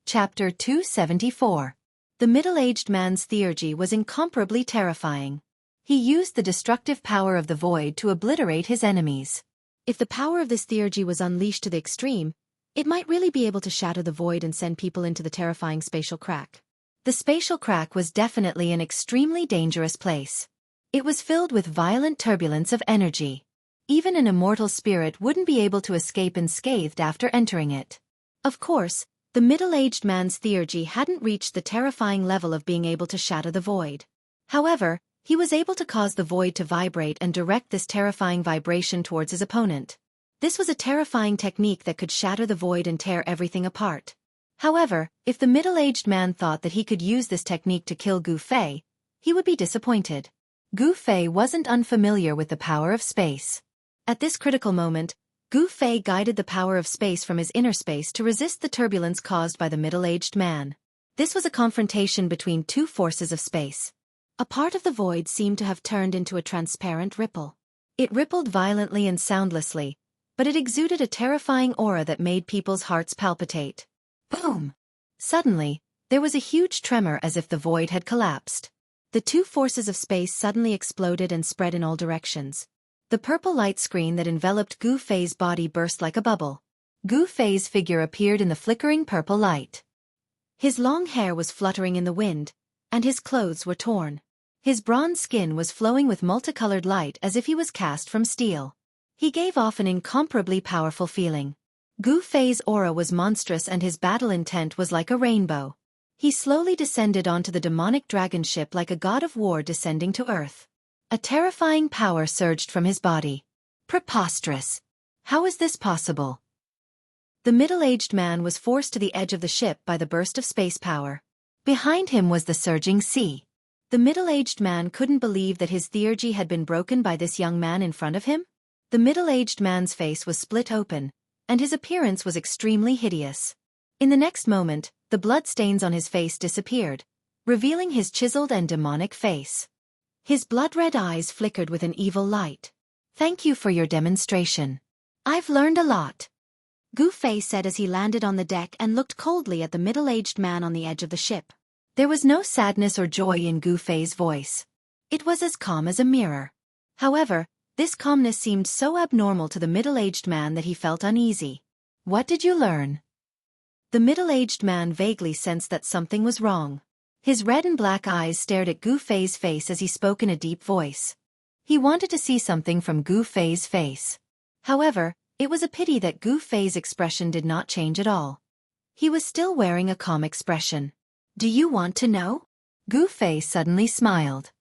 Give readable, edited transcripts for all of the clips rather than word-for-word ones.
Chapter 274. The middle-aged man's theurgy was incomparably terrifying. He used the destructive power of the void to obliterate his enemies. If the power of this theurgy was unleashed to the extreme, it might really be able to shatter the void and send people into the terrifying spatial crack. The spatial crack was definitely an extremely dangerous place. It was filled with violent turbulence of energy. Even an immortal spirit wouldn't be able to escape unscathed after entering it. Of course, the middle-aged man's theurgy hadn't reached the terrifying level of being able to shatter the void. However, he was able to cause the void to vibrate and direct this terrifying vibration towards his opponent. This was a terrifying technique that could shatter the void and tear everything apart. However, if the middle-aged man thought that he could use this technique to kill Gu Fei, he would be disappointed. Gu Fei wasn't unfamiliar with the power of space. At this critical moment, Gu Fei guided the power of space from his inner space to resist the turbulence caused by the middle-aged man. This was a confrontation between two forces of space. A part of the void seemed to have turned into a transparent ripple. It rippled violently and soundlessly, but it exuded a terrifying aura that made people's hearts palpitate. Boom! Suddenly, there was a huge tremor as if the void had collapsed. The two forces of space suddenly exploded and spread in all directions. The purple light screen that enveloped Gu Fei's body burst like a bubble. Gu Fei's figure appeared in the flickering purple light. His long hair was fluttering in the wind, and his clothes were torn. His bronze skin was flowing with multicolored light as if he was cast from steel. He gave off an incomparably powerful feeling. Gu Fei's aura was monstrous and his battle intent was like a rainbow. He slowly descended onto the demonic dragon ship like a god of war descending to earth. A terrifying power surged from his body. Preposterous! How is this possible? The middle-aged man was forced to the edge of the ship by the burst of space power. Behind him was the surging sea. The middle-aged man couldn't believe that his theurgy had been broken by this young man in front of him. The middle-aged man's face was split open, and his appearance was extremely hideous. In the next moment, the bloodstains on his face disappeared, revealing his chiseled and demonic face. His blood-red eyes flickered with an evil light. "Thank you for your demonstration. I've learned a lot," Gu Fei said as he landed on the deck and looked coldly at the middle-aged man on the edge of the ship. There was no sadness or joy in Gu Fei's voice. It was as calm as a mirror. However, this calmness seemed so abnormal to the middle-aged man that he felt uneasy. "What did you learn?" The middle-aged man vaguely sensed that something was wrong. His red and black eyes stared at Gu Fei's face as he spoke in a deep voice. He wanted to see something from Gu Fei's face. However, it was a pity that Gu Fei's expression did not change at all. He was still wearing a calm expression. "Do you want to know?" Gu Fei suddenly smiled.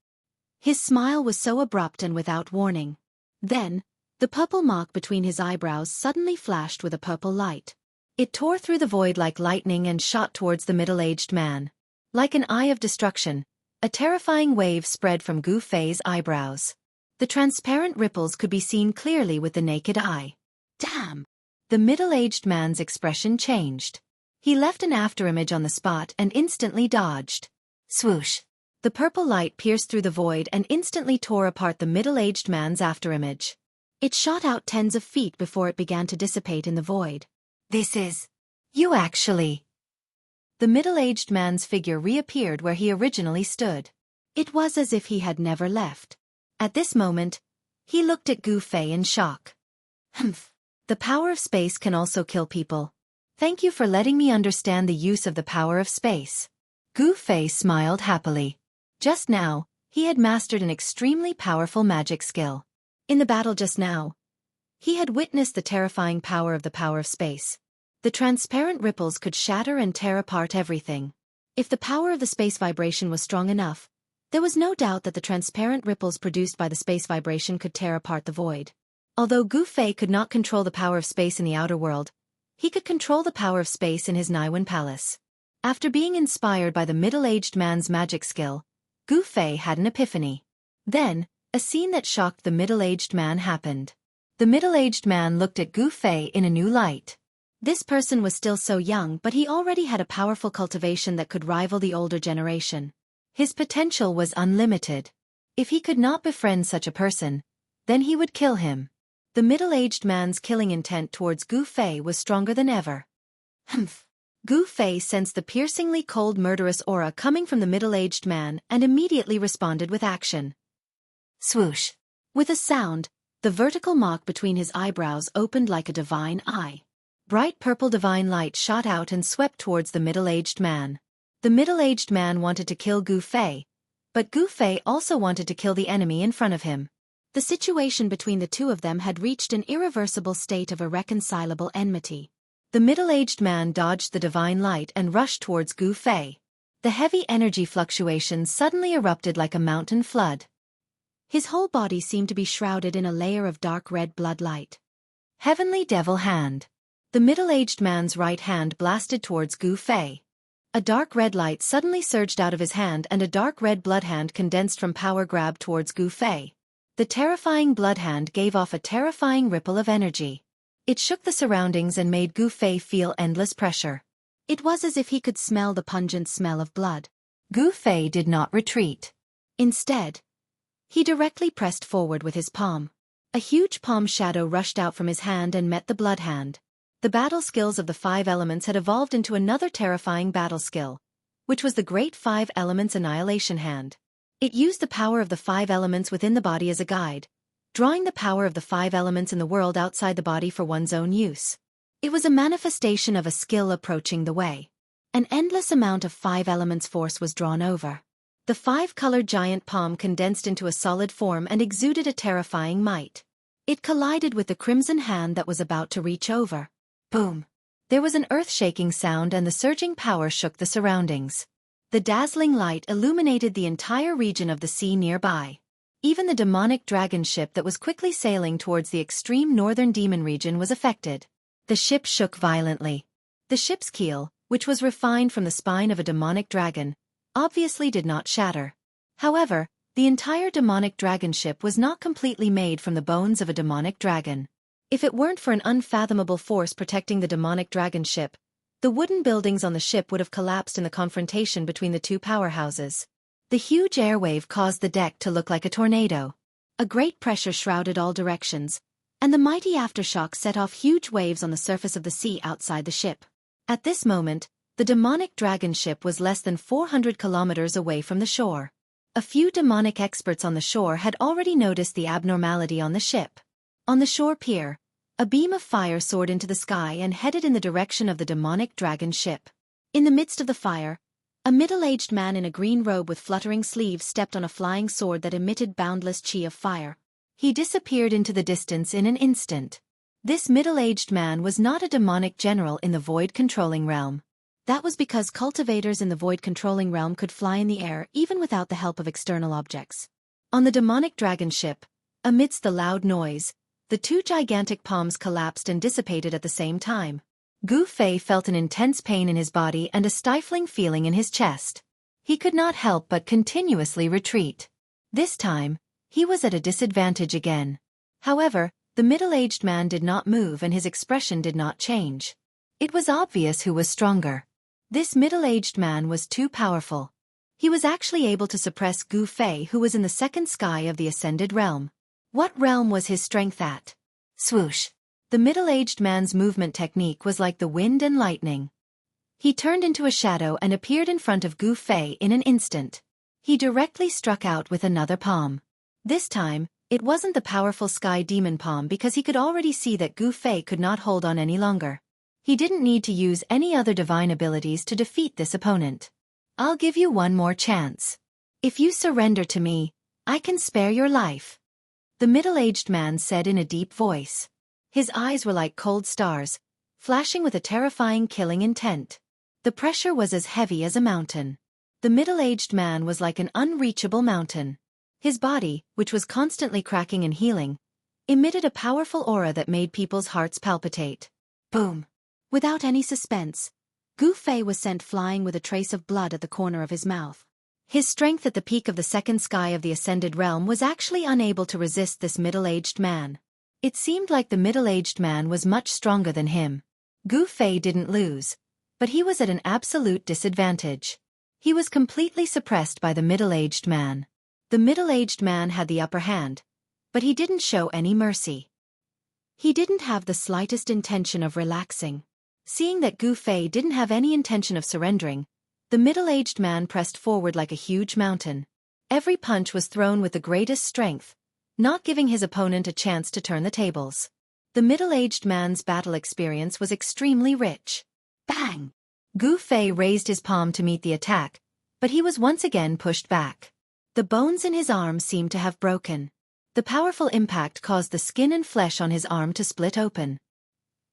His smile was so abrupt and without warning. Then, the purple mark between his eyebrows suddenly flashed with a purple light. It tore through the void like lightning and shot towards the middle-aged man. Like an eye of destruction, a terrifying wave spread from Gu Fei's eyebrows. The transparent ripples could be seen clearly with the naked eye. Damn! The middle-aged man's expression changed. He left an afterimage on the spot and instantly dodged. Swoosh! The purple light pierced through the void and instantly tore apart the middle-aged man's afterimage. It shot out tens of feet before it began to dissipate in the void. "This is... you actually..." The middle-aged man's figure reappeared where he originally stood. It was as if he had never left. At this moment, he looked at Gu Fei in shock. "Humph. The power of space can also kill people. Thank you for letting me understand the use of the power of space." Gu Fei smiled happily. Just now, he had mastered an extremely powerful magic skill. In the battle just now, he had witnessed the terrifying power of the power of space. The transparent ripples could shatter and tear apart everything. If the power of the space vibration was strong enough, there was no doubt that the transparent ripples produced by the space vibration could tear apart the void. Although Gu Fei could not control the power of space in the outer world, he could control the power of space in his Naiwan palace. After being inspired by the middle-aged man's magic skill, Gu Fei had an epiphany. Then, a scene that shocked the middle-aged man happened. The middle-aged man looked at Gu Fei in a new light. This person was still so young, but he already had a powerful cultivation that could rival the older generation. His potential was unlimited. If he could not befriend such a person, then he would kill him. The middle-aged man's killing intent towards Gu Fei was stronger than ever. "Humph. Gu Fei sensed the piercingly cold murderous aura coming from the middle-aged man and immediately responded with action. Swoosh. With a sound, the vertical mark between his eyebrows opened like a divine eye. Bright purple divine light shot out and swept towards the middle-aged man. The middle-aged man wanted to kill Gu Fei, but Gu Fei also wanted to kill the enemy in front of him. The situation between the two of them had reached an irreversible state of irreconcilable enmity. The middle-aged man dodged the divine light and rushed towards Gu Fei. The heavy energy fluctuations suddenly erupted like a mountain flood. His whole body seemed to be shrouded in a layer of dark red blood light. Heavenly Devil Hand. The middle-aged man's right hand blasted towards Gu Fei. A dark red light suddenly surged out of his hand and a dark red blood hand condensed from power grab towards Gu Fei. The terrifying blood hand gave off a terrifying ripple of energy. It shook the surroundings and made Gu Fei feel endless pressure. It was as if he could smell the pungent smell of blood. Gu Fei did not retreat. Instead, he directly pressed forward with his palm. A huge palm shadow rushed out from his hand and met the blood hand. The battle skills of the 5 elements had evolved into another terrifying battle skill, which was the Great 5 Elements Annihilation Hand. It used the power of the 5 elements within the body as a guide, drawing the power of the 5 elements in the world outside the body for one's own use. It was a manifestation of a skill approaching the way. An endless amount of 5 elements force was drawn over. The 5-colored giant palm condensed into a solid form and exuded a terrifying might. It collided with the crimson hand that was about to reach over. Boom. There was an earth-shaking sound and the surging power shook the surroundings. The dazzling light illuminated the entire region of the sea nearby. Even the demonic dragon ship that was quickly sailing towards the extreme northern demon region was affected. The ship shook violently. The ship's keel, which was refined from the spine of a demonic dragon, obviously did not shatter. However, the entire demonic dragon ship was not completely made from the bones of a demonic dragon. If it weren't for an unfathomable force protecting the demonic dragon ship, the wooden buildings on the ship would have collapsed in the confrontation between the two powerhouses. The huge airwave caused the deck to look like a tornado. A great pressure shrouded all directions, and the mighty aftershock set off huge waves on the surface of the sea outside the ship. At this moment, the demonic dragon ship was less than 400 kilometers away from the shore. A few demonic experts on the shore had already noticed the abnormality on the ship. On the shore pier, a beam of fire soared into the sky and headed in the direction of the demonic dragon ship. In the midst of the fire, a middle-aged man in a green robe with fluttering sleeves stepped on a flying sword that emitted boundless chi of fire. He disappeared into the distance in an instant. This middle-aged man was not a demonic general in the void-controlling realm. That was because cultivators in the void-controlling realm could fly in the air even without the help of external objects. On the demonic dragon ship, amidst the loud noise, the 2 gigantic palms collapsed and dissipated at the same time. Gu Fei felt an intense pain in his body and a stifling feeling in his chest. He could not help but continuously retreat. This time, he was at a disadvantage again. However, the middle-aged man did not move and his expression did not change. It was obvious who was stronger. This middle-aged man was too powerful. He was actually able to suppress Gu Fei, who was in the second sky of the ascended realm. What realm was his strength at? Swoosh. The middle-aged man's movement technique was like the wind and lightning. He turned into a shadow and appeared in front of Gu Fei in an instant. He directly struck out with another palm. This time, it wasn't the powerful sky demon palm because he could already see that Gu Fei could not hold on any longer. He didn't need to use any other divine abilities to defeat this opponent. I'll give you one more chance. If you surrender to me, I can spare your life. The middle-aged man said in a deep voice. His eyes were like cold stars, flashing with a terrifying killing intent. The pressure was as heavy as a mountain. The middle-aged man was like an unreachable mountain. His body, which was constantly cracking and healing, emitted a powerful aura that made people's hearts palpitate. Boom. Without any suspense, Gu Fei was sent flying with a trace of blood at the corner of his mouth. His strength at the peak of the second sky of the ascended realm was actually unable to resist this middle-aged man. It seemed like the middle-aged man was much stronger than him. Gu Fei didn't lose, but he was at an absolute disadvantage. He was completely suppressed by the middle-aged man. The middle-aged man had the upper hand, but he didn't show any mercy. He didn't have the slightest intention of relaxing. Seeing that Gu Fei didn't have any intention of surrendering, the middle-aged man pressed forward like a huge mountain. Every punch was thrown with the greatest strength, not giving his opponent a chance to turn the tables. The middle-aged man's battle experience was extremely rich. Bang! Gu Fei raised his palm to meet the attack, but he was once again pushed back. The bones in his arm seemed to have broken. The powerful impact caused the skin and flesh on his arm to split open.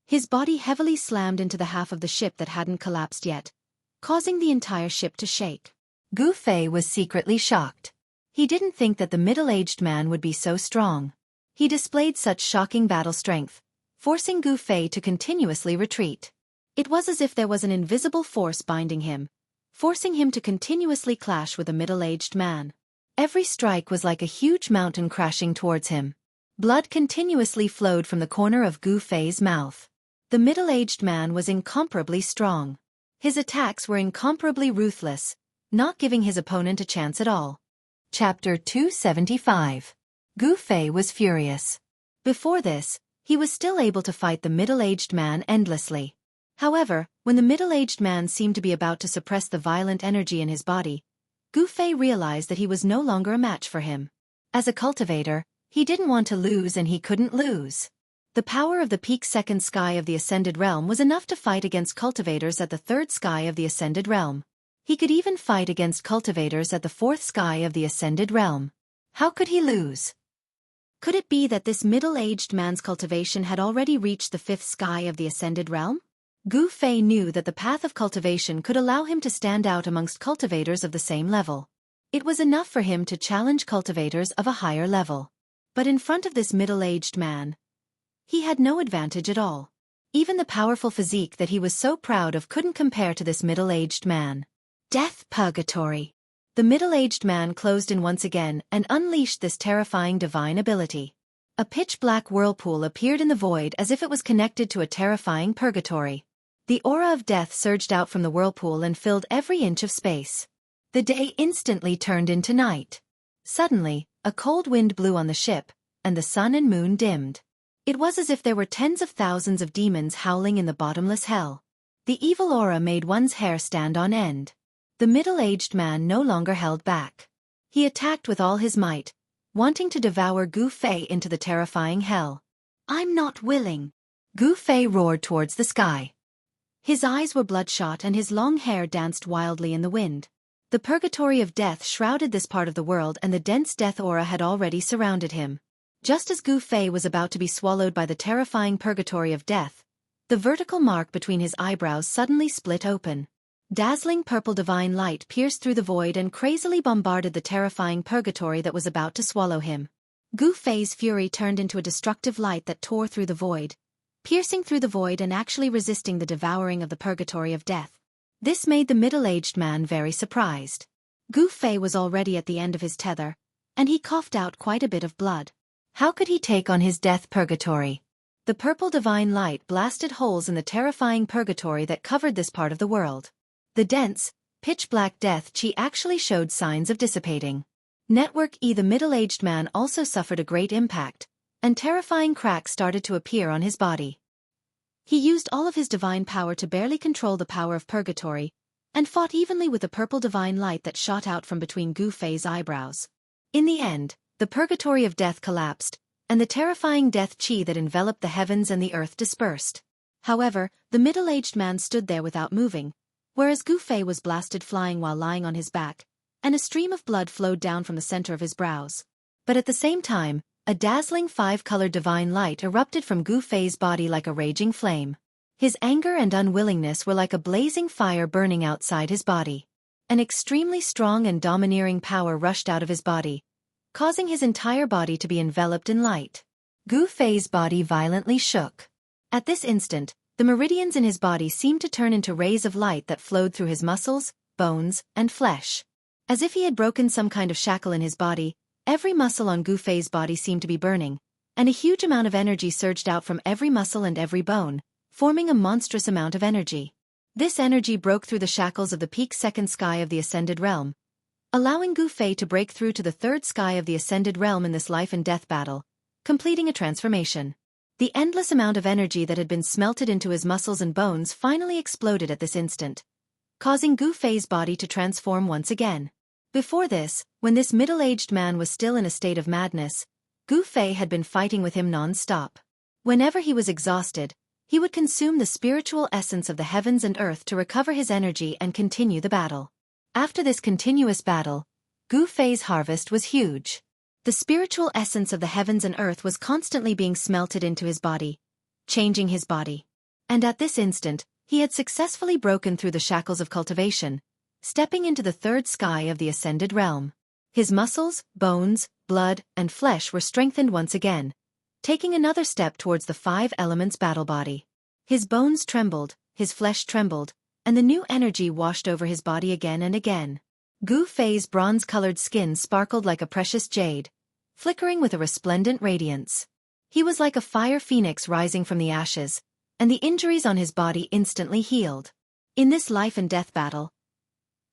His body heavily slammed into the half of the ship that hadn't collapsed yet, causing the entire ship to shake. Gu Fei was secretly shocked. He didn't think that the middle-aged man would be so strong. He displayed such shocking battle strength, forcing Gu Fei to continuously retreat. It was as if there was an invisible force binding him, forcing him to continuously clash with the middle-aged man. Every strike was like a huge mountain crashing towards him. Blood continuously flowed from the corner of Gu Fei's mouth. The middle-aged man was incomparably strong. His attacks were incomparably ruthless, not giving his opponent a chance at all. Chapter 275. Gu Fei was furious. Before this, he was still able to fight the middle-aged man endlessly. However, when the middle-aged man seemed to be about to suppress the violent energy in his body, Gu Fei realized that he was no longer a match for him. As a cultivator, he didn't want to lose and he couldn't lose. The power of the peak second sky of the Ascended Realm was enough to fight against cultivators at the third sky of the Ascended Realm. He could even fight against cultivators at the fourth sky of the Ascended Realm. How could he lose? Could it be that this middle-aged man's cultivation had already reached the fifth sky of the Ascended Realm? Gu Fei knew that the path of cultivation could allow him to stand out amongst cultivators of the same level. It was enough for him to challenge cultivators of a higher level. But in front of this middle-aged man, he had no advantage at all. Even the powerful physique that he was so proud of couldn't compare to this middle-aged man. Death Purgatory. The middle-aged man closed in once again and unleashed this terrifying divine ability. A pitch-black whirlpool appeared in the void as if it was connected to a terrifying purgatory. The aura of death surged out from the whirlpool and filled every inch of space. The day instantly turned into night. Suddenly, a cold wind blew on the ship, and the sun and moon dimmed. It was as if there were tens of thousands of demons howling in the bottomless hell. The evil aura made one's hair stand on end. The middle-aged man no longer held back. He attacked with all his might, wanting to devour Gu Fei into the terrifying hell. "I'm not willing." Gu Fei roared towards the sky. His eyes were bloodshot and his long hair danced wildly in the wind. The purgatory of death shrouded this part of the world and the dense death aura had already surrounded him. Just as Gu Fei was about to be swallowed by the terrifying purgatory of death, the vertical mark between his eyebrows suddenly split open. Dazzling purple divine light pierced through the void and crazily bombarded the terrifying purgatory that was about to swallow him. Gu Fei's fury turned into a destructive light that tore through the void, piercing through the void and actually resisting the devouring of the purgatory of death. This made the middle-aged man very surprised. Gu Fei was already at the end of his tether, and he coughed out quite a bit of blood. How could he take on his death purgatory? The purple divine light blasted holes in the terrifying purgatory that covered this part of the world. The dense, pitch-black death chi actually showed signs of dissipating. Network E. The middle-aged man also suffered a great impact, and terrifying cracks started to appear on his body. He used all of his divine power to barely control the power of purgatory, and fought evenly with the purple divine light that shot out from between Gu Fei's eyebrows. In the end, the purgatory of death collapsed, and the terrifying death chi that enveloped the heavens and the earth dispersed. However, the middle-aged man stood there without moving, whereas Gu Fei was blasted flying while lying on his back, and a stream of blood flowed down from the center of his brows. But at the same time, a dazzling five-colored divine light erupted from Gu Fei's body like a raging flame. His anger and unwillingness were like a blazing fire burning outside his body. An extremely strong and domineering power rushed out of his body, causing his entire body to be enveloped in light. Gu Fei's body violently shook. At this instant, the meridians in his body seemed to turn into rays of light that flowed through his muscles, bones, and flesh. As if he had broken some kind of shackle in his body, every muscle on Gu Fei's body seemed to be burning, and a huge amount of energy surged out from every muscle and every bone, forming a monstrous amount of energy. This energy broke through the shackles of the peak second sky of the Ascended Realm, allowing Gu Fei to break through to the third sky of the Ascended Realm in this life and death battle, completing a transformation. The endless amount of energy that had been smelted into his muscles and bones finally exploded at this instant, causing Gu Fei's body to transform once again. Before this, when this middle-aged man was still in a state of madness, Gu Fei had been fighting with him non-stop. Whenever he was exhausted, he would consume the spiritual essence of the heavens and earth to recover his energy and continue the battle. After this continuous battle, Gu Fei's harvest was huge. The spiritual essence of the heavens and earth was constantly being smelted into his body, changing his body. And at this instant, he had successfully broken through the shackles of cultivation, stepping into the third sky of the ascended realm. His muscles, bones, blood, and flesh were strengthened once again, taking another step towards the 5 elements battle body. His bones trembled, his flesh trembled, and the new energy washed over his body again and again. Gu Fei's bronze-colored skin sparkled like a precious jade, flickering with a resplendent radiance. He was like a fire phoenix rising from the ashes, and the injuries on his body instantly healed. In this life-and-death battle,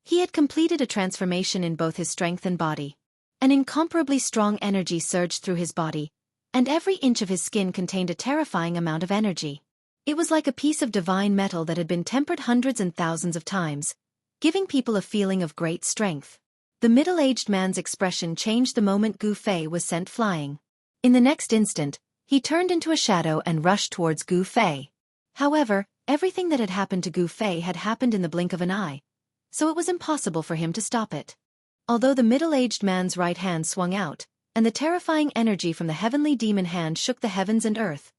he had completed a transformation in both his strength and body. An incomparably strong energy surged through his body, and every inch of his skin contained a terrifying amount of energy. It was like a piece of divine metal that had been tempered hundreds and thousands of times, giving people a feeling of great strength. The middle-aged man's expression changed the moment Gu Fei was sent flying. In the next instant, he turned into a shadow and rushed towards Gu Fei. However, everything that had happened to Gu Fei had happened in the blink of an eye, so it was impossible for him to stop it. Although the middle-aged man's right hand swung out, and the terrifying energy from the heavenly demon hand shook the heavens and earth,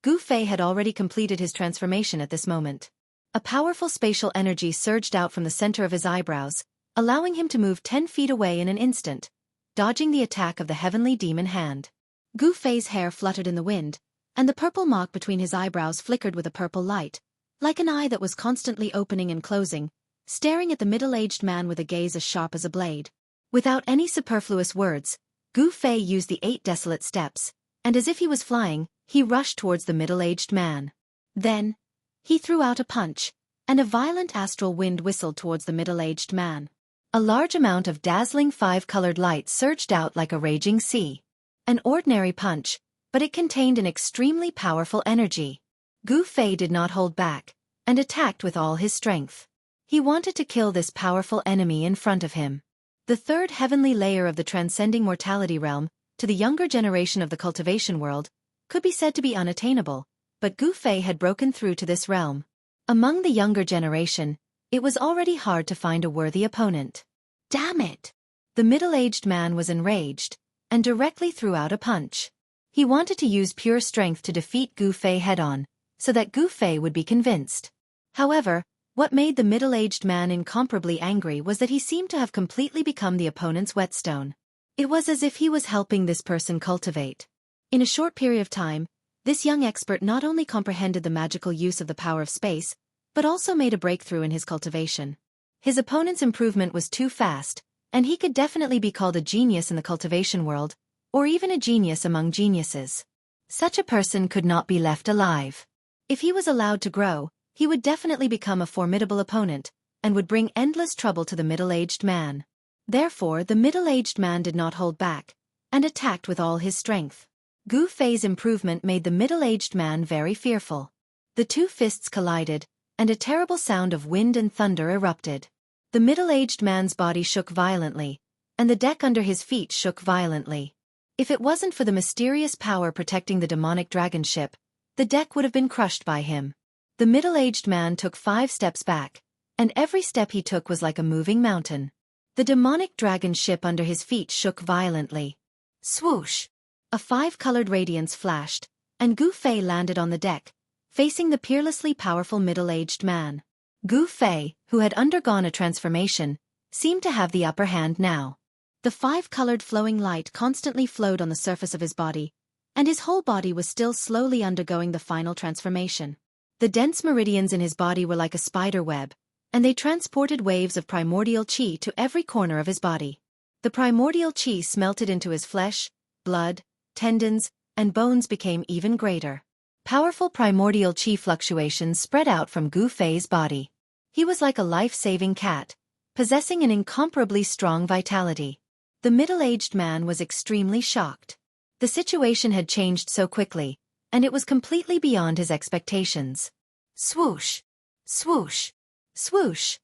Gu Fei had already completed his transformation at this moment. A powerful spatial energy surged out from the center of his eyebrows, allowing him to move 10 feet away in an instant, dodging the attack of the heavenly demon hand. Gu Fei's hair fluttered in the wind, and the purple mark between his eyebrows flickered with a purple light, like an eye that was constantly opening and closing, staring at the middle-aged man with a gaze as sharp as a blade. Without any superfluous words, Gu Fei used the 8 desolate steps, and as if he was flying, he rushed towards the middle-aged man. Then, he threw out a punch, and a violent astral wind whistled towards the middle-aged man. A large amount of dazzling 5-colored light surged out like a raging sea. An ordinary punch, but it contained an extremely powerful energy. Gu Fei did not hold back, and attacked with all his strength. He wanted to kill this powerful enemy in front of him. The third heavenly layer of the transcending mortality realm, to the younger generation of the cultivation world, could be said to be unattainable, but Gu Fei had broken through to this realm. Among the younger generation, it was already hard to find a worthy opponent. Damn it! The middle-aged man was enraged, and directly threw out a punch. He wanted to use pure strength to defeat Gu Fei head-on, so that Gu Fei would be convinced. However, what made the middle-aged man incomparably angry was that he seemed to have completely become the opponent's whetstone. It was as if he was helping this person cultivate. In a short period of time, this young expert not only comprehended the magical use of the power of space, but also made a breakthrough in his cultivation. His opponent's improvement was too fast, and he could definitely be called a genius in the cultivation world, or even a genius among geniuses. Such a person could not be left alive. If he was allowed to grow, he would definitely become a formidable opponent, and would bring endless trouble to the middle-aged man. Therefore, the middle-aged man did not hold back, and attacked with all his strength. Gu Fei's improvement made the middle-aged man very fearful. The 2 fists collided, and a terrible sound of wind and thunder erupted. The middle-aged man's body shook violently, and the deck under his feet shook violently. If it wasn't for the mysterious power protecting the demonic dragon ship, the deck would have been crushed by him. The middle-aged man took 5 steps back, and every step he took was like a moving mountain. The demonic dragon ship under his feet shook violently. Swoosh! A 5-colored radiance flashed, and Gu Fei landed on the deck, facing the peerlessly powerful middle-aged man. Gu Fei, who had undergone a transformation, seemed to have the upper hand now. The 5-colored flowing light constantly flowed on the surface of his body, and his whole body was still slowly undergoing the final transformation. The dense meridians in his body were like a spider web, and they transported waves of primordial qi to every corner of his body. The primordial qi smelted into his flesh, blood, tendons, and bones became even greater. Powerful primordial qi fluctuations spread out from Gu Fei's body. He was like a life-saving cat, possessing an incomparably strong vitality. The middle-aged man was extremely shocked. The situation had changed so quickly, and it was completely beyond his expectations. Swoosh! Swoosh! Swoosh!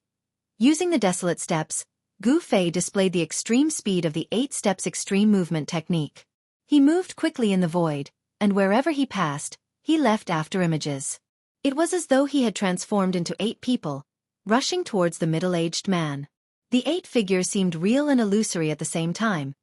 Using the desolate steps, Gu Fei displayed the extreme speed of the 8 steps extreme movement technique. He moved quickly in the void, and wherever he passed, he left after images. It was as though he had transformed into 8 people, rushing towards the middle-aged man. The 8 figures seemed real and illusory at the same time,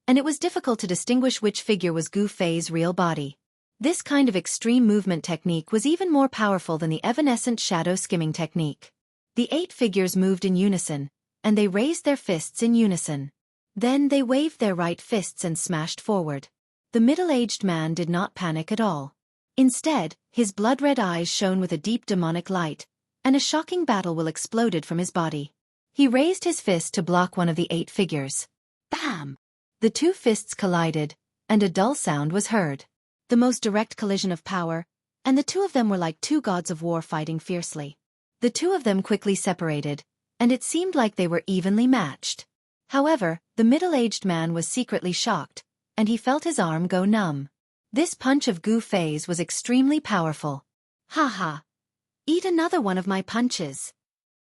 and it was difficult to distinguish which figure was Gu Fei's real body. This kind of extreme movement technique was even more powerful than the evanescent shadow skimming technique. The 8 figures moved in unison, and they raised their fists in unison. Then they waved their right fists and smashed forward. The middle-aged man did not panic at all. Instead, his blood-red eyes shone with a deep demonic light, and a shocking battle will exploded from his body. He raised his fist to block one of the 8 figures. Bam! The 2 fists collided, and a dull sound was heard. The most direct collision of power, and the 2 of them were like 2 gods of war fighting fiercely. The 2 of them quickly separated, and it seemed like they were evenly matched. However, the middle-aged man was secretly shocked, and he felt his arm go numb. This punch of Gu Fei's was extremely powerful. Ha ha! Eat another one of my punches.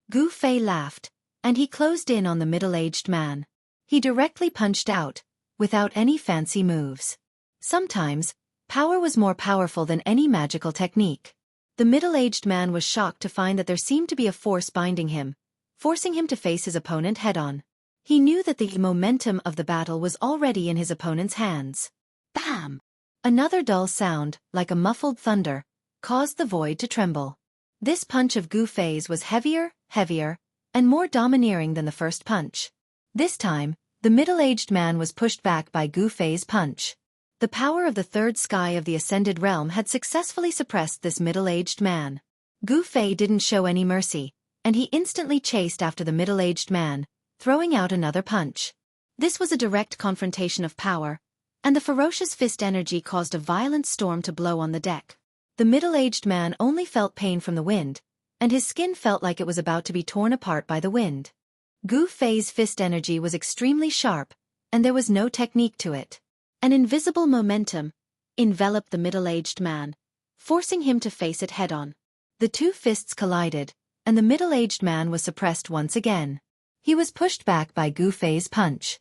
Gu Fei laughed, and he closed in on the middle-aged man. He directly punched out, without any fancy moves. Sometimes, power was more powerful than any magical technique. The middle-aged man was shocked to find that there seemed to be a force binding him, forcing him to face his opponent head-on. He knew that the momentum of the battle was already in his opponent's hands. Bam! Another dull sound, like a muffled thunder, caused the void to tremble. This punch of Gu Fei's was heavier, and more domineering than the first punch. This time, the middle-aged man was pushed back by Gu Fei's punch. The power of the third sky of the ascended realm had successfully suppressed this middle-aged man. Gu Fei didn't show any mercy, and he instantly chased after the middle-aged man, throwing out another punch. This was a direct confrontation of power, and the ferocious fist energy caused a violent storm to blow on the deck. The middle-aged man only felt pain from the wind, and his skin felt like it was about to be torn apart by the wind. Gu Fei's fist energy was extremely sharp, and there was no technique to it. An invisible momentum enveloped the middle-aged man, forcing him to face it head-on. The 2 fists collided, and the middle-aged man was suppressed once again. He was pushed back by Gu Fei's punch.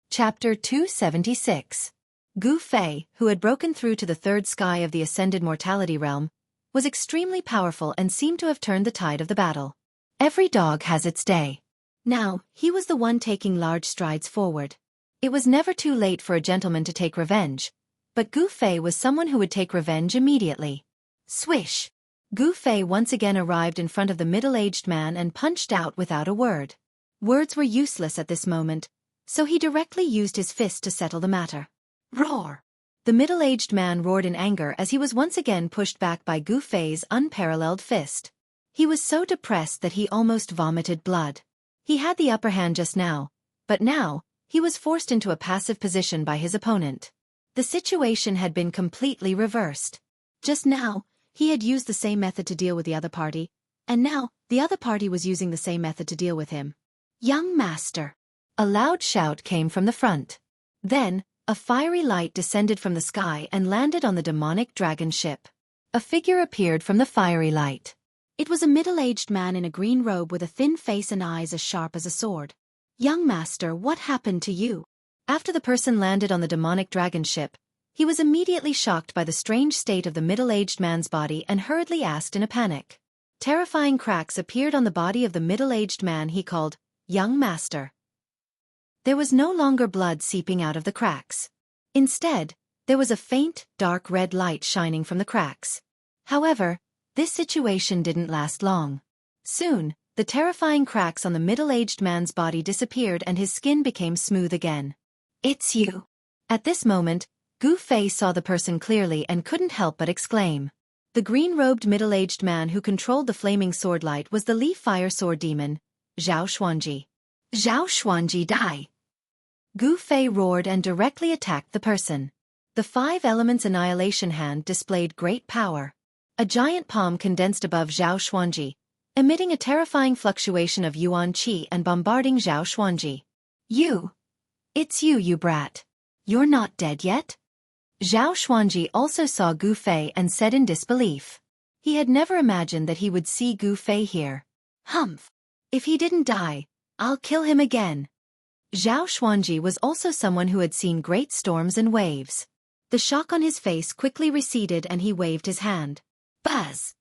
Chapter 276. Gu Fei, who had broken through to the third sky of the ascended mortality realm, was extremely powerful and seemed to have turned the tide of the battle. Every dog has its day. Now, he was the one taking large strides forward. It was never too late for a gentleman to take revenge, but Gu Fei was someone who would take revenge immediately. Swish! Gu Fei once again arrived in front of the middle-aged man and punched out without a word. Words were useless at this moment, so he directly used his fist to settle the matter. Roar! The middle-aged man roared in anger as he was once again pushed back by Gu Fei's unparalleled fist. He was so depressed that he almost vomited blood. He had the upper hand just now, but now, he was forced into a passive position by his opponent. The situation had been completely reversed. Just now, he had used the same method to deal with the other party, and now, the other party was using the same method to deal with him. Young master! A loud shout came from the front. Then, a fiery light descended from the sky and landed on the demonic dragon ship. A figure appeared from the fiery light. It was a middle-aged man in a green robe with a thin face and eyes as sharp as a sword. Young master, what happened to you? After the person landed on the demonic dragon ship, he was immediately shocked by the strange state of the middle-aged man's body and hurriedly asked in a panic. Terrifying cracks appeared on the body of the middle-aged man he called, Young master. There was no longer blood seeping out of the cracks. Instead, there was a faint, dark red light shining from the cracks. However, this situation didn't last long. Soon, the terrifying cracks on the middle-aged man's body disappeared and his skin became smooth again. It's you. At this moment, Gu Fei saw the person clearly and couldn't help but exclaim. The green-robed middle-aged man who controlled the flaming sword light was the Li Fire Sword Demon, Zhao Xuanji. Zhao Xuanji, die! Gu Fei roared and directly attacked the person. The 5 Elements Annihilation Hand displayed great power. A giant palm condensed above Zhao Xuanji, emitting a terrifying fluctuation of yuan qi and bombarding Zhao Xuanji. You! It's you, you brat! You're not dead yet? Zhao Xuanji also saw Gu Fei and said in disbelief. He had never imagined that he would see Gu Fei here. Humph! If he didn't die, I'll kill him again. Zhao Xuanji was also someone who had seen great storms and waves. The shock on his face quickly receded and he waved his hand. Buzz!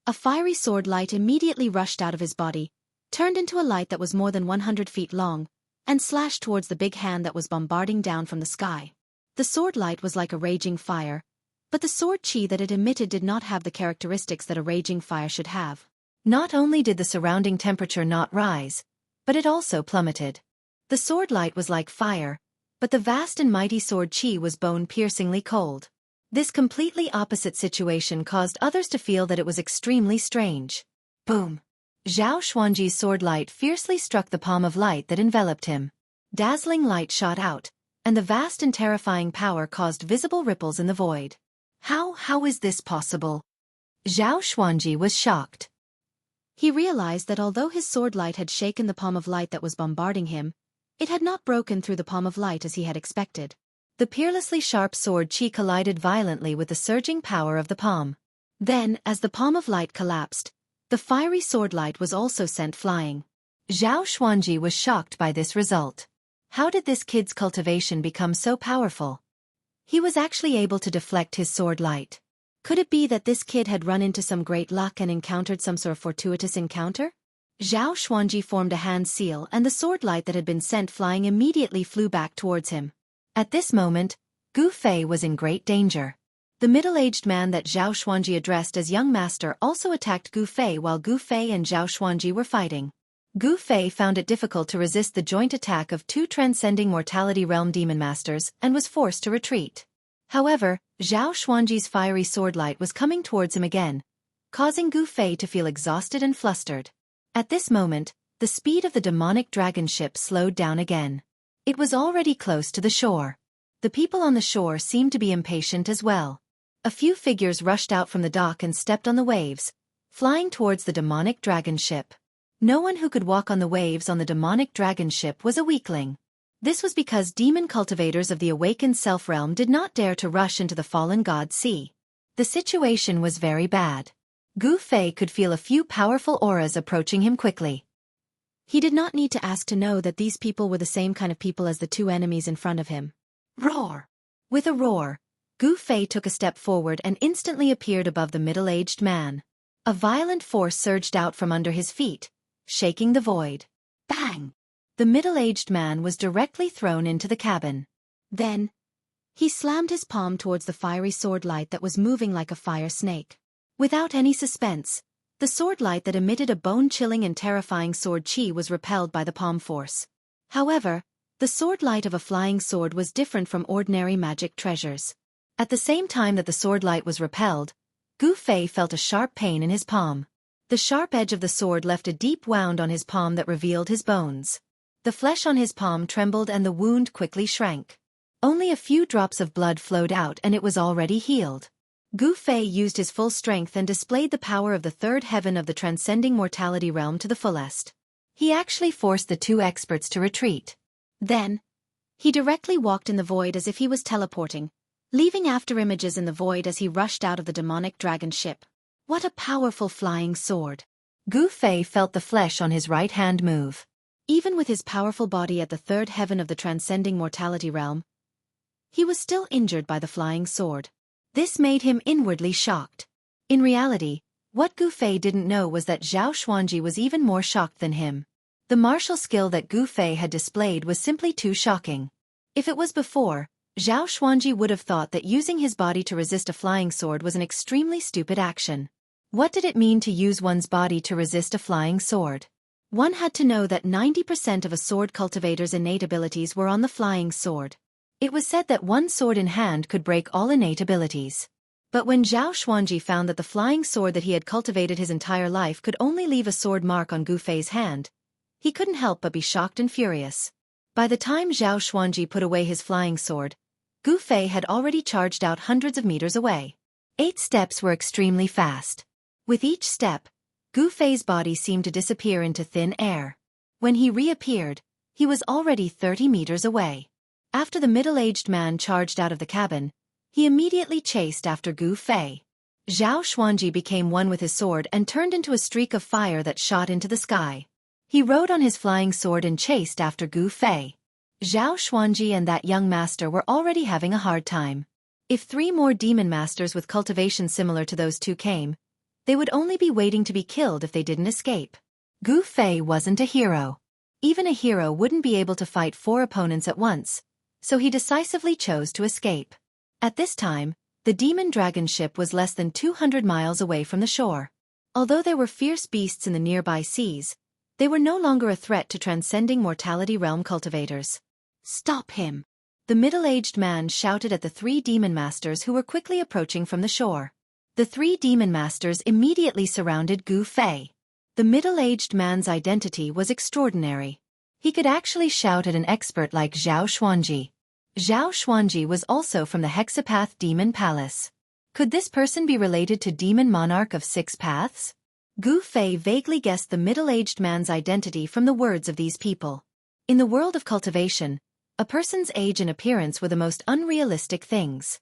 A fiery sword light immediately rushed out of his body, turned into a light that was more than 100 feet long, and slashed towards the big hand that was bombarding down from the sky. The sword light was like a raging fire, but the sword chi that it emitted did not have the characteristics that a raging fire should have. Not only did the surrounding temperature not rise, but it also plummeted. The sword light was like fire, but the vast and mighty sword chi was bone-piercingly cold. This completely opposite situation caused others to feel that it was extremely strange. Boom! Zhao Xuanji's sword light fiercely struck the palm of light that enveloped him. Dazzling light shot out, and the vast and terrifying power caused visible ripples in the void. How is this possible? Zhao Xuanji was shocked. He realized that although his sword light had shaken the palm of light that was bombarding him, it had not broken through the palm of light as he had expected. The peerlessly sharp sword chi collided violently with the surging power of the palm. Then, as the palm of light collapsed, the fiery sword light was also sent flying. Zhao Xuanji was shocked by this result. How did this kid's cultivation become so powerful? He was actually able to deflect his sword light. Could it be that this kid had run into some great luck and encountered some sort of fortuitous encounter? Zhao Xuanji formed a hand seal and the sword light that had been sent flying immediately flew back towards him. At this moment, Gu Fei was in great danger. The middle-aged man that Zhao Xuanji addressed as young master also attacked Gu Fei while Gu Fei and Zhao Xuanji were fighting. Gu Fei found it difficult to resist the joint attack of two transcending mortality realm demon masters and was forced to retreat. However, Zhao Xuanji's fiery sword light was coming towards him again, causing Gu Fei to feel exhausted and flustered. At this moment, the speed of the demonic dragon ship slowed down again. It was already close to the shore. The people on the shore seemed to be impatient as well. A few figures rushed out from the dock and stepped on the waves, flying towards the demonic dragon ship. No one who could walk on the waves on the demonic dragon ship was a weakling. This was because demon cultivators of the awakened self-realm did not dare to rush into the fallen god sea. The situation was very bad. Gu Fei could feel a few powerful auras approaching him quickly. He did not need to ask to know that these people were the same kind of people as the two enemies in front of him. Roar! With a roar, Gu Fei took a step forward and instantly appeared above the middle-aged man. A violent force surged out from under his feet, shaking the void. Bang! The middle-aged man was directly thrown into the cabin. Then, he slammed his palm towards the fiery sword light that was moving like a fire snake. Without any suspense, the sword light that emitted a bone-chilling and terrifying sword chi was repelled by the palm force. However, the sword light of a flying sword was different from ordinary magic treasures. At the same time that the sword light was repelled, Gu Fei felt a sharp pain in his palm. The sharp edge of the sword left a deep wound on his palm that revealed his bones. The flesh on his palm trembled and the wound quickly shrank. Only a few drops of blood flowed out and it was already healed. Gu Fei used his full strength and displayed the power of the third heaven of the transcending mortality realm to the fullest. He actually forced the two experts to retreat. Then, he directly walked in the void as if he was teleporting, leaving after images in the void as he rushed out of the demonic dragon ship. What a powerful flying sword! Gu Fei felt the flesh on his right hand move. Even with his powerful body at the third heaven of the transcending mortality realm, he was still injured by the flying sword. This made him inwardly shocked. In reality, what Gu Fei didn't know was that Zhao Xuanji was even more shocked than him. The martial skill that Gu Fei had displayed was simply too shocking. If it was before, Zhao Xuanji would have thought that using his body to resist a flying sword was an extremely stupid action. What did it mean to use one's body to resist a flying sword? One had to know that 90% of a sword cultivator's innate abilities were on the flying sword. It was said that one sword in hand could break all innate abilities. But when Zhao Xuanji found that the flying sword that he had cultivated his entire life could only leave a sword mark on Gu Fei's hand, he couldn't help but be shocked and furious. By the time Zhao Xuanji put away his flying sword, Gu Fei had already charged out hundreds of meters away. 8 steps were extremely fast. With each step, Gu Fei's body seemed to disappear into thin air. When he reappeared, he was already 30 meters away. After the middle-aged man charged out of the cabin, He immediately chased after Gu Fei. Zhao Xuanji became one with his sword and turned into a streak of fire that shot into the sky. He rode on his flying sword and chased after Gu Fei. Zhao Xuanji and that young master were already having a hard time. If 3 more demon masters with cultivation similar to those two came, they would only be waiting to be killed if they didn't escape. Gu Fei wasn't a hero. Even a hero wouldn't be able to fight 4 opponents at once, so he decisively chose to escape. At this time, the demon dragon ship was less than 200 miles away from the shore. Although there were fierce beasts in the nearby seas, they were no longer a threat to transcending mortality realm cultivators. "Stop him!" The middle-aged man shouted at the 3 demon masters who were quickly approaching from the shore. The 3 demon masters immediately surrounded Gu Fei. The middle-aged man's identity was extraordinary. He could actually shout at an expert like Zhao Xuanji. Zhao Xuanji was also from the Hexapath Demon Palace. Could this person be related to Demon Monarch of 6 Paths? Gu Fei vaguely guessed the middle-aged man's identity from the words of these people. In the world of cultivation, a person's age and appearance were the most unrealistic things.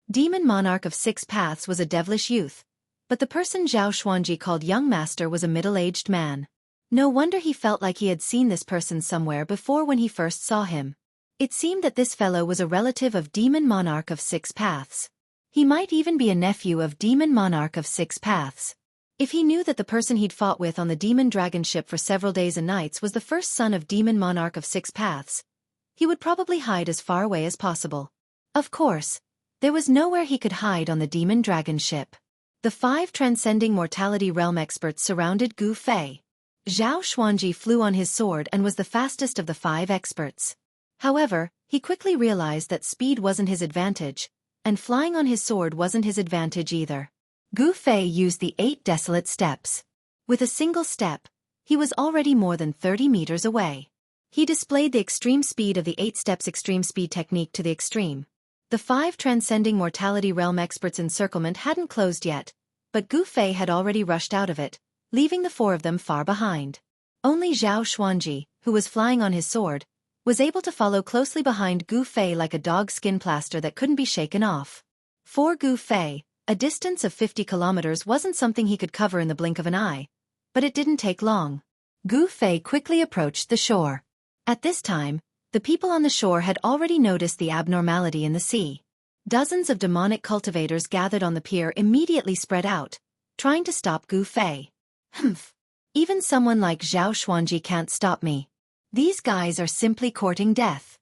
Demon Monarch of 6 Paths was a devilish youth, but the person Zhao Xuanji called young master was a middle-aged man. No wonder he felt like he had seen this person somewhere before when he first saw him. It seemed that this fellow was a relative of Demon Monarch of 6 Paths. He might even be a nephew of Demon Monarch of 6 Paths. If he knew that the person he'd fought with on the demon dragon ship for several days and nights was the first son of Demon Monarch of 6 Paths, he would probably hide as far away as possible. Of course, there was nowhere he could hide on the demon dragon ship. The 5 transcending mortality realm experts surrounded Gu Fei. Zhao Xuanji flew on his sword and was the fastest of the 5 experts. However, he quickly realized that speed wasn't his advantage, and flying on his sword wasn't his advantage either. Gu Fei used the 8 desolate steps. With a single step, he was already more than 30 meters away. He displayed the extreme speed of the 8 steps extreme speed technique to the extreme. The 5 transcending mortality realm experts' encirclement hadn't closed yet, but Gu Fei had already rushed out of it, leaving the 4 of them far behind. Only Zhao Xuanji, who was flying on his sword, was able to follow closely behind Gu Fei like a dog's skin plaster that couldn't be shaken off. For Gu Fei, a distance of 50 kilometers wasn't something he could cover in the blink of an eye, but it didn't take long. Gu Fei quickly approached the shore. At this time, the people on the shore had already noticed the abnormality in the sea. Dozens of demonic cultivators gathered on the pier immediately spread out, trying to stop Gu Fei. "Humph. Even someone like Zhao Xuanji can't stop me. These guys are simply courting death."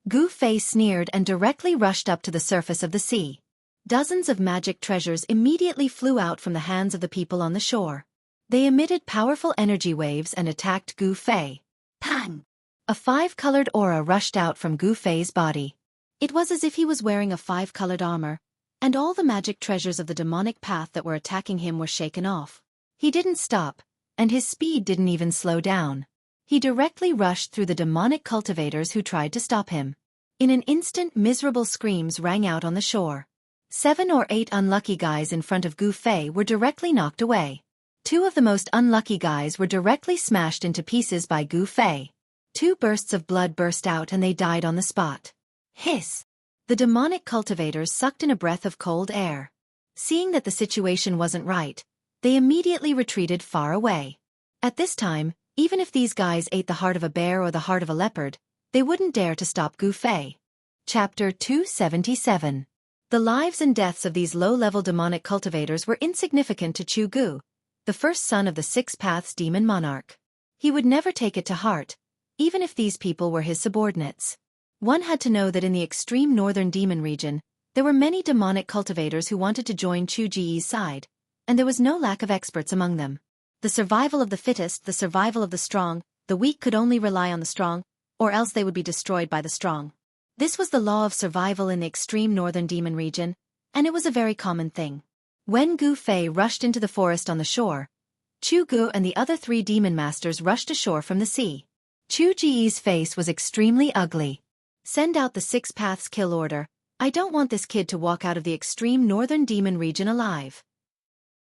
Gu Fei sneered and directly rushed up to the surface of the sea. Dozens of magic treasures immediately flew out from the hands of the people on the shore. They emitted powerful energy waves and attacked Gu Fei. Pang! A 5-colored aura rushed out from Gu Fei's body. It was as if he was wearing a 5-colored armor, and all the magic treasures of the demonic path that were attacking him were shaken off. He didn't stop, and his speed didn't even slow down. He directly rushed through the demonic cultivators who tried to stop him. In an instant, miserable screams rang out on the shore. 7 or 8 unlucky guys in front of Gu Fei were directly knocked away. 2 of the most unlucky guys were directly smashed into pieces by Gu Fei. 2 bursts of blood burst out and they died on the spot. Hiss! The demonic cultivators sucked in a breath of cold air. Seeing that the situation wasn't right, they immediately retreated far away. At this time, even if these guys ate the heart of a bear or the heart of a leopard, they wouldn't dare to stop Gu Fei. Chapter 277. The lives and deaths of these low-level demonic cultivators were insignificant to Chu Gu, the first son of the 6 Paths Demon Monarch. He would never take it to heart, even if these people were his subordinates. One had to know that in the extreme northern demon region, there were many demonic cultivators who wanted to join Chu Ji's side, and there was no lack of experts among them. The survival of the fittest, the survival of the strong, the weak could only rely on the strong, or else they would be destroyed by the strong. This was the law of survival in the extreme northern demon region, and it was a very common thing. When Gu Fei rushed into the forest on the shore, Chu Gu and the other 3 demon masters rushed ashore from the sea. Chu Ji's face was extremely ugly. "Send out the 6 Paths kill order. I don't want this kid to walk out of the extreme northern demon region alive,"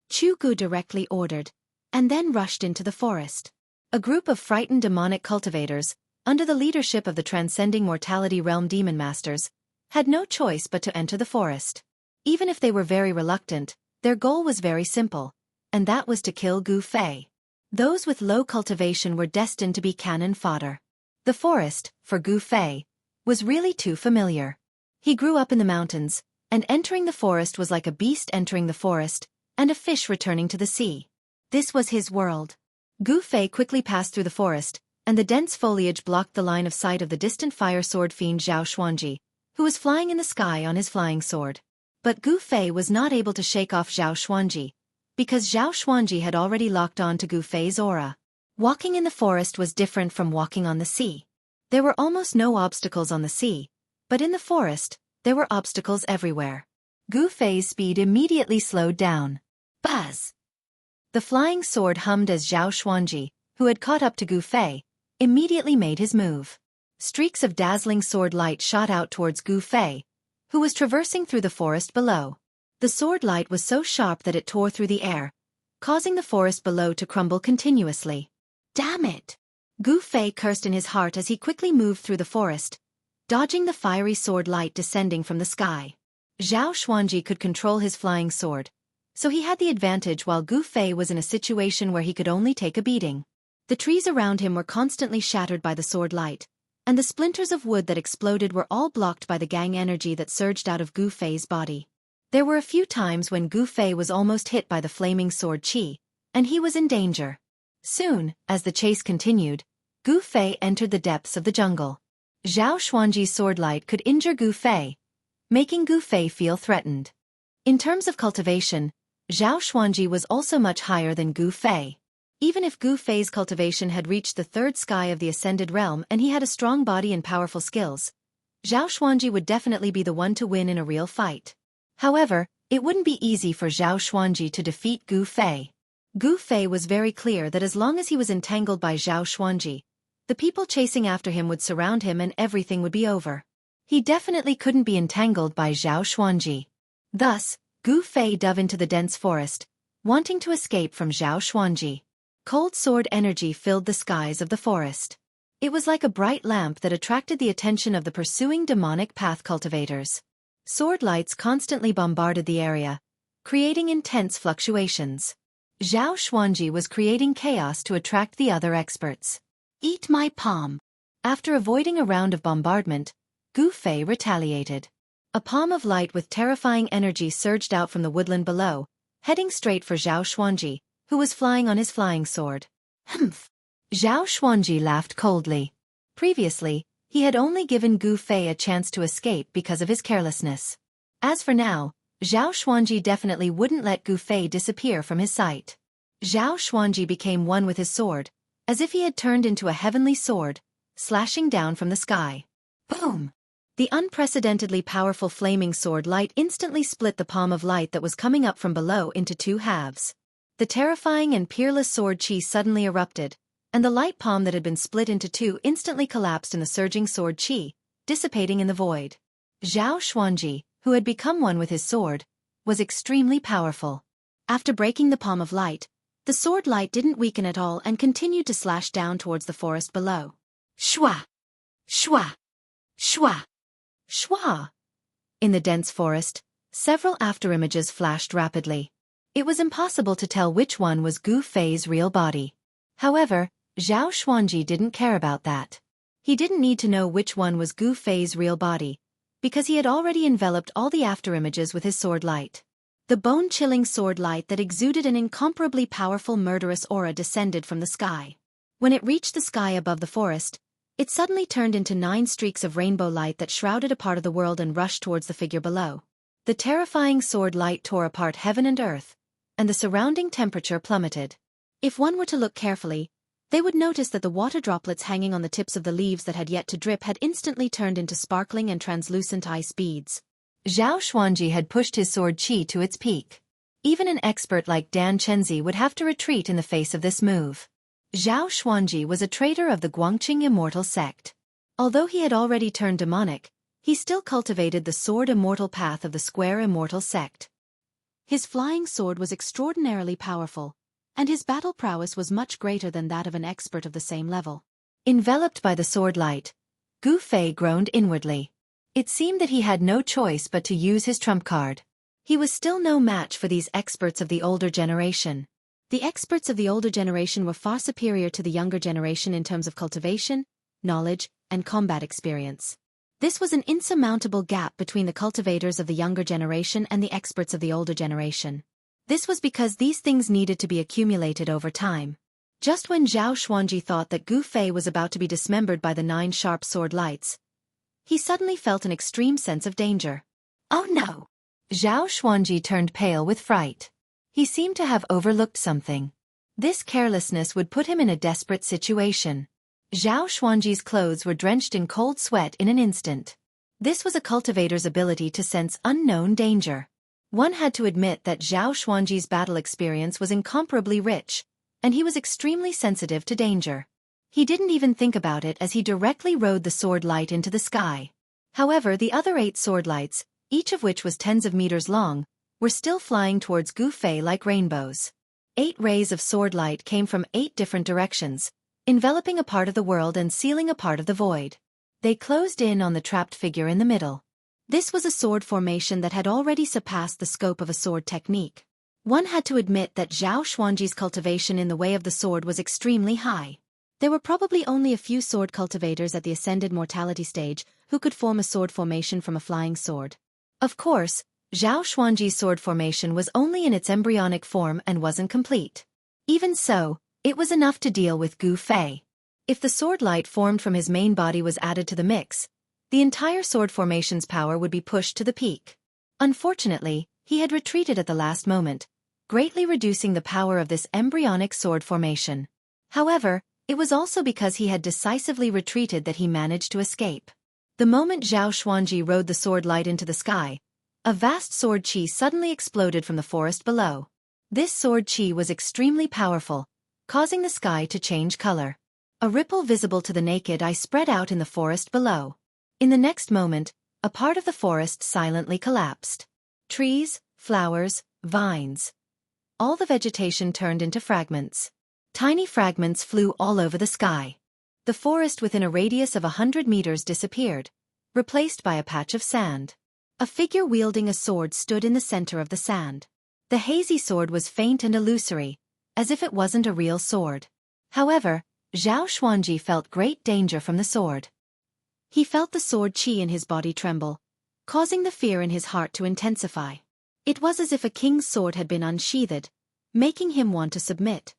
Chu Gu directly ordered, and then rushed into the forest. A group of frightened demonic cultivators, under the leadership of the transcending mortality realm demon masters, had no choice but to enter the forest. Even if they were very reluctant, their goal was very simple, and that was to kill Gu Fei. Those with low cultivation were destined to be cannon fodder. The forest, for Gu Fei, was really too familiar. He grew up in the mountains, and entering the forest was like a beast entering the forest, and a fish returning to the sea. This was his world. Gu Fei quickly passed through the forest, and the dense foliage blocked the line of sight of the distant fire sword fiend Zhao Xuanji, who was flying in the sky on his flying sword. But Gu Fei was not able to shake off Zhao Xuanji, because Zhao Xuanji had already locked on to Gu Fei's aura. Walking in the forest was different from walking on the sea. There were almost no obstacles on the sea, but in the forest, there were obstacles everywhere. Gu Fei's speed immediately slowed down. Buzz! The flying sword hummed as Zhao Xuanji, who had caught up to Gu Fei, immediately made his move. Streaks of dazzling sword light shot out towards Gu Fei, who was traversing through the forest below. The sword light was so sharp that it tore through the air, causing the forest below to crumble continuously. Damn it! Gu Fei cursed in his heart as he quickly moved through the forest, dodging the fiery sword light descending from the sky. Zhao Xuanji could control his flying sword, so he had the advantage while Gu Fei was in a situation where he could only take a beating. The trees around him were constantly shattered by the sword light, and the splinters of wood that exploded were all blocked by the gang energy that surged out of Gu Fei's body. There were a few times when Gu Fei was almost hit by the flaming sword qi, and he was in danger. Soon, as the chase continued, Gu Fei entered the depths of the jungle. Zhao Xuanji's sword light could injure Gu Fei, making Gu Fei feel threatened. In terms of cultivation, Zhao Xuanji was also much higher than Gu Fei. Even if Gu Fei's cultivation had reached the third sky of the Ascended Realm and he had a strong body and powerful skills, Zhao Xuanji would definitely be the one to win in a real fight. However, it wouldn't be easy for Zhao Xuanji to defeat Gu Fei. Gu Fei was very clear that as long as he was entangled by Zhao Xuanji, the people chasing after him would surround him and everything would be over. He definitely couldn't be entangled by Zhao Xuanji. Thus, Gu Fei dove into the dense forest, wanting to escape from Zhao Xuanji. Cold sword energy filled the skies of the forest. It was like a bright lamp that attracted the attention of the pursuing demonic path cultivators. Sword lights constantly bombarded the area, creating intense fluctuations. Zhao Xuanji was creating chaos to attract the other experts. Eat my palm. After avoiding a round of bombardment, Gu Fei retaliated. A palm of light with terrifying energy surged out from the woodland below, heading straight for Zhao Xuanji, who was flying on his flying sword. Humph! Zhao Xuanji laughed coldly. Previously, he had only given Gu Fei a chance to escape because of his carelessness. As for now, Zhao Xuanji definitely wouldn't let Gu Fei disappear from his sight. Zhao Xuanji became one with his sword, as if he had turned into a heavenly sword, slashing down from the sky. Boom! The unprecedentedly powerful flaming sword light instantly split the palm of light that was coming up from below into two halves. The terrifying and peerless sword qi suddenly erupted, and the light palm that had been split into two instantly collapsed in the surging sword qi, dissipating in the void. Zhao Xuanji, who had become one with his sword, was extremely powerful. After breaking the palm of light, the sword light didn't weaken at all and continued to slash down towards the forest below. Shwa! Shwa! Shwa! Shwa! In the dense forest, several afterimages flashed rapidly. It was impossible to tell which one was Gu Fei's real body. However, Zhao Xuanji didn't care about that. He didn't need to know which one was Gu Fei's real body, because he had already enveloped all the afterimages with his sword light. The bone-chilling sword light that exuded an incomparably powerful murderous aura descended from the sky. When it reached the sky above the forest, it suddenly turned into 9 streaks of rainbow light that shrouded a part of the world and rushed towards the figure below. The terrifying sword light tore apart heaven and earth, and the surrounding temperature plummeted. If one were to look carefully, they would notice that the water droplets hanging on the tips of the leaves that had yet to drip had instantly turned into sparkling and translucent ice beads. Zhao Xuanji had pushed his sword qi to its peak. Even an expert like Dan Chenzi would have to retreat in the face of this move. Zhao Xuanji was a traitor of the Guangqing Immortal sect. Although he had already turned demonic, he still cultivated the sword immortal path of the Square Immortal sect. His flying sword was extraordinarily powerful, and his battle prowess was much greater than that of an expert of the same level. Enveloped by the sword light, Gu Fei groaned inwardly. It seemed that he had no choice but to use his trump card. He was still no match for these experts of the older generation. The experts of the older generation were far superior to the younger generation in terms of cultivation, knowledge, and combat experience. This was an insurmountable gap between the cultivators of the younger generation and the experts of the older generation. This was because these things needed to be accumulated over time. Just when Zhao Xuanji thought that Gu Fei was about to be dismembered by the 9 sharp sword lights, he suddenly felt an extreme sense of danger. Oh no! Zhao Xuanji turned pale with fright. He seemed to have overlooked something. This carelessness would put him in a desperate situation. Zhao Xuanji's clothes were drenched in cold sweat in an instant. This was a cultivator's ability to sense unknown danger. One had to admit that Zhao Xuanji's battle experience was incomparably rich, and he was extremely sensitive to danger. He didn't even think about it as he directly rode the sword light into the sky. However, the other 8 sword lights, each of which was tens of meters long, were still flying towards Gu Fei like rainbows. 8 rays of sword light came from 8 different directions, enveloping a part of the world and sealing a part of the void. They closed in on the trapped figure in the middle. This was a sword formation that had already surpassed the scope of a sword technique. One had to admit that Zhao Xuanji's cultivation in the way of the sword was extremely high. There were probably only a few sword cultivators at the ascended mortality stage who could form a sword formation from a flying sword. Of course, Zhao Xuanji's sword formation was only in its embryonic form and wasn't complete. Even so, it was enough to deal with Gu Fei. If the sword light formed from his main body was added to the mix, the entire sword formation's power would be pushed to the peak. Unfortunately, he had retreated at the last moment, greatly reducing the power of this embryonic sword formation. However, it was also because he had decisively retreated that he managed to escape. The moment Zhao Xuanji rode the sword light into the sky, a vast sword qi suddenly exploded from the forest below. This sword qi was extremely powerful, causing the sky to change color. A ripple visible to the naked eye spread out in the forest below. In the next moment, a part of the forest silently collapsed. Trees, flowers, vines. All the vegetation turned into fragments. Tiny fragments flew all over the sky. The forest within a radius of 100 meters disappeared, replaced by a patch of sand. A figure wielding a sword stood in the center of the sand. The hazy sword was faint and illusory, as if it wasn't a real sword. However, Zhao Xuanji felt great danger from the sword. He felt the sword qi in his body tremble, causing the fear in his heart to intensify. It was as if a king's sword had been unsheathed, making him want to submit.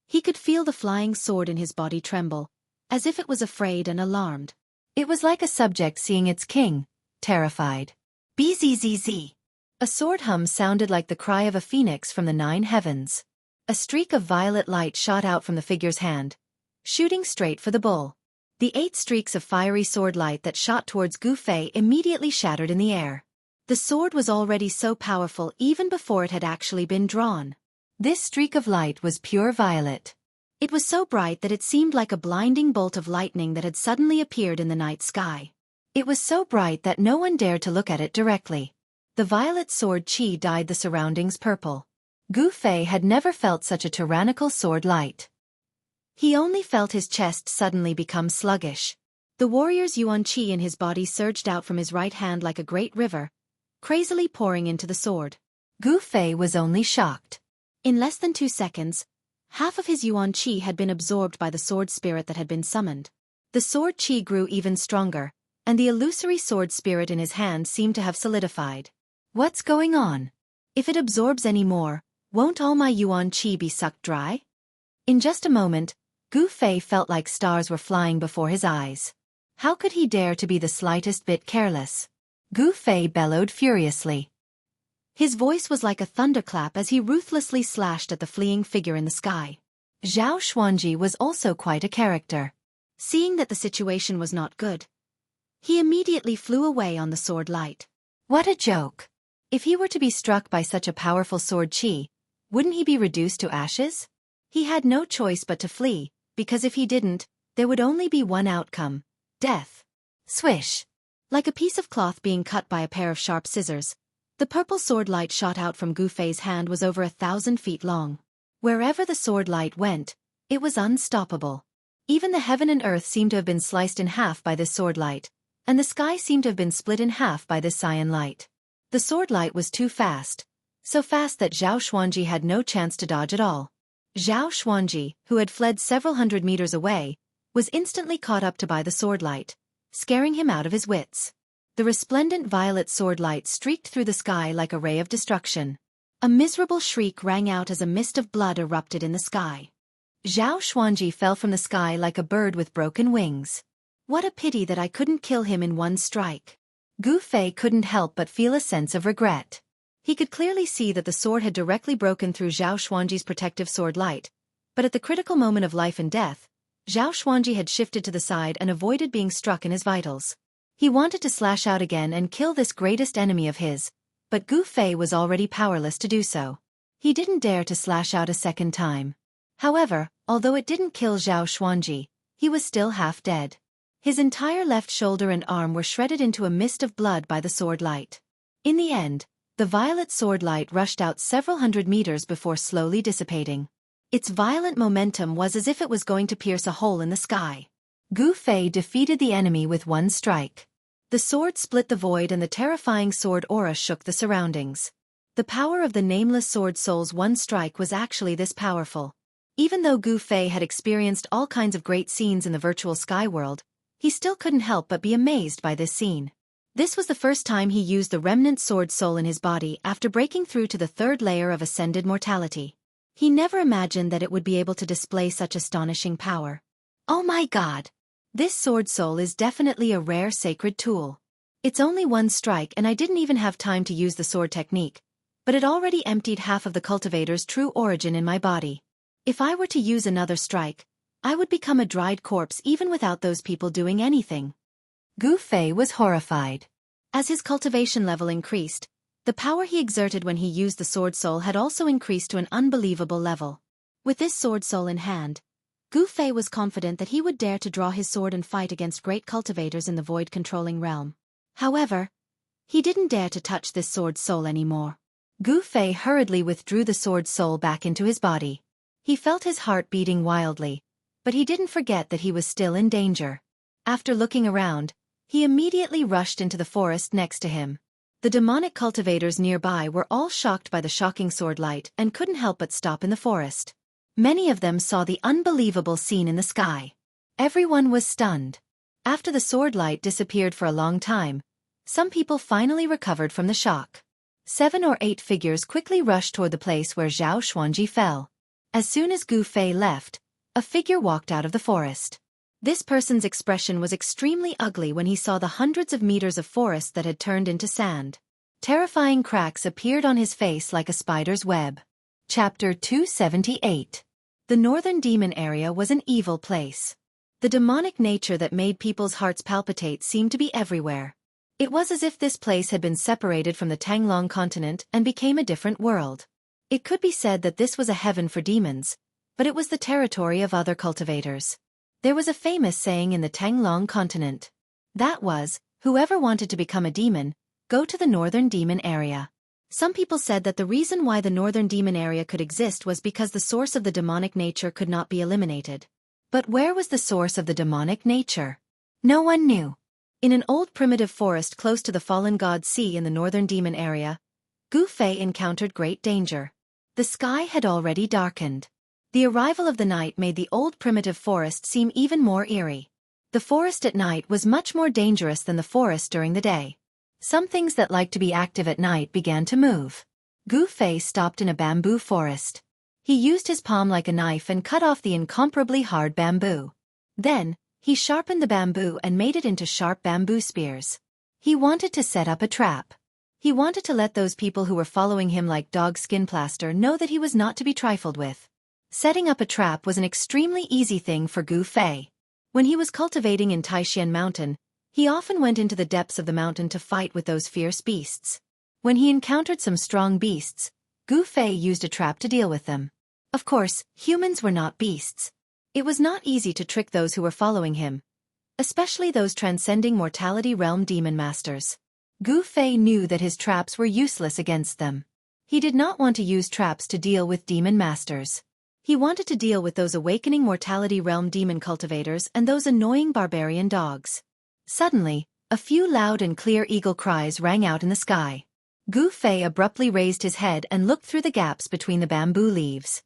He could feel the flying sword in his body tremble, as if it was afraid and alarmed. It was like a subject seeing its king, terrified. Bzzz. A sword hum sounded like the cry of a phoenix from the 9 heavens. A streak of violet light shot out from the figure's hand, shooting straight for the bull. The 8 streaks of fiery sword light that shot towards Gu Fei immediately shattered in the air. The sword was already so powerful even before it had actually been drawn. This streak of light was pure violet. It was so bright that it seemed like a blinding bolt of lightning that had suddenly appeared in the night sky. It was so bright that no one dared to look at it directly. The violet sword qi dyed the surroundings purple. Gu Fei had never felt such a tyrannical sword light. He only felt his chest suddenly become sluggish. The warrior's yuan qi in his body surged out from his right hand like a great river, crazily pouring into the sword. Gu Fei was only shocked. In less than 2 seconds, half of his yuan qi had been absorbed by the sword spirit that had been summoned. The sword qi grew even stronger, and the illusory sword spirit in his hand seemed to have solidified. What's going on? If it absorbs any more, won't all my yuan qi be sucked dry? In just a moment, Gu Fei felt like stars were flying before his eyes. How could he dare to be the slightest bit careless? Gu Fei bellowed furiously. His voice was like a thunderclap as he ruthlessly slashed at the fleeing figure in the sky. Zhao Xuanji was also quite a character. Seeing that the situation was not good, he immediately flew away on the sword light. What a joke! If he were to be struck by such a powerful sword qi, wouldn't he be reduced to ashes? He had no choice but to flee, because if he didn't, there would only be one outcome: death. Swish! Like a piece of cloth being cut by a pair of sharp scissors, the purple sword light shot out from Gu Fei's hand was over 1,000 feet long. Wherever the sword light went, it was unstoppable. Even the heaven and earth seemed to have been sliced in half by this sword light, and the sky seemed to have been split in half by this cyan light. The sword light was too fast, so fast that Zhao Xuanji had no chance to dodge at all. Zhao Xuanji, who had fled several hundred meters away, was instantly caught up to by the sword light, scaring him out of his wits. The resplendent violet sword light streaked through the sky like a ray of destruction. A miserable shriek rang out as a mist of blood erupted in the sky. Zhao Xuanji fell from the sky like a bird with broken wings. What a pity that I couldn't kill him in one strike. Gu Fei couldn't help but feel a sense of regret. He could clearly see that the sword had directly broken through Zhao Xuanji's protective sword light, but at the critical moment of life and death, Zhao Xuanji had shifted to the side and avoided being struck in his vitals. He wanted to slash out again and kill this greatest enemy of his, but Gu Fei was already powerless to do so. He didn't dare to slash out a second time. However, although it didn't kill Zhao Xuanji, he was still half dead. His entire left shoulder and arm were shredded into a mist of blood by the sword light. In the end, the violet sword light rushed out several hundred meters before slowly dissipating. Its violent momentum was as if it was going to pierce a hole in the sky. Gu Fei defeated the enemy with one strike. The sword split the void and the terrifying sword aura shook the surroundings. The power of the nameless sword soul's one strike was actually this powerful. Even though Gu Fei had experienced all kinds of great scenes in the virtual sky world, he still couldn't help but be amazed by this scene. This was the first time he used the remnant sword soul in his body after breaking through to the third layer of ascended mortality. He never imagined that it would be able to display such astonishing power. Oh my god! This sword soul is definitely a rare sacred tool. It's only one strike and I didn't even have time to use the sword technique, but it already emptied half of the cultivator's true origin in my body. If I were to use another strike, I would become a dried corpse even without those people doing anything. Gu Fei was horrified. As his cultivation level increased, the power he exerted when he used the sword soul had also increased to an unbelievable level. With this sword soul in hand, Gu Fei was confident that he would dare to draw his sword and fight against great cultivators in the void-controlling realm. However, he didn't dare to touch this sword soul anymore. Gu Fei hurriedly withdrew the sword soul back into his body. He felt his heart beating wildly, but he didn't forget that he was still in danger. After looking around, he immediately rushed into the forest next to him. The demonic cultivators nearby were all shocked by the shocking sword light and couldn't help but stop in the forest. Many of them saw the unbelievable scene in the sky. Everyone was stunned. After the sword light disappeared for a long time, some people finally recovered from the shock. 7 or 8 figures quickly rushed toward the place where Zhao Xuanji fell. As soon as Gu Fei left, a figure walked out of the forest. This person's expression was extremely ugly when he saw the hundreds of meters of forest that had turned into sand. Terrifying cracks appeared on his face like a spider's web. Chapter 278. The Northern Demon Area was an evil place. The demonic nature that made people's hearts palpitate seemed to be everywhere. It was as if this place had been separated from the Tanglong continent and became a different world. It could be said that this was a heaven for demons, but it was the territory of other cultivators. There was a famous saying in the Tanglong continent. That was, whoever wanted to become a demon, go to the Northern Demon Area. Some people said that the reason why the Northern Demon Area could exist was because the source of the demonic nature could not be eliminated. But where was the source of the demonic nature? No one knew. In an old primitive forest close to the fallen god sea in the Northern Demon Area, Gu Fei encountered great danger. The sky had already darkened. The arrival of the night made the old primitive forest seem even more eerie. The forest at night was much more dangerous than the forest during the day. Some things that liked to be active at night began to move. Gu Fei stopped in a bamboo forest. He used his palm like a knife and cut off the incomparably hard bamboo. Then, he sharpened the bamboo and made it into sharp bamboo spears. He wanted to set up a trap. He wanted to let those people who were following him like dog skin plaster know that he was not to be trifled with. Setting up a trap was an extremely easy thing for Gu Fei. When he was cultivating in Taishan Mountain, he often went into the depths of the mountain to fight with those fierce beasts. When he encountered some strong beasts, Gu Fei used a trap to deal with them. Of course, humans were not beasts. It was not easy to trick those who were following him, especially those transcending mortality realm demon masters. Gu Fei knew that his traps were useless against them. He did not want to use traps to deal with demon masters. He wanted to deal with those awakening mortality realm demon cultivators and those annoying barbarian dogs. Suddenly, A few loud and clear eagle cries rang out in the sky. Gu Fei abruptly raised his head and looked through the gaps between the bamboo leaves.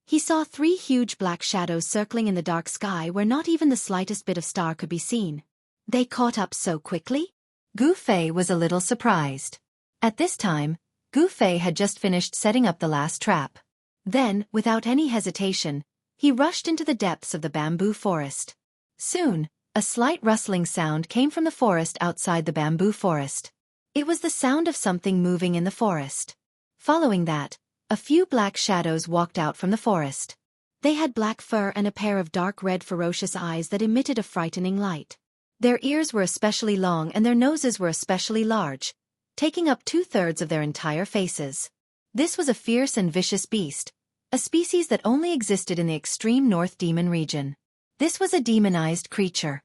He saw 3 huge black shadows circling in the dark sky where not even the slightest bit of star could be seen. They caught up so quickly? Gu Fei was a little surprised. At this time, Gu Fei had just finished setting up the last trap. Then, without any hesitation, he rushed into the depths of the bamboo forest. Soon, a slight rustling sound came from the forest outside the bamboo forest. It was the sound of something moving in the forest. Following that, a few black shadows walked out from the forest. They had black fur and a pair of dark red ferocious eyes that emitted a frightening light. Their ears were especially long and their noses were especially large, taking up 2/3 of their entire faces. This was a fierce and vicious beast, a species that only existed in the extreme north demon region. This was a demonized creature.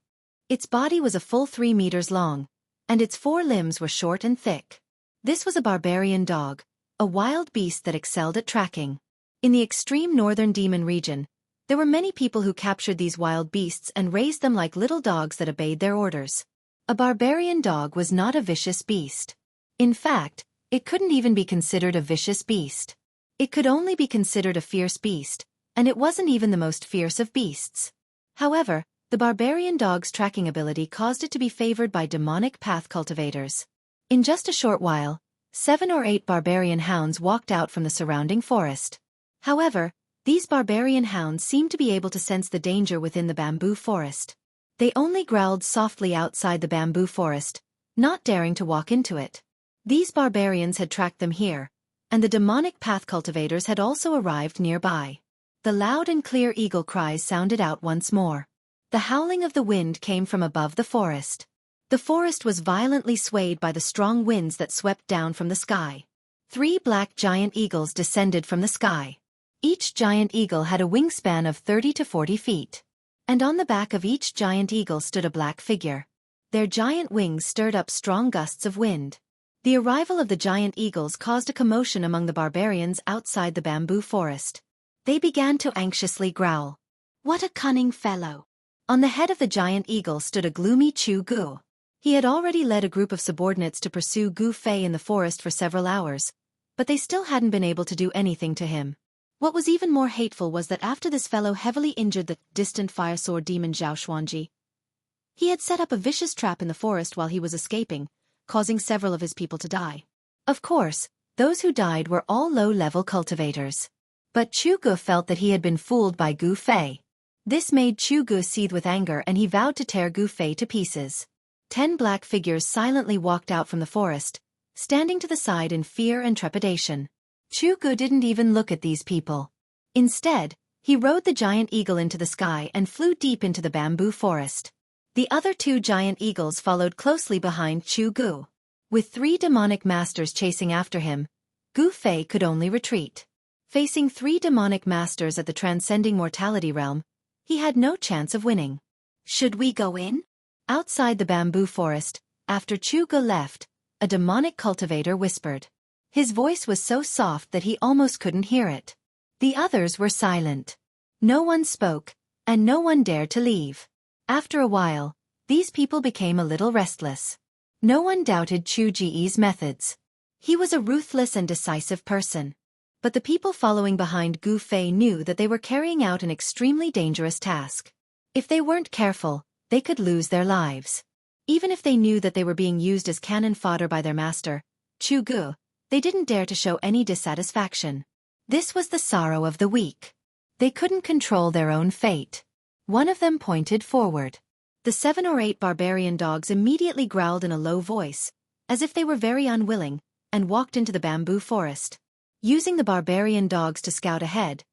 Its body was a full 3 meters long, and its 4 limbs were short and thick. This was a barbarian dog, a wild beast that excelled at tracking. In the extreme northern demon region, there were many people who captured these wild beasts and raised them like little dogs that obeyed their orders. A barbarian dog was not a vicious beast. In fact, it couldn't even be considered a vicious beast. It could only be considered a fierce beast, and it wasn't even the most fierce of beasts. However, the barbarian dog's tracking ability caused it to be favored by demonic path cultivators. In just a short while, 7 or 8 barbarian hounds walked out from the surrounding forest. However, these barbarian hounds seemed to be able to sense the danger within the bamboo forest. They only growled softly outside the bamboo forest, not daring to walk into it. These barbarians had tracked them here, and the demonic path cultivators had also arrived nearby. The loud and clear eagle cries sounded out once more. The howling of the wind came from above the forest. The forest was violently swayed by the strong winds that swept down from the sky. 3 black giant eagles descended from the sky. Each giant eagle had a wingspan of 30 to 40 feet. And on the back of each giant eagle stood a black figure. Their giant wings stirred up strong gusts of wind. The arrival of the giant eagles caused a commotion among the barbarians outside the bamboo forest. They began to anxiously growl. What a cunning fellow! On the head of the giant eagle stood a gloomy Chu Gu. He had already led a group of subordinates to pursue Gu Fei in the forest for several hours, but they still hadn't been able to do anything to him. What was even more hateful was that after this fellow heavily injured the distant fire sword demon Xiaofan, he had set up a vicious trap in the forest while he was escaping, causing several of his people to die. Of course, those who died were all low-level cultivators. But Chu Gu felt that he had been fooled by Gu Fei. This made Chu Gu seethe with anger and he vowed to tear Gu Fei to pieces. 10 black figures silently walked out from the forest, standing to the side in fear and trepidation. Chu Gu didn't even look at these people. Instead, he rode the giant eagle into the sky and flew deep into the bamboo forest. The other 2 giant eagles followed closely behind Chu Gu. With 3 demonic masters chasing after him, Gu Fei could only retreat. Facing 3 demonic masters at the transcending mortality realm, he had no chance of winning. Should we go in? Outside the bamboo forest, after Chu Gu left, a demonic cultivator whispered. His voice was so soft that he almost couldn't hear it. The others were silent. No one spoke, and no one dared to leave. After a while, these people became a little restless. No one doubted Chu Ji's methods. He was a ruthless and decisive person. But the people following behind Gu Fei knew that they were carrying out an extremely dangerous task. If they weren't careful, they could lose their lives. Even if they knew that they were being used as cannon fodder by their master, Chu Gu, they didn't dare to show any dissatisfaction. This was the sorrow of the weak. They couldn't control their own fate. One of them pointed forward. The 7 or 8 barbarian dogs immediately growled in a low voice, as if they were very unwilling, and walked into the bamboo forest. Using the barbarian dogs to scout ahead,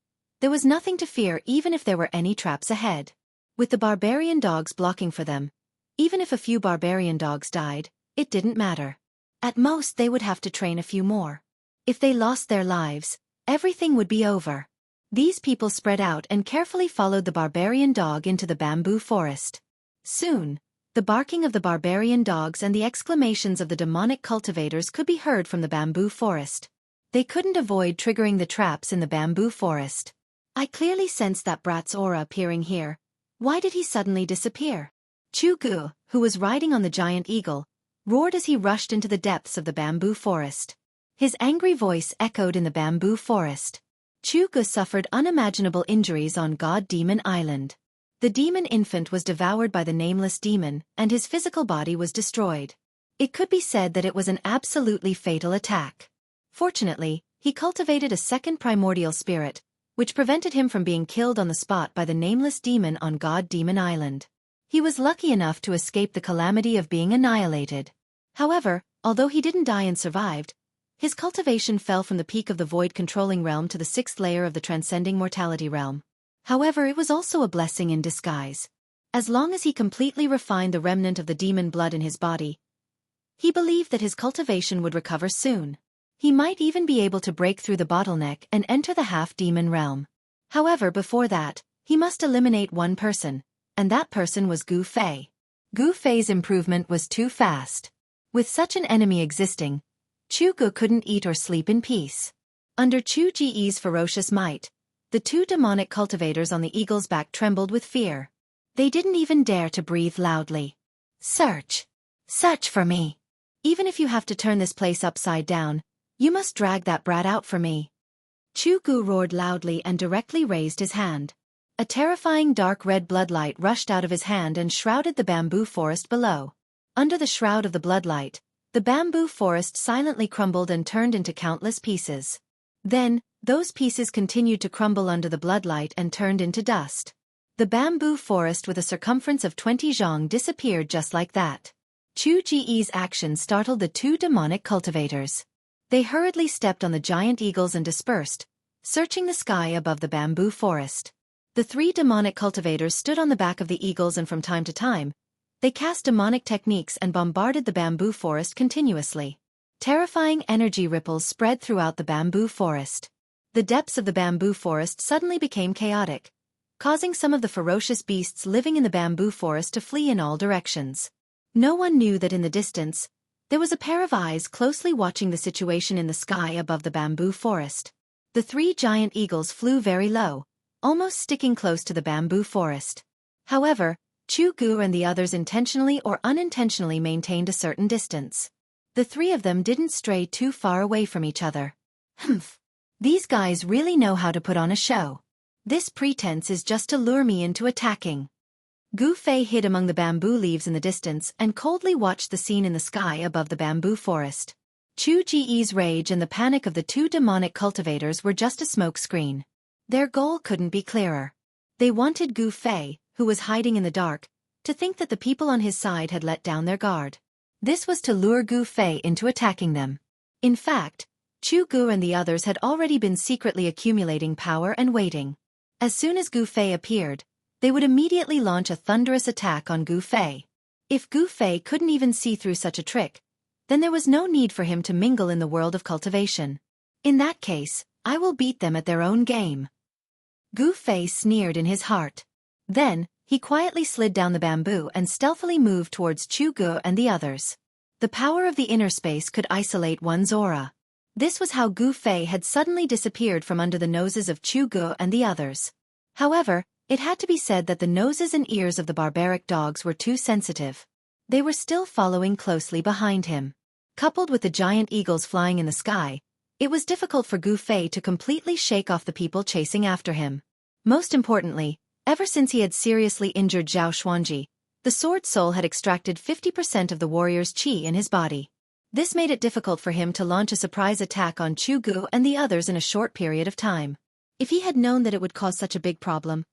there was nothing to fear even if there were any traps ahead. With the barbarian dogs blocking for them, even if a few barbarian dogs died, it didn't matter. At most they would have to train a few more. If they lost their lives, everything would be over. These people spread out and carefully followed the barbarian dog into the bamboo forest. Soon, the barking of the barbarian dogs and the exclamations of the demonic cultivators could be heard from the bamboo forest. They couldn't avoid triggering the traps in the bamboo forest. I clearly sensed that brat's aura appearing here. Why did he suddenly disappear? Chu Gu, who was riding on the giant eagle, roared as he rushed into the depths of the bamboo forest. His angry voice echoed in the bamboo forest. Chu Gu suffered unimaginable injuries on God Demon Island. The demon infant was devoured by the nameless demon, and his physical body was destroyed. It could be said that it was an absolutely fatal attack. Fortunately, he cultivated a second primordial spirit, which prevented him from being killed on the spot by the nameless demon on God Demon Island. He was lucky enough to escape the calamity of being annihilated. However, although he didn't die and survived, his cultivation fell from the peak of the void-controlling realm to the 6th layer of the transcending mortality realm. However, it was also a blessing in disguise. As long as he completely refined the remnant of the demon blood in his body, he believed that his cultivation would recover soon. He might even be able to break through the bottleneck and enter the half-demon realm. However, before that, he must eliminate one person, and that person was Gu Fei. Gu Fei's improvement was too fast. With such an enemy existing, Chu Gu couldn't eat or sleep in peace. Under Chu Ji's ferocious might, the 2 demonic cultivators on the eagle's back trembled with fear. They didn't even dare to breathe loudly. Search for me. Even if you have to turn this place upside down, you must drag that brat out for me. Chu Gu roared loudly and directly raised his hand. A terrifying dark red bloodlight rushed out of his hand and shrouded the bamboo forest below. Under the shroud of the bloodlight, the bamboo forest silently crumbled and turned into countless pieces. Then, those pieces continued to crumble under the bloodlight and turned into dust. The bamboo forest with a circumference of 20 zhang disappeared just like that. Chu Ji's action startled the 2 demonic cultivators. They hurriedly stepped on the giant eagles and dispersed, searching the sky above the bamboo forest. The 3 demonic cultivators stood on the back of the eagles, and from time to time, they cast demonic techniques and bombarded the bamboo forest continuously. Terrifying energy ripples spread throughout the bamboo forest. The depths of the bamboo forest suddenly became chaotic, causing some of the ferocious beasts living in the bamboo forest to flee in all directions. No one knew that in the distance, there was a pair of eyes closely watching the situation in the sky above the bamboo forest. The 3 giant eagles flew very low, almost sticking close to the bamboo forest. However, Chu Gu and the others intentionally or unintentionally maintained a certain distance. The 3 of them didn't stray too far away from each other. Humph. These guys really know how to put on a show. This pretense is just to lure me into attacking. Gu Fei hid among the bamboo leaves in the distance and coldly watched the scene in the sky above the bamboo forest. Chu Ji's rage and the panic of the 2 demonic cultivators were just a smoke screen. Their goal couldn't be clearer. They wanted Gu Fei, who was hiding in the dark, to think that the people on his side had let down their guard. This was to lure Gu Fei into attacking them. In fact, Chu Gu and the others had already been secretly accumulating power and waiting. As soon as Gu Fei appeared, they would immediately launch a thunderous attack on Gu Fei. If Gu Fei couldn't even see through such a trick, then there was no need for him to mingle in the world of cultivation. In that case, I will beat them at their own game. Gu Fei sneered in his heart. Then, he quietly slid down the bamboo and stealthily moved towards Chu Gu and the others. The power of the inner space could isolate one's aura. This was how Gu Fei had suddenly disappeared from under the noses of Chu Gu and the others. However, it had to be said that the noses and ears of the barbaric dogs were too sensitive. They were still following closely behind him. Coupled with the giant eagles flying in the sky, it was difficult for Gu Fei to completely shake off the people chasing after him. Most importantly, ever since he had seriously injured Zhao Xuanji, the sword soul had extracted 50% of the warrior's qi in his body. This made it difficult for him to launch a surprise attack on Chu Gu and the others in a short period of time. If he had known that it would cause such a big problem,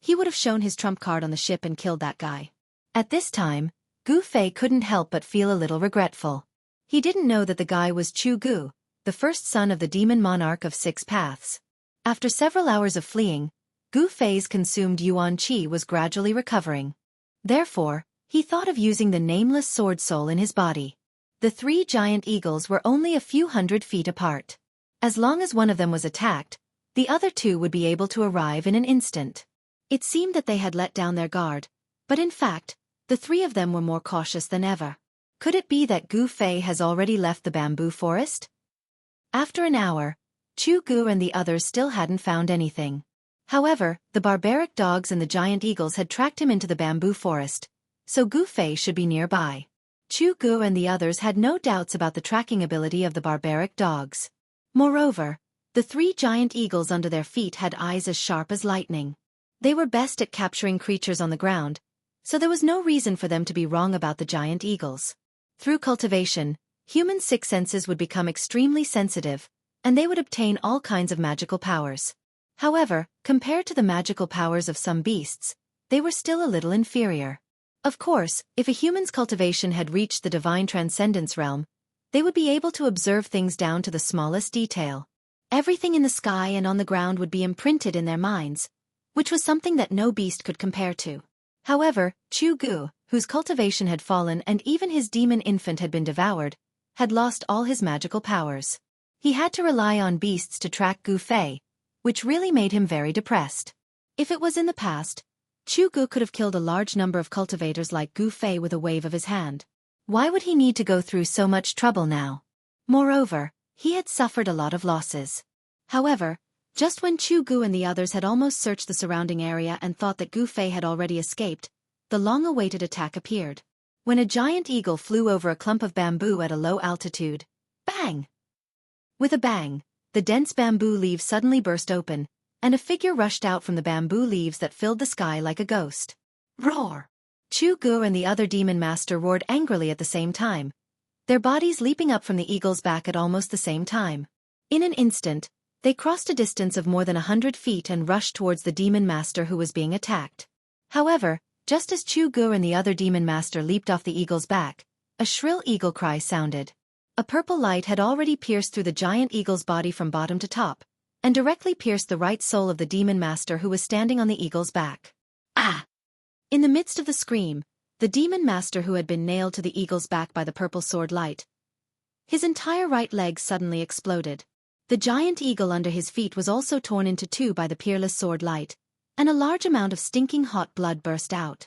he would have shown his trump card on the ship and killed that guy. At this time, Gu Fei couldn't help but feel a little regretful. He didn't know that the guy was Chu Gu, the first son of the demon monarch of 6 paths. After several hours of fleeing, Gu Fei's consumed yuan qi was gradually recovering. Therefore, he thought of using the nameless sword soul in his body. The 3 giant eagles were only a few hundred feet apart. As long as one of them was attacked, the other 2 would be able to arrive in an instant. It seemed that they had let down their guard, but in fact, the 3 of them were more cautious than ever. Could it be that Gu Fei has already left the bamboo forest? After an hour, Chu Gu and the others still hadn't found anything. However, the barbaric dogs and the giant eagles had tracked him into the bamboo forest, so Gu Fei should be nearby. Chu Gu and the others had no doubts about the tracking ability of the barbaric dogs. Moreover, the 3 giant eagles under their feet had eyes as sharp as lightning. They were best at capturing creatures on the ground, so there was no reason for them to be wrong about the giant eagles. Through cultivation, human 6 senses would become extremely sensitive, and they would obtain all kinds of magical powers. However, compared to the magical powers of some beasts, they were still a little inferior. Of course, if a human's cultivation had reached the divine transcendence realm, they would be able to observe things down to the smallest detail. Everything in the sky and on the ground would be imprinted in their minds, which was something that no beast could compare to. However, Chu Gu, whose cultivation had fallen and even his demon infant had been devoured, had lost all his magical powers. He had to rely on beasts to track Gu Fei, which really made him very depressed. If it was in the past, Chu Gu could have killed a large number of cultivators like Gu Fei with a wave of his hand. Why would he need to go through so much trouble now? Moreover, he had suffered a lot of losses. However, just when Chu Gu and the others had almost searched the surrounding area and thought that Gu Fei had already escaped, the long-awaited attack appeared. When a giant eagle flew over a clump of bamboo at a low altitude. Bang! With a bang, the dense bamboo leaves suddenly burst open, and a figure rushed out from the bamboo leaves that filled the sky like a ghost. Roar! Chu Gu and the other demon master roared angrily at the same time, their bodies leaping up from the eagle's back at almost the same time. In an instant, they crossed a distance of more than 100 feet and rushed towards the demon master who was being attacked. However, just as Chu Gu and the other demon master leaped off the eagle's back, a shrill eagle cry sounded. A purple light had already pierced through the giant eagle's body from bottom to top, and directly pierced the right soul of the demon master who was standing on the eagle's back. Ah! In the midst of the scream, the demon master who had been nailed to the eagle's back by the purple sword light, his entire right leg suddenly exploded. The giant eagle under his feet was also torn into 2 by the peerless sword light, and a large amount of stinking hot blood burst out.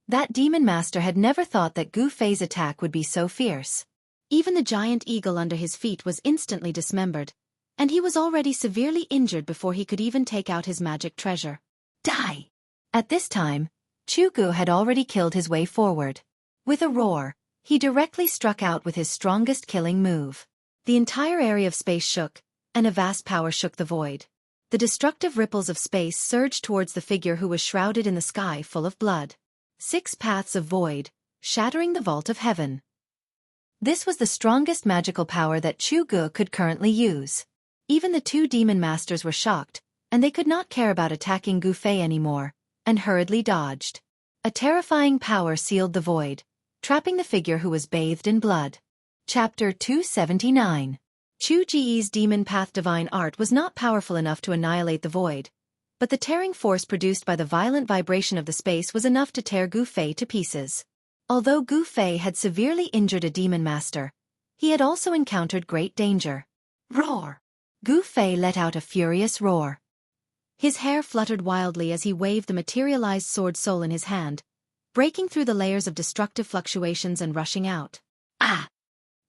That demon master had never thought that Gu Fei's attack would be so fierce. Even the giant eagle under his feet was instantly dismembered, and he was already severely injured before he could even take out his magic treasure. Die! At this time, Chu Gu had already killed his way forward. With a roar, he directly struck out with his strongest killing move. The entire area of space shook, and a vast power shook the void. The destructive ripples of space surged towards the figure who was shrouded in the sky full of blood. 6 paths of void, shattering the vault of heaven. This was the strongest magical power that Chu Gu could currently use. Even the 2 demon masters were shocked, and they could not care about attacking Gu Fei anymore, and hurriedly dodged. A terrifying power sealed the void, trapping the figure who was bathed in blood. Chapter 279. Chu Ji's demon path divine art was not powerful enough to annihilate the void, but the tearing force produced by the violent vibration of the space was enough to tear Gu Fei to pieces. Although Gu Fei had severely injured a demon master, he had also encountered great danger. Roar! Gu Fei let out a furious roar. His hair fluttered wildly as he waved the materialized sword soul in his hand, breaking through the layers of destructive fluctuations and rushing out. Ah!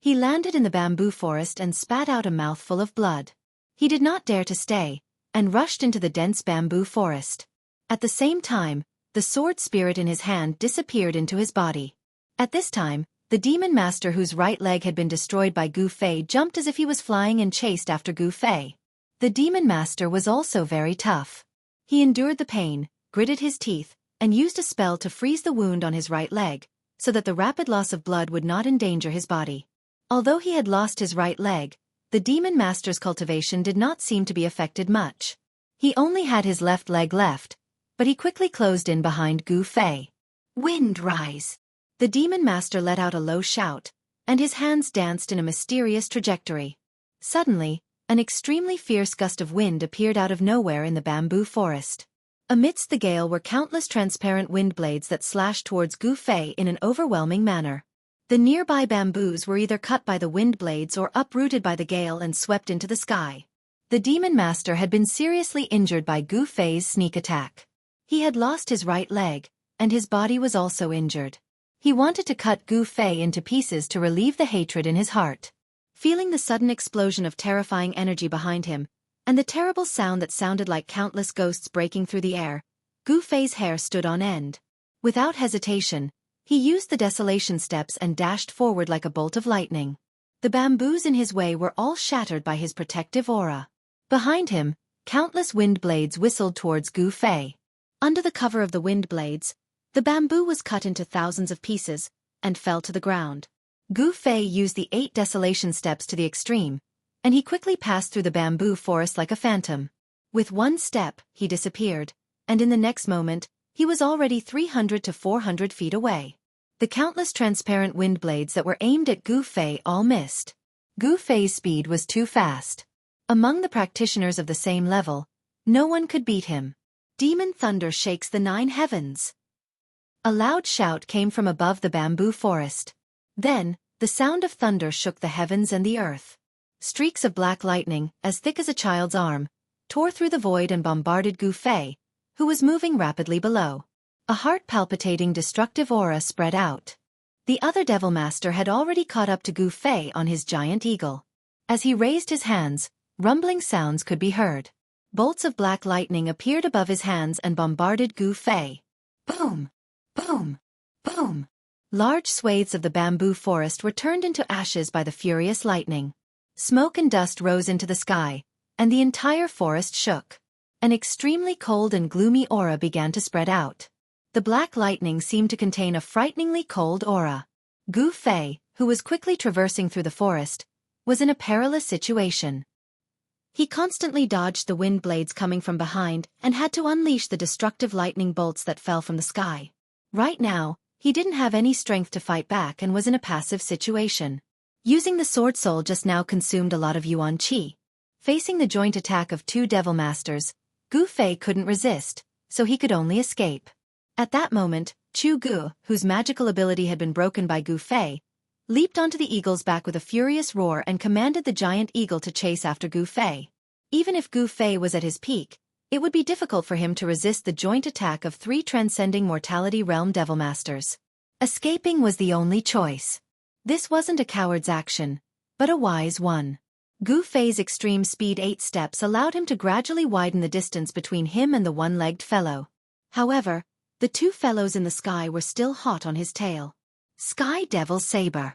He landed in the bamboo forest and spat out a mouthful of blood. He did not dare to stay, and rushed into the dense bamboo forest. At the same time, the sword spirit in his hand disappeared into his body. At this time, the demon master whose right leg had been destroyed by Gu Fei jumped as if he was flying and chased after Gu Fei. The demon master was also very tough. He endured the pain, gritted his teeth, and used a spell to freeze the wound on his right leg, so that the rapid loss of blood would not endanger his body. Although he had lost his right leg, the demon master's cultivation did not seem to be affected much. He only had his left leg left, but he quickly closed in behind Gu Fei. Wind rise! The demon master let out a low shout, and his hands danced in a mysterious trajectory. Suddenly, an extremely fierce gust of wind appeared out of nowhere in the bamboo forest. Amidst the gale were countless transparent wind blades that slashed towards Gu Fei in an overwhelming manner. The nearby bamboos were either cut by the wind blades or uprooted by the gale and swept into the sky. The demon master had been seriously injured by Gu Fei's sneak attack. He had lost his right leg, and his body was also injured. He wanted to cut Gu Fei into pieces to relieve the hatred in his heart. Feeling the sudden explosion of terrifying energy behind him, and the terrible sound that sounded like countless ghosts breaking through the air, Gu Fei's hair stood on end. Without hesitation, He used the desolation steps and dashed forward like a bolt of lightning. The bamboos in his way were all shattered by his protective aura. Behind him, countless wind blades whistled towards Gu Fei. Under the cover of the wind blades, the bamboo was cut into thousands of pieces and fell to the ground. Gu Fei used the 8 desolation steps to the extreme, and he quickly passed through the bamboo forest like a phantom. With one step, he disappeared, and in the next moment, he was already 300 to 400 feet away. The countless transparent wind blades that were aimed at Gu Fei all missed. Gu Fei's speed was too fast. Among the practitioners of the same level, no one could beat him. Demon thunder shakes the 9 heavens. A loud shout came from above the bamboo forest. Then, the sound of thunder shook the heavens and the earth. Streaks of black lightning, as thick as a child's arm, tore through the void and bombarded Gu Fei, who was moving rapidly below. A heart-palpitating destructive aura spread out. The other Devil Master had already caught up to Gu Fei on his giant eagle. As he raised his hands, rumbling sounds could be heard. Bolts of black lightning appeared above his hands and bombarded Gu Fei. Boom! Boom! Boom! Large swathes of the bamboo forest were turned into ashes by the furious lightning. Smoke and dust rose into the sky, and the entire forest shook. An extremely cold and gloomy aura began to spread out. The black lightning seemed to contain a frighteningly cold aura. Gu Fei, who was quickly traversing through the forest, was in a perilous situation. He constantly dodged the wind blades coming from behind and had to unleash the destructive lightning bolts that fell from the sky. Right now, he didn't have any strength to fight back and was in a passive situation. Using the sword soul just now consumed a lot of yuan qi. Facing the joint attack of 2 Devil Masters, Gu Fei couldn't resist, so he could only escape. At that moment, Chu Gu, whose magical ability had been broken by Gu Fei, leaped onto the eagle's back with a furious roar and commanded the giant eagle to chase after Gu Fei. Even if Gu Fei was at his peak, it would be difficult for him to resist the joint attack of 3 transcending mortality realm Devil Masters. Escaping was the only choice. This wasn't a coward's action, but a wise one. Gu Fei's extreme speed 8 steps allowed him to gradually widen the distance between him and the one-legged fellow. However, the 2 fellows in the sky were still hot on his tail. Sky Devil Saber.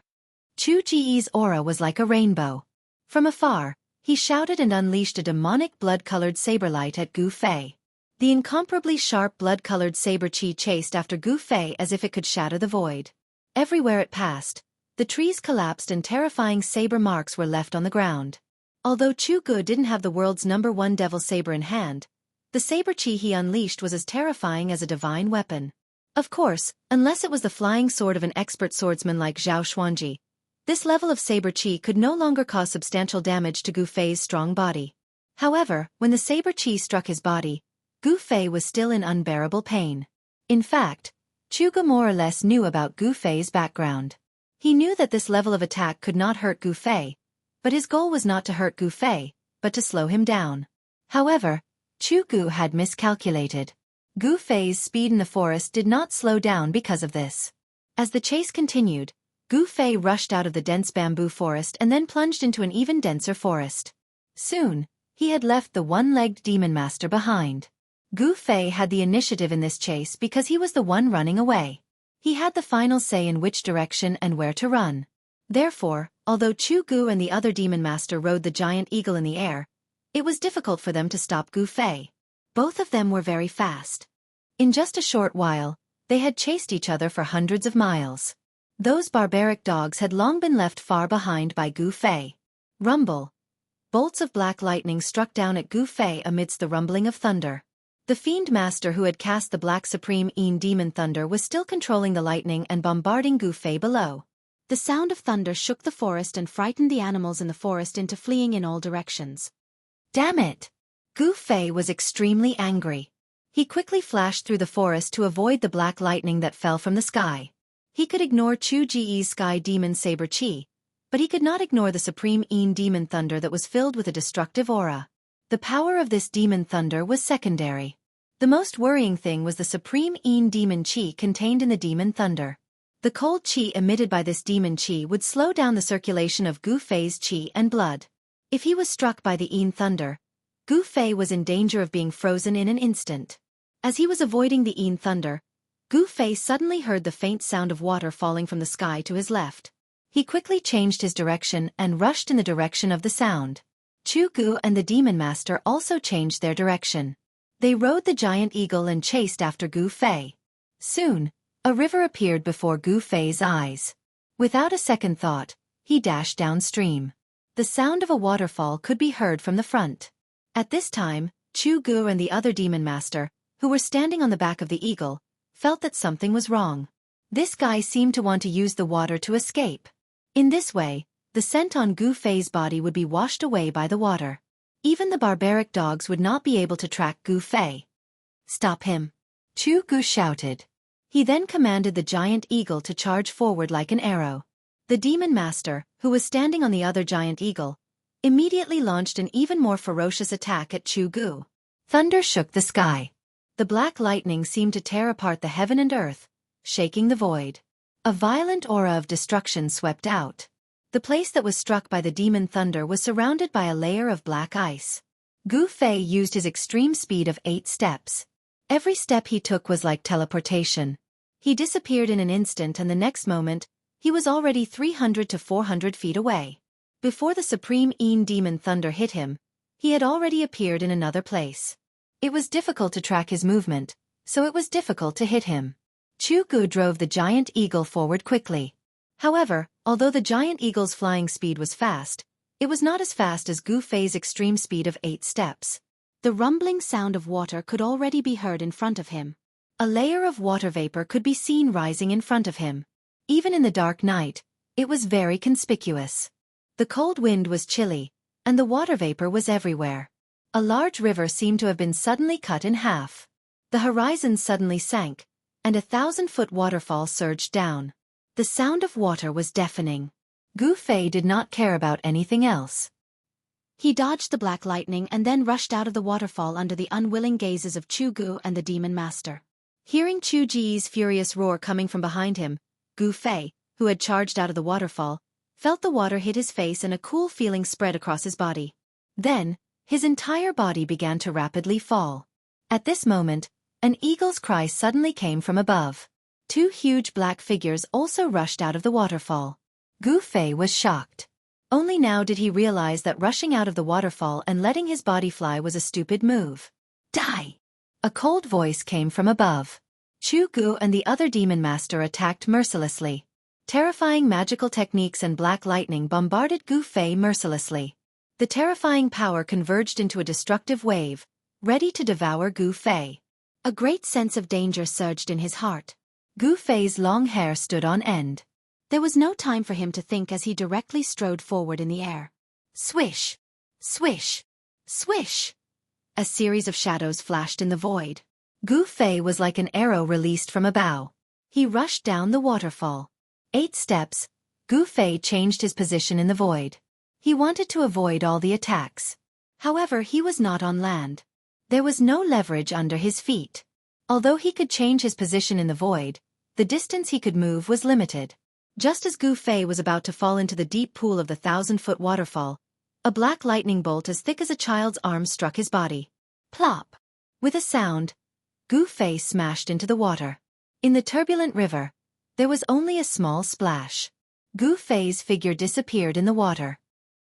Chu Ji's aura was like a rainbow. From afar, he shouted and unleashed a demonic blood-colored saber light at Gu Fei. The incomparably sharp blood-colored saber chi chased after Gu Fei as if it could shatter the void. Everywhere it passed, the trees collapsed and terrifying saber marks were left on the ground. Although Chu Gu didn't have the world's #1 devil saber in hand, the saber chi he unleashed was as terrifying as a divine weapon. Of course, unless it was the flying sword of an expert swordsman like Zhao Xuanji, this level of saber chi could no longer cause substantial damage to Gu Fei's strong body. However, when the saber chi struck his body, Gu Fei was still in unbearable pain. In fact, Chu Gu more or less knew about Gu Fei's background. He knew that this level of attack could not hurt Gu Fei, but his goal was not to hurt Gu Fei, but to slow him down. However, Chu Gu had miscalculated. Gu Fei's speed in the forest did not slow down because of this. As the chase continued, Gu Fei rushed out of the dense bamboo forest and then plunged into an even denser forest. Soon, he had left the one-legged demon master behind. Gu Fei had the initiative in this chase because he was the one running away. He had the final say in which direction and where to run. Therefore, although Chu Gu and the other demon master rode the giant eagle in the air, it was difficult for them to stop Gu Fei. Both of them were very fast. In just a short while, they had chased each other for hundreds of miles. Those barbaric dogs had long been left far behind by Gu Fei. Rumble. Bolts of black lightning struck down at Gu Fei amidst the rumbling of thunder. The fiend master who had cast the black supreme demon thunder was still controlling the lightning and bombarding Gu Fei below. The sound of thunder shook the forest and frightened the animals in the forest into fleeing in all directions. Damn it! Gu Fei was extremely angry. He quickly flashed through the forest to avoid the black lightning that fell from the sky. He could ignore Chu Ji's sky demon saber chi, but he could not ignore the supreme demon thunder that was filled with a destructive aura. The power of this demon thunder was secondary. The most worrying thing was the supreme demon chi contained in the demon thunder. The cold chi emitted by this demon chi would slow down the circulation of Gu Fei's chi and blood. If he was struck by the thunder, Gu Fei was in danger of being frozen in an instant. As he was avoiding the thunder, Gu Fei suddenly heard the faint sound of water falling from the sky to his left. He quickly changed his direction and rushed in the direction of the sound. Chu Gu and the Demon Master also changed their direction. They rode the giant eagle and chased after Gu Fei. Soon, a river appeared before Gu Fei's eyes. Without a second thought, he dashed downstream. The sound of a waterfall could be heard from the front. At this time, Chu Gu and the other Demon Master, who were standing on the back of the eagle, felt that something was wrong. This guy seemed to want to use the water to escape. In this way, the scent on Gu Fei's body would be washed away by the water. Even the barbaric dogs would not be able to track Gu Fei. "Stop him!" Chu Gu shouted. He then commanded the giant eagle to charge forward like an arrow. The Demon Master, who was standing on the other giant eagle, immediately launched an even more ferocious attack at Chu Gu. Thunder shook the sky. The black lightning seemed to tear apart the heaven and earth, shaking the void. A violent aura of destruction swept out. The place that was struck by the demon thunder was surrounded by a layer of black ice. Gu Fei used his extreme speed of 8 steps. Every step he took was like teleportation. He disappeared in an instant, and the next moment, he was already 300 to 400 feet away. Before the supreme demon thunder hit him, he had already appeared in another place. It was difficult to track his movement, so it was difficult to hit him. Chu Gu drove the giant eagle forward quickly. However, although the giant eagle's flying speed was fast, it was not as fast as Gu Fei's extreme speed of 8 steps. The rumbling sound of water could already be heard in front of him. A layer of water vapor could be seen rising in front of him. Even in the dark night, it was very conspicuous. The cold wind was chilly, and the water vapor was everywhere. A large river seemed to have been suddenly cut in half. The horizon suddenly sank, and a 1,000-foot waterfall surged down. The sound of water was deafening. Gu Fei did not care about anything else. He dodged the black lightning and then rushed out of the waterfall under the unwilling gazes of Chu Gu and the Demon Master. Hearing Chu Ji's furious roar coming from behind him, Gu Fei, who had charged out of the waterfall, felt the water hit his face and a cool feeling spread across his body. Then, his entire body began to rapidly fall. At this moment, an eagle's cry suddenly came from above. 2 huge black figures also rushed out of the waterfall. Gu Fei was shocked. Only now did he realize that rushing out of the waterfall and letting his body fly was a stupid move. "Die!" A cold voice came from above. Chu Gu and the other Demon Master attacked mercilessly. Terrifying magical techniques and black lightning bombarded Gu Fei mercilessly. The terrifying power converged into a destructive wave, ready to devour Gu Fei. A great sense of danger surged in his heart. Gu Fei's long hair stood on end. There was no time for him to think as he directly strode forward in the air. Swish! Swish! Swish! A series of shadows flashed in the void. Gu Fei was like an arrow released from a bow. He rushed down the waterfall. 8 steps, Gu Fei changed his position in the void. He wanted to avoid all the attacks. However, he was not on land. There was no leverage under his feet. Although he could change his position in the void, the distance he could move was limited. Just as Gu Fei was about to fall into the deep pool of the 1,000-foot waterfall, a black lightning bolt as thick as a child's arm struck his body. Plop! With a sound, Gu Fei smashed into the water. In the turbulent river, there was only a small splash. Gu Fei's figure disappeared in the water.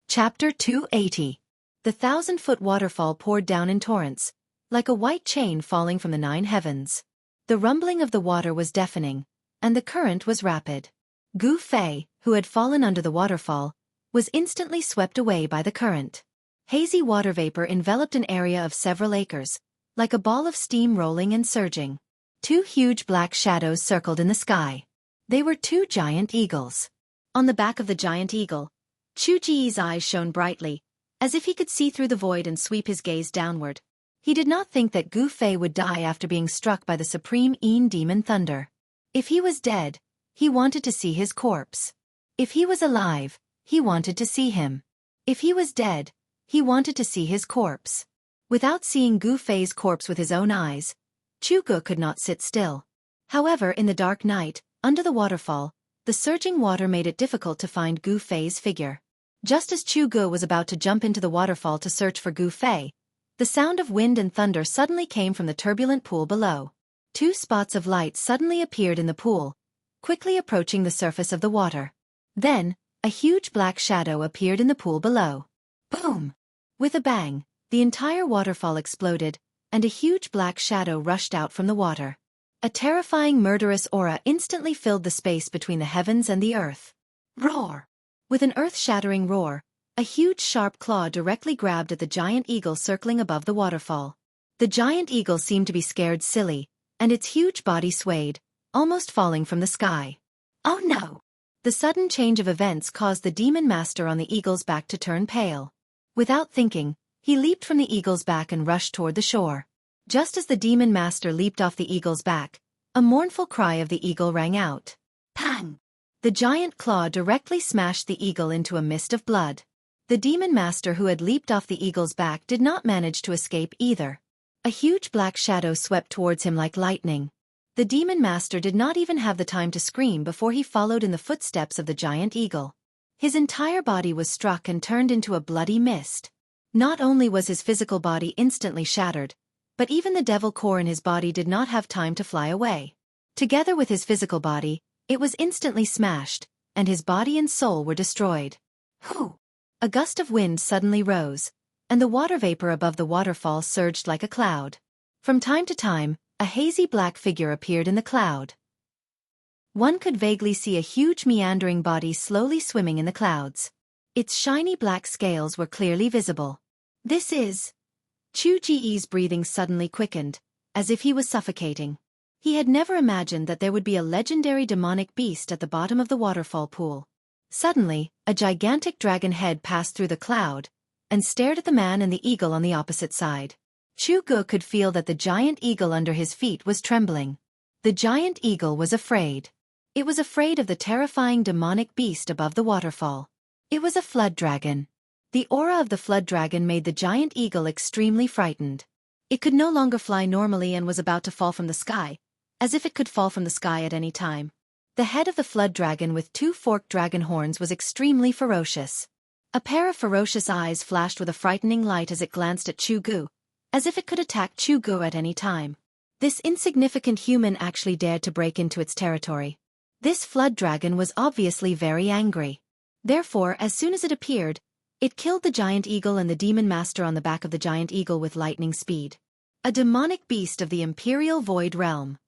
Chapter 280. The 1,000-foot waterfall poured down in torrents, like a white chain falling from the 9 heavens. The rumbling of the water was deafening, and the current was rapid. Gu Fei, who had fallen under the waterfall, was instantly swept away by the current. Hazy water vapor enveloped an area of several acres, like a ball of steam rolling and surging. 2 huge black shadows circled in the sky. They were 2 giant eagles. On the back of the giant eagle, Chu Ji's eyes shone brightly, as if he could see through the void and sweep his gaze downward. He did not think that Gu Fei would die after being struck by the supreme demon thunder. If he was dead, he wanted to see his corpse. If he was alive, he wanted to see him. If he was dead, he wanted to see his corpse. Without seeing Gu Fei's corpse with his own eyes, Chu Gu could not sit still. However, in the dark night, under the waterfall, the surging water made it difficult to find Gu Fei's figure. Just as Chu Gu was about to jump into the waterfall to search for Gu Fei, the sound of wind and thunder suddenly came from the turbulent pool below. Two spots of light suddenly appeared in the pool, quickly approaching the surface of the water. Then, a huge black shadow appeared in the pool below. Boom! With a bang, the entire waterfall exploded, and a huge black shadow rushed out from the water. A terrifying murderous aura instantly filled the space between the heavens and the earth. Roar! With an earth-shattering roar, a huge sharp claw directly grabbed at the giant eagle circling above the waterfall. The giant eagle seemed to be scared silly, and its huge body swayed, almost falling from the sky. Oh no! The sudden change of events caused the demon master on the eagle's back to turn pale. Without thinking, he leaped from the eagle's back and rushed toward the shore. Just as the demon master leaped off the eagle's back, a mournful cry of the eagle rang out. Pang! The giant claw directly smashed the eagle into a mist of blood. The demon master who had leaped off the eagle's back did not manage to escape either. A huge black shadow swept towards him like lightning. The demon master did not even have the time to scream before he followed in the footsteps of the giant eagle. His entire body was struck and turned into a bloody mist. Not only was his physical body instantly shattered, but even the devil core in his body did not have time to fly away. Together with his physical body, it was instantly smashed, and his body and soul were destroyed. Whew! A gust of wind suddenly rose, and the water vapor above the waterfall surged like a cloud. From time to time, a hazy black figure appeared in the cloud. One could vaguely see a huge meandering body slowly swimming in the clouds. Its shiny black scales were clearly visible. This is... Chu Ji's breathing suddenly quickened, as if he was suffocating. He had never imagined that there would be a legendary demonic beast at the bottom of the waterfall pool. Suddenly, a gigantic dragon head passed through the cloud, and stared at the man and the eagle on the opposite side. Chu Gu could feel that the giant eagle under his feet was trembling. The giant eagle was afraid. It was afraid of the terrifying demonic beast above the waterfall. It was a flood dragon. The aura of the flood dragon made the giant eagle extremely frightened. It could no longer fly normally and was about to fall from the sky, as if it could fall from the sky at any time. The head of the flood dragon with two forked dragon horns was extremely ferocious. A pair of ferocious eyes flashed with a frightening light as it glanced at Chu Gu, as if it could attack Chu Gu at any time. This insignificant human actually dared to break into its territory. This flood dragon was obviously very angry. Therefore, as soon as it appeared, it killed the giant eagle and the demon master on the back of the giant eagle with lightning speed. A demonic beast of the Imperial Void Realm.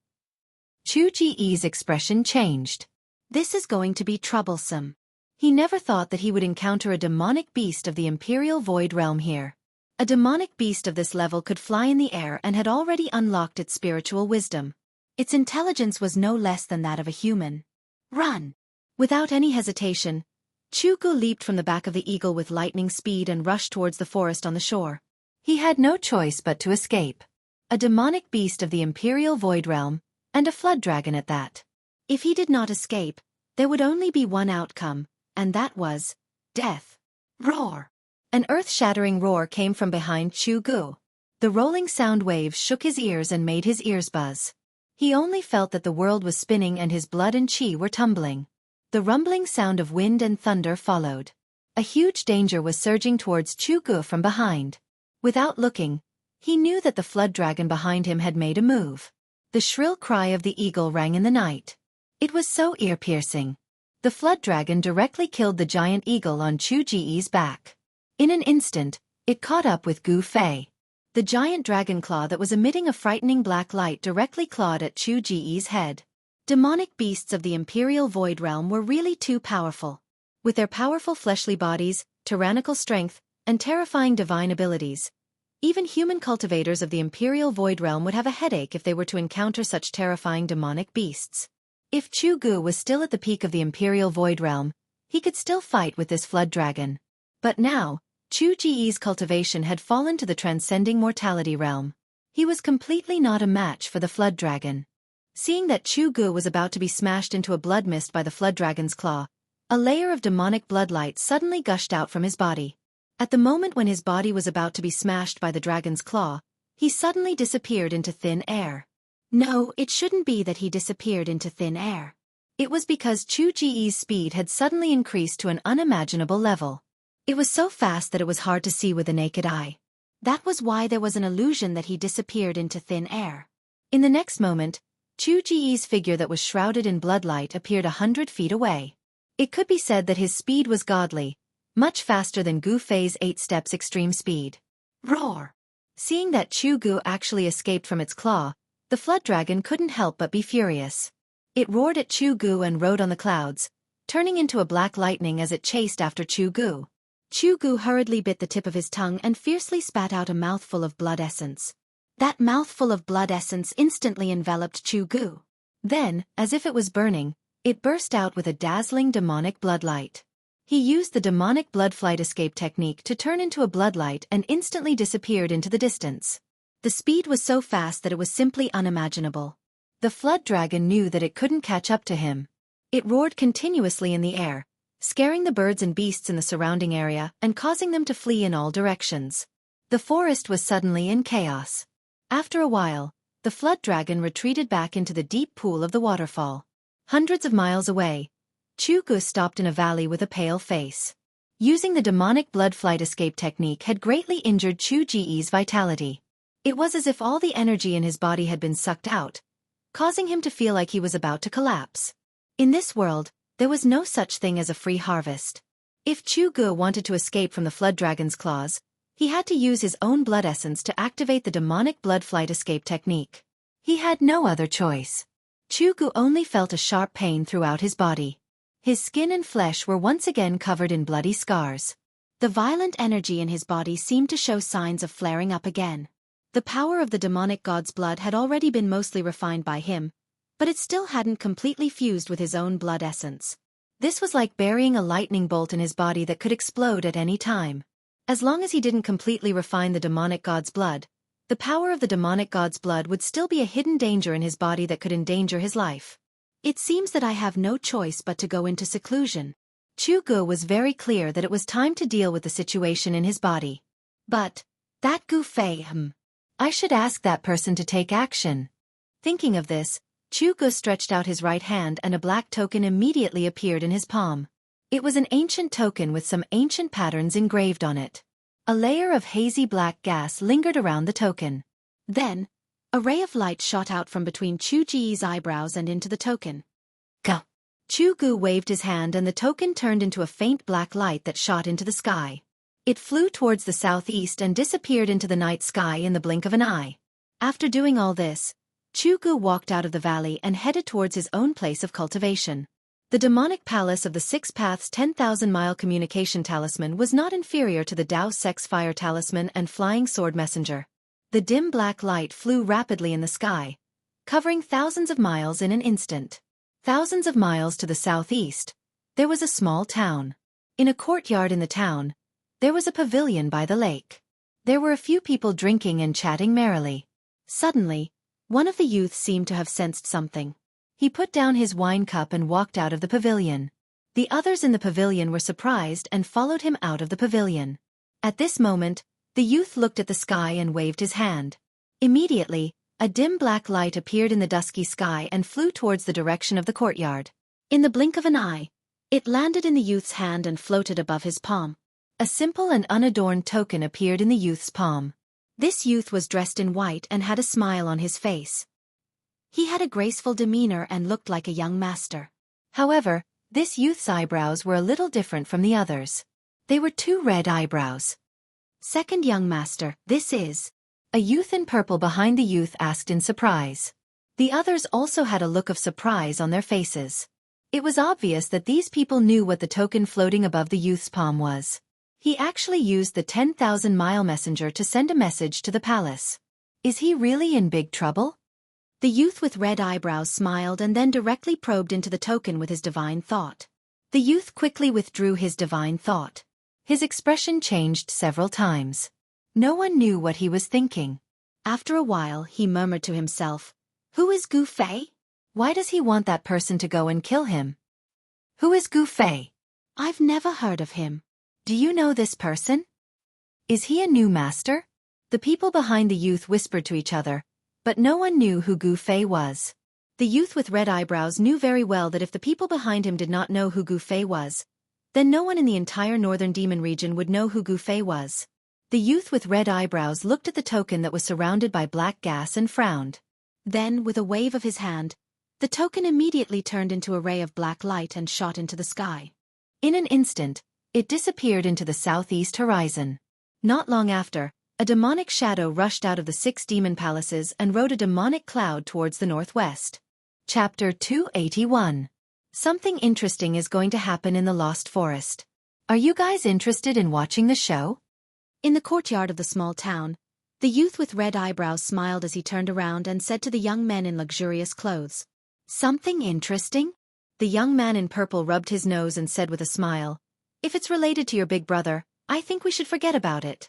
Chu Ji's expression changed. This is going to be troublesome. He never thought that he would encounter a demonic beast of the Imperial Void Realm here. A demonic beast of this level could fly in the air and had already unlocked its spiritual wisdom. Its intelligence was no less than that of a human. Run! Without any hesitation, Chu Gu leaped from the back of the eagle with lightning speed and rushed towards the forest on the shore. He had no choice but to escape. A demonic beast of the Imperial Void Realm, and a flood dragon at that. If he did not escape, there would only be one outcome, and that was death. Roar! An earth-shattering roar came from behind Chu Gu. The rolling sound waves shook his ears and made his ears buzz. He only felt that the world was spinning and his blood and chi were tumbling. The rumbling sound of wind and thunder followed. A huge danger was surging towards Chu Gu from behind. Without looking, he knew that the flood dragon behind him had made a move. The shrill cry of the eagle rang in the night. It was so ear-piercing. The flood dragon directly killed the giant eagle on Chu Ji's back. In an instant, it caught up with Gu Fei. The giant dragon claw that was emitting a frightening black light directly clawed at Chu Ji's head. Demonic beasts of the Imperial Void Realm were really too powerful. With their powerful fleshly bodies, tyrannical strength, and terrifying divine abilities, even human cultivators of the Imperial Void Realm would have a headache if they were to encounter such terrifying demonic beasts. If Chu Gu was still at the peak of the Imperial Void Realm, he could still fight with this flood dragon. But now, Chu Ji's cultivation had fallen to the transcending mortality realm. He was completely not a match for the flood dragon. Seeing that Chu Gu was about to be smashed into a blood mist by the flood dragon's claw, a layer of demonic bloodlight suddenly gushed out from his body. At the moment when his body was about to be smashed by the dragon's claw, he suddenly disappeared into thin air. No, it shouldn't be that he disappeared into thin air. It was because Chu Ji's speed had suddenly increased to an unimaginable level. It was so fast that it was hard to see with the naked eye. That was why there was an illusion that he disappeared into thin air. In the next moment, Chu Ji's figure that was shrouded in bloodlight appeared 100 feet away. It could be said that his speed was godly, much faster than Gu Fei's 8 steps extreme speed. Roar! Seeing that Chu Gu actually escaped from its claw, the flood dragon couldn't help but be furious. It roared at Chu Gu and rode on the clouds, turning into a black lightning as it chased after Chu Gu. Chu Gu hurriedly bit the tip of his tongue and fiercely spat out a mouthful of blood essence. That mouthful of blood essence instantly enveloped Chu Gu. Then, as if it was burning, it burst out with a dazzling demonic bloodlight. He used the demonic blood flight escape technique to turn into a bloodlight and instantly disappeared into the distance. The speed was so fast that it was simply unimaginable. The flood dragon knew that it couldn't catch up to him. It roared continuously in the air, scaring the birds and beasts in the surrounding area and causing them to flee in all directions. The forest was suddenly in chaos. After a while, the flood dragon retreated back into the deep pool of the waterfall. Hundreds of miles away, Chu Gu stopped in a valley with a pale face. Using the demonic blood flight escape technique had greatly injured Chu Ji's vitality. It was as if all the energy in his body had been sucked out, causing him to feel like he was about to collapse. In this world, there was no such thing as a free harvest. If Chu Gu wanted to escape from the flood dragon's claws, he had to use his own blood essence to activate the demonic blood flight escape technique. He had no other choice. Chu Gu only felt a sharp pain throughout his body. His skin and flesh were once again covered in bloody scars. The violent energy in his body seemed to show signs of flaring up again. The power of the demonic god's blood had already been mostly refined by him, but it still hadn't completely fused with his own blood essence. This was like burying a lightning bolt in his body that could explode at any time. As long as he didn't completely refine the demonic god's blood, the power of the demonic god's blood would still be a hidden danger in his body that could endanger his life. It seems that I have no choice but to go into seclusion. Chu Gu was very clear that it was time to deal with the situation in his body. But, that Gu Fei, I should ask that person to take action. Thinking of this, Chu Gu stretched out his right hand and a black token immediately appeared in his palm. It was an ancient token with some ancient patterns engraved on it. A layer of hazy black gas lingered around the token. Then, a ray of light shot out from between Chu Ji's eyebrows and into the token. Go! Chu Gu waved his hand and the token turned into a faint black light that shot into the sky. It flew towards the southeast and disappeared into the night sky in the blink of an eye. After doing all this, Chu Gu walked out of the valley and headed towards his own place of cultivation. The demonic palace of the Six Paths 10,000-mile communication talisman was not inferior to the Dao Sex Fire talisman and flying sword messenger. The dim black light flew rapidly in the sky, covering thousands of miles in an instant. Thousands of miles to the southeast, there was a small town. In a courtyard in the town, there was a pavilion by the lake. There were a few people drinking and chatting merrily. Suddenly, one of the youths seemed to have sensed something. He put down his wine cup and walked out of the pavilion. The others in the pavilion were surprised and followed him out of the pavilion. At this moment, the youth looked at the sky and waved his hand. Immediately, a dim black light appeared in the dusky sky and flew towards the direction of the courtyard. In the blink of an eye, it landed in the youth's hand and floated above his palm. A simple and unadorned token appeared in the youth's palm. This youth was dressed in white and had a smile on his face. He had a graceful demeanor and looked like a young master. However, this youth's eyebrows were a little different from the others. They were 2 red eyebrows. Second young master, this is... A youth in purple behind the youth asked in surprise. The others also had a look of surprise on their faces. It was obvious that these people knew what the token floating above the youth's palm was. He actually used the 10,000-mile messenger to send a message to the palace. Is he really in big trouble? The youth with red eyebrows smiled and then directly probed into the token with his divine thought. The youth quickly withdrew his divine thought. His expression changed several times. No one knew what he was thinking. After a while, he murmured to himself, "Who is Gu Fei? Why does he want that person to go and kill him? Who is Gu Fei? I've never heard of him. Do you know this person? Is he a new master?" The people behind the youth whispered to each other, but no one knew who Gu Fei was. The youth with red eyebrows knew very well that if the people behind him did not know who Gu Fei was, then no one in the entire northern demon region would know who Gu Fei was. The youth with red eyebrows looked at the token that was surrounded by black gas and frowned. Then, with a wave of his hand, the token immediately turned into a ray of black light and shot into the sky. In an instant, it disappeared into the southeast horizon. Not long after, a demonic shadow rushed out of the 6 demon palaces and rode a demonic cloud towards the northwest. Chapter 281. Something interesting is going to happen in the Lost Forest. Are you guys interested in watching the show? In the courtyard of the small town, the youth with red eyebrows smiled as he turned around and said to the young men in luxurious clothes, Something interesting? The young man in purple rubbed his nose and said with a smile, If it's related to your big brother, I think we should forget about it.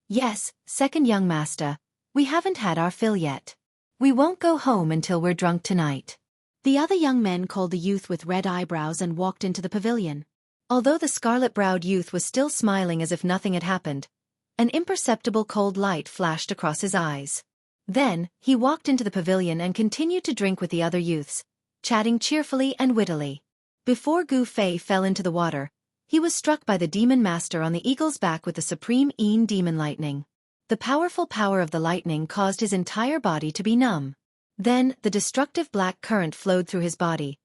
Yes, second young master, we haven't had our fill yet. We won't go home until we're drunk tonight. The other young men called the youth with red eyebrows and walked into the pavilion. Although the scarlet-browed youth was still smiling as if nothing had happened, an imperceptible cold light flashed across his eyes. Then, he walked into the pavilion and continued to drink with the other youths, chatting cheerfully and wittily. Before Gu Fei fell into the water, he was struck by the demon master on the eagle's back with the supreme Een demon lightning. The powerful power of the lightning caused his entire body to be numb. Then, the destructive black current flowed through his body,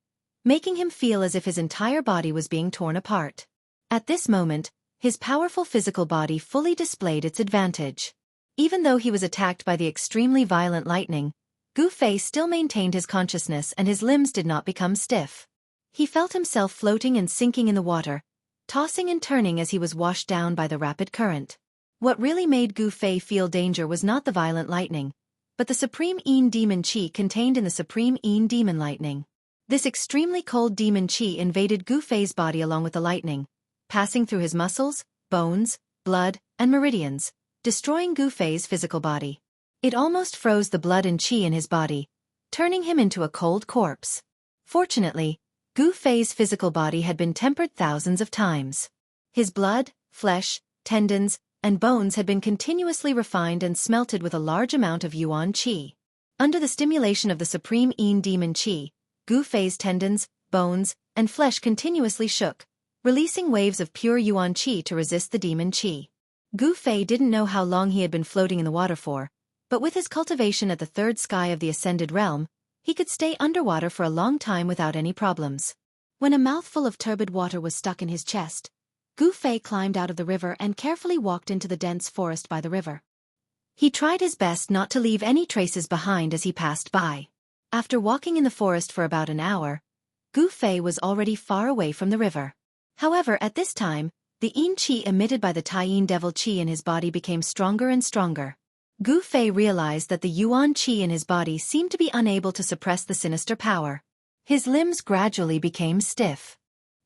making him feel as if his entire body was being torn apart. At this moment, his powerful physical body fully displayed its advantage. Even though he was attacked by the extremely violent lightning, Gu Fei still maintained his consciousness and his limbs did not become stiff. He felt himself floating and sinking in the water, tossing and turning as he was washed down by the rapid current. What really made Gu Fei feel danger was not the violent lightning, but the supreme Een demon chi contained in the supreme Een demon lightning. This extremely cold demon chi invaded Gu Fei's body along with the lightning, passing through his muscles, bones, blood, and meridians, destroying Gu Fei's physical body. It almost froze the blood and chi in his body, turning him into a cold corpse. Fortunately, Gu Fei's physical body had been tempered thousands of times. His blood, flesh, tendons, and bones had been continuously refined and smelted with a large amount of yuan qi. Under the stimulation of the supreme Een demon qi, Gu Fei's tendons, bones, and flesh continuously shook, releasing waves of pure yuan qi to resist the demon qi. Gu Fei didn't know how long he had been floating in the water for, but with his cultivation at the third sky of the ascended realm, he could stay underwater for a long time without any problems. When a mouthful of turbid water was stuck in his chest, Gu Fei climbed out of the river and carefully walked into the dense forest by the river. He tried his best not to leave any traces behind as he passed by. After walking in the forest for about an hour, Gu Fei was already far away from the river. However, at this time, the Een qi emitted by the Taiyin devil qi in his body became stronger and stronger. Gu Fei realized that the yuan qi in his body seemed to be unable to suppress the sinister power. His limbs gradually became stiff.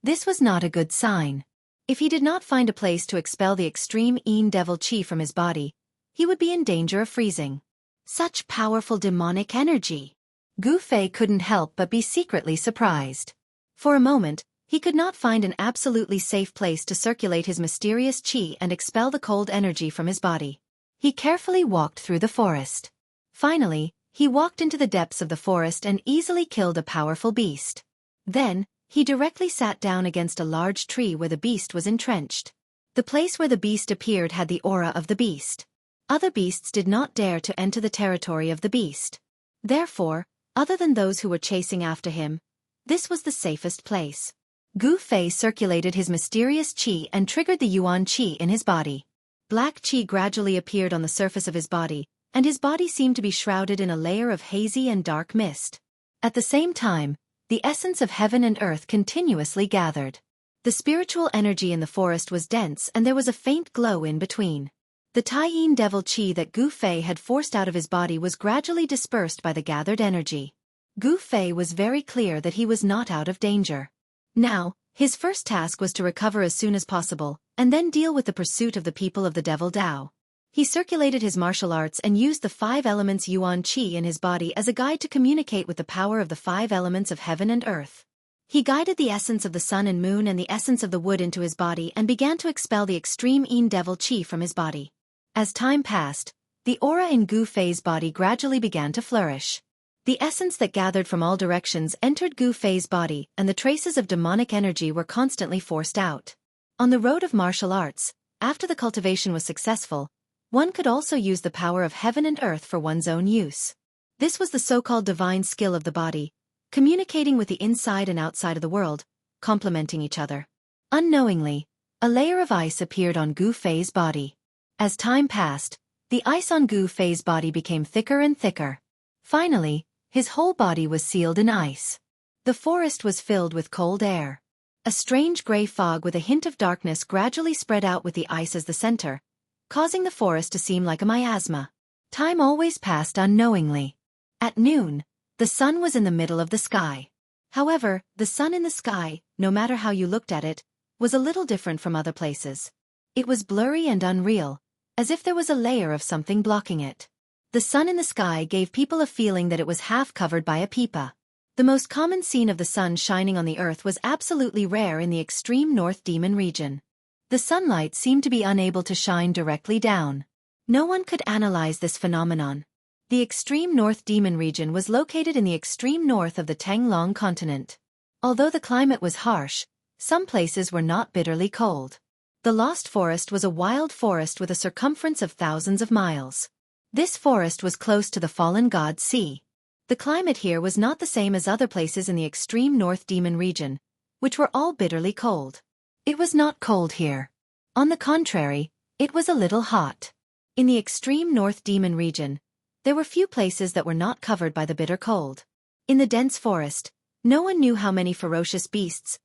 This was not a good sign. If he did not find a place to expel the extreme Een devil qi from his body, he would be in danger of freezing. Such powerful demonic energy! Gu Fei couldn't help but be secretly surprised. For a moment, he could not find an absolutely safe place to circulate his mysterious qi and expel the cold energy from his body. He carefully walked through the forest. Finally, he walked into the depths of the forest and easily killed a powerful beast. Then, he directly sat down against a large tree where the beast was entrenched. The place where the beast appeared had the aura of the beast. Other beasts did not dare to enter the territory of the beast. Therefore, other than those who were chasing after him, this was the safest place. Gu Fei circulated his mysterious qi and triggered the yuan qi in his body. Black qi gradually appeared on the surface of his body, and his body seemed to be shrouded in a layer of hazy and dark mist. At the same time, the essence of heaven and earth continuously gathered. The spiritual energy in the forest was dense and there was a faint glow in between. The Taiyin devil qi that Gu Fei had forced out of his body was gradually dispersed by the gathered energy. Gu Fei was very clear that he was not out of danger. Now, his first task was to recover as soon as possible, and then deal with the pursuit of the people of the Devil Dao. He circulated his martial arts and used the 5 elements yuan qi in his body as a guide to communicate with the power of the 5 elements of heaven and earth. He guided the essence of the sun and moon and the essence of the wood into his body and began to expel the extreme Een devil qi from his body. As time passed, the aura in Gu Fei's body gradually began to flourish. The essence that gathered from all directions entered Gu Fei's body and the traces of demonic energy were constantly forced out. On the road of martial arts, after the cultivation was successful, one could also use the power of heaven and earth for one's own use. This was the so-called divine skill of the body, communicating with the inside and outside of the world, complementing each other. Unknowingly, a layer of ice appeared on Gu Fei's body. As time passed, the ice on Gu Fei's body became thicker and thicker. Finally, his whole body was sealed in ice. The forest was filled with cold air. A strange gray fog with a hint of darkness gradually spread out with the ice as the center, causing the forest to seem like a miasma. Time always passed unknowingly. At noon, the sun was in the middle of the sky. However, the sun in the sky, no matter how you looked at it, was a little different from other places. It was blurry and unreal, as if there was a layer of something blocking it. The sun in the sky gave people a feeling that it was half covered by a pipa. The most common scene of the sun shining on the earth was absolutely rare in the extreme North Demon region. The sunlight seemed to be unable to shine directly down. No one could analyze this phenomenon. The extreme North Demon region was located in the extreme north of the Tanglong continent. Although the climate was harsh, some places were not bitterly cold. The Lost Forest was a wild forest with a circumference of thousands of miles. This forest was close to the fallen god sea. The climate here was not the same as other places in the extreme North Demon region, which were all bitterly cold. It was not cold here. On the contrary, it was a little hot. In the extreme North Demon region, there were few places that were not covered by the bitter cold. In the dense forest, no one knew how many ferocious beasts,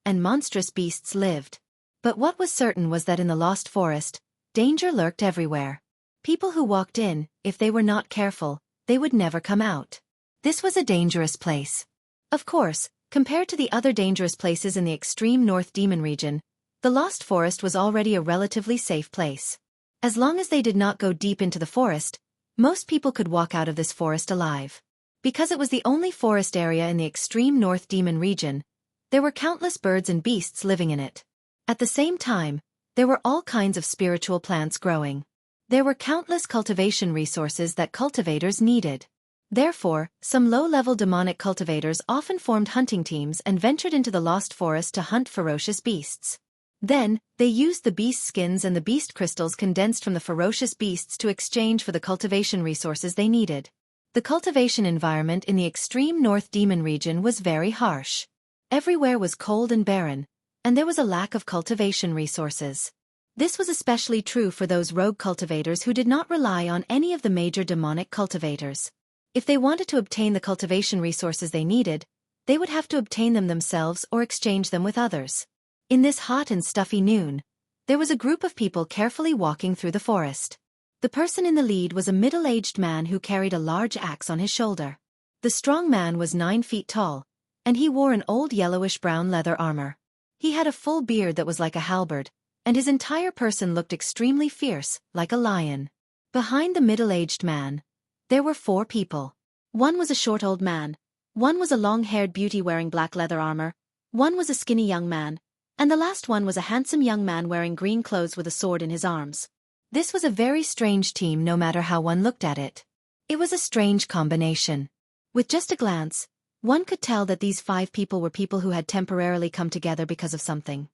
and monstrous beasts lived. But what was certain was that in the Lost Forest, danger lurked everywhere. People who walked in, if they were not careful, they would never come out. This was a dangerous place. Of course, compared to the other dangerous places in the extreme North Demon region, the Lost Forest was already a relatively safe place. As long as they did not go deep into the forest, most people could walk out of this forest alive. Because it was the only forest area in the extreme North Demon region, there were countless birds and beasts living in it. At the same time, there were all kinds of spiritual plants growing. There were countless cultivation resources that cultivators needed. Therefore, some low-level demonic cultivators often formed hunting teams and ventured into the Lost Forest to hunt ferocious beasts. Then, they used the beast skins and the beast crystals condensed from the ferocious beasts to exchange for the cultivation resources they needed. The cultivation environment in the extreme North Demon region was very harsh. Everywhere was cold and barren, and there was a lack of cultivation resources. This was especially true for those rogue cultivators who did not rely on any of the major demonic cultivators. If they wanted to obtain the cultivation resources they needed, they would have to obtain them themselves or exchange them with others. In this hot and stuffy noon, there was a group of people carefully walking through the forest. The person in the lead was a middle-aged man who carried a large axe on his shoulder. The strong man was 9 feet tall, and he wore an old yellowish-brown leather armor. He had a full beard that was like a halberd, and his entire person looked extremely fierce, like a lion. Behind the middle-aged man, there were 4 people. One was a short old man, one was a long-haired beauty wearing black leather armor, one was a skinny young man, and the last one was a handsome young man wearing green clothes with a sword in his arms. This was a very strange team no matter how one looked at it. It was a strange combination. With just a glance, one could tell that these 5 people were people who had temporarily come together because of something.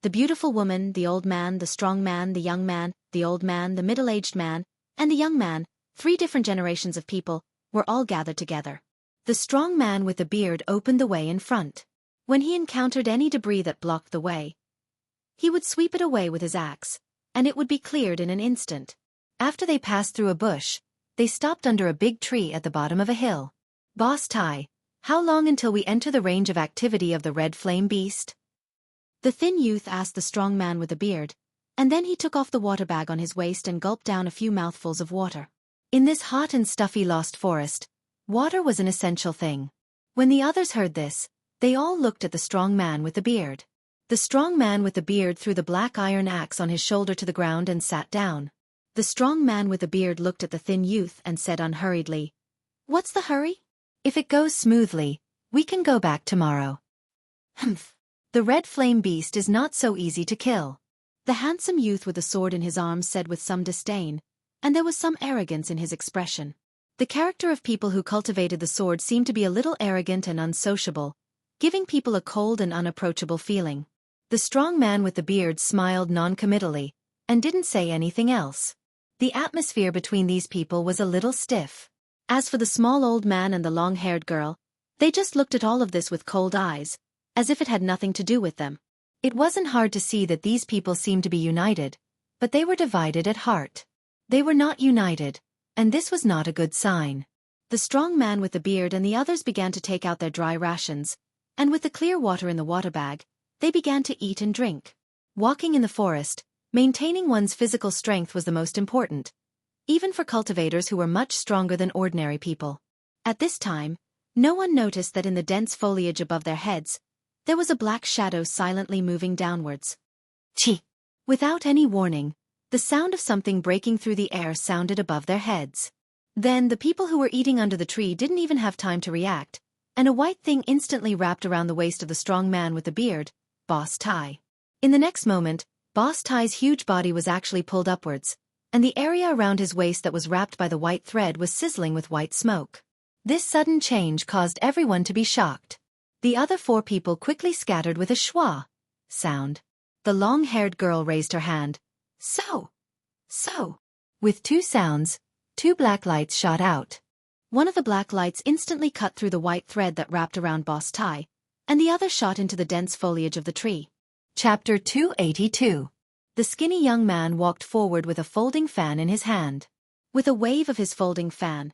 The beautiful woman, the old man, the strong man, the young man, the old man, the middle-aged man, and the young man, 3 different generations of people, were all gathered together. The strong man with the beard opened the way in front. When he encountered any debris that blocked the way, he would sweep it away with his axe, and it would be cleared in an instant. After they passed through a bush, they stopped under a big tree at the bottom of a hill. "Boss Tai, how long until we enter the range of activity of the red flame beast?" The thin youth asked the strong man with the beard, and then he took off the water bag on his waist and gulped down a few mouthfuls of water. In this hot and stuffy Lost Forest, water was an essential thing. When the others heard this, they all looked at the strong man with the beard. The strong man with the beard threw the black iron axe on his shoulder to the ground and sat down. The strong man with the beard looked at the thin youth and said unhurriedly, "What's the hurry? If it goes smoothly, we can go back tomorrow." "Humph. The red flame beast is not so easy to kill," the handsome youth with the sword in his arms said with some disdain, and there was some arrogance in his expression. The character of people who cultivated the sword seemed to be a little arrogant and unsociable, giving people a cold and unapproachable feeling. The strong man with the beard smiled non-committally, and didn't say anything else. The atmosphere between these people was a little stiff. As for the small old man and the long-haired girl, they just looked at all of this with cold eyes, as if it had nothing to do with them. It wasn't hard to see that these people seemed to be united, but they were divided at heart. They were not united, and this was not a good sign. The strong man with the beard and the others began to take out their dry rations, and with the clear water in the water bag, they began to eat and drink. Walking in the forest, maintaining one's physical strength was the most important, even for cultivators who were much stronger than ordinary people. At this time, no one noticed that in the dense foliage above their heads, there was a black shadow silently moving downwards. Chi! Without any warning, the sound of something breaking through the air sounded above their heads. Then the people who were eating under the tree didn't even have time to react, and a white thing instantly wrapped around the waist of the strong man with the beard, Boss Tai. In the next moment, Boss Tai's huge body was actually pulled upwards, and the area around his waist that was wrapped by the white thread was sizzling with white smoke. This sudden change caused everyone to be shocked. The other 4 people quickly scattered with a schwa sound. The long-haired girl raised her hand. So. With 2 sounds, 2 black lights shot out. One of the black lights instantly cut through the white thread that wrapped around Boss Tai, and the other shot into the dense foliage of the tree. Chapter 282. The skinny young man walked forward with a folding fan in his hand. With a wave of his folding fan,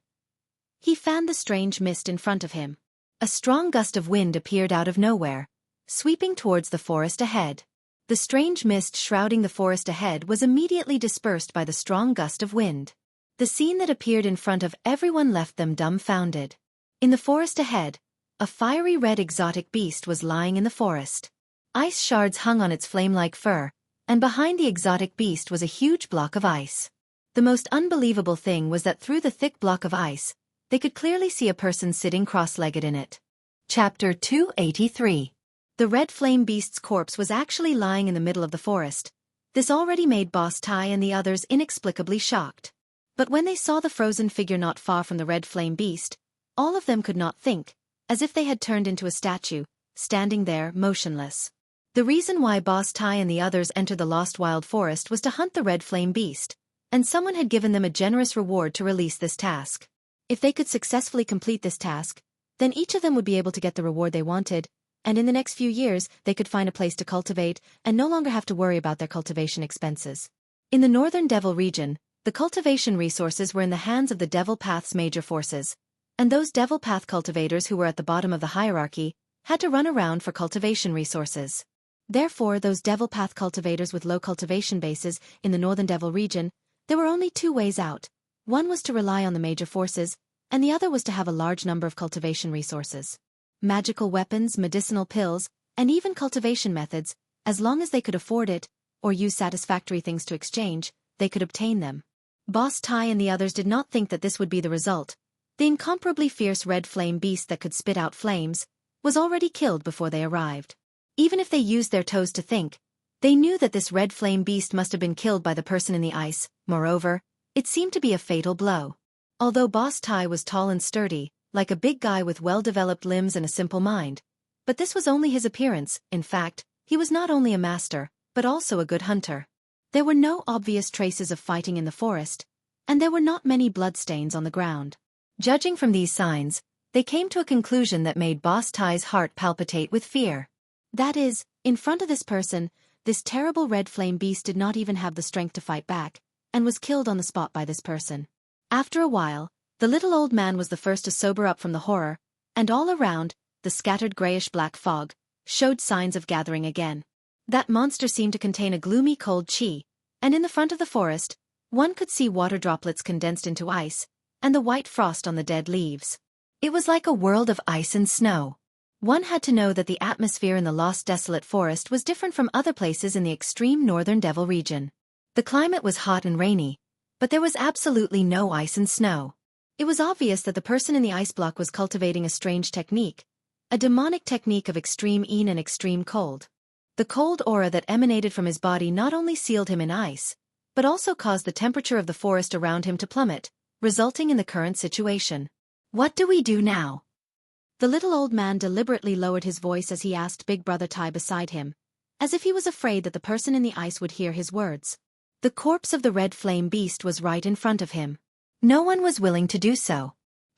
he fanned the strange mist in front of him. A strong gust of wind appeared out of nowhere, sweeping towards the forest ahead. The strange mist shrouding the forest ahead was immediately dispersed by the strong gust of wind. The scene that appeared in front of everyone left them dumbfounded. In the forest ahead, a fiery red exotic beast was lying in the forest. Ice shards hung on its flame-like fur, and behind the exotic beast was a huge block of ice. The most unbelievable thing was that through the thick block of ice, they could clearly see a person sitting cross-legged in it. Chapter 283. The red flame beast's corpse was actually lying in the middle of the forest. This already made Boss Tai and the others inexplicably shocked. But when they saw the frozen figure not far from the red flame beast, all of them could not think, as if they had turned into a statue, standing there motionless. The reason why Boss Tai and the others entered the lost wild forest was to hunt the red flame beast, and someone had given them a generous reward to release this task. If they could successfully complete this task, then each of them would be able to get the reward they wanted, and in the next few years they could find a place to cultivate and no longer have to worry about their cultivation expenses. In the northern Devil region, the cultivation resources were in the hands of the Devil Path's major forces, and those Devil Path cultivators who were at the bottom of the hierarchy had to run around for cultivation resources. Therefore, those Devil Path cultivators with low cultivation bases in the northern Devil region, there were only 2 ways out. One was to rely on the major forces, and the other was to have a large number of cultivation resources. Magical weapons, medicinal pills, and even cultivation methods, as long as they could afford it, or use satisfactory things to exchange, they could obtain them. Boss Tai and the others did not think that this would be the result. The incomparably fierce red flame beast that could spit out flames was already killed before they arrived. Even if they used their toes to think, they knew that this red flame beast must have been killed by the person in the ice. Moreover, it seemed to be a fatal blow. Although Boss Tai was tall and sturdy, like a big guy with well-developed limbs and a simple mind, but this was only his appearance. In fact, he was not only a master, but also a good hunter. There were no obvious traces of fighting in the forest, and there were not many bloodstains on the ground. Judging from these signs, they came to a conclusion that made Boss Tai's heart palpitate with fear. That is, in front of this person, this terrible red flame beast did not even have the strength to fight back, and was killed on the spot by this person. After a while, the little old man was the first to sober up from the horror, and all around, the scattered grayish-black fog showed signs of gathering again. That monster seemed to contain a gloomy cold chi, and in the front of the forest, one could see water droplets condensed into ice, and the white frost on the dead leaves. It was like a world of ice and snow. One had to know that the atmosphere in the lost desolate forest was different from other places in the extreme northern Devil region. The climate was hot and rainy, but there was absolutely no ice and snow. It was obvious that the person in the ice block was cultivating a strange technique, a demonic technique of extreme heat and extreme cold. The cold aura that emanated from his body not only sealed him in ice, but also caused the temperature of the forest around him to plummet, resulting in the current situation. What do we do now? The little old man deliberately lowered his voice as he asked Big Brother Tai beside him, as if he was afraid that the person in the ice would hear his words. The corpse of the red flame beast was right in front of him. No one was willing to do so.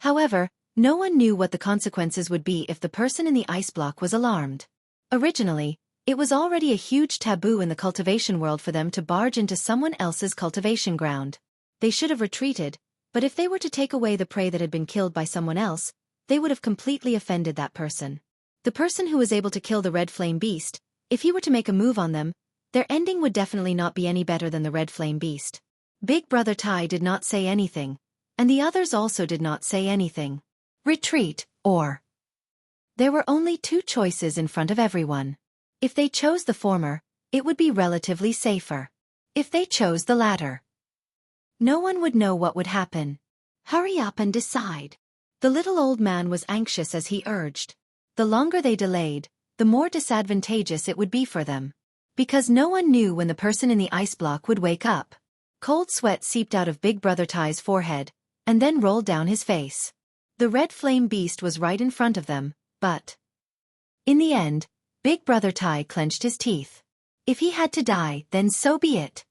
However, no one knew what the consequences would be if the person in the ice block was alarmed. Originally, it was already a huge taboo in the cultivation world for them to barge into someone else's cultivation ground. They should have retreated, but if they were to take away the prey that had been killed by someone else, they would have completely offended that person. The person who was able to kill the red flame beast, if he were to make a move on them, their ending would definitely not be any better than the red flame beast. Big Brother Tai did not say anything, and the others also did not say anything. Retreat, or... There were only two choices in front of everyone. If they chose the former, it would be relatively safer. If they chose the latter, no one would know what would happen. Hurry up and decide. The little old man was anxious as he urged. The longer they delayed, the more disadvantageous it would be for them. Because no one knew when the person in the ice block would wake up. Cold sweat seeped out of Big Brother Tai's forehead, and then rolled down his face. The red flame beast was right in front of them, but... In the end, Big Brother Tai clenched his teeth. If he had to die, then so be it.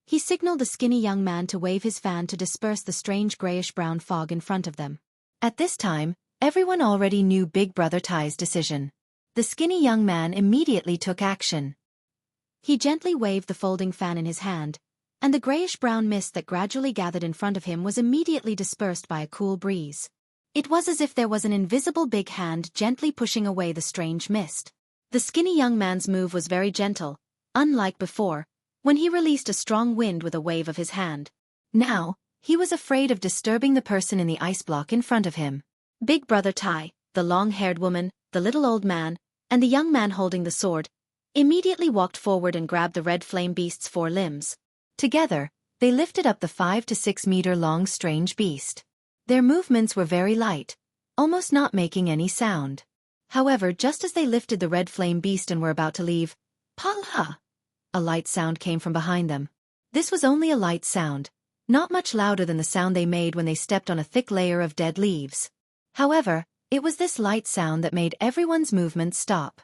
He signaled the skinny young man to wave his fan to disperse the strange grayish-brown fog in front of them. At this time, everyone already knew Big Brother Tai's decision. The skinny young man immediately took action. He gently waved the folding fan in his hand, and the grayish-brown mist that gradually gathered in front of him was immediately dispersed by a cool breeze. It was as if there was an invisible big hand gently pushing away the strange mist. The skinny young man's move was very gentle, unlike before, when he released a strong wind with a wave of his hand. Now, he was afraid of disturbing the person in the ice block in front of him. Big Brother Tai, the long-haired woman, the little old man, and the young man holding the sword, immediately walked forward and grabbed the red flame beast's four limbs. Together, they lifted up the 5 to 6 meter long strange beast. Their movements were very light, almost not making any sound. However, just as they lifted the red flame beast and were about to leave, "Pala!" a light sound came from behind them. This was only a light sound, not much louder than the sound they made when they stepped on a thick layer of dead leaves. However, it was this light sound that made everyone's movements stop.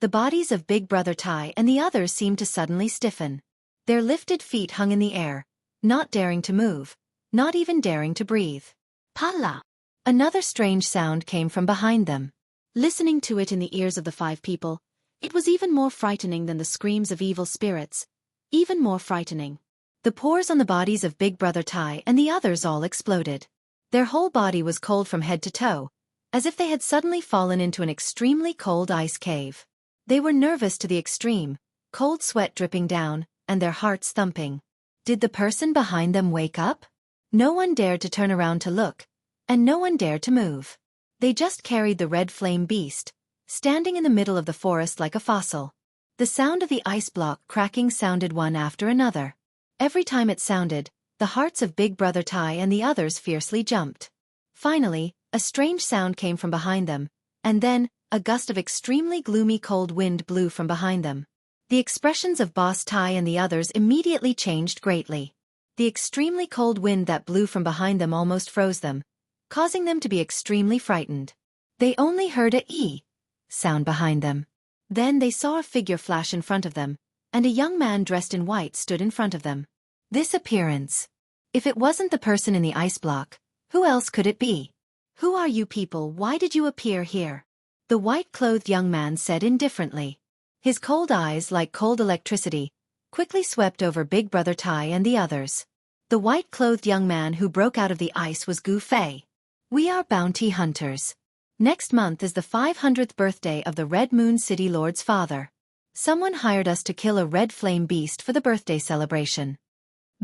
The bodies of Big Brother Tai and the others seemed to suddenly stiffen. Their lifted feet hung in the air, not daring to move, not even daring to breathe. "Pala!" Another strange sound came from behind them. Listening to it in the ears of the 5 people, it was even more frightening than the screams of evil spirits, even more frightening. The pores on the bodies of Big Brother Tai and the others all exploded. Their whole body was cold from head to toe, as if they had suddenly fallen into an extremely cold ice cave. They were nervous to the extreme, cold sweat dripping down, and their hearts thumping. Did the person behind them wake up? No one dared to turn around to look, and no one dared to move. They just carried the red flame beast, standing in the middle of the forest like a fossil. The sound of the ice block cracking sounded one after another. Every time it sounded, the hearts of Big Brother Tai and the others fiercely jumped. Finally, a strange sound came from behind them, and then, a gust of extremely gloomy cold wind blew from behind them. The expressions of Boss Tai and the others immediately changed greatly. The extremely cold wind that blew from behind them almost froze them, causing them to be extremely frightened. They only heard a "ee" sound behind them. Then they saw a figure flash in front of them, and a young man dressed in white stood in front of them. This appearance. If it wasn't the person in the ice block, who else could it be? "Who are you people? Why did you appear here?" The white-clothed young man said indifferently. His cold eyes, like cold electricity, quickly swept over Big Brother Tai and the others. The white-clothed young man who broke out of the ice was Gu Fei. "We are bounty hunters. Next month is the 500th birthday of the Red Moon City Lord's father. Someone hired us to kill a red flame beast for the birthday celebration."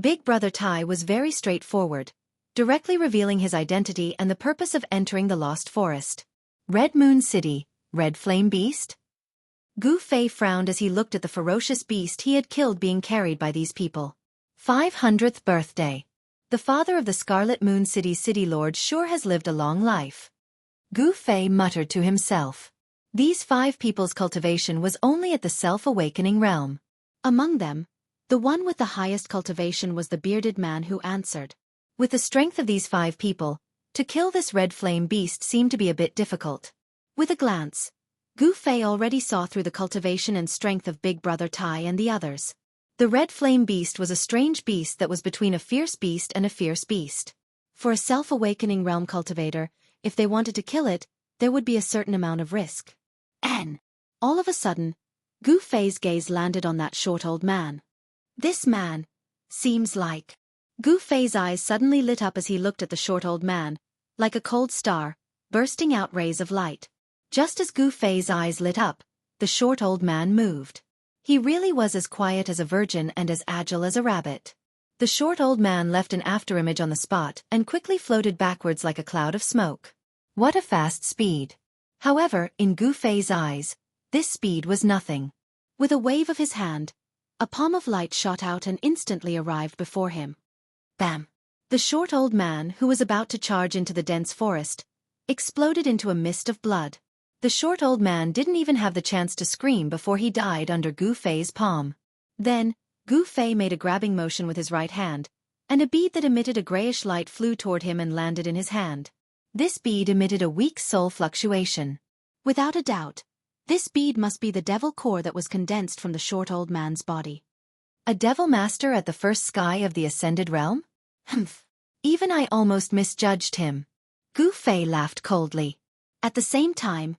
Big Brother Tai was very straightforward, directly revealing his identity and the purpose of entering the Lost Forest. Red Moon City, Red Flame Beast? Gu Fei frowned as he looked at the ferocious beast he had killed being carried by these people. 500th birthday. The father of the Scarlet Moon City's City Lord sure has lived a long life. Gu Fei muttered to himself. These 5 people's cultivation was only at the self-awakening realm. Among them, the one with the highest cultivation was the bearded man who answered. With the strength of these 5 people, to kill this red flame beast seemed to be a bit difficult. With a glance, Gu Fei already saw through the cultivation and strength of Big Brother Tai and the others. The red flame beast was a strange beast that was between a fierce beast and a fierce beast. For a self-awakening realm cultivator, if they wanted to kill it, there would be a certain amount of risk. And all of a sudden, Gu Fei's gaze landed on that short old man. This man seems like... Gu Fei's eyes suddenly lit up as he looked at the short old man, like a cold star, bursting out rays of light. Just as Gu Fei's eyes lit up, the short old man moved. He really was as quiet as a virgin and as agile as a rabbit. The short old man left an afterimage on the spot and quickly floated backwards like a cloud of smoke. What a fast speed! However, in Gu Fei's eyes, this speed was nothing. With a wave of his hand, a palm of light shot out and instantly arrived before him. Bam! The short old man, who was about to charge into the dense forest, exploded into a mist of blood. The short old man didn't even have the chance to scream before he died under Gu Fei's palm. Then, Gu Fei made a grabbing motion with his right hand, and a bead that emitted a grayish light flew toward him and landed in his hand. This bead emitted a weak soul fluctuation. Without a doubt, this bead must be the devil core that was condensed from the short old man's body. A devil master at the first sky of the ascended realm? Humph. Even I almost misjudged him. Gu Fei laughed coldly. At the same time,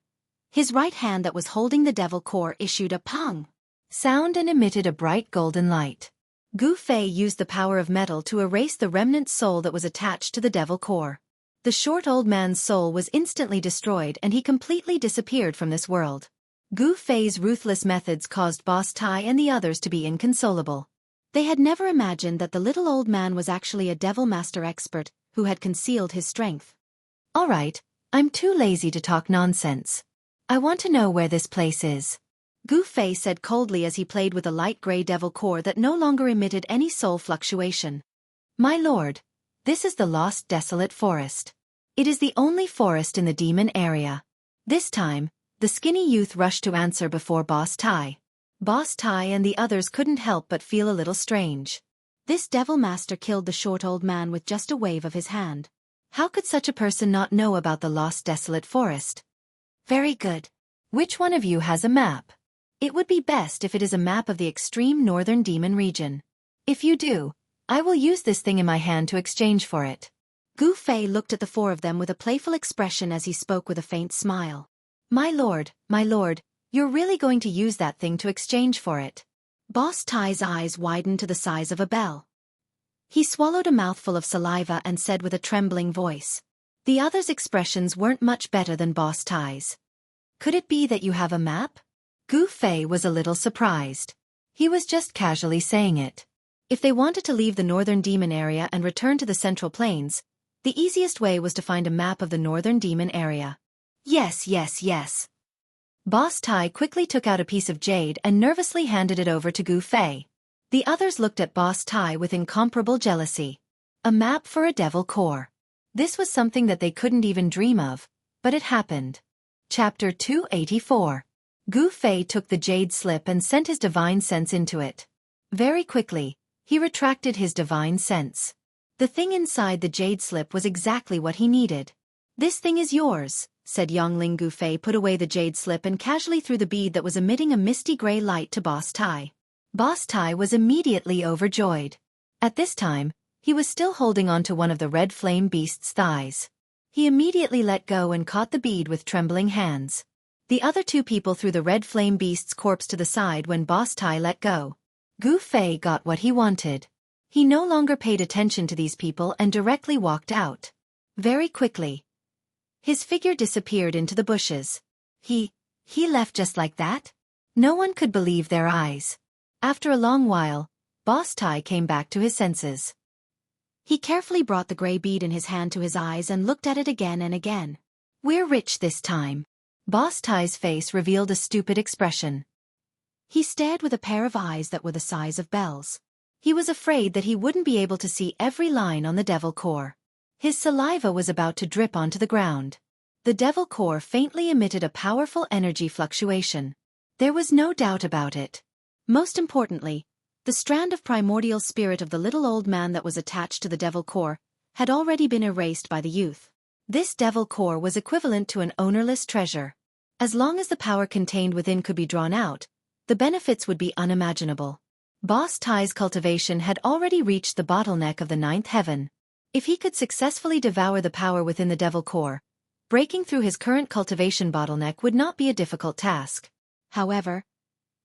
his right hand that was holding the devil core issued a pong sound and emitted a bright golden light. Gu Fei used the power of metal to erase the remnant soul that was attached to the devil core. The short old man's soul was instantly destroyed and he completely disappeared from this world. Gu Fei's ruthless methods caused Boss Tai and the others to be inconsolable. They had never imagined that the little old man was actually a devil master expert who had concealed his strength. All right, I'm too lazy to talk nonsense. I want to know where this place is. Gu Fei said coldly as he played with a light gray devil core that no longer emitted any soul fluctuation. My lord, this is the Lost Desolate Forest. It is the only forest in the demon area. This time, the skinny youth rushed to answer before Boss Tai. Boss Tai and the others couldn't help but feel a little strange. This devil master killed the short old man with just a wave of his hand. How could such a person not know about the Lost Desolate Forest? Very good. Which one of you has a map? It would be best if it is a map of the extreme northern demon region. If you do, I will use this thing in my hand to exchange for it. Gu Fei looked at the four of them with a playful expression as he spoke with a faint smile. My lord, you're really going to use that thing to exchange for it? Boss Tai's eyes widened to the size of a bell. He swallowed a mouthful of saliva and said with a trembling voice. The others' expressions weren't much better than Boss Tai's. Could it be that you have a map? Gu Fei was a little surprised. He was just casually saying it. If they wanted to leave the northern demon area and return to the central plains, the easiest way was to find a map of the northern demon area. Yes. Boss Tai quickly took out a piece of jade and nervously handed it over to Gu Fei. The others looked at Boss Tai with incomparable jealousy. A map for a devil core. This was something that they couldn't even dream of, but it happened. Chapter 284. Gu Fei took the jade slip and sent his divine sense into it. Very quickly, he retracted his divine sense. The thing inside the jade slip was exactly what he needed. This thing is yours, said Yongling. Gu Fei put away the jade slip and casually threw the bead that was emitting a misty gray light to Boss Tai. Boss Tai was immediately overjoyed. At this time, he was still holding on to one of the red flame beast's thighs. He immediately let go and caught the bead with trembling hands. The other two people threw the red flame beast's corpse to the side when Boss Tai let go. Gu Fei got what he wanted. He no longer paid attention to these people and directly walked out. Very quickly, his figure disappeared into the bushes. He left just like that? No one could believe their eyes. After a long while, Boss Tai came back to his senses. He carefully brought the gray bead in his hand to his eyes and looked at it again and again. We're rich this time. Boss Tai's face revealed a stupid expression. He stared with a pair of eyes that were the size of bells. He was afraid that he wouldn't be able to see every line on the devil core. His saliva was about to drip onto the ground. The devil core faintly emitted a powerful energy fluctuation. There was no doubt about it. Most importantly, the strand of primordial spirit of the little old man that was attached to the devil core had already been erased by the youth. This devil core was equivalent to an ownerless treasure. As long as the power contained within could be drawn out, the benefits would be unimaginable. Boss Tai's cultivation had already reached the bottleneck of the ninth heaven. If he could successfully devour the power within the devil core, breaking through his current cultivation bottleneck would not be a difficult task. However,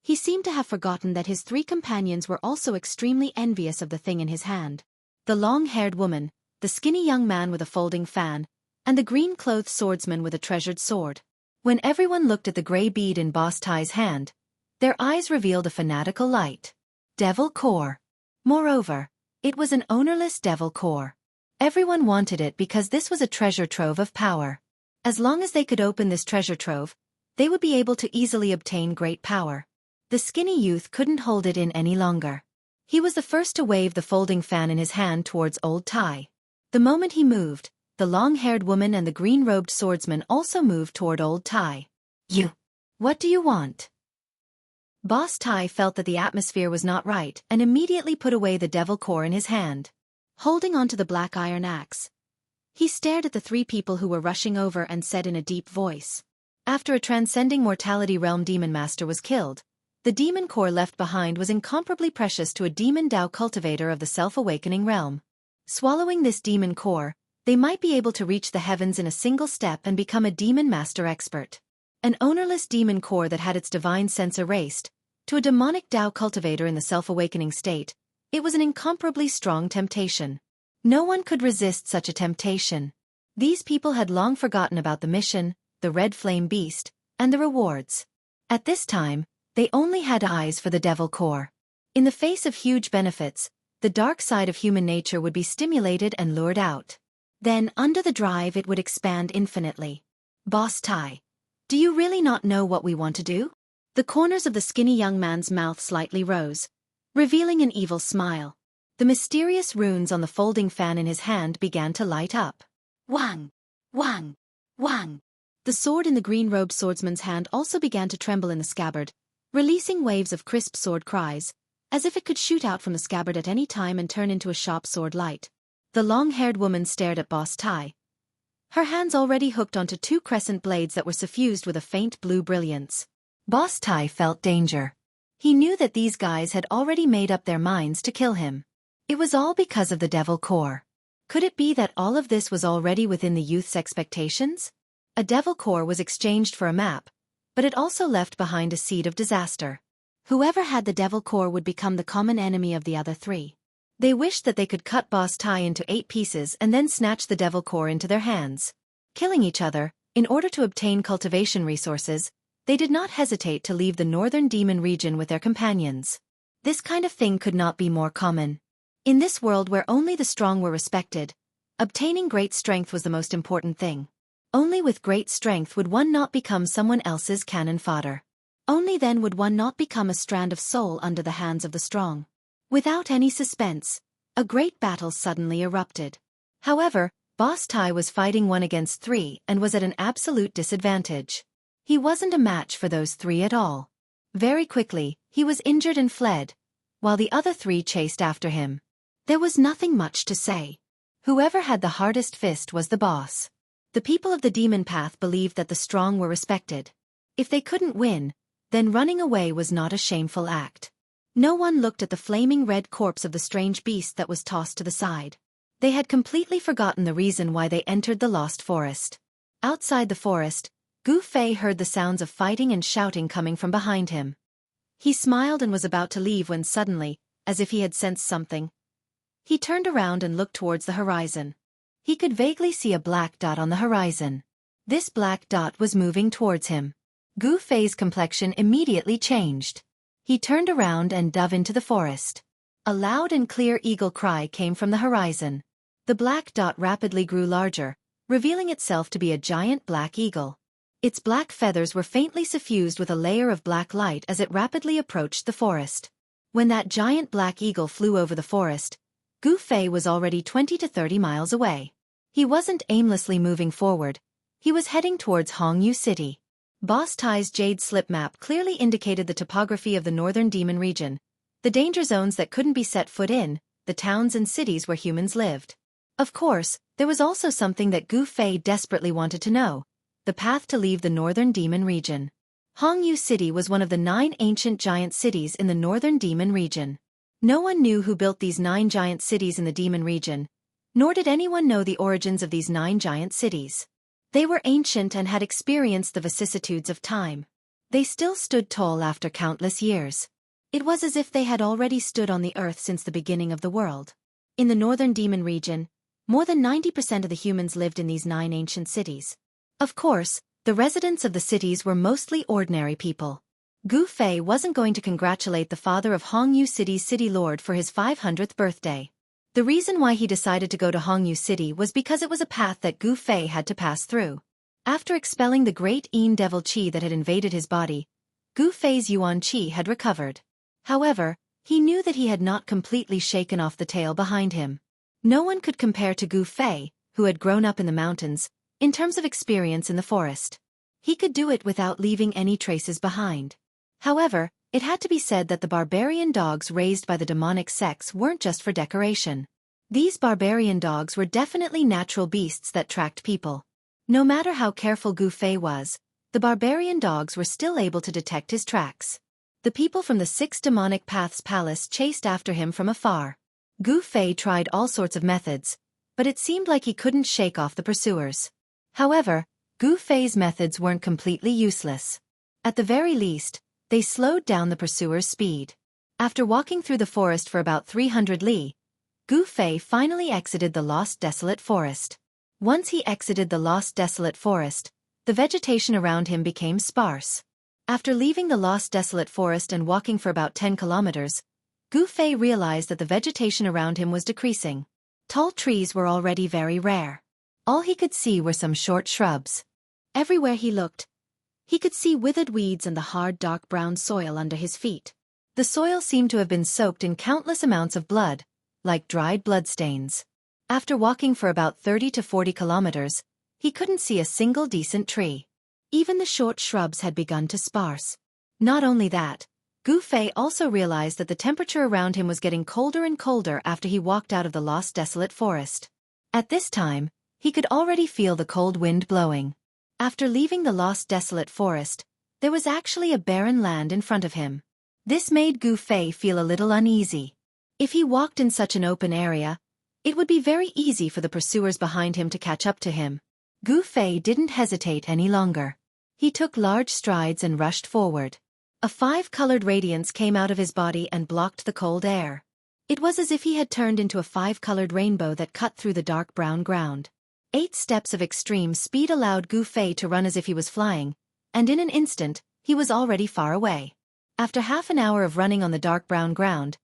he seemed to have forgotten that his 3 companions were also extremely envious of the thing in his hand. The long-haired woman, the skinny young man with a folding fan, and the green-clothed swordsman with a treasured sword. When everyone looked at the gray bead in Boss Tai's hand, their eyes revealed a fanatical light. Devil Core. Moreover, it was an ownerless devil core. Everyone wanted it because this was a treasure trove of power. As long as they could open this treasure trove, they would be able to easily obtain great power. The skinny youth couldn't hold it in any longer. He was the first to wave the folding fan in his hand towards old Tai. The moment he moved, the long-haired woman and the green-robed swordsman also moved toward old Tai. You. What do you want? Boss Tai felt that the atmosphere was not right and immediately put away the devil core in his hand. Holding onto the black iron axe, he stared at the 3 people who were rushing over and said in a deep voice. After a transcending mortality realm demon master was killed, the demon core left behind was incomparably precious to a demon Dao cultivator of the self-awakening realm. Swallowing this demon core, they might be able to reach the heavens in a single step and become a demon master expert. An ownerless demon core that had its divine sense erased, to a demonic Dao cultivator in the self-awakening state, it was an incomparably strong temptation. No one could resist such a temptation. These people had long forgotten about the mission, the red flame beast, and the rewards. At this time, they only had eyes for the devil core. In the face of huge benefits, the dark side of human nature would be stimulated and lured out. Then, under the drive, it would expand infinitely. Boss Tai, do you really not know what we want to do? The corners of the skinny young man's mouth slightly rose, revealing an evil smile. The mysterious runes on the folding fan in his hand began to light up. Wang! Wang! Wang! The sword in the green-robed swordsman's hand also began to tremble in the scabbard, releasing waves of crisp sword cries, as if it could shoot out from the scabbard at any time and turn into a sharp sword light. The long-haired woman stared at Boss Tai, her hands already hooked onto 2 crescent blades that were suffused with a faint blue brilliance. Boss Tai felt danger. He knew that these guys had already made up their minds to kill him. It was all because of the devil core. Could it be that all of this was already within the youth's expectations? A devil core was exchanged for a map, but it also left behind a seed of disaster. Whoever had the devil core would become the common enemy of the other 3. They wished that they could cut Boss Tai into 8 pieces and then snatch the devil core into their hands. Killing each other, in order to obtain cultivation resources, they did not hesitate to leave the northern demon region with their companions. This kind of thing could not be more common. In this world where only the strong were respected, obtaining great strength was the most important thing. Only with great strength would one not become someone else's cannon fodder. Only then would one not become a strand of soul under the hands of the strong. Without any suspense, a great battle suddenly erupted. However, Boss Tai was fighting 1 against 3 and was at an absolute disadvantage. He wasn't a match for those 3 at all. Very quickly, he was injured and fled, while the other 3 chased after him. There was nothing much to say. Whoever had the hardest fist was the boss. The people of the demon path believed that the strong were respected. If they couldn't win, then running away was not a shameful act. No one looked at the flaming red corpse of the strange beast that was tossed to the side. They had completely forgotten the reason why they entered the lost forest. Outside the forest, Gu Fei heard the sounds of fighting and shouting coming from behind him. He smiled and was about to leave when suddenly, as if he had sensed something, he turned around and looked towards the horizon. He could vaguely see a black dot on the horizon. This black dot was moving towards him. Gu Fei's complexion immediately changed. He turned around and dove into the forest. A loud and clear eagle cry came from the horizon. The black dot rapidly grew larger, revealing itself to be a giant black eagle. Its black feathers were faintly suffused with a layer of black light as it rapidly approached the forest. When that giant black eagle flew over the forest, Gu Fei was already 20 to 30 miles away. He wasn't aimlessly moving forward. He was heading towards Hongyu City. Boss Tai's jade slip map clearly indicated the topography of the northern demon region, the danger zones that couldn't be set foot in, the towns and cities where humans lived. Of course, there was also something that Gu Fei desperately wanted to know: the path to leave the northern demon region. Hongyu City was one of the 9 ancient giant cities in the northern demon region. No one knew who built these 9 giant cities in the demon region, Nor did anyone know the origins of these 9 giant cities. They were ancient and had experienced the vicissitudes of time. They still stood tall after countless years. It was as if they had already stood on the earth since the beginning of the world. In the northern demon region, more than 90% of the humans lived in these 9 ancient cities. Of course, the residents of the cities were mostly ordinary people. Gu Fei wasn't going to congratulate the father of Hongyu City's city lord for his 500th birthday. The reason why he decided to go to Hongyu City was because it was a path that Gu Fei had to pass through. After expelling the great Yin devil qi that had invaded his body, Gu Fei's Yuan qi had recovered. However, he knew that he had not completely shaken off the tail behind him. No one could compare to Gu Fei, who had grown up in the mountains, in terms of experience in the forest. He could do it without leaving any traces behind. However, it had to be said that the barbarian dogs raised by the demonic sects weren't just for decoration. These barbarian dogs were definitely natural beasts that tracked people. No matter how careful Gu Fei was, the barbarian dogs were still able to detect his tracks. The people from the 6 demonic paths palace chased after him from afar. Gu Fei tried all sorts of methods, but it seemed like he couldn't shake off the pursuers. However, Gu Fei's methods weren't completely useless. At the very least, they slowed down the pursuers' speed. After walking through the forest for about 300 li, Gu Fei finally exited the lost desolate forest. Once he exited the lost desolate forest, the vegetation around him became sparse. After leaving the lost desolate forest and walking for about 10 kilometers, Gu Fei realized that the vegetation around him was decreasing. Tall trees were already very rare. All he could see were some short shrubs. Everywhere he looked, he could see withered weeds and the hard dark brown soil under his feet. The soil seemed to have been soaked in countless amounts of blood, like dried bloodstains. After walking for about 30 to 40 kilometers, he couldn't see a single decent tree. Even the short shrubs had begun to sparse. Not only that, Gu Fei also realized that the temperature around him was getting colder and colder after he walked out of the lost desolate forest. At this time, he could already feel the cold wind blowing. After leaving the lost desolate forest, there was actually a barren land in front of him. This made Gu Fei feel a little uneasy. If he walked in such an open area, it would be very easy for the pursuers behind him to catch up to him. Gu Fei didn't hesitate any longer. He took large strides and rushed forward. A 5-colored radiance came out of his body and blocked the cold air. It was as if he had turned into a 5-colored rainbow that cut through the dark brown ground. 8 steps of extreme speed allowed Gu Fei to run as if he was flying, and in an instant, he was already far away. After half an hour of running on the dark brown ground,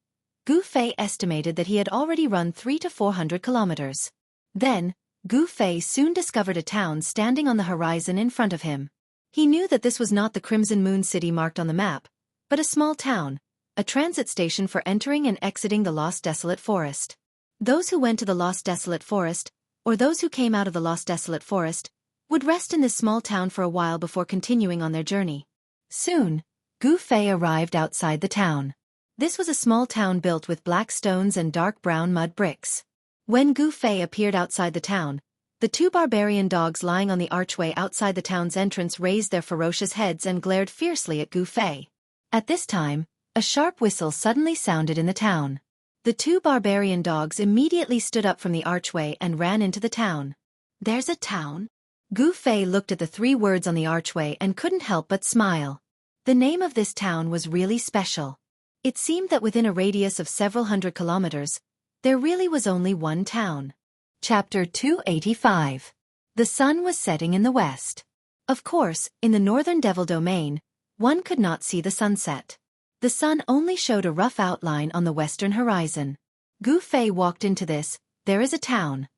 Gu Fei estimated that he had already run 300 to 400 kilometers. Then, Gu Fei soon discovered a town standing on the horizon in front of him. He knew that this was not the Crimson Moon City marked on the map, but a small town, a transit station for entering and exiting the Lost Desolate Forest. Those who went to the Lost Desolate Forest, or those who came out of the Lost Desolate Forest, would rest in this small town for a while before continuing on their journey. Soon, Gu Fei arrived outside the town. This was a small town built with black stones and dark brown mud bricks. When Gu Fei appeared outside the town, the 2 barbarian dogs lying on the archway outside the town's entrance raised their ferocious heads and glared fiercely at Gu Fei. At this time, a sharp whistle suddenly sounded in the town. The 2 barbarian dogs immediately stood up from the archway and ran into the town. "There's a town?" Gu Fei looked at the 3 words on the archway and couldn't help but smile. The name of this town was really special. It seemed that within a radius of several hundred kilometers, there really was only one town. Chapter 285. The sun was setting in the west. Of course, in the northern Devil Domain, one could not see the sunset. The sun only showed a rough outline on the western horizon. Gu Fei walked into this, "There is a town."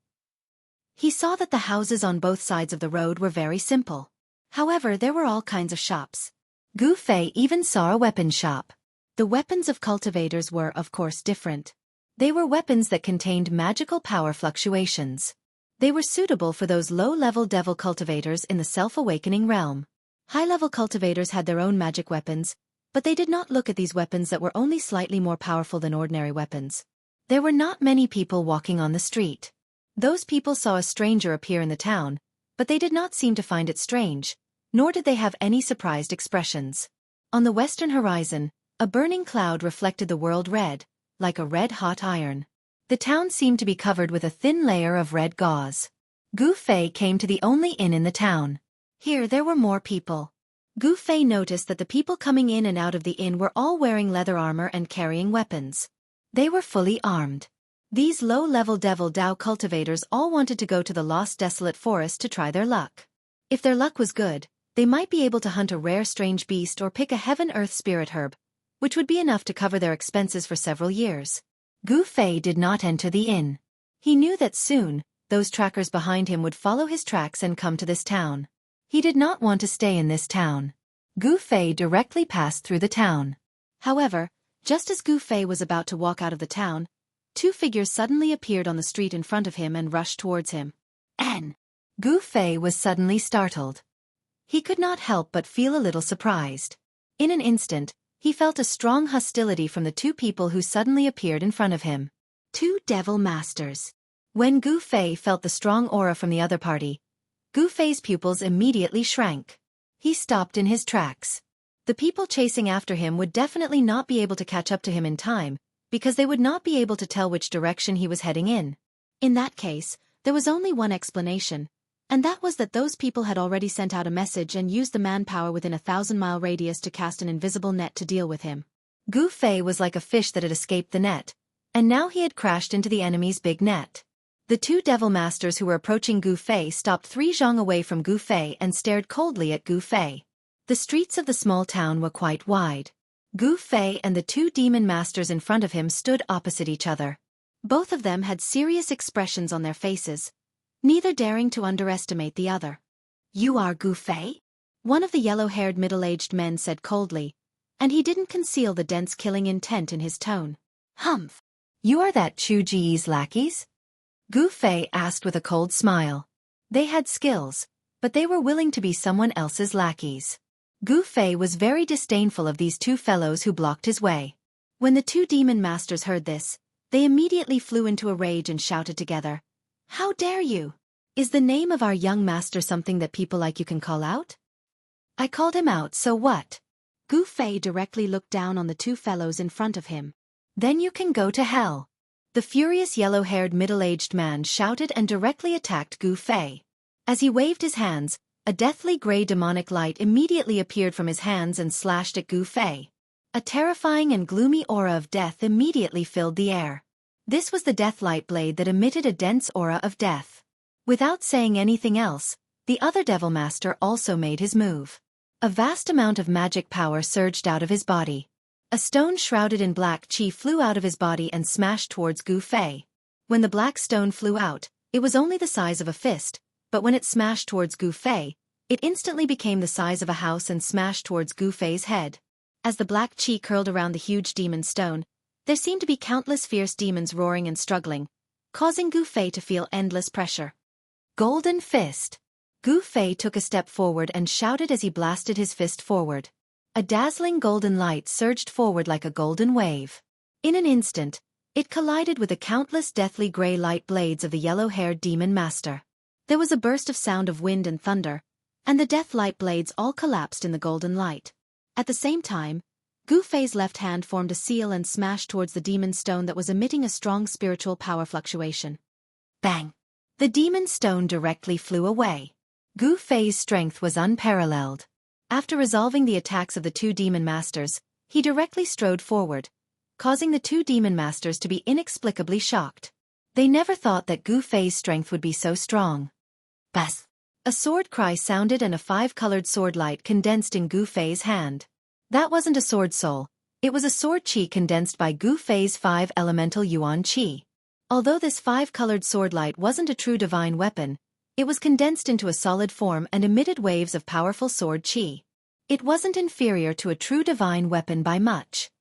He saw that the houses on both sides of the road were very simple. However, there were all kinds of shops. Gu Fei even saw a weapon shop. The weapons of cultivators were, of course, different. They were weapons that contained magical power fluctuations. They were suitable for those low-level devil cultivators in the self-awakening realm. High-level cultivators had their own magic weapons, but they did not look at these weapons that were only slightly more powerful than ordinary weapons. There were not many people walking on the street. Those people saw a stranger appear in the town, but they did not seem to find it strange, nor did they have any surprised expressions. On the western horizon, a burning cloud reflected the world red, like a red-hot iron. The town seemed to be covered with a thin layer of red gauze. Gu Fei came to the only inn in the town. Here there were more people. Gu Fei noticed that the people coming in and out of the inn were all wearing leather armor and carrying weapons. They were fully armed. These low-level Devil Dao cultivators all wanted to go to the lost desolate forest to try their luck. If their luck was good, they might be able to hunt a rare strange beast or pick a heaven-earth spirit herb, which would be enough to cover their expenses for several years. Gu Fei did not enter the inn. He knew that soon, those trackers behind him would follow his tracks and come to this town. He did not want to stay in this town. Gu Fei directly passed through the town. However, just as Gu Fei was about to walk out of the town, two figures suddenly appeared on the street in front of him and rushed towards him. Gu Fei was suddenly startled. He could not help but feel a little surprised. In an instant, he felt a strong hostility from the two people who suddenly appeared in front of him. Two devil masters. When Gu Fei felt the strong aura from the other party, Gu Fei's pupils immediately shrank. He stopped in his tracks. The people chasing after him would definitely not be able to catch up to him in time, because they would not be able to tell which direction he was heading in. In that case, there was only one explanation, and that was that those people had already sent out a message and used the manpower within a 1,000-mile radius to cast an invisible net to deal with him. Gu Fei was like a fish that had escaped the net, and now he had crashed into the enemy's big net. The two devil masters who were approaching Gu Fei stopped 3 zhang away from Gu Fei and stared coldly at Gu Fei. The streets of the small town were quite wide. Gu Fei and the two demon masters in front of him stood opposite each other. Both of them had serious expressions on their faces, neither daring to underestimate the other. "You are Gu Fei?" One of the yellow-haired middle-aged men said coldly, and he didn't conceal the dense killing intent in his tone. "Humph! You are that Chu Ji's lackeys?" Gu Fei asked with a cold smile. They had skills, but they were willing to be someone else's lackeys. Gu Fei was very disdainful of these two fellows who blocked his way. When the two demon masters heard this, they immediately flew into a rage and shouted together, "How dare you? Is the name of our young master something that people like you can call out?" "I called him out, so what?" Gu Fei directly looked down on the two fellows in front of him. "Then you can go to hell." The furious yellow-haired middle-aged man shouted and directly attacked Gu Fei. As he waved his hands, a deathly gray demonic light immediately appeared from his hands and slashed at Gu Fei. A terrifying and gloomy aura of death immediately filled the air. This was the death light blade that emitted a dense aura of death. Without saying anything else, the other devil master also made his move. A vast amount of magic power surged out of his body. A stone shrouded in black chi flew out of his body and smashed towards Gu Fei. When the black stone flew out, it was only the size of a fist, but when it smashed towards Gu Fei, it instantly became the size of a house and smashed towards Gu Fei's head. As the black chi curled around the huge demon stone, there seemed to be countless fierce demons roaring and struggling, causing Gu Fei to feel endless pressure. Golden Fist! Gu Fei took a step forward and shouted as he blasted his fist forward. A dazzling golden light surged forward like a golden wave. In an instant, it collided with the countless deathly gray light blades of the yellow-haired demon master. There was a burst of sound of wind and thunder, and the death light blades all collapsed in the golden light. At the same time, Gu Fei's left hand formed a seal and smashed towards the demon stone that was emitting a strong spiritual power fluctuation. Bang! The demon stone directly flew away. Gu Fei's strength was unparalleled. After resolving the attacks of the two demon masters, he directly strode forward, causing the two demon masters to be inexplicably shocked. They never thought that Gu Fei's strength would be so strong. Bas! A sword cry sounded and a 5-colored sword light condensed in Gu Fei's hand. That wasn't a sword soul, it was a sword chi condensed by Gu Fei's 5 elemental yuan chi. Although this 5-colored sword light wasn't a true divine weapon, it was condensed into a solid form and emitted waves of powerful sword chi. It wasn't inferior to a true divine weapon by much.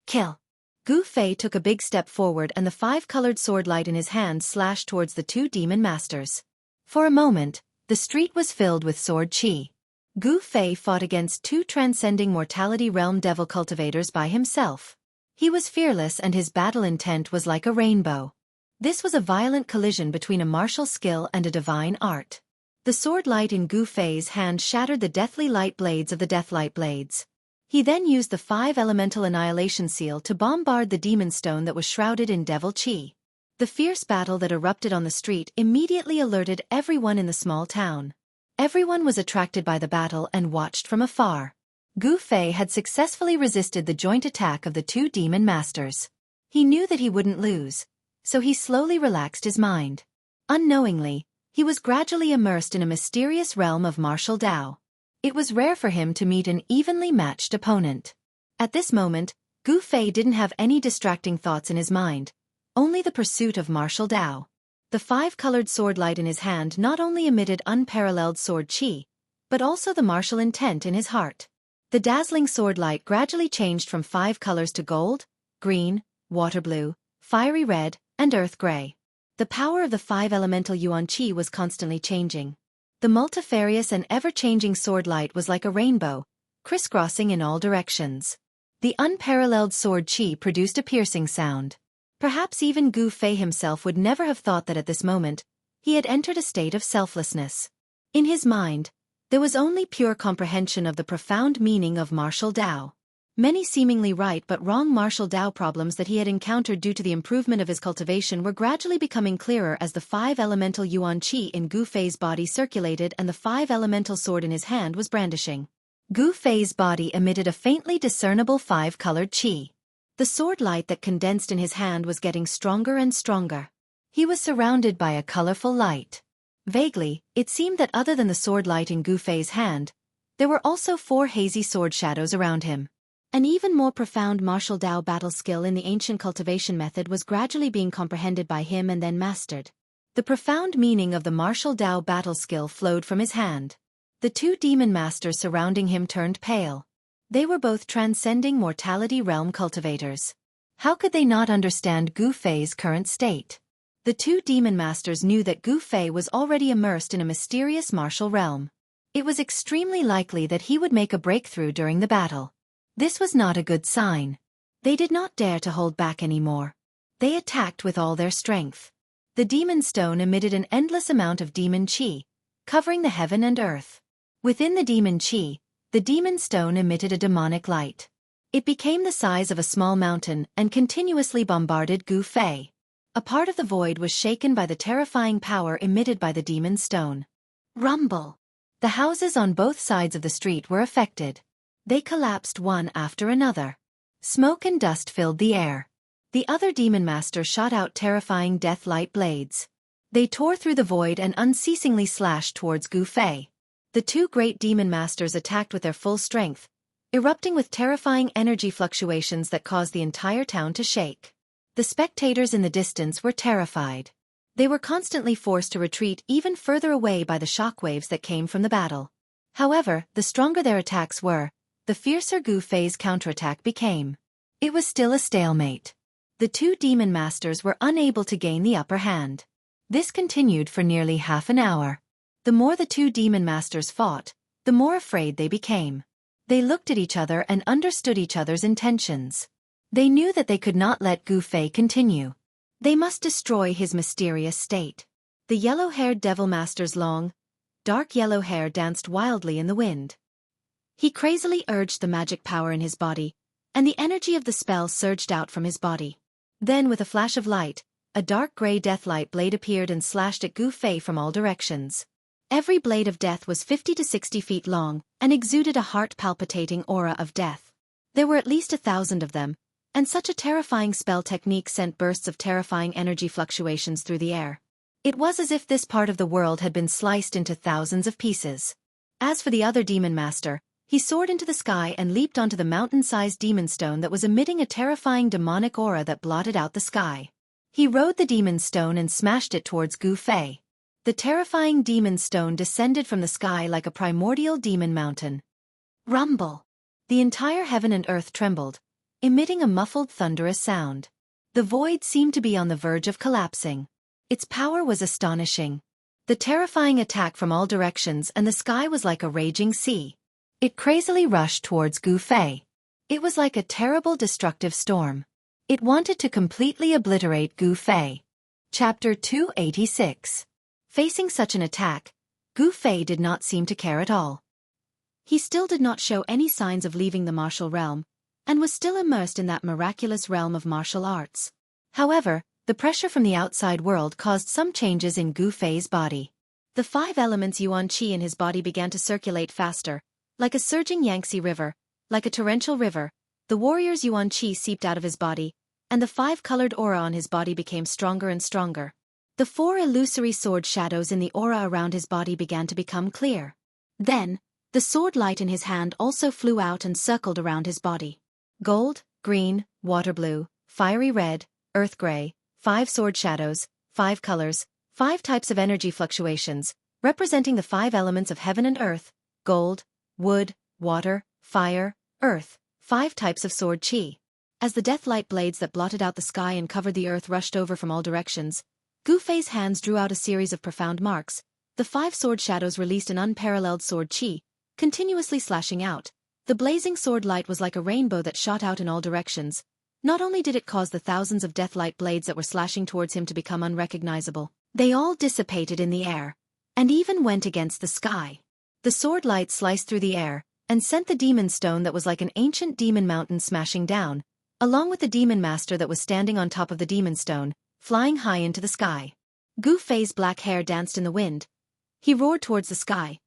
Kill! Gu Fei took a big step forward and the 5-colored sword light in his hand slashed towards the two demon masters. For a moment, the street was filled with sword chi. Gu Fei fought against two transcending mortality realm devil cultivators by himself. He was fearless and his battle intent was like a rainbow. This was a violent collision between a martial skill and a divine art. The sword light in Gu Fei's hand shattered the deathly light blades of the deathlight blades. He then used the 5 elemental annihilation seal to bombard the demon stone that was shrouded in devil chi. The fierce battle that erupted on the street immediately alerted everyone in the small town. Everyone was attracted by the battle and watched from afar. Gu Fei had successfully resisted the joint attack of the two demon masters. He knew that he wouldn't lose, so he slowly relaxed his mind. Unknowingly, he was gradually immersed in a mysterious realm of martial Dao. It was rare for him to meet an evenly matched opponent. At this moment, Gu Fei didn't have any distracting thoughts in his mind, only the pursuit of martial Dao. The five-colored sword light in his hand not only emitted unparalleled sword qi, but also the martial intent in his heart. The dazzling sword light gradually changed from 5 colors to gold, green, water blue, fiery red, and earth gray. The power of the 5 elemental yuan qi was constantly changing. The multifarious and ever-changing sword light was like a rainbow, crisscrossing in all directions. The unparalleled sword qi produced a piercing sound. Perhaps even Gu Fei himself would never have thought that at this moment, he had entered a state of selflessness. In his mind, there was only pure comprehension of the profound meaning of martial Dao. Many seemingly right but wrong martial Dao problems that he had encountered due to the improvement of his cultivation were gradually becoming clearer as the 5 elemental yuan qi in Gu Fei's body circulated and the 5 elemental sword in his hand was brandishing. Gu Fei's body emitted a faintly discernible 5-colored qi. The sword light that condensed in his hand was getting stronger and stronger. He was surrounded by a colorful light. Vaguely, it seemed that other than the sword light in Gu Fei's hand, there were also 4 hazy sword shadows around him. An even more profound martial Dao battle skill in the ancient cultivation method was gradually being comprehended by him and then mastered. The profound meaning of the martial Dao battle skill flowed from his hand. The 2 demon masters surrounding him turned pale. They were both transcending mortality realm cultivators. How could they not understand Gu Fei's current state? The 2 demon masters knew that Gu Fei was already immersed in a mysterious martial realm. It was extremely likely that he would make a breakthrough during the battle. This was not a good sign. They did not dare to hold back anymore. They attacked with all their strength. The demon stone emitted an endless amount of demon qi, covering the heaven and earth. Within the demon qi, the demon stone emitted a demonic light. It became the size of a small mountain and continuously bombarded Gu Fei. A part of the void was shaken by the terrifying power emitted by the demon stone. Rumble! The houses on both sides of the street were affected. They collapsed one after another. Smoke and dust filled the air. The other demon master shot out terrifying death-light blades. They tore through the void and unceasingly slashed towards Gu Fei. The 2 great demon masters attacked with their full strength, erupting with terrifying energy fluctuations that caused the entire town to shake. The spectators in the distance were terrified. They were constantly forced to retreat even further away by the shockwaves that came from the battle. However, the stronger their attacks were, the fiercer Gu Fei's counterattack became. It was still a stalemate. The 2 demon masters were unable to gain the upper hand. This continued for nearly half an hour. The more the 2 demon masters fought, the more afraid they became. They looked at each other and understood each other's intentions. They knew that they could not let Gu Fei continue. They must destroy his mysterious state. The yellow-haired devil master's long, dark yellow hair danced wildly in the wind. He crazily urged the magic power in his body, and the energy of the spell surged out from his body. Then with a flash of light, a dark gray deathlight blade appeared and slashed at Gu Fei from all directions. Every blade of death was 50 to 60 feet long, and exuded a heart-palpitating aura of death. There were at least 1,000 of them, and such a terrifying spell technique sent bursts of terrifying energy fluctuations through the air. It was as if this part of the world had been sliced into thousands of pieces. As for the other demon master, he soared into the sky and leaped onto the mountain-sized demon stone that was emitting a terrifying demonic aura that blotted out the sky. He rode the demon stone and smashed it towards Gu Fei. The terrifying demon stone descended from the sky like a primordial demon mountain. Rumble! The entire heaven and earth trembled, emitting a muffled thunderous sound. The void seemed to be on the verge of collapsing. Its power was astonishing. The terrifying attack from all directions and the sky was like a raging sea. It crazily rushed towards Gu Fei. It was like a terrible destructive storm. It wanted to completely obliterate Gu Fei. Chapter 286. Facing such an attack, Gu Fei did not seem to care at all. He still did not show any signs of leaving the martial realm, and was still immersed in that miraculous realm of martial arts. However, The pressure from the outside world caused some changes in Gu Fei's body. The 5 elements yuan qi in his body began to circulate faster, like a surging Yangtze River, like a torrential river. The warrior's yuan qi seeped out of his body, and the 5-colored aura on his body became stronger and stronger. The 4 illusory sword shadows in the aura around his body began to become clear. Then, the sword light in his hand also flew out and circled around his body. Gold, green, water blue, fiery red, earth gray, 5 sword shadows, 5 colors, 5 types of energy fluctuations, representing the 5 elements of heaven and earth: gold, wood, water, fire, earth, 5 types of sword qi. As the death-light blades that blotted out the sky and covered the earth rushed over from all directions, Gu Fei's hands drew out a series of profound marks. The 5 sword shadows released an unparalleled sword qi, continuously slashing out. The blazing sword light was like a rainbow that shot out in all directions. Not only did it cause the thousands of death-light blades that were slashing towards him to become unrecognizable, they all dissipated in the air, and even went against the sky. The sword light sliced through the air, and sent the demon stone that was like an ancient demon mountain smashing down, along with the demon master that was standing on top of the demon stone, flying high into the sky. Gu Fei's black hair danced in the wind. He roared towards the sky,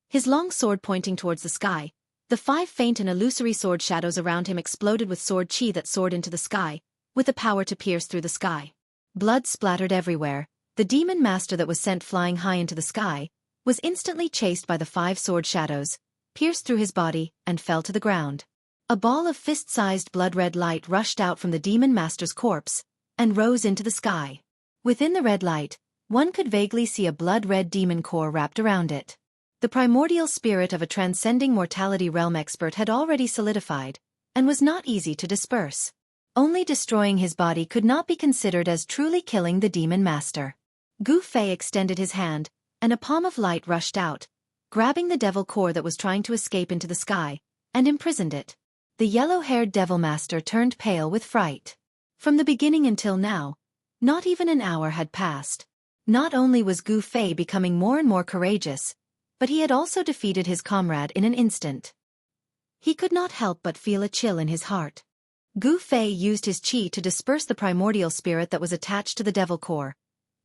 his long sword pointing towards the sky. The 5 faint and illusory sword shadows around him exploded with sword qi that soared into the sky, with the power to pierce through the sky. Blood splattered everywhere. The demon master that was sent flying high into the sky was instantly chased by the 5 sword shadows, pierced through his body, and fell to the ground. A ball of fist-sized blood-red light rushed out from the demon master's corpse and rose into the sky. Within the red light, one could vaguely see a blood-red demon core wrapped around it. The primordial spirit of a transcending mortality realm expert had already solidified, and was not easy to disperse. Only destroying his body could not be considered as truly killing the demon master. Gu Fei extended his hand, and a palm of light rushed out, grabbing the devil core that was trying to escape into the sky, and imprisoned it. The yellow-haired devil master turned pale with fright. From the beginning until now, not even an hour had passed. Not only was Gu Fei becoming more and more courageous, but he had also defeated his comrade in an instant. He could not help but feel a chill in his heart. Gu Fei used his qi to disperse the primordial spirit that was attached to the devil core,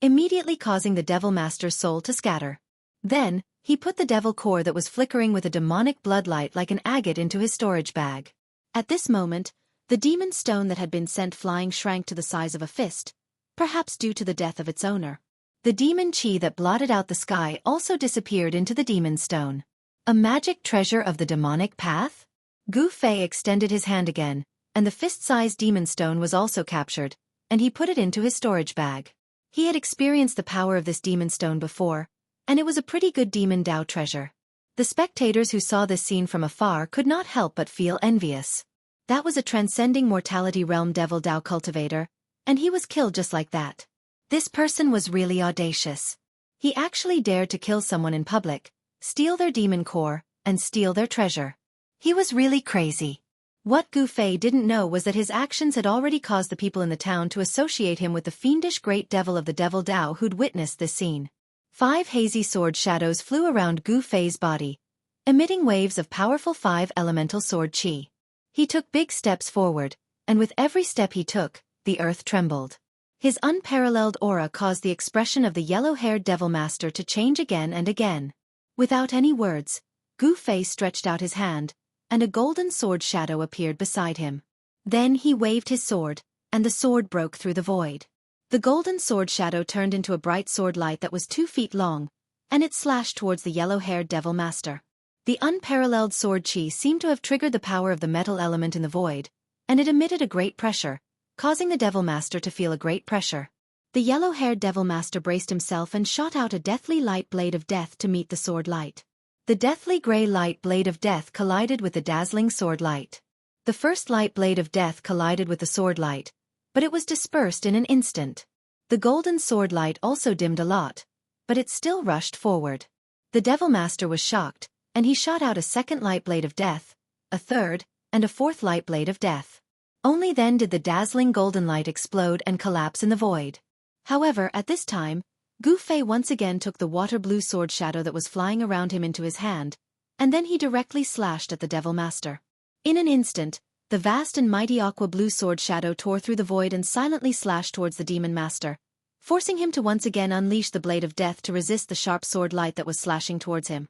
immediately causing the devil master's soul to scatter. Then, he put the devil core that was flickering with a demonic bloodlight like an agate into his storage bag. At this moment, the demon stone that had been sent flying shrank to the size of a fist, perhaps due to the death of its owner. The demon qi that blotted out the sky also disappeared into the demon stone. A magic treasure of the demonic path? Gu Fei extended his hand again, and the fist-sized demon stone was also captured, and he put it into his storage bag. He had experienced the power of this demon stone before, and it was a pretty good demon Dao treasure. The spectators who saw this scene from afar could not help but feel envious. That was a transcending mortality realm devil Dao cultivator, and he was killed just like that. This person was really audacious. He actually dared to kill someone in public, steal their demon core, and steal their treasure. He was really crazy. What Gu Fei didn't know was that his actions had already caused the people in the town to associate him with the fiendish great devil of the devil Dao who'd witnessed this scene. 5 hazy sword shadows flew around Gu Fei's body, emitting waves of powerful 5 elemental sword qi. He took big steps forward, and with every step he took, the earth trembled. His unparalleled aura caused the expression of the yellow-haired devil master to change again and again. Without any words, Gu Fei stretched out his hand, and a golden sword shadow appeared beside him. Then he waved his sword, and the sword broke through the void. The golden sword shadow turned into a bright sword light that was 2 feet long, and it slashed towards the yellow-haired devil master. The unparalleled sword qi seemed to have triggered the power of the metal element in the void, and it emitted a great pressure, causing the devil master to feel a great pressure. The yellow-haired devil master braced himself and shot out a deathly light blade of death to meet the sword light. The deathly gray light blade of death collided with the dazzling sword light. The first light blade of death collided with the sword light, but it was dispersed in an instant. The golden sword light also dimmed a lot, but it still rushed forward. The devil master was shocked, and he shot out a second light blade of death, a third, and a fourth light blade of death. Only then did the dazzling golden light explode and collapse in the void. However, at this time, Gu Fei once again took the water-blue sword shadow that was flying around him into his hand, and then he directly slashed at the devil master. In an instant, the vast and mighty aqua-blue sword shadow tore through the void and silently slashed towards the demon master, forcing him to once again unleash the blade of death to resist the sharp sword light that was slashing towards him.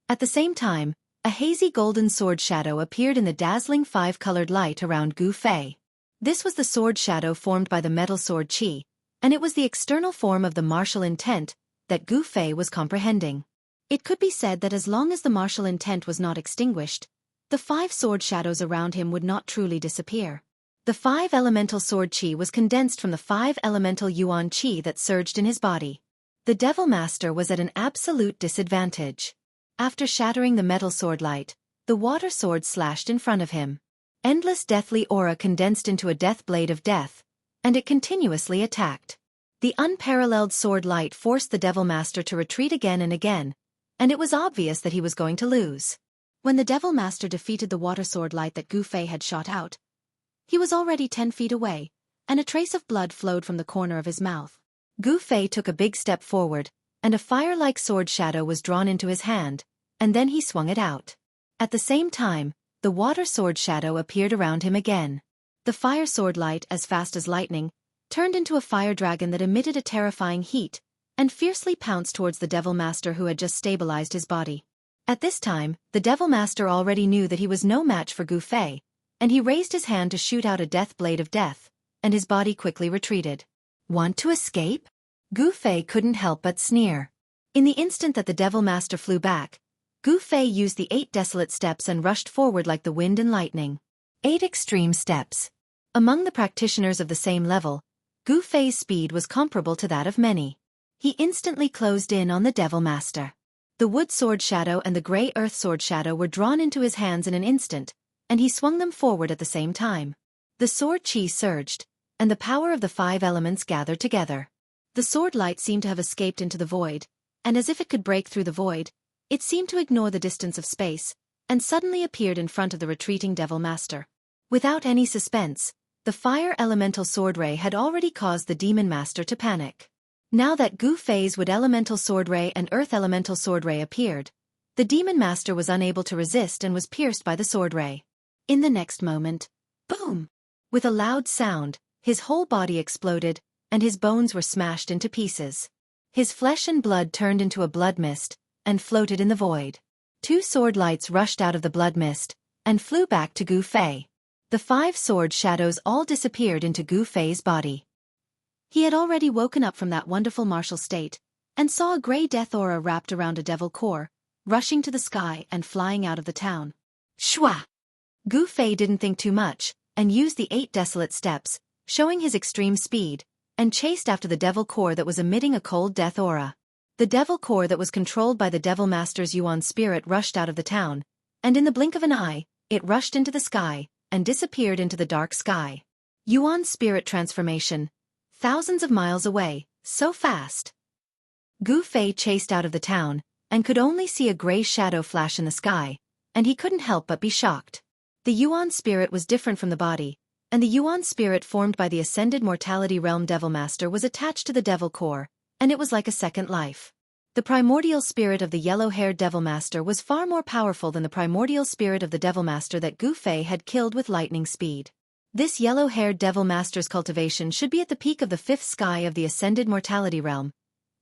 At the same time, a hazy golden sword shadow appeared in the dazzling five-colored light around Gu Fei. This was the sword shadow formed by the metal sword qi, and it was the external form of the martial intent that Gu Fei was comprehending. It could be said that as long as the martial intent was not extinguished, the five sword shadows around him would not truly disappear. The five elemental sword qi was condensed from the five elemental yuan qi that surged in his body. The Devil Master was at an absolute disadvantage. After shattering the metal sword light, the water sword slashed in front of him. Endless deathly aura condensed into a death blade of death, and it continuously attacked. The unparalleled sword light forced the Devil Master to retreat again and again, and it was obvious that he was going to lose. When the Devil Master defeated the water sword light that Gu Fei had shot out, he was already 10 feet away, and a trace of blood flowed from the corner of his mouth. Gu Fei took a big step forward, and a fire-like sword shadow was drawn into his hand, and then he swung it out. At the same time, the water sword shadow appeared around him again. The fire sword light, as fast as lightning, turned into a fire dragon that emitted a terrifying heat, and fiercely pounced towards the Devil Master who had just stabilized his body. At this time, the Devil Master already knew that he was no match for Gu Fei, and he raised his hand to shoot out a death blade of death, and his body quickly retreated. Want to escape? Gu Fei couldn't help but sneer. In the instant that the Devil Master flew back, Gu Fei used the 8 desolate steps and rushed forward like the wind and lightning. 8 extreme steps. Among the practitioners of the same level, Gu Fei's speed was comparable to that of many. He instantly closed in on the Devil Master. The wood sword shadow and the grey earth sword shadow were drawn into his hands in an instant, and he swung them forward at the same time. The sword qi surged, and the power of the 5 elements gathered together. The sword light seemed to have escaped into the void, and as if it could break through the void, it seemed to ignore the distance of space, and suddenly appeared in front of the retreating Devil Master. Without any suspense, the fire elemental sword ray had already caused the Demon Master to panic. Now that Gu Fei's wood elemental sword ray and earth elemental sword ray appeared, the Demon Master was unable to resist and was pierced by the sword ray. In the next moment, boom! With a loud sound, his whole body exploded, and his bones were smashed into pieces. His flesh and blood turned into a blood mist, and floated in the void. 2 sword lights rushed out of the blood mist, and flew back to Gu Fei. The 5 sword shadows all disappeared into Gu Fei's body. He had already woken up from that wonderful martial state, and saw a grey death aura wrapped around a devil core, rushing to the sky and flying out of the town. Shwa! Gu Fei didn't think too much, and used the 8 desolate steps, showing his extreme speed, and chased after the devil core that was emitting a cold death aura. The devil core that was controlled by the Devil Master's Yuan spirit rushed out of the town, and in the blink of an eye, it rushed into the sky, and disappeared into the dark sky. Yuan spirit transformation. Thousands of miles away, so fast. Gu Fei chased out of the town, and could only see a grey shadow flash in the sky, and he couldn't help but be shocked. The Yuan spirit was different from the body, and the Yuan spirit formed by the Ascended Mortality Realm Devil Master was attached to the Devil Core, and it was like a second life. The primordial spirit of the yellow-haired Devil Master was far more powerful than the primordial spirit of the Devil Master that Gu Fei had killed with lightning speed. This yellow-haired Devil Master's cultivation should be at the peak of the 5th sky of the Ascended Mortality Realm,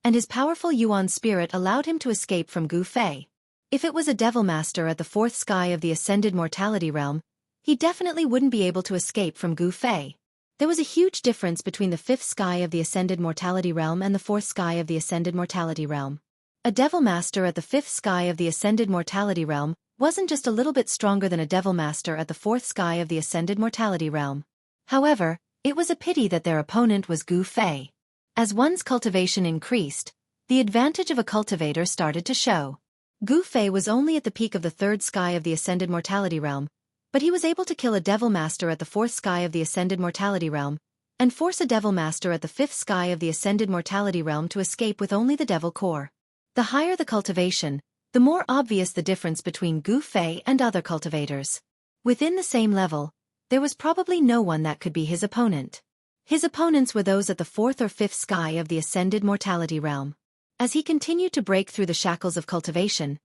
and his powerful Yuan spirit allowed him to escape from Gu Fei. If it was a Devil Master at the 4th sky of the Ascended Mortality Realm, he definitely wouldn't be able to escape from Gu Fei. There was a huge difference between the 5th sky of the Ascended Mortality Realm and the 4th sky of the Ascended Mortality Realm. A Devil Master at the 5th sky of the Ascended Mortality Realm wasn't just a little bit stronger than a Devil Master at the 4th sky of the Ascended Mortality Realm. However, it was a pity that their opponent was Gu Fei. As one's cultivation increased, the advantage of a cultivator started to show. Gu Fei was only at the peak of the 3rd sky of the Ascended Mortality Realm, but he was able to kill a Devil Master at the 4th sky of the Ascended Mortality Realm, and force a Devil Master at the 5th sky of the Ascended Mortality Realm to escape with only the Devil Core. The higher the cultivation, the more obvious the difference between Gu Fei and other cultivators. Within the same level, there was probably no one that could be his opponent. His opponents were those at the 4th or 5th sky of the Ascended Mortality Realm. As he continued to break through the shackles of cultivation,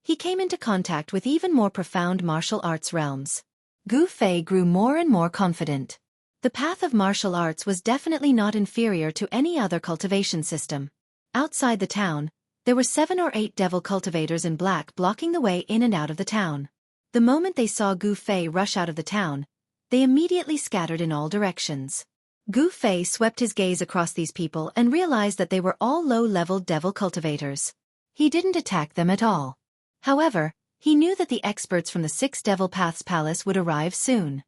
he came into contact with even more profound martial arts realms. Gu Fei grew more and more confident. The path of martial arts was definitely not inferior to any other cultivation system. Outside the town, there were 7 or 8 devil cultivators in black blocking the way in and out of the town. The moment they saw Gu Fei rush out of the town, they immediately scattered in all directions. Gu Fei swept his gaze across these people and realized that they were all low-level devil cultivators. He didn't attack them at all. However, he knew that the experts from the 6 Devil Paths Palace would arrive soon.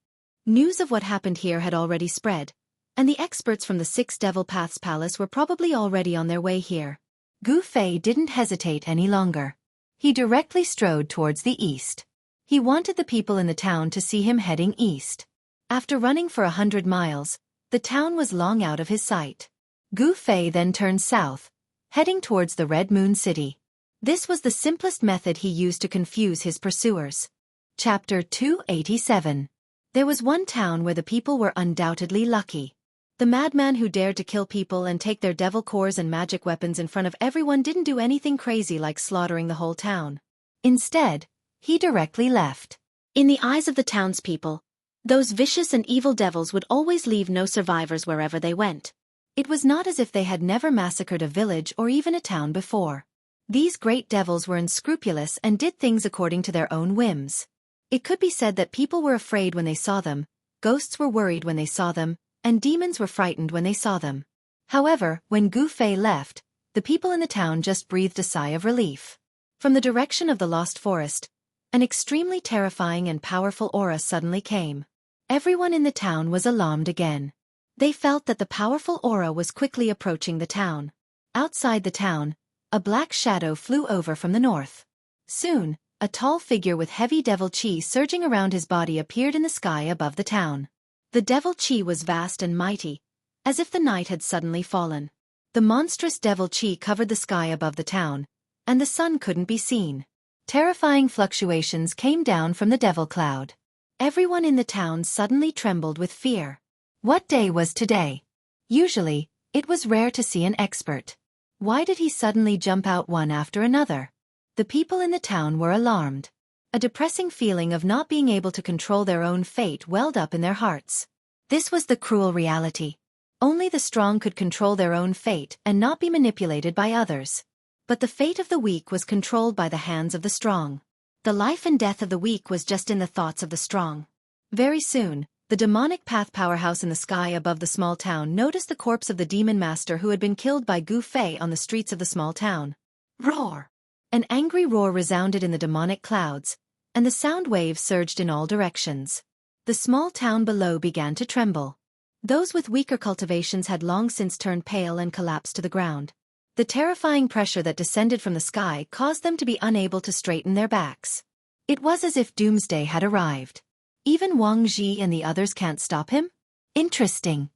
News of what happened here had already spread, and the experts from the 6 Devil Paths Palace were probably already on their way here. Gu Fei didn't hesitate any longer. He directly strode towards the east. He wanted the people in the town to see him heading east. After running for 100 miles, the town was long out of his sight. Gu Fei then turned south, heading towards the Red Moon City. This was the simplest method he used to confuse his pursuers. Chapter 287. There was one town where the people were undoubtedly lucky. The madman who dared to kill people and take their devil cores and magic weapons in front of everyone didn't do anything crazy like slaughtering the whole town. Instead, he directly left. In the eyes of the townspeople, those vicious and evil devils would always leave no survivors wherever they went. It was not as if they had never massacred a village or even a town before. These great devils were unscrupulous and did things according to their own whims. It could be said that people were afraid when they saw them, ghosts were worried when they saw them, and demons were frightened when they saw them. However, when Gu Fei left, the people in the town just breathed a sigh of relief. From the direction of the Lost Forest, an extremely terrifying and powerful aura suddenly came. Everyone in the town was alarmed again. They felt that the powerful aura was quickly approaching the town. Outside the town, a black shadow flew over from the north. Soon, a tall figure with heavy devil chi surging around his body appeared in the sky above the town. The devil chi was vast and mighty, as if the night had suddenly fallen. The monstrous devil chi covered the sky above the town, and the sun couldn't be seen. Terrifying fluctuations came down from the devil cloud. Everyone in the town suddenly trembled with fear. What day was today? Usually, it was rare to see an expert. Why did he suddenly jump out one after another? The people in the town were alarmed. A depressing feeling of not being able to control their own fate welled up in their hearts. This was the cruel reality. Only the strong could control their own fate and not be manipulated by others. But the fate of the weak was controlled by the hands of the strong. The life and death of the weak was just in the thoughts of the strong. Very soon, the demonic path powerhouse in the sky above the small town noticed the corpse of the demon master who had been killed by Gu Fei on the streets of the small town. Roar! An angry roar resounded in the demonic clouds, and the sound waves surged in all directions. The small town below began to tremble. Those with weaker cultivations had long since turned pale and collapsed to the ground. The terrifying pressure that descended from the sky caused them to be unable to straighten their backs. It was as if doomsday had arrived. Even Wang Ji and the others can't stop him? Interesting.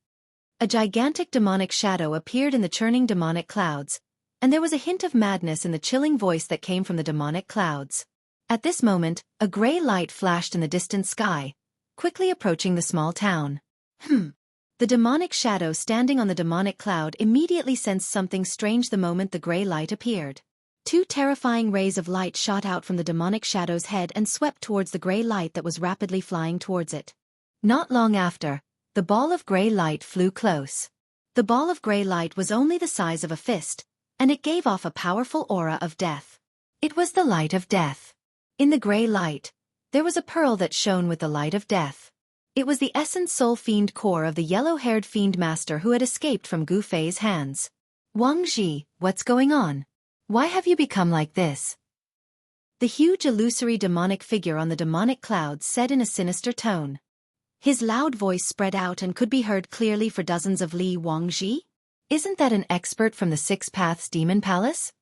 A gigantic demonic shadow appeared in the churning demonic clouds, and there was a hint of madness in the chilling voice that came from the demonic clouds. At this moment, a gray light flashed in the distant sky, quickly approaching the small town. The demonic shadow standing on the demonic cloud immediately sensed something strange the moment the gray light appeared. 2 terrifying rays of light shot out from the demonic shadow's head and swept towards the gray light that was rapidly flying towards it. Not long after, the ball of gray light flew close. The ball of gray light was only the size of a fist, and it gave off a powerful aura of death. It was the light of death. In the gray light, there was a pearl that shone with the light of death. It was the essence soul fiend core of the yellow-haired fiend master who had escaped from Gu Fei's hands. Wang Ji, what's going on? Why have you become like this? The huge illusory demonic figure on the demonic clouds said in a sinister tone. His loud voice spread out and could be heard clearly for dozens of li. Wang Ji? Isn't that an expert from the 6 Paths Demon Palace?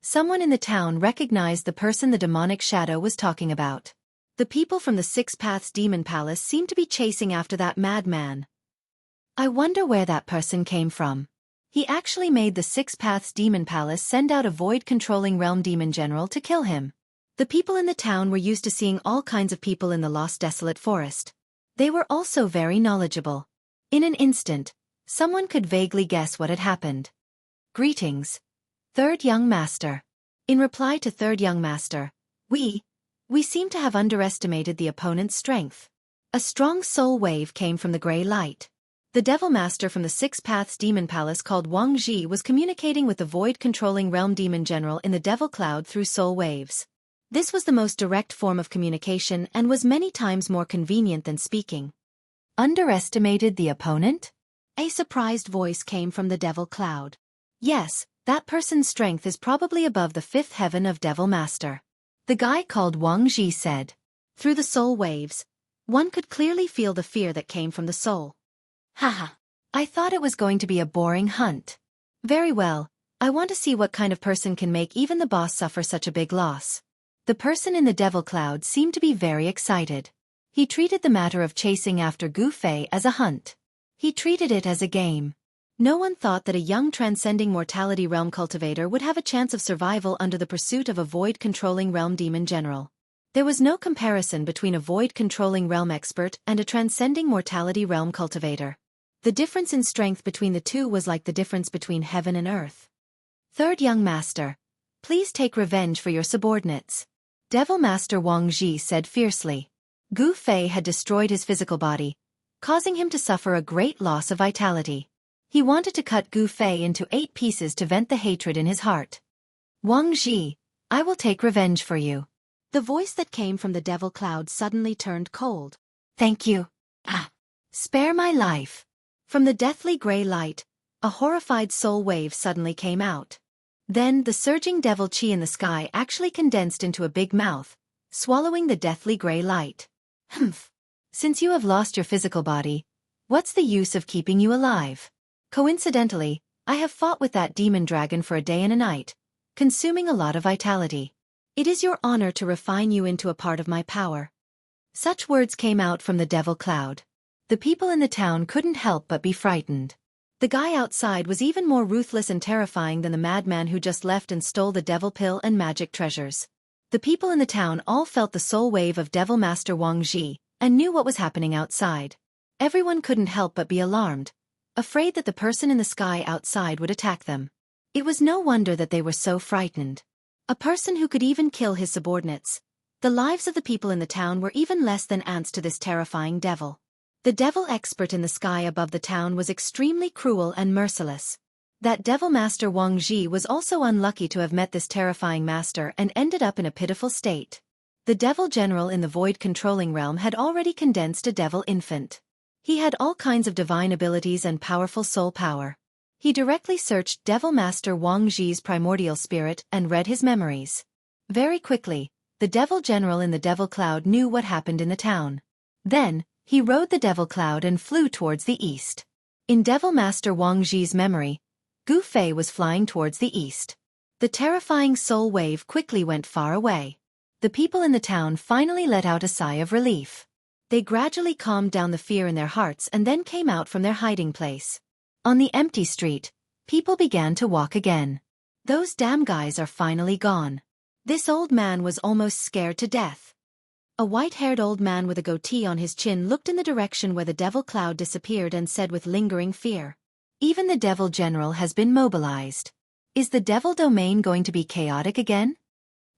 Someone in the town recognized the person the demonic shadow was talking about. The people from the 6 Paths Demon Palace seemed to be chasing after that madman. I wonder where that person came from. He actually made the 6 Paths Demon Palace send out a void-controlling realm demon general to kill him. The people in the town were used to seeing all kinds of people in the lost desolate forest. They were also very knowledgeable. In an instant, someone could vaguely guess what had happened. Greetings, Third Young Master. In reply to Third Young Master, we seem to have underestimated the opponent's strength. A strong soul wave came from the gray light. The Devil Master from the Six Paths Demon Palace called Wang Ji was communicating with the void-controlling realm demon general in the Devil Cloud through soul waves. This was the most direct form of communication and was many times more convenient than speaking. Underestimated the opponent? A surprised voice came from the Devil Cloud. Yes, that person's strength is probably above the fifth heaven of Devil Master. The guy called Wang Ji said. Through the soul waves, one could clearly feel the fear that came from the soul. Haha. I thought it was going to be a boring hunt. Very well, I want to see what kind of person can make even the boss suffer such a big loss. The person in the Devil Cloud seemed to be very excited. He treated the matter of chasing after Gu Fei as a hunt. He treated it as a game. No one thought that a young transcending mortality realm cultivator would have a chance of survival under the pursuit of a void-controlling realm demon general. There was no comparison between a void-controlling realm expert and a transcending mortality realm cultivator. The difference in strength between the two was like the difference between heaven and earth. Third young master, please take revenge for your subordinates. Devil Master Wang Ji said fiercely. Gu Fei had destroyed his physical body, causing him to suffer a great loss of vitality. He wanted to cut Gu Fei into 8 pieces to vent the hatred in his heart. Wang Ji, I will take revenge for you. The voice that came from the Devil Cloud suddenly turned cold. Thank you. Spare my life. From the deathly gray light, a horrified soul wave suddenly came out. Then the surging devil chi in the sky actually condensed into a big mouth, swallowing the deathly gray light. Humph. Since you have lost your physical body, what's the use of keeping you alive? Coincidentally, I have fought with that demon dragon for a day and a night, consuming a lot of vitality. It is your honor to refine you into a part of my power. Such words came out from the Devil Cloud. The people in the town couldn't help but be frightened. The guy outside was even more ruthless and terrifying than the madman who just left and stole the devil pill and magic treasures. The people in the town all felt the soul wave of Devil Master Wang Ji, and knew what was happening outside. Everyone couldn't help but be alarmed, afraid that the person in the sky outside would attack them. It was no wonder that they were so frightened. A person who could even kill his subordinates. The lives of the people in the town were even less than ants to this terrifying devil. The devil expert in the sky above the town was extremely cruel and merciless. That Devil Master Wang Ji was also unlucky to have met this terrifying master and ended up in a pitiful state. The Devil General in the void-controlling realm had already condensed a devil infant. He had all kinds of divine abilities and powerful soul power. He directly searched Devil Master Wang Ji's primordial spirit and read his memories. Very quickly, the Devil General in the Devil Cloud knew what happened in the town. Then, he rode the Devil Cloud and flew towards the east. In Devil Master Wang Ji's memory, Gu Fei was flying towards the east. The terrifying soul wave quickly went far away. The people in the town finally let out a sigh of relief. They gradually calmed down the fear in their hearts and then came out from their hiding place. On the empty street, people began to walk again. Those damn guys are finally gone. This old man was almost scared to death. A white-haired old man with a goatee on his chin looked in the direction where the Devil Cloud disappeared and said with lingering fear, "Even the Devil General has been mobilized. Is the Devil Domain going to be chaotic again?"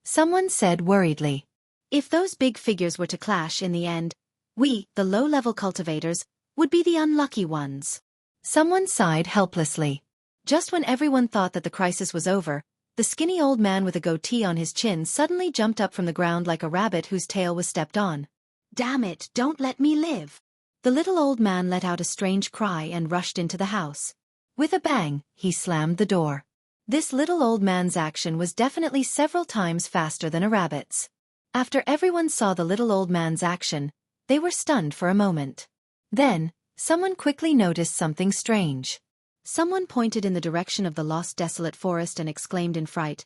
Someone said worriedly. If those big figures were to clash in the end, we, the low-level cultivators, would be the unlucky ones. Someone sighed helplessly. Just when everyone thought that the crisis was over, the skinny old man with a goatee on his chin suddenly jumped up from the ground like a rabbit whose tail was stepped on. "Damn it, don't let me live!" The little old man let out a strange cry and rushed into the house. With a bang, he slammed the door. This little old man's action was definitely several times faster than a rabbit's. After everyone saw the little old man's action, they were stunned for a moment. Then, someone quickly noticed something strange. Someone pointed in the direction of the lost desolate forest and exclaimed in fright,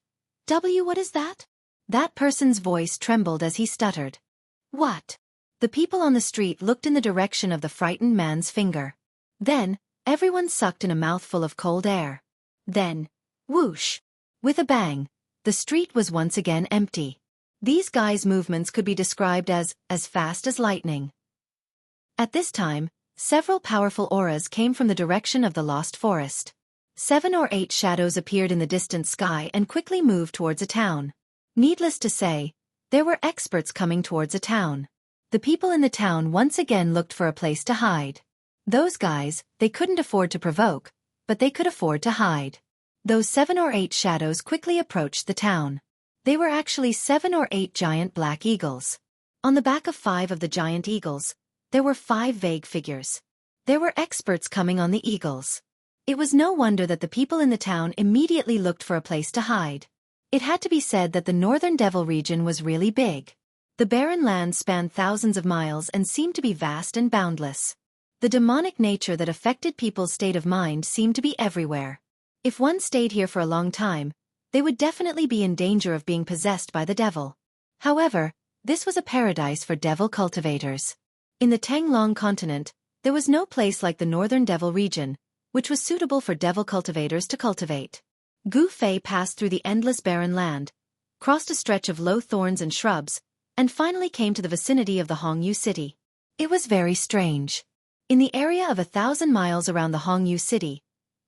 What is that?" That person's voice trembled as he stuttered. "What?" The people on the street looked in the direction of the frightened man's finger. Then, everyone sucked in a mouthful of cold air. Then, whoosh! With a bang, the street was once again empty. These guys' movements could be described as fast as lightning. At this time, several powerful auras came from the direction of the lost forest. 7 or 8 shadows appeared in the distant sky and quickly moved towards a town. Needless to say, there were experts coming towards a town. The people in the town once again looked for a place to hide. Those guys, they couldn't afford to provoke, but they could afford to hide. Those 7 or 8 shadows quickly approached the town. They were actually 7 or 8 giant black eagles. On the back of 5 of the giant eagles, there were 5 vague figures. There were experts coming on the eagles. It was no wonder that the people in the town immediately looked for a place to hide. It had to be said that the Northern Devil region was really big. The barren lands spanned thousands of miles and seemed to be vast and boundless. The demonic nature that affected people's state of mind seemed to be everywhere. If one stayed here for a long time, they would definitely be in danger of being possessed by the devil. However, this was a paradise for devil cultivators. In the Tanglong continent, there was no place like the Northern Devil region, which was suitable for devil cultivators to cultivate. Gu Fei passed through the endless barren land, crossed a stretch of low thorns and shrubs, and finally came to the vicinity of the Hongyu city. It was very strange. In the area of 1,000 miles around the Hongyu city,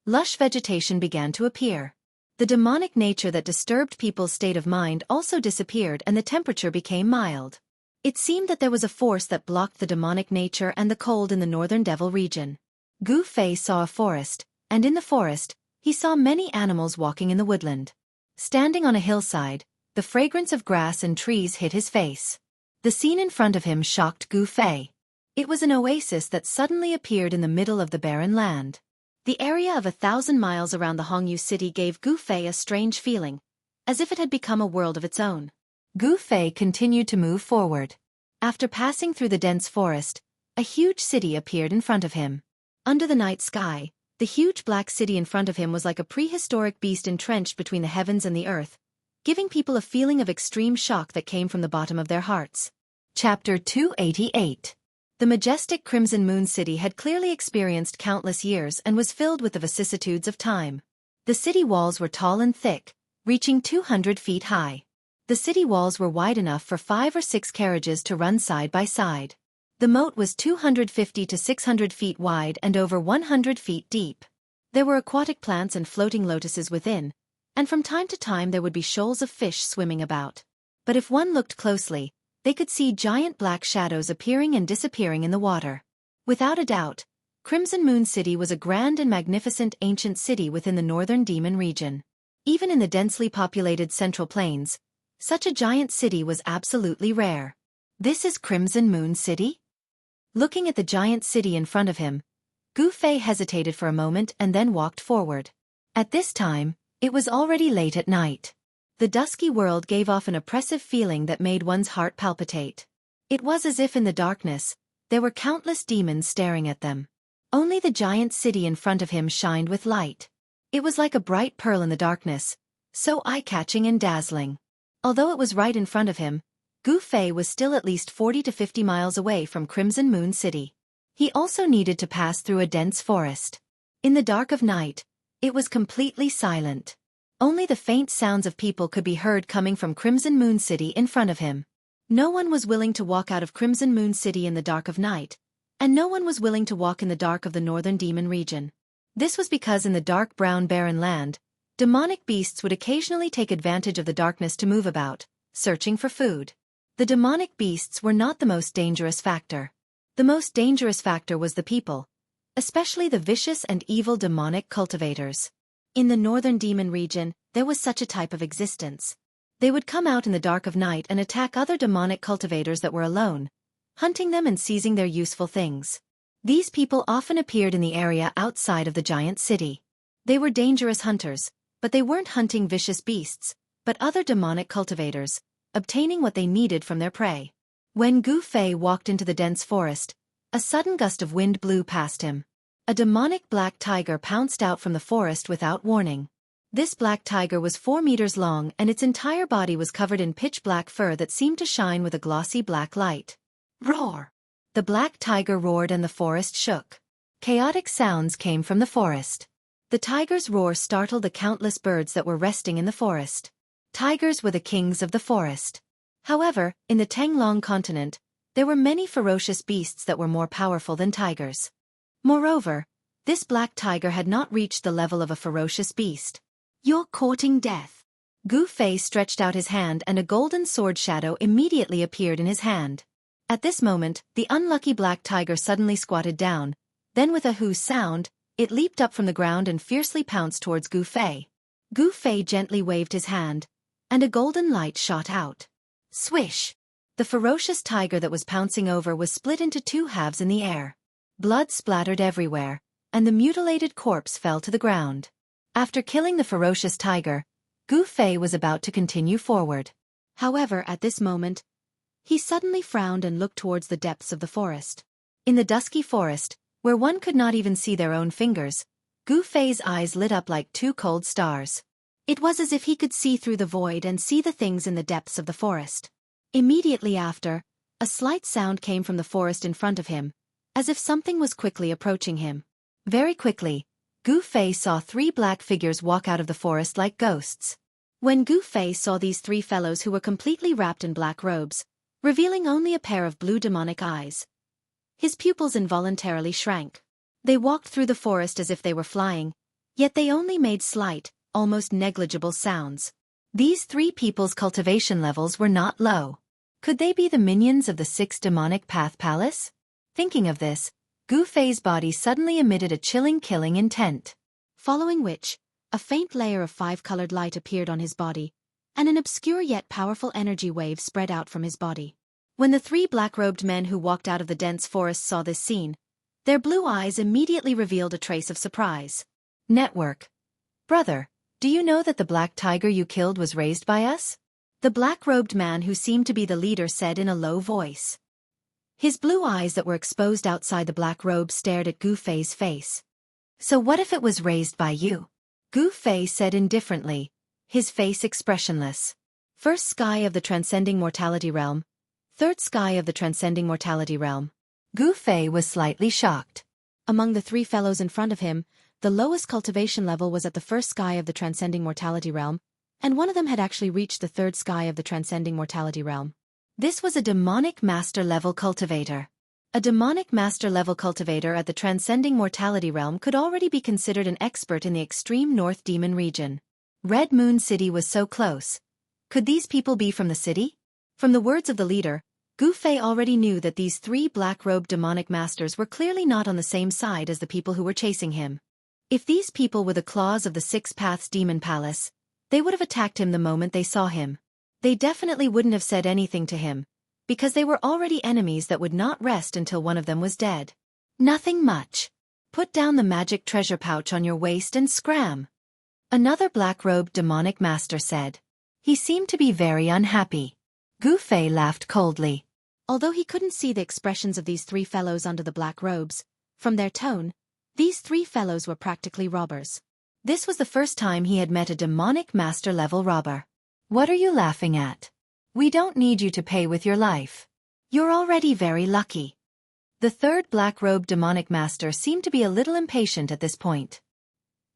lush vegetation began to appear. The demonic nature that disturbed people's state of mind also disappeared and the temperature became mild. It seemed that there was a force that blocked the demonic nature and the cold in the Northern Devil region. Gu Fei saw a forest, and in the forest, he saw many animals walking in the woodland. Standing on a hillside, the fragrance of grass and trees hit his face. The scene in front of him shocked Gu Fei. It was an oasis that suddenly appeared in the middle of the barren land. The area of 1,000 miles around the Hongyu city gave Gu Fei a strange feeling, as if it had become a world of its own. Gu Fei continued to move forward. After passing through the dense forest, a huge city appeared in front of him. Under the night sky, the huge black city in front of him was like a prehistoric beast entrenched between the heavens and the earth, giving people a feeling of extreme shock that came from the bottom of their hearts. Chapter 288. The majestic Crimson Moon City had clearly experienced countless years and was filled with the vicissitudes of time. The city walls were tall and thick, reaching 200 feet high. The city walls were wide enough for 5 or 6 carriages to run side by side. The moat was 250 to 600 feet wide and over 100 feet deep. There were aquatic plants and floating lotuses within, and from time to time there would be shoals of fish swimming about. But if one looked closely, they could see giant black shadows appearing and disappearing in the water. Without a doubt, Crimson Moon City was a grand and magnificent ancient city within the Northern Demon region. Even in the densely populated Central Plains, such a giant city was absolutely rare. This is Crimson Moon City? Looking at the giant city in front of him, Gu Fei hesitated for a moment and then walked forward. At this time, it was already late at night. The dusky world gave off an oppressive feeling that made one's heart palpitate. It was as if in the darkness, there were countless demons staring at them. Only the giant city in front of him shined with light. It was like a bright pearl in the darkness, so eye-catching and dazzling. Although it was right in front of him, Gu Fei was still at least 40 to 50 miles away from Crimson Moon City. He also needed to pass through a dense forest. In the dark of night, it was completely silent. Only the faint sounds of people could be heard coming from Crimson Moon City in front of him. No one was willing to walk out of Crimson Moon City in the dark of night, and no one was willing to walk in the dark of the Northern Demon region. This was because in the dark brown barren land, demonic beasts would occasionally take advantage of the darkness to move about, searching for food. The demonic beasts were not the most dangerous factor. The most dangerous factor was the people, especially the vicious and evil demonic cultivators. In the Northern Demon region, there was such a type of existence. They would come out in the dark of night and attack other demonic cultivators that were alone, hunting them and seizing their useful things. These people often appeared in the area outside of the giant city. They were dangerous hunters, but they weren't hunting vicious beasts, but other demonic cultivators, obtaining what they needed from their prey. When Gu Fei walked into the dense forest, a sudden gust of wind blew past him. A demonic black tiger pounced out from the forest without warning. This black tiger was 4 meters long and its entire body was covered in pitch-black fur that seemed to shine with a glossy black light. Roar! The black tiger roared and the forest shook. Chaotic sounds came from the forest. The tiger's roar startled the countless birds that were resting in the forest. Tigers were the kings of the forest. However, in the Tanglong continent, there were many ferocious beasts that were more powerful than tigers. Moreover, this black tiger had not reached the level of a ferocious beast. You're courting death. Gu Fei stretched out his hand and a golden sword shadow immediately appeared in his hand. At this moment, the unlucky black tiger suddenly squatted down, then with a hoo sound, it leaped up from the ground and fiercely pounced towards Gu Fei. Gu Fei gently waved his hand, and a golden light shot out. Swish! The ferocious tiger that was pouncing over was split into two halves in the air. Blood splattered everywhere, and the mutilated corpse fell to the ground. After killing the ferocious tiger, Gu Fei was about to continue forward. However, at this moment, he suddenly frowned and looked towards the depths of the forest. In the dusky forest, where one could not even see their own fingers, Gu Fei's eyes lit up like two cold stars. It was as if he could see through the void and see the things in the depths of the forest. Immediately after, a slight sound came from the forest in front of him, as if something was quickly approaching him. Very quickly, Gu Fei saw three black figures walk out of the forest like ghosts. When Gu Fei saw these three fellows who were completely wrapped in black robes, revealing only a pair of blue demonic eyes, his pupils involuntarily shrank. They walked through the forest as if they were flying, yet they only made slight, almost negligible sounds. These three people's cultivation levels were not low. Could they be the minions of the 6th demonic path palace? Thinking of this, Gu Fei's body suddenly emitted a chilling killing intent. Following which, a faint layer of 5-colored light appeared on his body, and an obscure yet powerful energy wave spread out from his body. When the three black-robed men who walked out of the dense forest saw this scene, their blue eyes immediately revealed a trace of surprise. Network. Brother, do you know that the black tiger you killed was raised by us? The black-robed man who seemed to be the leader said in a low voice. His blue eyes that were exposed outside the black robe stared at Gu Fei's face. So what if it was raised by you? Gu Fei said indifferently, his face expressionless. First sky of the transcending mortality realm. Third sky of the transcending mortality realm. Gu Fei was slightly shocked. Among the three fellows in front of him, the lowest cultivation level was at the first sky of the transcending mortality realm, and one of them had actually reached the third sky of the transcending mortality realm. This was a demonic master-level cultivator. A demonic master-level cultivator at the transcending mortality realm could already be considered an expert in the extreme north demon region. Red Moon City was so close. Could these people be from the city? From the words of the leader, Gu Fei already knew that these three black-robed demonic masters were clearly not on the same side as the people who were chasing him. If these people were the claws of the 6 Paths Demon Palace, they would have attacked him the moment they saw him. They definitely wouldn't have said anything to him, because they were already enemies that would not rest until one of them was dead. Nothing much. Put down the magic treasure pouch on your waist and scram. Another black-robed demonic master said. He seemed to be very unhappy. Gu Fei laughed coldly. Although he couldn't see the expressions of these three fellows under the black robes, from their tone, these three fellows were practically robbers. This was the first time he had met a demonic master-level robber. What are you laughing at? We don't need you to pay with your life. You're already very lucky. The third black-robed demonic master seemed to be a little impatient at this point.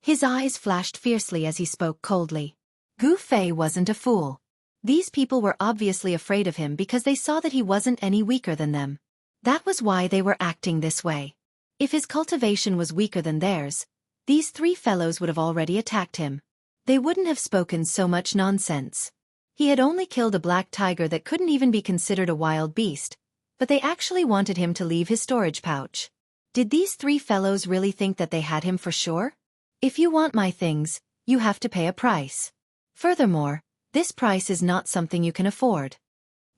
His eyes flashed fiercely as he spoke coldly. Gu Fei wasn't a fool. These people were obviously afraid of him because they saw that he wasn't any weaker than them. That was why they were acting this way. If his cultivation was weaker than theirs, these three fellows would have already attacked him. They wouldn't have spoken so much nonsense. He had only killed a black tiger that couldn't even be considered a wild beast, but they actually wanted him to leave his storage pouch. Did these three fellows really think that they had him for sure? If you want my things, you have to pay a price. Furthermore, this price is not something you can afford.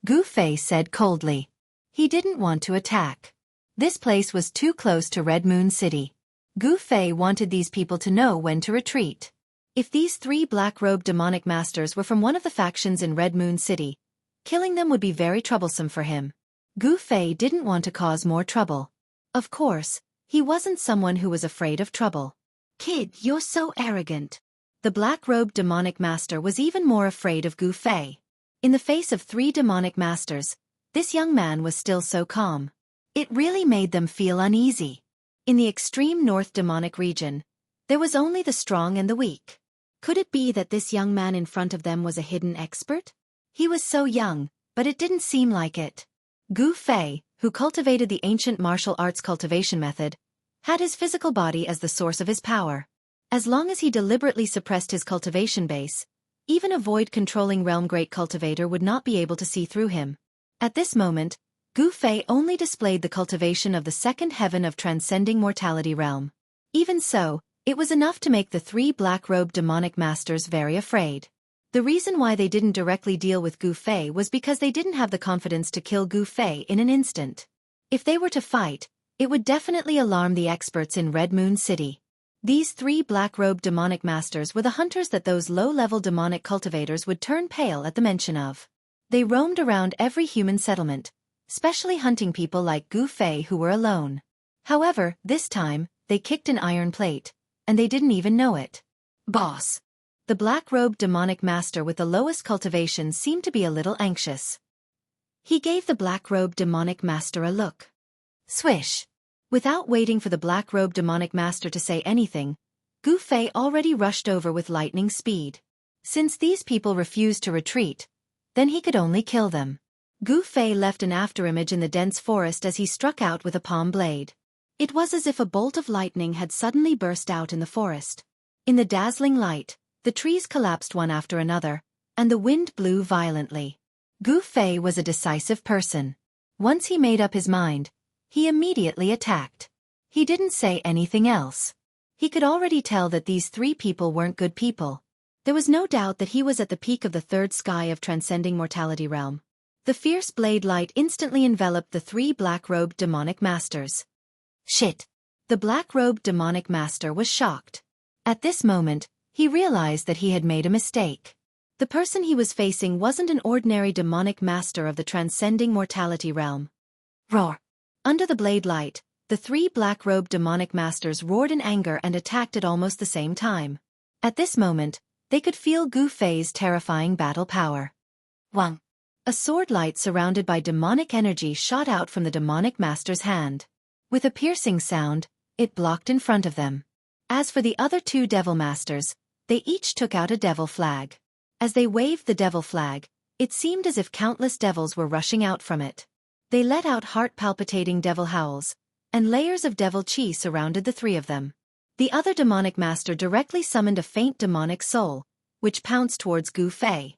Gu Fei said coldly. He didn't want to attack. This place was too close to Red Moon City. Gu Fei wanted these people to know when to retreat. If these three black-robed demonic masters were from one of the factions in Red Moon City, killing them would be very troublesome for him. Gu Fei didn't want to cause more trouble. Of course, he wasn't someone who was afraid of trouble. Kid, you're so arrogant. The black-robed demonic master was even more afraid of Gu Fei. In the face of three demonic masters, this young man was still so calm. It really made them feel uneasy. In the extreme north demonic region, there was only the strong and the weak. Could it be that this young man in front of them was a hidden expert? He was so young, but it didn't seem like it. Gu Fei, who cultivated the ancient martial arts cultivation method, had his physical body as the source of his power. As long as he deliberately suppressed his cultivation base, even a void-controlling realm great cultivator would not be able to see through him. At this moment, Gu Fei only displayed the cultivation of the second heaven of transcending mortality realm. Even so, it was enough to make the three black-robed demonic masters very afraid. The reason why they didn't directly deal with Gu Fei was because they didn't have the confidence to kill Gu Fei in an instant. If they were to fight, it would definitely alarm the experts in Red Moon City. These three black-robed demonic masters were the hunters that those low-level demonic cultivators would turn pale at the mention of. They roamed around every human settlement, especially hunting people like Gu Fei who were alone. However, this time, they kicked an iron plate, and they didn't even know it. Boss. The black-robed demonic master with the lowest cultivation seemed to be a little anxious. He gave the black-robed demonic master a look. Swish. Without waiting for the black-robed demonic master to say anything, Gu Fei already rushed over with lightning speed. Since these people refused to retreat, then he could only kill them. Gu Fei left an afterimage in the dense forest as he struck out with a palm blade. It was as if a bolt of lightning had suddenly burst out in the forest. In the dazzling light, the trees collapsed one after another, and the wind blew violently. Gu Fei was a decisive person. Once he made up his mind, he immediately attacked. He didn't say anything else. He could already tell that these three people weren't good people. There was no doubt that he was at the peak of the third sky of transcending mortality realm. The fierce blade light instantly enveloped the three black-robed demonic masters. Shit! The black-robed demonic master was shocked. At this moment, he realized that he had made a mistake. The person he was facing wasn't an ordinary demonic master of the transcending mortality realm. Roar! Under the blade light, the three black-robed demonic masters roared in anger and attacked at almost the same time. At this moment, they could feel Gu Fei's terrifying battle power. Wang! A sword light surrounded by demonic energy shot out from the demonic master's hand. With a piercing sound, it blocked in front of them. As for the other two devil masters, they each took out a devil flag. As they waved the devil flag, it seemed as if countless devils were rushing out from it. They let out heart-palpitating devil howls, and layers of devil chi surrounded the three of them. The other demonic master directly summoned a faint demonic soul, which pounced towards Gu Fei.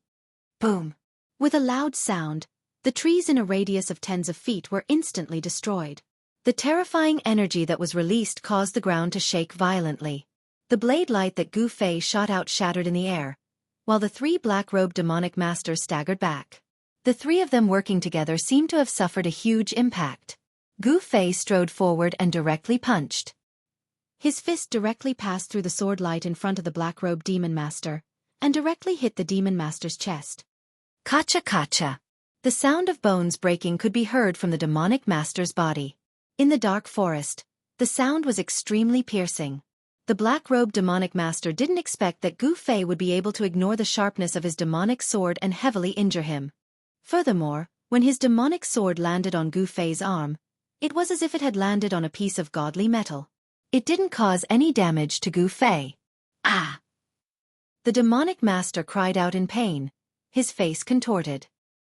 Boom! With a loud sound, the trees in a radius of tens of feet were instantly destroyed. The terrifying energy that was released caused the ground to shake violently. The blade light that Gu Fei shot out shattered in the air, while the three black-robed demonic masters staggered back. The three of them working together seemed to have suffered a huge impact. Gu Fei strode forward and directly punched. His fist directly passed through the sword light in front of the black-robed demon master, and directly hit the demon master's chest. Kacha-kacha! The sound of bones breaking could be heard from the demonic master's body. In the dark forest, the sound was extremely piercing. The black-robed demonic master didn't expect that Gu Fei would be able to ignore the sharpness of his demonic sword and heavily injure him. Furthermore, when his demonic sword landed on Gu Fei's arm, it was as if it had landed on a piece of godly metal. It didn't cause any damage to Gu Fei. Ah! The demonic master cried out in pain, his face contorted.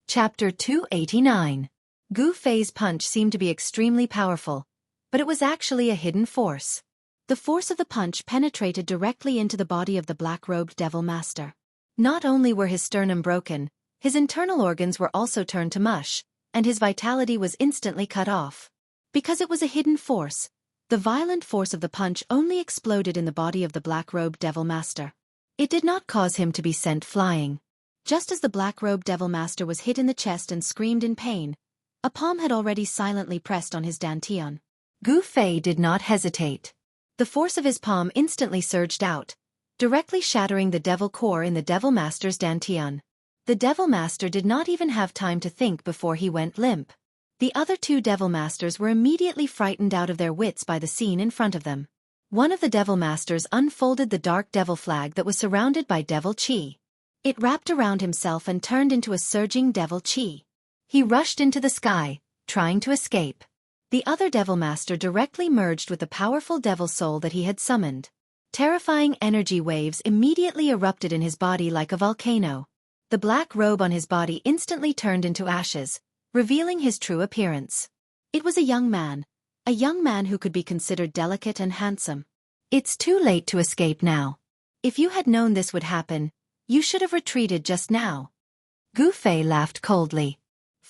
Chapter 289. Gu Fei's punch seemed to be extremely powerful, but it was actually a hidden force. The force of the punch penetrated directly into the body of the black-robed devil master. Not only were his sternum broken, his internal organs were also turned to mush, and his vitality was instantly cut off. Because it was a hidden force, the violent force of the punch only exploded in the body of the black-robed devil master. It did not cause him to be sent flying. Just as the black-robed devil master was hit in the chest and screamed in pain, a palm had already silently pressed on his dantian. Gu Fei did not hesitate. The force of his palm instantly surged out, directly shattering the devil core in the devil master's dantian. The devil master did not even have time to think before he went limp. The other two devil masters were immediately frightened out of their wits by the scene in front of them. One of the devil masters unfolded the dark devil flag that was surrounded by devil chi. It wrapped around himself and turned into a surging devil chi. He rushed into the sky, trying to escape. The other devil master directly merged with the powerful devil soul that he had summoned. Terrifying energy waves immediately erupted in his body like a volcano. The black robe on his body instantly turned into ashes, revealing his true appearance. It was a young man who could be considered delicate and handsome. It's too late to escape now. If you had known this would happen, you should have retreated just now. Gu Fei laughed coldly.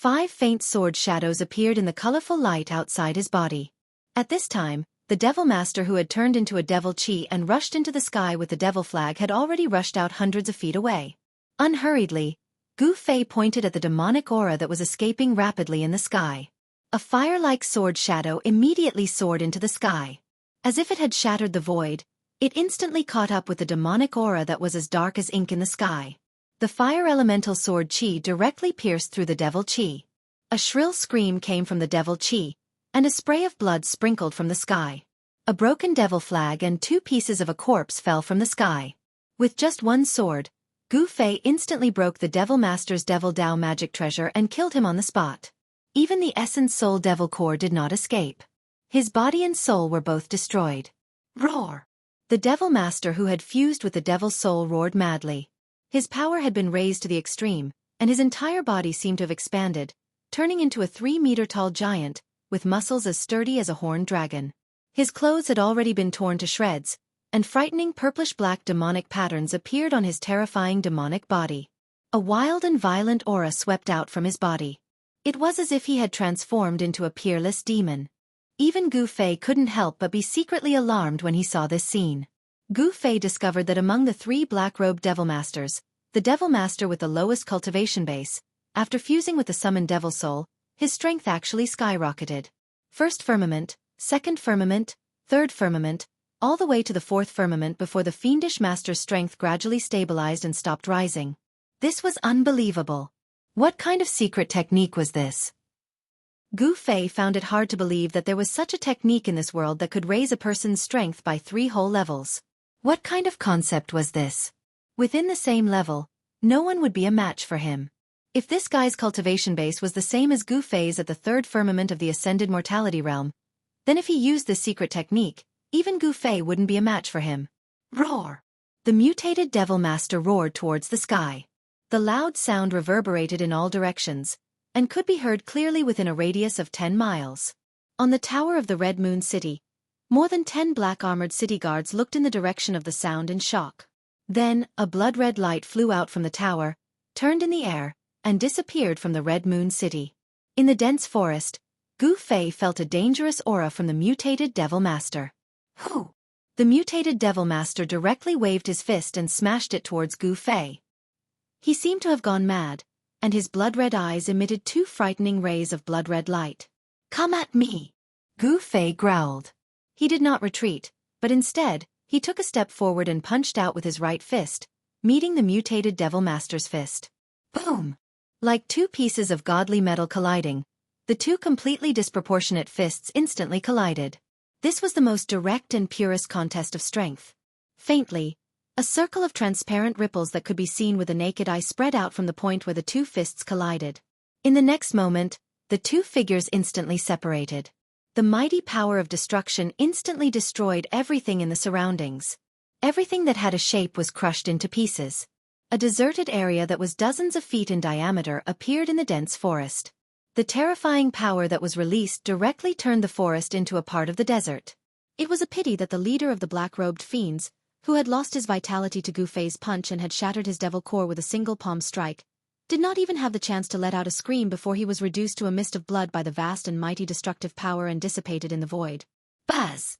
5 faint sword shadows appeared in the colorful light outside his body. At this time, the Devil Master who had turned into a devil chi and rushed into the sky with the devil flag had already rushed out hundreds of feet away. Unhurriedly, Gu Fei pointed at the demonic aura that was escaping rapidly in the sky. A fire-like sword shadow immediately soared into the sky. As if it had shattered the void, it instantly caught up with the demonic aura that was as dark as ink in the sky. The fire elemental sword chi directly pierced through the devil chi. A shrill scream came from the devil chi, and a spray of blood sprinkled from the sky. A broken devil flag and 2 pieces of a corpse fell from the sky. With just one sword, Gu Fei instantly broke the Devil Master's Devil Dao magic treasure and killed him on the spot. Even the Essence Soul Devil Core did not escape. His body and soul were both destroyed. Roar! The Devil Master who had fused with the Devil's Soul roared madly. His power had been raised to the extreme, and his entire body seemed to have expanded, turning into a 3-meter-tall giant, with muscles as sturdy as a horned dragon. His clothes had already been torn to shreds, and frightening purplish-black demonic patterns appeared on his terrifying demonic body. A wild and violent aura swept out from his body. It was as if he had transformed into a peerless demon. Even Gu Fei couldn't help but be secretly alarmed when he saw this scene. Gu Fei discovered that among the 3 black-robed Devil Masters, the Devil Master with the lowest cultivation base, after fusing with the summoned Devil Soul, his strength actually skyrocketed. First firmament, second firmament, third firmament, all the way to the 4th firmament before the fiendish master's strength gradually stabilized and stopped rising. This was unbelievable. What kind of secret technique was this? Gu Fei found it hard to believe that there was such a technique in this world that could raise a person's strength by 3 whole levels. What kind of concept was this? Within the same level, no one would be a match for him. If this guy's cultivation base was the same as Gu Fei's at the 3rd firmament of the ascended mortality realm, then if he used this secret technique, even Gu Fei wouldn't be a match for him. Roar! The mutated Devil Master roared towards the sky. The loud sound reverberated in all directions, and could be heard clearly within a radius of 10 miles. On the tower of the Red Moon City, more than 10 black-armored city guards looked in the direction of the sound in shock. Then, a blood-red light flew out from the tower, turned in the air, and disappeared from the Red Moon City. In the dense forest, Gu Fei felt a dangerous aura from the mutated Devil Master. Who? The mutated Devil Master directly waved his fist and smashed it towards Gu Fei. He seemed to have gone mad, and his blood-red eyes emitted 2 frightening rays of blood-red light. Come at me! Gu Fei growled. He did not retreat, but instead, he took a step forward and punched out with his right fist, meeting the mutated Devil Master's fist. Boom! Like 2 pieces of godly metal colliding, the 2 completely disproportionate fists instantly collided. This was the most direct and purest contest of strength. Faintly, a circle of transparent ripples that could be seen with the naked eye spread out from the point where the 2 fists collided. In the next moment, the 2 figures instantly separated. The mighty power of destruction instantly destroyed everything in the surroundings. Everything that had a shape was crushed into pieces. A deserted area that was dozens of feet in diameter appeared in the dense forest. The terrifying power that was released directly turned the forest into a part of the desert. It was a pity that the leader of the black-robed fiends, who had lost his vitality to Gu Fei's punch and had shattered his devil core with a single palm strike, did not even have the chance to let out a scream before he was reduced to a mist of blood by the vast and mighty destructive power and dissipated in the void. Buzz!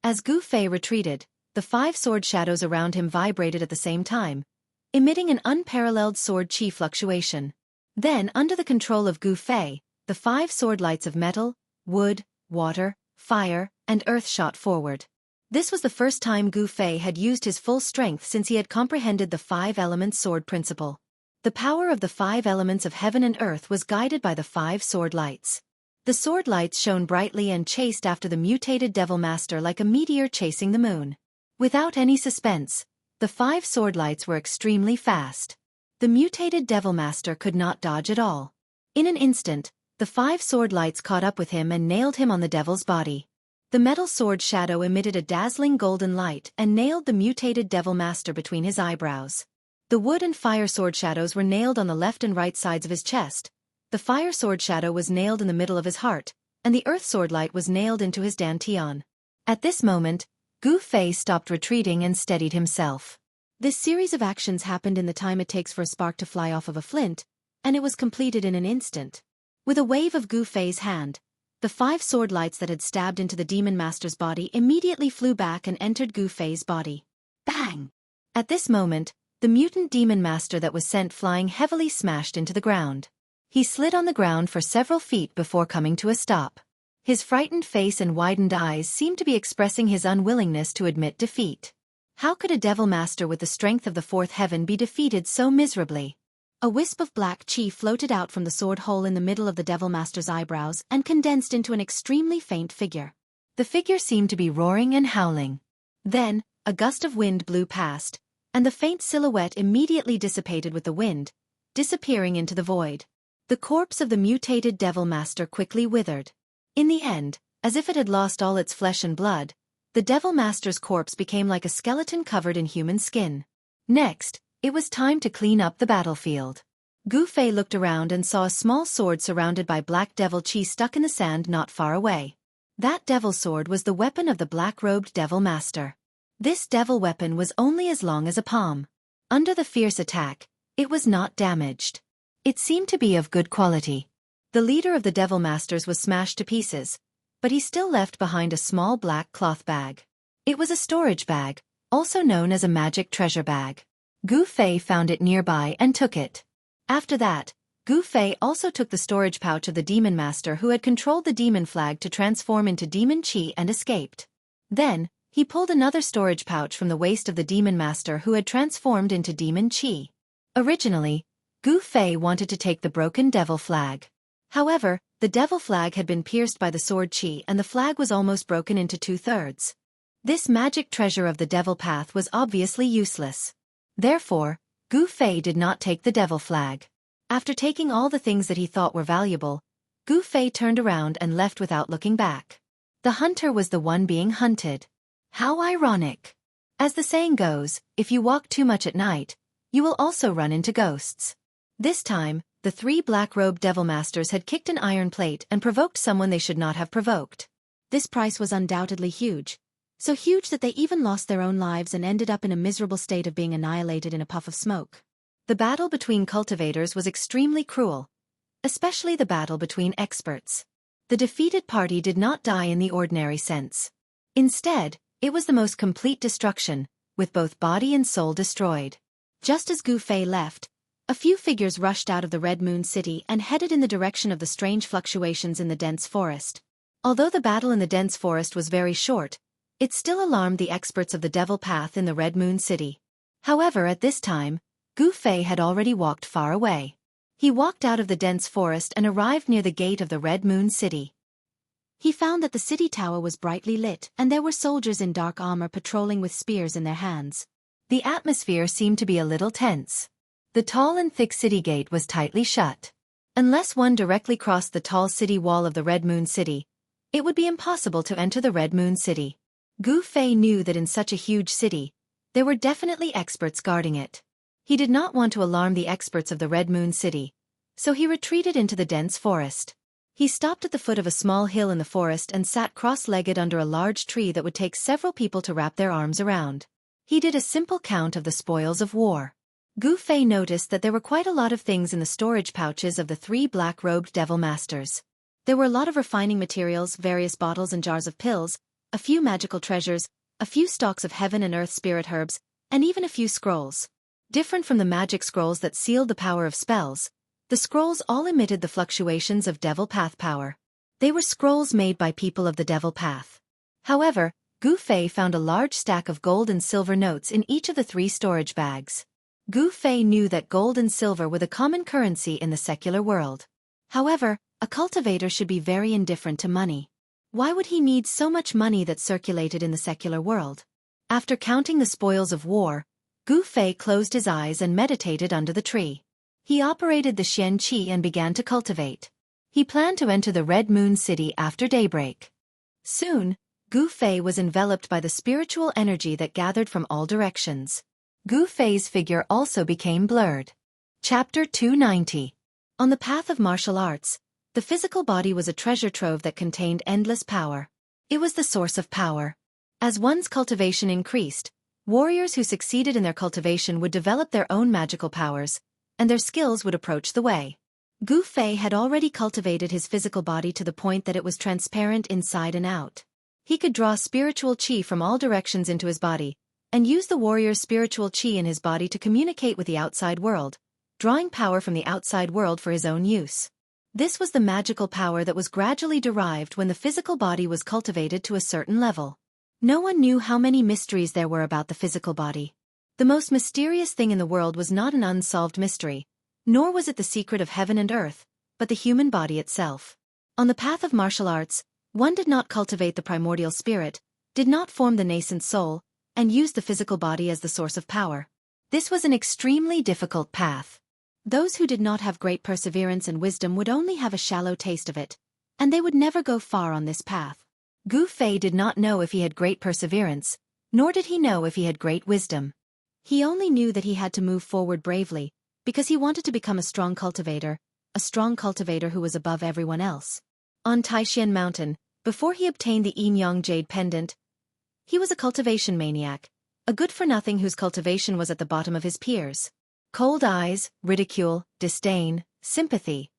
As Gu Fei retreated, the 5 sword shadows around him vibrated at the same time, emitting an unparalleled sword chi fluctuation. Then, under the control of Gu Fei, the 5 sword lights of metal, wood, water, fire, and earth shot forward. This was the first time Gu Fei had used his full strength since he had comprehended the 5-element sword principle. The power of the 5 elements of heaven and earth was guided by the 5 sword lights. The sword lights shone brightly and chased after the mutated Devil Master like a meteor chasing the moon. Without any suspense, the 5 sword lights were extremely fast. The mutated Devil Master could not dodge at all. In an instant, the 5 sword lights caught up with him and nailed him on the devil's body. The metal sword shadow emitted a dazzling golden light and nailed the mutated Devil Master between his eyebrows. The wood and fire sword shadows were nailed on the left and right sides of his chest. The fire sword shadow was nailed in the middle of his heart, and the earth sword light was nailed into his dantian. At this moment, Gu Fei stopped retreating and steadied himself. This series of actions happened in the time it takes for a spark to fly off of a flint, and it was completed in an instant. With a wave of Gu Fei's hand, the 5 sword lights that had stabbed into the Demon Master's body immediately flew back and entered Gu Fei's body. Bang! At this moment, the mutant Demon Master that was sent flying heavily smashed into the ground. He slid on the ground for several feet before coming to a stop. His frightened face and widened eyes seemed to be expressing his unwillingness to admit defeat. How could a Devil Master with the strength of the 4th heaven be defeated so miserably? A wisp of black chi floated out from the sword hole in the middle of the Devil Master's eyebrows and condensed into an extremely faint figure. The figure seemed to be roaring and howling. Then, a gust of wind blew past, and the faint silhouette immediately dissipated with the wind, disappearing into the void. The corpse of the mutated Devil Master quickly withered. In the end, as if it had lost all its flesh and blood, the Devil Master's corpse became like a skeleton covered in human skin. Next, it was time to clean up the battlefield. Gu Fei looked around and saw a small sword surrounded by black devil chi stuck in the sand not far away. That devil sword was the weapon of the black-robed Devil Master. This devil weapon was only as long as a palm. Under the fierce attack, it was not damaged. It seemed to be of good quality. The leader of the Devil Masters was smashed to pieces, but he still left behind a small black cloth bag. It was a storage bag, also known as a magic treasure bag. Gu Fei found it nearby and took it. After that, Gu Fei also took the storage pouch of the Demon Master who had controlled the demon flag to transform into demon chi and escaped. Then, he pulled another storage pouch from the waist of the Demon Master who had transformed into demon chi. Originally, Gu Fei wanted to take the broken devil flag. However, the devil flag had been pierced by the sword chi and the flag was almost broken into 2/3. This magic treasure of the devil path was obviously useless. Therefore, Gu Fei did not take the devil flag. After taking all the things that he thought were valuable, Gu Fei turned around and left without looking back. The hunter was the one being hunted. How ironic. As the saying goes, if you walk too much at night, you will also run into ghosts. This time, the 3 black-robed Devil Masters had kicked an iron plate and provoked someone they should not have provoked. This price was undoubtedly huge. So huge that they even lost their own lives and ended up in a miserable state of being annihilated in a puff of smoke. The battle between cultivators was extremely cruel, especially the battle between experts. The defeated party did not die in the ordinary sense. Instead, it was the most complete destruction, with both body and soul destroyed. Just as Gu Fei left, a few figures rushed out of the Red Moon City and headed in the direction of the strange fluctuations in the dense forest. Although the battle in the dense forest was very short, it still alarmed the experts of the Devil Path in the Red Moon City. However, at this time, Gu Fei had already walked far away. He walked out of the dense forest and arrived near the gate of the Red Moon City. He found that the city tower was brightly lit and there were soldiers in dark armor patrolling with spears in their hands. The atmosphere seemed to be a little tense. The tall and thick city gate was tightly shut. Unless one directly crossed the tall city wall of the Red Moon City, it would be impossible to enter the Red Moon City. Gu Fei knew that in such a huge city, there were definitely experts guarding it. He did not want to alarm the experts of the Red Moon City, so he retreated into the dense forest. He stopped at the foot of a small hill in the forest and sat cross-legged under a large tree that would take several people to wrap their arms around. He did a simple count of the spoils of war. Gu Fei noticed that there were quite a lot of things in the storage pouches of the 3 black-robed Devil Masters. There were a lot of refining materials, various bottles and jars of pills, a few magical treasures, a few stalks of heaven and earth spirit herbs, and even a few scrolls. Different from the magic scrolls that sealed the power of spells, the scrolls all emitted the fluctuations of Devil Path power. They were scrolls made by people of the Devil Path. However, Gu Fei found a large stack of gold and silver notes in each of the 3 storage bags. Gu Fei knew that gold and silver were the common currency in the secular world. However, a cultivator should be very indifferent to money. Why would he need so much money that circulated in the secular world? After counting the spoils of war, Gu Fei closed his eyes and meditated under the tree. He operated the Xian Qi and began to cultivate. He planned to enter the Red Moon City after daybreak. Soon, Gu Fei was enveloped by the spiritual energy that gathered from all directions. Gu Fei's figure also became blurred. Chapter 290. On the path of martial arts, the physical body was a treasure trove that contained endless power. It was the source of power. As one's cultivation increased, warriors who succeeded in their cultivation would develop their own magical powers, and their skills would approach the way. Gu Fei had already cultivated his physical body to the point that it was transparent inside and out. He could draw spiritual qi from all directions into his body, and use the warrior's spiritual qi in his body to communicate with the outside world, drawing power from the outside world for his own use. This was the magical power that was gradually derived when the physical body was cultivated to a certain level. No one knew how many mysteries there were about the physical body. The most mysterious thing in the world was not an unsolved mystery, nor was it the secret of heaven and earth, but the human body itself. On the path of martial arts, one did not cultivate the primordial spirit, did not form the nascent soul, and use the physical body as the source of power. This was an extremely difficult path. Those who did not have great perseverance and wisdom would only have a shallow taste of it, and they would never go far on this path. Gu Fei did not know if he had great perseverance, nor did he know if he had great wisdom. He only knew that he had to move forward bravely, because he wanted to become a strong cultivator who was above everyone else. On Taishan Mountain, before he obtained the Yin-Yang Jade Pendant, he was a cultivation maniac, a good-for-nothing whose cultivation was at the bottom of his peers. Cold eyes, ridicule, disdain, sympathy.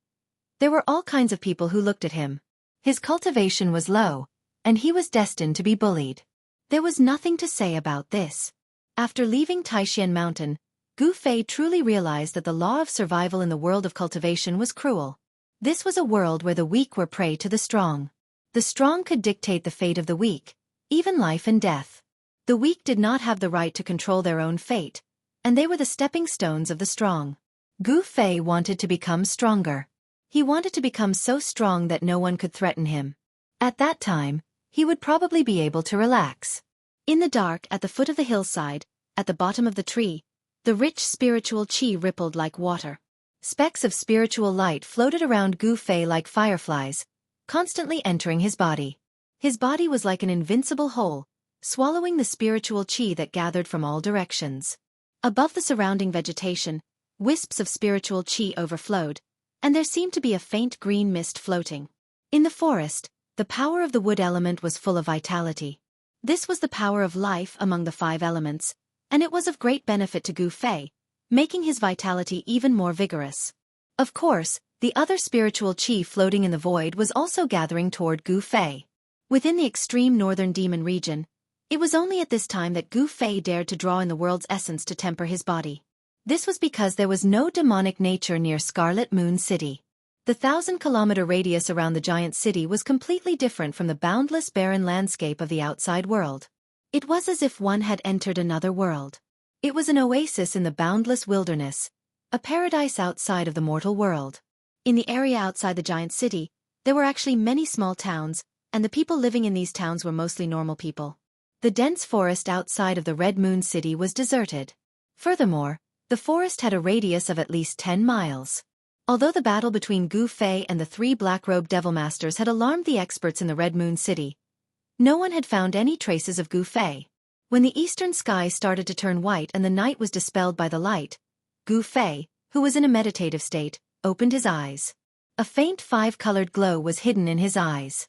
There were all kinds of people who looked at him. His cultivation was low, and he was destined to be bullied. There was nothing to say about this. After leaving Taishan Mountain, Gu Fei truly realized that the law of survival in the world of cultivation was cruel. This was a world where the weak were prey to the strong. The strong could dictate the fate of the weak, even life and death. The weak did not have the right to control their own fate, and they were the stepping stones of the strong. Gu Fei wanted to become stronger. He wanted to become so strong that no one could threaten him. At that time, he would probably be able to relax. In the dark, at the foot of the hillside, at the bottom of the tree, the rich spiritual qi rippled like water. Specks of spiritual light floated around Gu Fei like fireflies, constantly entering his body. His body was like an invincible hole, swallowing the spiritual qi that gathered from all directions. Above the surrounding vegetation, wisps of spiritual qi overflowed, and there seemed to be a faint green mist floating. In the forest, the power of the wood element was full of vitality. This was the power of life among the 5 elements, and it was of great benefit to Gu Fei, making his vitality even more vigorous. Of course, the other spiritual qi floating in the void was also gathering toward Gu Fei. Within the extreme northern demon region, it was only at this time that Gu Fei dared to draw in the world's essence to temper his body. This was because there was no demonic nature near Scarlet Moon City. The 1,000-kilometer radius around the giant city was completely different from the boundless barren landscape of the outside world. It was as if one had entered another world. It was an oasis in the boundless wilderness, a paradise outside of the mortal world. In the area outside the giant city, there were actually many small towns, and the people living in these towns were mostly normal people. The dense forest outside of the Red Moon City was deserted. Furthermore, the forest had a radius of at least 10 miles. Although the battle between Gu Fei and the 3 black-robed devil masters had alarmed the experts in the Red Moon City, no one had found any traces of Gu Fei. When the eastern sky started to turn white and the night was dispelled by the light, Gu Fei, who was in a meditative state, opened his eyes. A faint 5-colored glow was hidden in his eyes.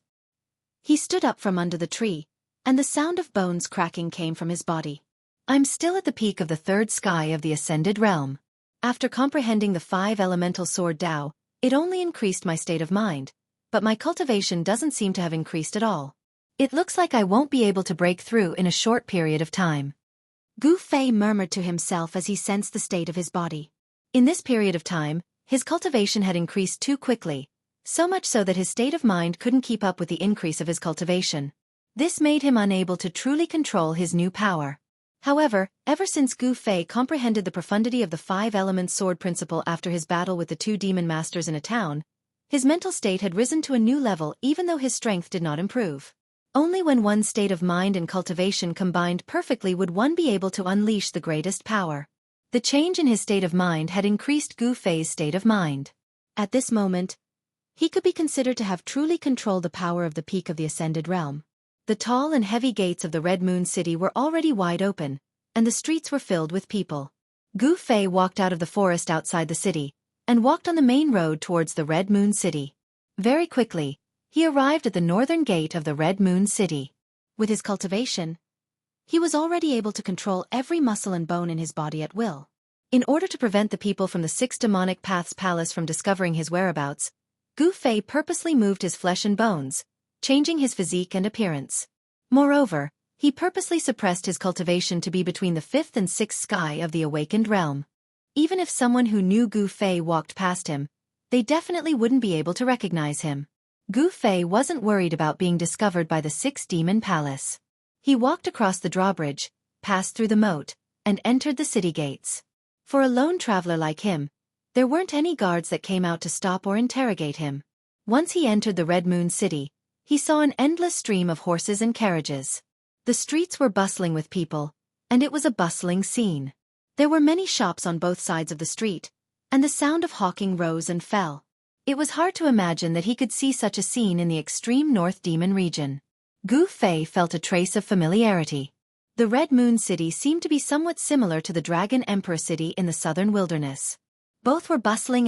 He stood up from under the tree, and the sound of bones cracking came from his body. I'm still at the peak of the 3rd sky of the Ascended Realm. After comprehending the 5 elemental sword Tao, it only increased my state of mind, but my cultivation doesn't seem to have increased at all. It looks like I won't be able to break through in a short period of time. Gu Fei murmured to himself as he sensed the state of his body. In this period of time, his cultivation had increased too quickly, so much so that his state of mind couldn't keep up with the increase of his cultivation. This made him unable to truly control his new power. However, ever since Gu Fei comprehended the profundity of the 5-element sword principle after his battle with the 2 demon masters in a town, his mental state had risen to a new level even though his strength did not improve. Only when one's state of mind and cultivation combined perfectly would one be able to unleash the greatest power. The change in his state of mind had increased Gu Fei's state of mind. At this moment, he could be considered to have truly controlled the power of the peak of the Ascended Realm. The tall and heavy gates of the Red Moon City were already wide open, and the streets were filled with people. Gu Fei walked out of the forest outside the city, and walked on the main road towards the Red Moon City. Very quickly, he arrived at the northern gate of the Red Moon City. With his cultivation, he was already able to control every muscle and bone in his body at will. In order to prevent the people from the Six Demonic Paths Palace from discovering his whereabouts, Gu Fei purposely moved his flesh and bones, changing his physique and appearance. Moreover, he purposely suppressed his cultivation to be between the fifth and sixth sky of the awakened realm. Even if someone who knew Gu Fei walked past him, they definitely wouldn't be able to recognize him. Gu Fei wasn't worried about being discovered by the Sixth Demon Palace. He walked across the drawbridge, passed through the moat, and entered the city gates. For a lone traveler like him, there weren't any guards that came out to stop or interrogate him. Once he entered the Red Moon City, he saw an endless stream of horses and carriages. The streets were bustling with people, and it was a bustling scene. There were many shops on both sides of the street, and the sound of hawking rose and fell. It was hard to imagine that he could see such a scene in the extreme North Demon region. Gu Fei felt a trace of familiarity. The Red Moon City seemed to be somewhat similar to the Dragon Emperor City in the southern wilderness. Both were bustling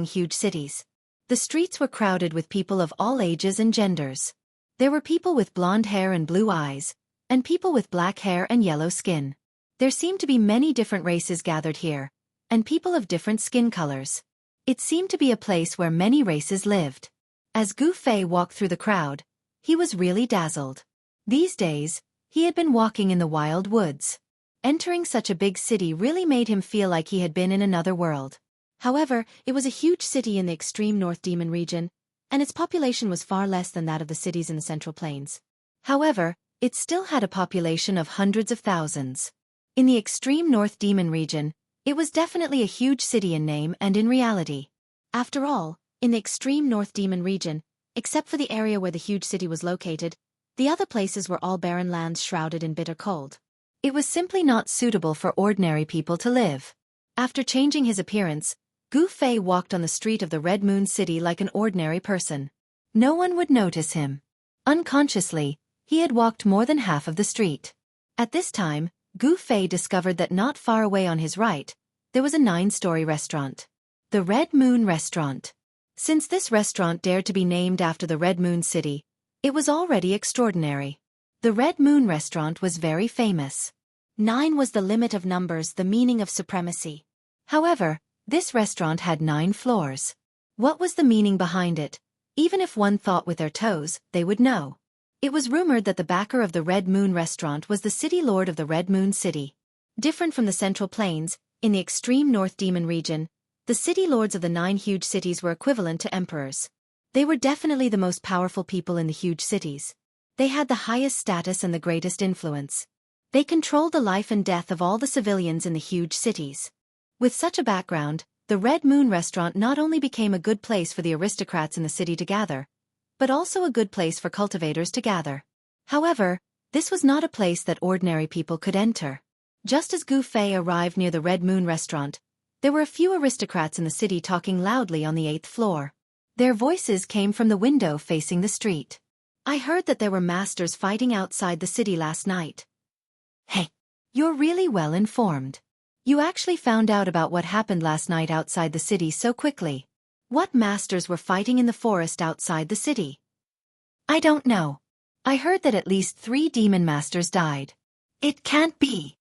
huge cities. The streets were crowded with people of all ages and genders. There were people with blonde hair and blue eyes, and people with black hair and yellow skin. There seemed to be many different races gathered here, and people of different skin colors. It seemed to be a place where many races lived. As Gu Fei walked through the crowd, he was really dazzled. These days, he had been walking in the wild woods. Entering such a big city really made him feel like he had been in another world. However, it was a huge city in the extreme North Demon region, and its population was far less than that of the cities in the Central Plains. However, it still had a population of hundreds of thousands. In the extreme North Demon region, it was definitely a huge city in name and in reality. After all, in the extreme North Demon region, except for the area where the huge city was located, the other places were all barren lands shrouded in bitter cold. It was simply not suitable for ordinary people to live. After changing his appearance, Gu Fei walked on the street of the Red Moon City like an ordinary person. No one would notice him. Unconsciously, he had walked more than half of the street. At this time, Gu Fei discovered that not far away on his right, there was a 9-story restaurant. The Red Moon Restaurant. Since this restaurant dared to be named after the Red Moon City, it was already extraordinary. The Red Moon Restaurant was very famous. 9 was the limit of numbers, the meaning of supremacy. However, this restaurant had 9 floors. What was the meaning behind it? Even if one thought with their toes, they would know. It was rumored that the backer of the Red Moon Restaurant was the city lord of the Red Moon City. Different from the Central Plains, in the extreme North Demon region, the city lords of the 9 huge cities were equivalent to emperors. They were definitely the most powerful people in the huge cities. They had the highest status and the greatest influence. They controlled the life and death of all the civilians in the huge cities. With such a background, the Red Moon Restaurant not only became a good place for the aristocrats in the city to gather, but also a good place for cultivators to gather. However, this was not a place that ordinary people could enter. Just as Gu Fei arrived near the Red Moon Restaurant, there were a few aristocrats in the city talking loudly on the 8th floor. Their voices came from the window facing the street. I heard that there were masters fighting outside the city last night. Hey, you're really well informed. You actually found out about what happened last night outside the city so quickly. What masters were fighting in the forest outside the city? I don't know. I heard that at least 3 demon masters died. It can't be.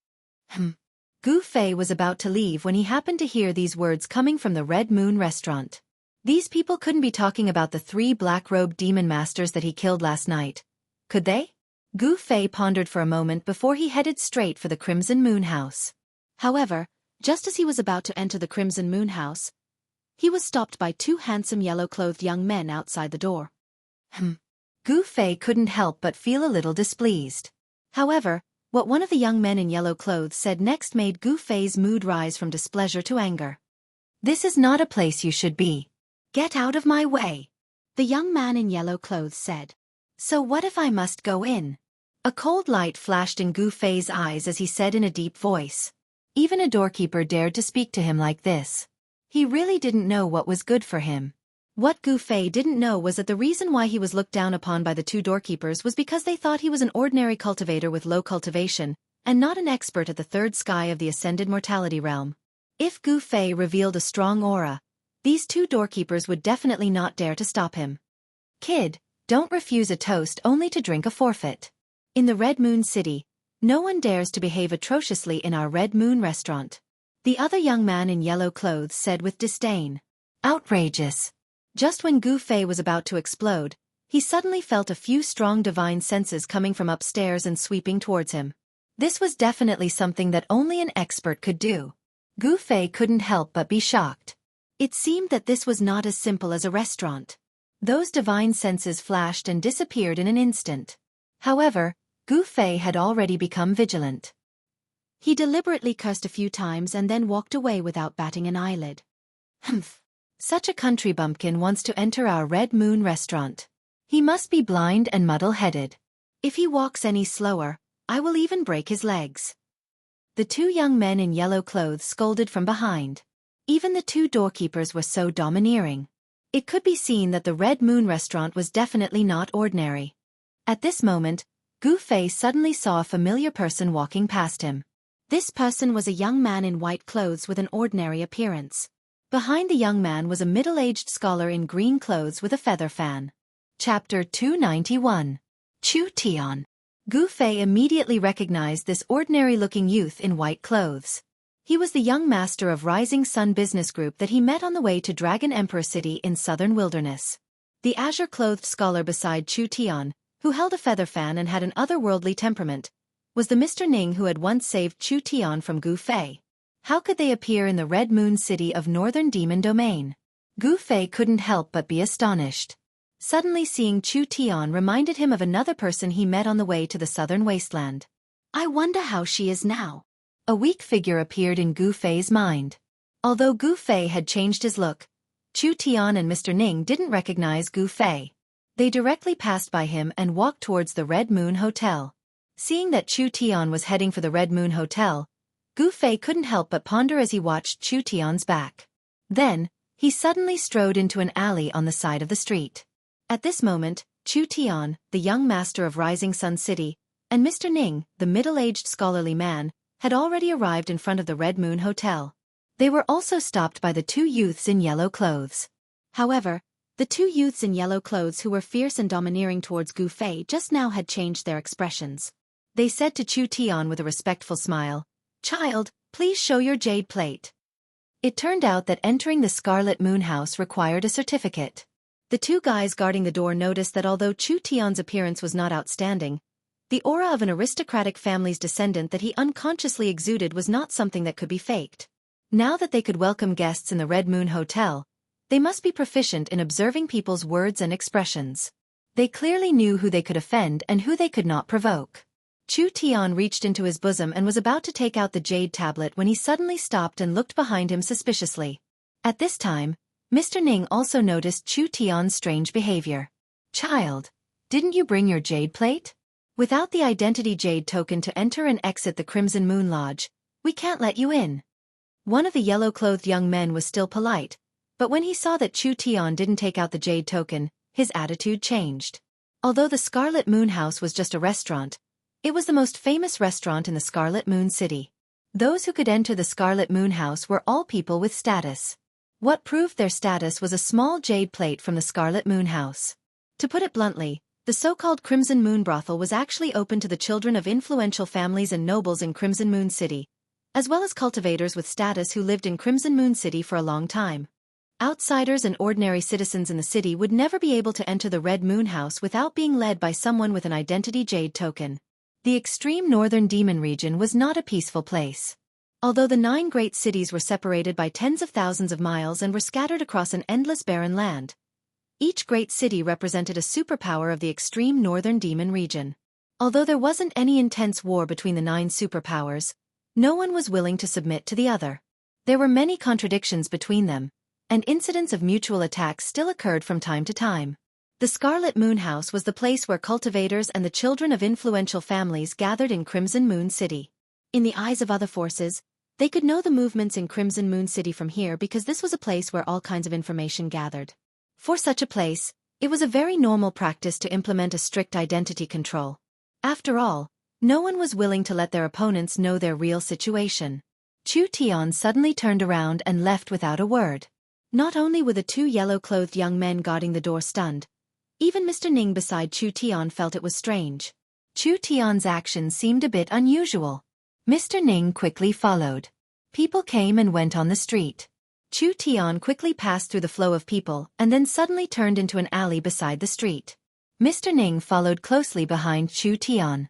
Gu Fei was about to leave when he happened to hear these words coming from the Red Moon Restaurant. These people couldn't be talking about the 3 black-robed demon masters that he killed last night, could they? Gu Fei pondered for a moment before he headed straight for the Crimson Moon House. However, just as he was about to enter the Crimson Moon House, he was stopped by 2 handsome yellow-clothed young men outside the door. Gu Fei couldn't help but feel a little displeased. However, what one of the young men in yellow clothes said next made Gu Fei's mood rise from displeasure to anger. This is not a place you should be. Get out of my way, the young man in yellow clothes said. So what if I must go in? A cold light flashed in Gu Fei's eyes as he said in a deep voice. Even a doorkeeper dared to speak to him like this. He really didn't know what was good for him. What Gu Fei didn't know was that the reason why he was looked down upon by the 2 doorkeepers was because they thought he was an ordinary cultivator with low cultivation, and not an expert at the 3rd sky of the ascended mortality realm. If Gu Fei revealed a strong aura, these 2 doorkeepers would definitely not dare to stop him. Kid, don't refuse a toast only to drink a forfeit. In the Red Moon City, no one dares to behave atrociously in our Red Moon Restaurant. The other young man in yellow clothes said with disdain. Outrageous. Just when Gu Fei was about to explode, he suddenly felt a few strong divine senses coming from upstairs and sweeping towards him. This was definitely something that only an expert could do. Gu Fei couldn't help but be shocked. It seemed that this was not as simple as a restaurant. Those divine senses flashed and disappeared in an instant. However, Gu Fei had already become vigilant. He deliberately cursed a few times and then walked away without batting an eyelid. Humph. Such a country bumpkin wants to enter our Red Moon restaurant. He must be blind and muddle-headed. If he walks any slower, I will even break his legs. The two young men in yellow clothes scolded from behind. Even the two doorkeepers were so domineering. It could be seen that the Red Moon restaurant was definitely not ordinary. At this moment, Gu Fei suddenly saw a familiar person walking past him. This person was a young man in white clothes with an ordinary appearance. Behind the young man was a middle-aged scholar in green clothes with a feather fan. Chapter 291. Chu Tian. Gu Fei immediately recognized this ordinary-looking youth in white clothes. He was the young master of Rising Sun Business Group that he met on the way to Dragon Emperor City in southern wilderness. The azure-clothed scholar beside Chu Tian, who held a feather fan and had an otherworldly temperament, was the Mr. Ning who had once saved Chu Tian from Gu Fei. How could they appear in the Red Moon City of Northern Demon Domain? Gu Fei couldn't help but be astonished. Suddenly seeing Chu Tian reminded him of another person he met on the way to the southern wasteland. I wonder how she is now. A weak figure appeared in Gu Fei's mind. Although Gu Fei had changed his look, Chu Tian and Mr. Ning didn't recognize Gu Fei. They directly passed by him and walked towards the Red Moon Hotel. Seeing that Chu Tian was heading for the Red Moon Hotel, Gu Fei couldn't help but ponder as he watched Chu Tian's back. Then, he suddenly strode into an alley on the side of the street. At this moment, Chu Tian, the young master of Rising Sun City, and Mr. Ning, the middle-aged scholarly man, had already arrived in front of the Red Moon Hotel. They were also stopped by the two youths in yellow clothes. However, the two youths in yellow clothes who were fierce and domineering towards Gu Fei just now had changed their expressions. They said to Chu Tian with a respectful smile, "Child, please show your jade plate." It turned out that entering the Scarlet Moon House required a certificate. The two guys guarding the door noticed that although Chu Tian's appearance was not outstanding, the aura of an aristocratic family's descendant that he unconsciously exuded was not something that could be faked. Now that they could welcome guests in the Red Moon Hotel, they must be proficient in observing people's words and expressions. They clearly knew who they could offend and who they could not provoke. Chu Tian reached into his bosom and was about to take out the jade tablet when he suddenly stopped and looked behind him suspiciously. At this time, Mr. Ning also noticed Chu Tian's strange behavior. "Child, didn't you bring your jade plate? Without the identity jade token to enter and exit the Crimson Moon Lodge, we can't let you in." One of the yellow-clothed young men was still polite, but when he saw that Chu Tian didn't take out the jade token, his attitude changed. Although the Scarlet Moon House was just a restaurant, it was the most famous restaurant in the Scarlet Moon City. Those who could enter the Scarlet Moon House were all people with status. What proved their status was a small jade plate from the Scarlet Moon House. To put it bluntly, the so-called Crimson Moon Brothel was actually open to the children of influential families and nobles in Crimson Moon City, as well as cultivators with status who lived in Crimson Moon City for a long time. Outsiders and ordinary citizens in the city would never be able to enter the Red Moon House without being led by someone with an identity jade token. The extreme northern demon region was not a peaceful place. Although the 9 great cities were separated by tens of thousands of miles and were scattered across an endless barren land, each great city represented a superpower of the extreme northern demon region. Although there wasn't any intense war between the 9 superpowers, no one was willing to submit to the other. There were many contradictions between them, and incidents of mutual attacks still occurred from time to time. The Scarlet Moon House was the place where cultivators and the children of influential families gathered in Crimson Moon City. In the eyes of other forces, they could know the movements in Crimson Moon City from here because this was a place where all kinds of information gathered. For such a place, it was a very normal practice to implement a strict identity control. After all, no one was willing to let their opponents know their real situation. Chu Tian suddenly turned around and left without a word. Not only were the 2 yellow-clothed young men guarding the door stunned, even Mr. Ning beside Chu Tian felt it was strange. Chu Tian's actions seemed a bit unusual. Mr. Ning quickly followed. People came and went on the street. Chu Tian quickly passed through the flow of people and then suddenly turned into an alley beside the street. Mr. Ning followed closely behind Chu Tian.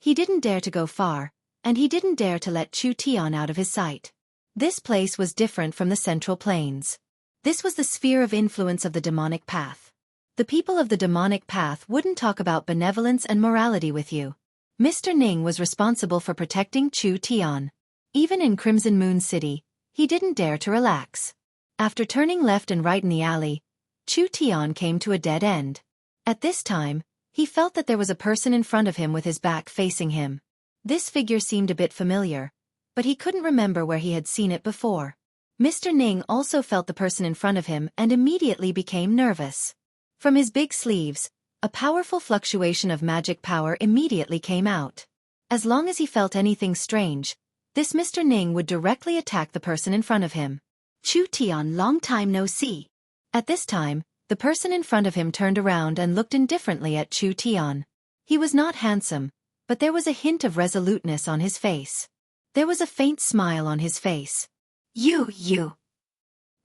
He didn't dare to go far, and he didn't dare to let Chu Tian out of his sight. This place was different from the Central Plains. This was the sphere of influence of the demonic path. The people of the demonic path wouldn't talk about benevolence and morality with you. Mr. Ning was responsible for protecting Chu Tian. Even in Crimson Moon City, he didn't dare to relax. After turning left and right in the alley, Chu Tian came to a dead end. At this time, he felt that there was a person in front of him with his back facing him. This figure seemed a bit familiar, but he couldn't remember where he had seen it before. Mr. Ning also felt the person in front of him and immediately became nervous. From his big sleeves, a powerful fluctuation of magic power immediately came out. As long as he felt anything strange, this Mr. Ning would directly attack the person in front of him. Chu Tian, long time no see. At this time, the person in front of him turned around and looked indifferently at Chu Tian. He was not handsome, but there was a hint of resoluteness on his face. There was a faint smile on his face. You.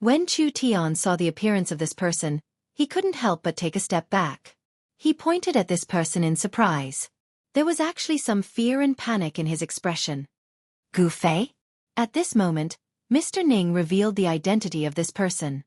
When Chu Tian saw the appearance of this person, he couldn't help but take a step back. He pointed at this person in surprise. There was actually some fear and panic in his expression. Gu Fei? At this moment, Mr. Ning revealed the identity of this person.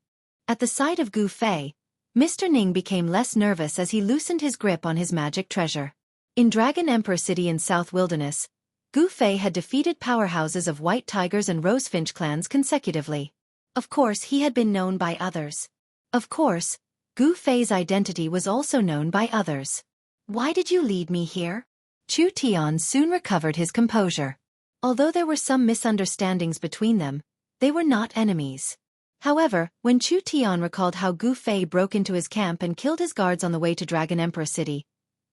At the sight of Gu Fei, Mr. Ning became less nervous as he loosened his grip on his magic treasure. In Dragon Emperor City in South Wilderness, Gu Fei had defeated powerhouses of White Tigers and Rosefinch clans consecutively. Of course, he had been known by others. Of course, Gu Fei's identity was also known by others. Why did you lead me here? Chu Tian soon recovered his composure. Although there were some misunderstandings between them, they were not enemies. However, when Chu Tian recalled how Gu Fei broke into his camp and killed his guards on the way to Dragon Emperor City,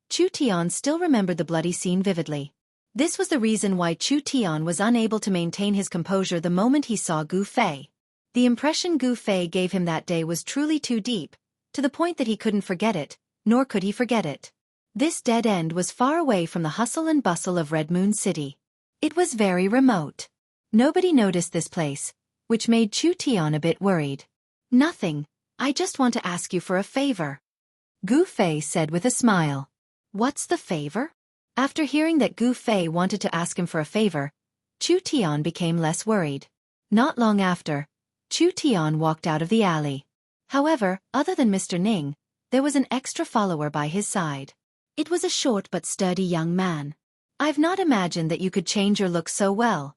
Chu Tian still remembered the bloody scene vividly. This was the reason why Chu Tian was unable to maintain his composure the moment he saw Gu Fei. The impression Gu Fei gave him that day was truly too deep, to the point that he couldn't forget it, nor could he forget it. This dead end was far away from the hustle and bustle of Red Moon City. It was very remote. Nobody noticed this place, which made Chu Tian a bit worried. Nothing, I just want to ask you for a favor. Gu Fei said with a smile. What's the favor? After hearing that Gu Fei wanted to ask him for a favor, Chu Tian became less worried. Not long after, Chu Tian walked out of the alley. However, other than Mr. Ning, there was an extra follower by his side. It was a short but sturdy young man. I've not imagined that you could change your look so well.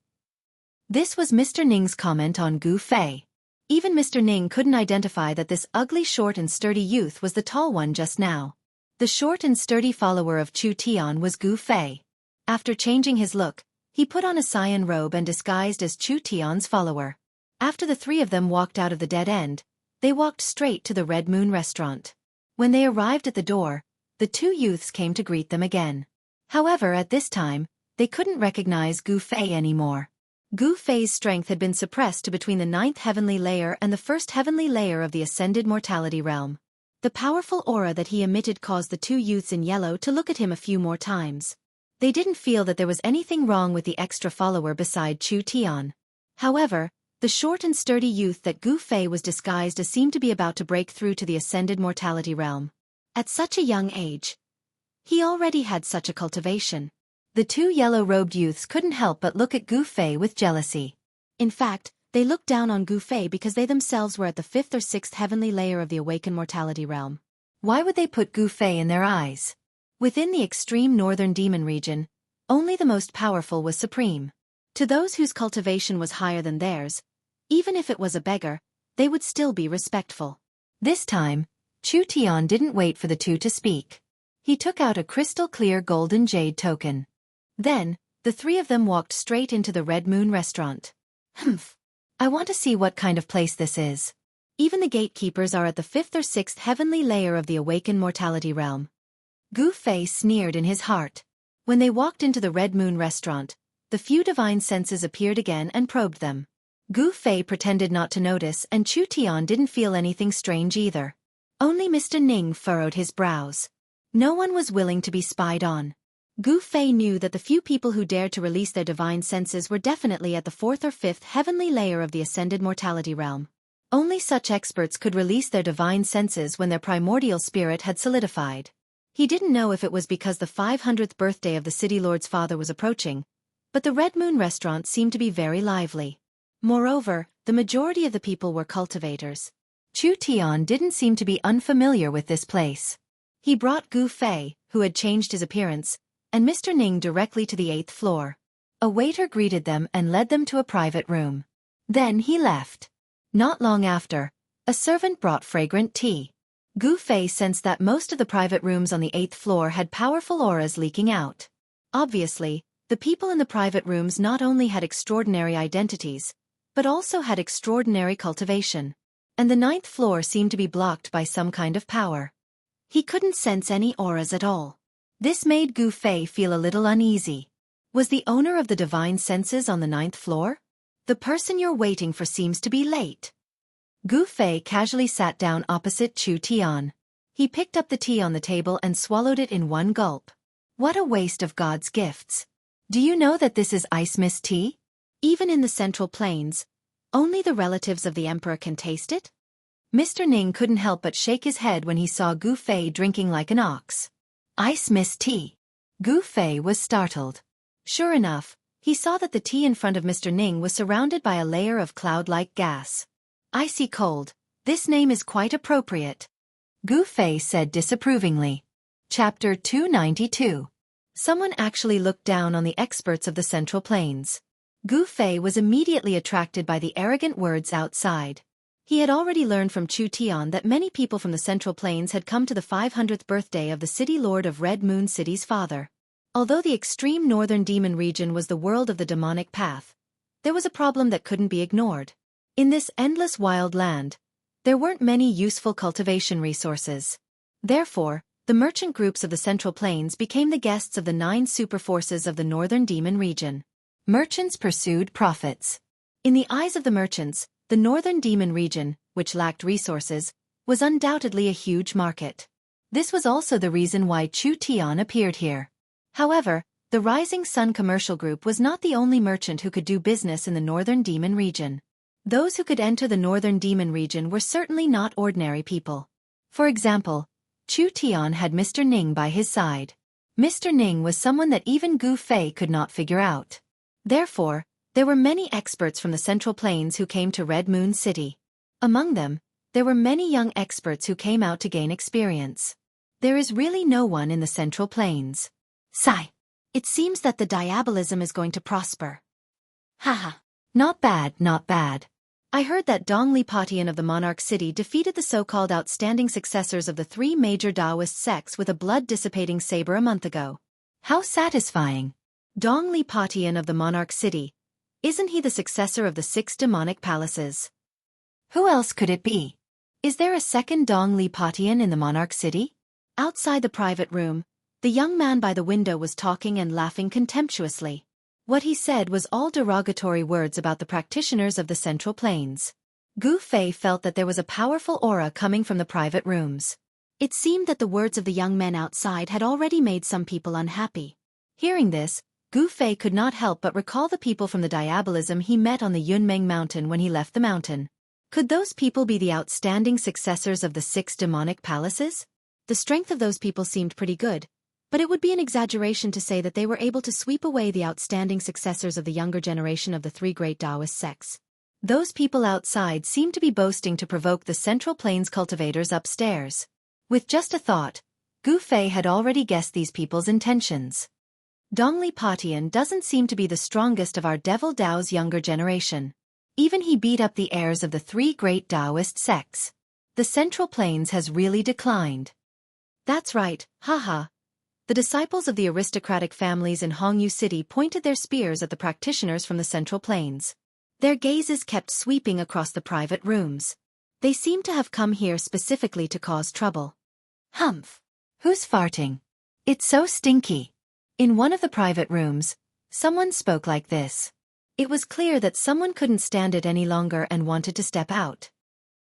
This was Mr. Ning's comment on Gu Fei. Even Mr. Ning couldn't identify that this ugly short and sturdy youth was the tall one just now. The short and sturdy follower of Chu Tian was Gu Fei. After changing his look, he put on a cyan robe and disguised as Chu Tian's follower. After the three of them walked out of the dead end, they walked straight to the Red Moon restaurant. When they arrived at the door, the two youths came to greet them again. However, at this time, they couldn't recognize Gu Fei anymore. Gu Fei's strength had been suppressed to between the 9th heavenly layer and the 1st heavenly layer of the ascended mortality realm. The powerful aura that he emitted caused the two youths in yellow to look at him a few more times. They didn't feel that there was anything wrong with the extra follower beside Chu Tian. However, the short and sturdy youth that Gu Fei was disguised as seemed to be about to break through to the ascended mortality realm. At such a young age, he already had such a cultivation. The two yellow-robed youths couldn't help but look at Gu Fei with jealousy. In fact, they looked down on Gu Fei because they themselves were at the 5th or 6th heavenly layer of the awakened mortality realm. Why would they put Gu Fei in their eyes? Within the extreme northern demon region, only the most powerful was supreme. To those whose cultivation was higher than theirs, even if it was a beggar, they would still be respectful. This time, Chu Tian didn't wait for the two to speak. He took out a crystal-clear golden jade token. Then, the three of them walked straight into the Red Moon restaurant. Humph. I want to see what kind of place this is. Even the gatekeepers are at the 5th or 6th heavenly layer of the awakened mortality realm. Gu Fei sneered in his heart. When they walked into the Red Moon restaurant, the few divine senses appeared again and probed them. Gu Fei pretended not to notice and Chu Tian didn't feel anything strange either. Only Mr. Ning furrowed his brows. No one was willing to be spied on. Gu Fei knew that the few people who dared to release their divine senses were definitely at the fourth or fifth heavenly layer of the ascended mortality realm. Only such experts could release their divine senses when their primordial spirit had solidified. He didn't know if it was because the 500th birthday of the city lord's father was approaching, but the Red Moon restaurant seemed to be very lively. Moreover, the majority of the people were cultivators. Chu Tian didn't seem to be unfamiliar with this place. He brought Gu Fei, who had changed his appearance, and Mr. Ning directly to the 8th floor. A waiter greeted them and led them to a private room. Then he left. Not long after, a servant brought fragrant tea. Gu Fei sensed that most of the private rooms on the 8th floor had powerful auras leaking out. Obviously, the people in the private rooms not only had extraordinary identities, but also had extraordinary cultivation. And the 9th floor seemed to be blocked by some kind of power. He couldn't sense any auras at all. This made Gu Fei feel a little uneasy. Was the owner of the divine senses on the 9th floor? The person you're waiting for seems to be late. Gu Fei casually sat down opposite Chu Tian. He picked up the tea on the table and swallowed it in one gulp. What a waste of God's gifts. Do you know that this is ice mist tea? Even in the Central Plains, only the relatives of the emperor can taste it? Mr. Ning couldn't help but shake his head when he saw Gu Fei drinking like an ox. Ice mist tea. Gu Fei was startled. Sure enough, he saw that the tea in front of Mr. Ning was surrounded by a layer of cloud-like gas. Icy cold. This name is quite appropriate. Gu Fei said disapprovingly. Chapter 292. Someone actually looked down on the experts of the Central Plains. Gu Fei was immediately attracted by the arrogant words outside. He had already learned from Chu Tian that many people from the Central Plains had come to the 500th birthday of the city lord of Red Moon City's father. Although the extreme northern demon region was the world of the demonic path, there was a problem that couldn't be ignored. In this endless wild land, there weren't many useful cultivation resources. Therefore, the merchant groups of the Central Plains became the guests of the 9 super forces of the northern demon region. Merchants pursued profits. In the eyes of the merchants, the northern demon region, which lacked resources, was undoubtedly a huge market. This was also the reason why Chu Tian appeared here. However, the Rising Sun Commercial Group was not the only merchant who could do business in the northern demon region. Those who could enter the northern demon region were certainly not ordinary people. For example, Chu Tian had Mr. Ning by his side. Mr. Ning was someone that even Gu Fei could not figure out. Therefore, there were many experts from the Central Plains who came to Red Moon City. Among them, there were many young experts who came out to gain experience. There is really no one in the Central Plains. Sigh. It seems that the diabolism is going to prosper. Haha. Not bad, not bad. I heard that Dong Li Patian of the Monarch City defeated the so-called outstanding successors of the 3 major Taoist sects with a blood-dissipating saber a month ago. How satisfying. Dong Li Patian of the Monarch City. Isn't he the successor of the 6 demonic palaces? Who else could it be? Is there a second Dong Li Patian in the Monarch City? Outside the private room, the young man by the window was talking and laughing contemptuously. What he said was all derogatory words about the practitioners of the Central Plains. Gu Fei felt that there was a powerful aura coming from the private rooms. It seemed that the words of the young men outside had already made some people unhappy. Hearing this, Gu Fei could not help but recall the people from the diabolism he met on the Yunmeng mountain when he left the mountain. Could those people be the outstanding successors of the 6 demonic palaces? The strength of those people seemed pretty good, but it would be an exaggeration to say that they were able to sweep away the outstanding successors of the younger generation of the 3 great Taoist sects. Those people outside seemed to be boasting to provoke the Central Plains cultivators upstairs. With just a thought, Gu Fei had already guessed these people's intentions. Dong Li Patian doesn't seem to be the strongest of our Devil Dao's younger generation. Even he beat up the heirs of the 3 great Taoist sects. The Central Plains has really declined. That's right, haha. The disciples of the aristocratic families in Hongyu City pointed their spears at the practitioners from the Central Plains. Their gazes kept sweeping across the private rooms. They seemed to have come here specifically to cause trouble. Humph! Who's farting? It's so stinky. In one of the private rooms, someone spoke like this. It was clear that someone couldn't stand it any longer and wanted to step out.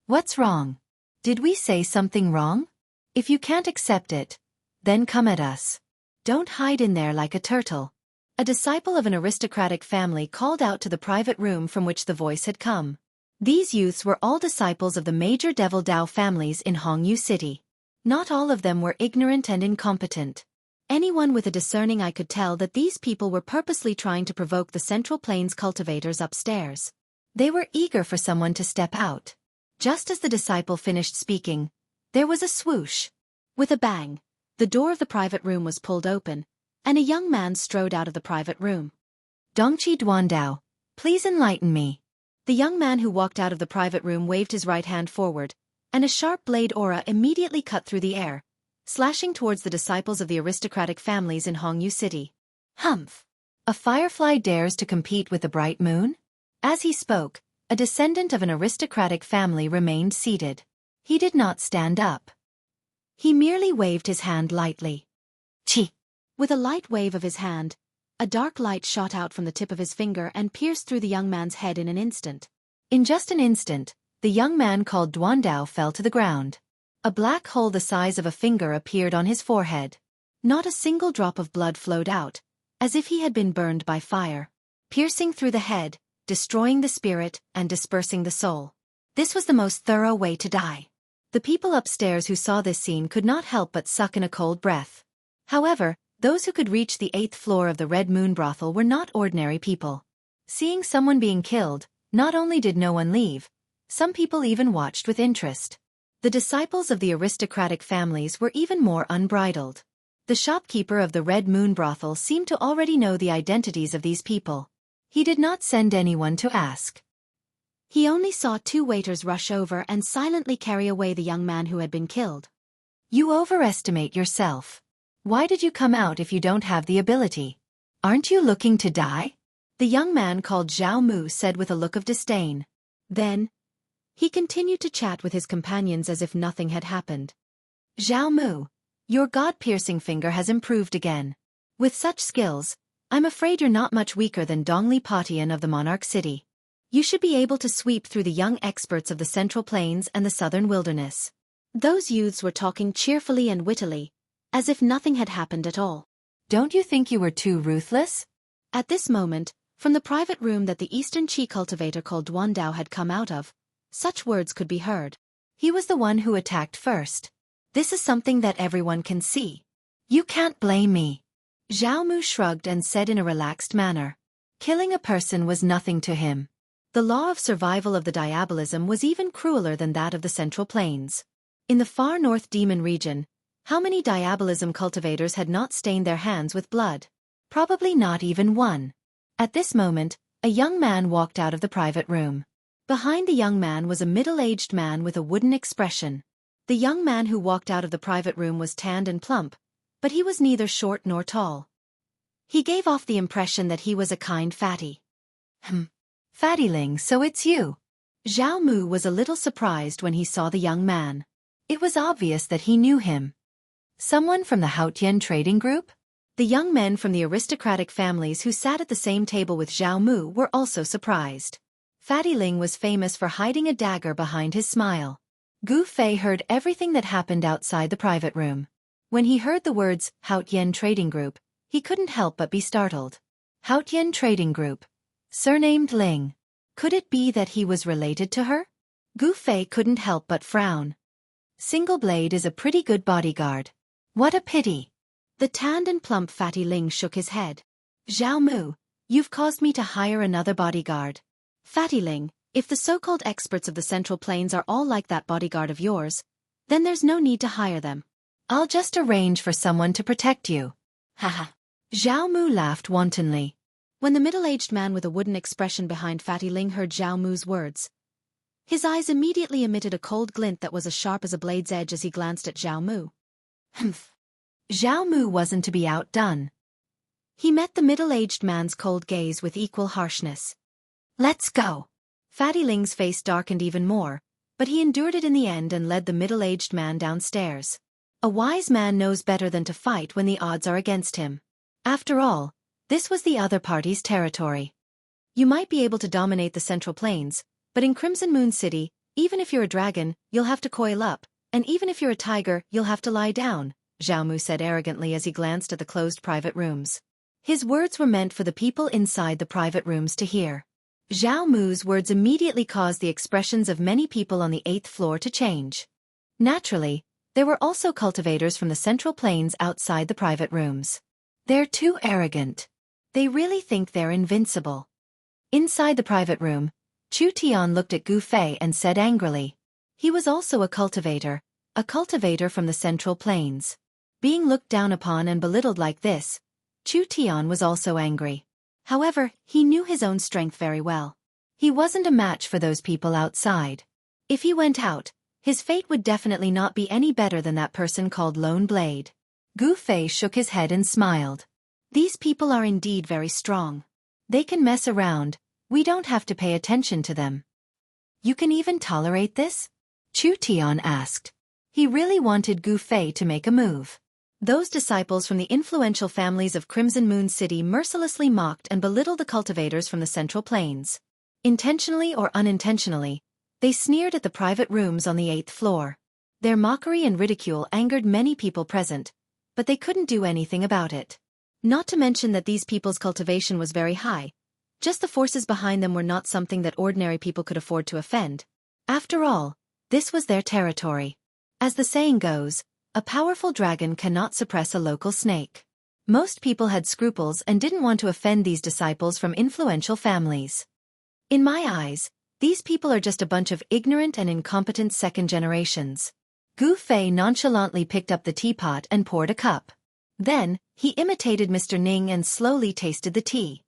What's wrong? Did we say something wrong? If you can't accept it, then come at us. Don't hide in there like a turtle. A disciple of an aristocratic family called out to the private room from which the voice had come. These youths were all disciples of the major Devil Dao families in Hongyu City. Not all of them were ignorant and incompetent. Anyone with a discerning eye could tell that these people were purposely trying to provoke the Central Plains cultivators upstairs. They were eager for someone to step out. Just as the disciple finished speaking, there was a swoosh. With a bang, the door of the private room was pulled open, and a young man strode out of the private room. Dongqi Duandao, please enlighten me. The young man who walked out of the private room waved his right hand forward, and a sharp blade aura immediately cut through the air, slashing towards the disciples of the aristocratic families in Hongyu City. Humph! A firefly dares to compete with the bright moon? As he spoke, a descendant of an aristocratic family remained seated. He did not stand up. He merely waved his hand lightly. Chi! With a light wave of his hand, a dark light shot out from the tip of his finger and pierced through the young man's head in an instant. In just an instant, the young man called Duandao fell to the ground. A black hole the size of a finger appeared on his forehead. Not a single drop of blood flowed out, as if he had been burned by fire, piercing through the head, destroying the spirit, and dispersing the soul. This was the most thorough way to die. The people upstairs who saw this scene could not help but suck in a cold breath. However, those who could reach the 8th floor of the Red Moon brothel were not ordinary people. Seeing someone being killed, not only did no one leave, some people even watched with interest. The disciples of the aristocratic families were even more unbridled. The shopkeeper of the Red Moon brothel seemed to already know the identities of these people. He did not send anyone to ask. He only saw 2 waiters rush over and silently carry away the young man who had been killed. You overestimate yourself. Why did you come out if you don't have the ability? Aren't you looking to die? The young man called Zhao Mu said with a look of disdain. Then, he continued to chat with his companions as if nothing had happened. Zhao Mu, your god-piercing finger has improved again. With such skills, I'm afraid you're not much weaker than Dongli Patian of the Monarch City. You should be able to sweep through the young experts of the Central Plains and the Southern Wilderness. Those youths were talking cheerfully and wittily, as if nothing had happened at all. Don't you think you were too ruthless? At this moment, from the private room that the Eastern Qi cultivator called Duandao had come out of, such words could be heard. He was the one who attacked first. This is something that everyone can see. You can't blame me. Zhao Mu shrugged and said in a relaxed manner. Killing a person was nothing to him. The law of survival of the diabolism was even crueler than that of the Central Plains. In the far north demon region, how many diabolism cultivators had not stained their hands with blood? Probably not even one. At this moment, a young man walked out of the private room. Behind the young man was a middle-aged man with a wooden expression. The young man who walked out of the private room was tanned and plump, but he was neither short nor tall. He gave off the impression that he was a kind fatty. Fatty Ling, so it's you. Zhao Mu was a little surprised when he saw the young man. It was obvious that he knew him. Someone from the Haotian trading group? The young men from the aristocratic families who sat at the same table with Zhao Mu were also surprised. Fatty Ling was famous for hiding a dagger behind his smile. Gu Fei heard everything that happened outside the private room. When he heard the words, Haotian Trading Group, he couldn't help but be startled. Haotian Trading Group. Surnamed Ling. Could it be that he was related to her? Gu Fei couldn't help but frown. Single Blade is a pretty good bodyguard. What a pity. The tanned and plump Fatty Ling shook his head. Zhao Mu, you've caused me to hire another bodyguard. Fatty Ling, if the so-called experts of the Central Plains are all like that bodyguard of yours, then there's no need to hire them. I'll just arrange for someone to protect you. Haha. Zhao Mu laughed wantonly. When the middle-aged man with a wooden expression behind Fatty Ling heard Zhao Mu's words, his eyes immediately emitted a cold glint that was as sharp as a blade's edge as he glanced at Zhao Mu. Zhao Mu wasn't to be outdone. He met the middle-aged man's cold gaze with equal harshness. Let's go. Fatty Ling's face darkened even more, but he endured it in the end and led the middle-aged man downstairs. A wise man knows better than to fight when the odds are against him. After all, this was the other party's territory. You might be able to dominate the Central Plains, but in Crimson Moon City, even if you're a dragon, you'll have to coil up, and even if you're a tiger, you'll have to lie down, Zhao Mu said arrogantly as he glanced at the closed private rooms. His words were meant for the people inside the private rooms to hear. Zhao Mu's words immediately caused the expressions of many people on the 8th floor to change. Naturally, there were also cultivators from the central plains outside the private rooms. They're too arrogant. They really think they're invincible. Inside the private room, Chu Tian looked at Gu Fei and said angrily. He was also a cultivator from the central plains. Being looked down upon and belittled like this, Chu Tian was also angry. However, he knew his own strength very well. He wasn't a match for those people outside. If he went out, his fate would definitely not be any better than that person called Lone Blade. Gu Fei shook his head and smiled. These people are indeed very strong. They can mess around, we don't have to pay attention to them. You can even tolerate this? Chu Tian asked. He really wanted Gu Fei to make a move. Those disciples from the influential families of Crimson Moon City mercilessly mocked and belittled the cultivators from the Central Plains. Intentionally or unintentionally, they sneered at the private rooms on the 8th floor. Their mockery and ridicule angered many people present, but they couldn't do anything about it. Not to mention that these people's cultivation was very high. Just the forces behind them were not something that ordinary people could afford to offend. After all, this was their territory. As the saying goes, a powerful dragon cannot suppress a local snake. Most people had scruples and didn't want to offend these disciples from influential families. In my eyes, these people are just a bunch of ignorant and incompetent second generations. Gu Fei nonchalantly picked up the teapot and poured a cup. Then, he imitated Mr. Ning and slowly tasted the tea.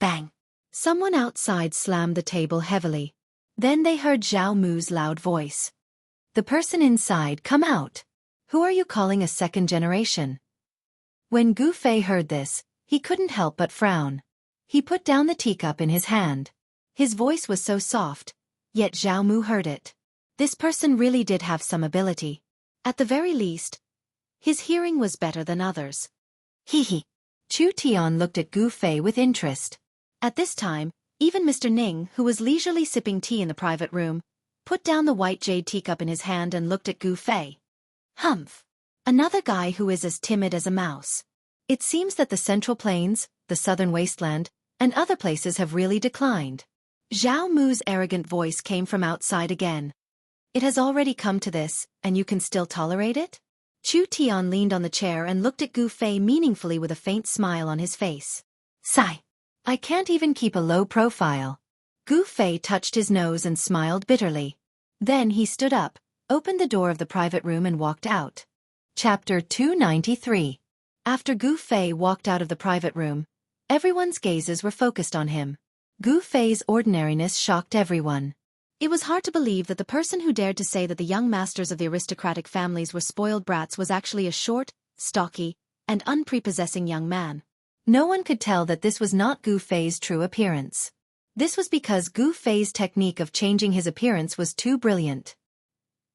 Bang! Someone outside slammed the table heavily. Then they heard Zhao Mu's loud voice. The person inside, come out. Who are you calling a second generation? When Gu Fei heard this, he couldn't help but frown. He put down the teacup in his hand. His voice was so soft, yet Zhao Mu heard it. This person really did have some ability. At the very least, his hearing was better than others. Hee. Chu Tian looked at Gu Fei with interest. At this time, even Mr. Ning, who was leisurely sipping tea in the private room, put down the white jade teacup in his hand and looked at Gu Fei. Humph. Another guy who is as timid as a mouse. It seems that the Central Plains, the Southern Wasteland, and other places have really declined. Zhao Mu's arrogant voice came from outside again. It has already come to this, and you can still tolerate it? Chu Tian leaned on the chair and looked at Gu Fei meaningfully with a faint smile on his face. Sigh. I can't even keep a low profile. Gu Fei touched his nose and smiled bitterly. Then he stood up, opened the door of the private room and walked out. Chapter 293. After Gu Fei walked out of the private room, everyone's gazes were focused on him. Gu Fei's ordinariness shocked everyone. It was hard to believe that the person who dared to say that the young masters of the aristocratic families were spoiled brats was actually a short, stocky, and unprepossessing young man. No one could tell that this was not Gu Fei's true appearance. This was because Gu Fei's technique of changing his appearance was too brilliant.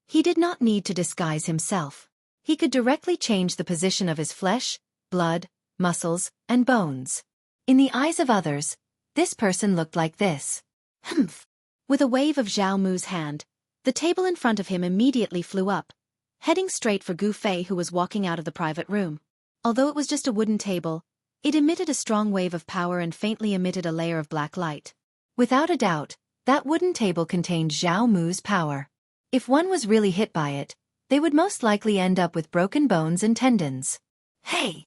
He did not need to disguise himself. He could directly change the position of his flesh, blood, muscles, and bones. In the eyes of others, this person looked like this. Humph! With a wave of Zhao Mu's hand, the table in front of him immediately flew up, heading straight for Gu Fei, who was walking out of the private room. Although it was just a wooden table, it emitted a strong wave of power and faintly emitted a layer of black light. Without a doubt, that wooden table contained Zhao Mu's power. If one was really hit by it, they would most likely end up with broken bones and tendons. Hey!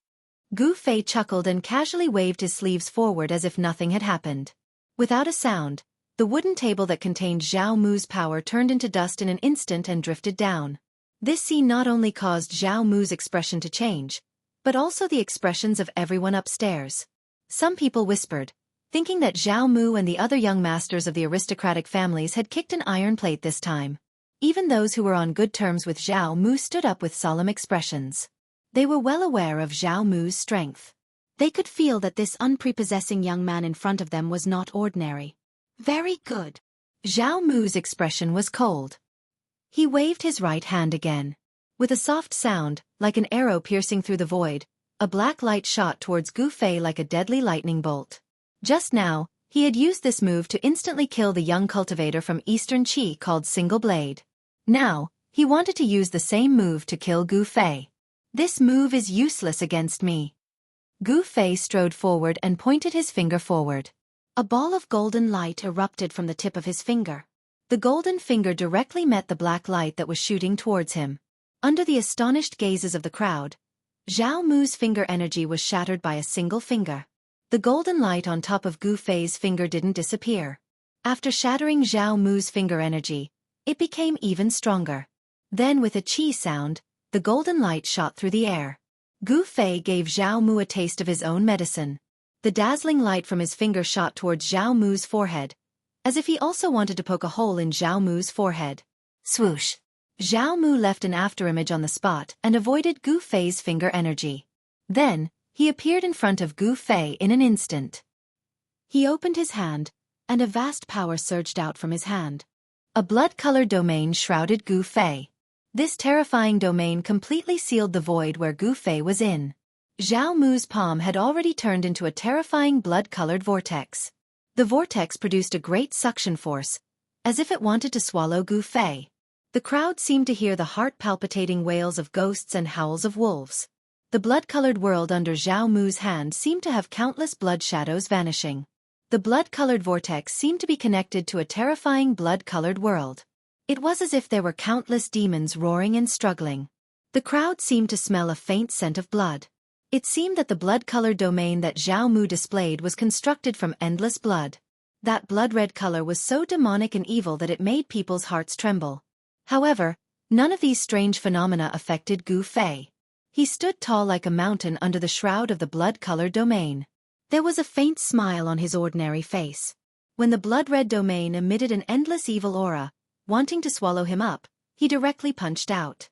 Gu Fei chuckled and casually waved his sleeves forward as if nothing had happened. Without a sound, the wooden table that contained Zhao Mu's power turned into dust in an instant and drifted down. This scene not only caused Zhao Mu's expression to change, but also the expressions of everyone upstairs. Some people whispered, thinking that Zhao Mu and the other young masters of the aristocratic families had kicked an iron plate this time. Even those who were on good terms with Zhao Mu stood up with solemn expressions. They were well aware of Zhao Mu's strength. They could feel that this unprepossessing young man in front of them was not ordinary. Very good. Zhao Mu's expression was cold. He waved his right hand again. With a soft sound, like an arrow piercing through the void, a black light shot towards Gu Fei like a deadly lightning bolt. Just now, he had used this move to instantly kill the young cultivator from Eastern Qi called Single Blade. Now, he wanted to use the same move to kill Gu Fei. This move is useless against me. Gu Fei strode forward and pointed his finger forward. A ball of golden light erupted from the tip of his finger. The golden finger directly met the black light that was shooting towards him. Under the astonished gazes of the crowd, Zhao Mu's finger energy was shattered by a single finger. The golden light on top of Gu Fei's finger didn't disappear. After shattering Zhao Mu's finger energy, it became even stronger. Then with a chi sound, the golden light shot through the air. Gu Fei gave Zhao Mu a taste of his own medicine. The dazzling light from his finger shot towards Zhao Mu's forehead, as if he also wanted to poke a hole in Zhao Mu's forehead. Swoosh! Zhao Mu left an afterimage on the spot and avoided Gu Fei's finger energy. Then, he appeared in front of Gu Fei in an instant. He opened his hand, and a vast power surged out from his hand. A blood-colored domain shrouded Gu Fei. This terrifying domain completely sealed the void where Gu Fei was in. Zhao Mu's palm had already turned into a terrifying blood-colored vortex. The vortex produced a great suction force, as if it wanted to swallow Gu Fei. The crowd seemed to hear the heart-palpitating wails of ghosts and howls of wolves. The blood-colored world under Zhao Mu's hand seemed to have countless blood shadows vanishing. The blood-colored vortex seemed to be connected to a terrifying blood-colored world. It was as if there were countless demons roaring and struggling. The crowd seemed to smell a faint scent of blood. It seemed that the blood-colored domain that Zhao Mu displayed was constructed from endless blood. That blood-red color was so demonic and evil that it made people's hearts tremble. However, none of these strange phenomena affected Gu Fei. He stood tall like a mountain under the shroud of the blood-colored domain. There was a faint smile on his ordinary face. When the blood-red domain emitted an endless evil aura, wanting to swallow him up, he directly punched out.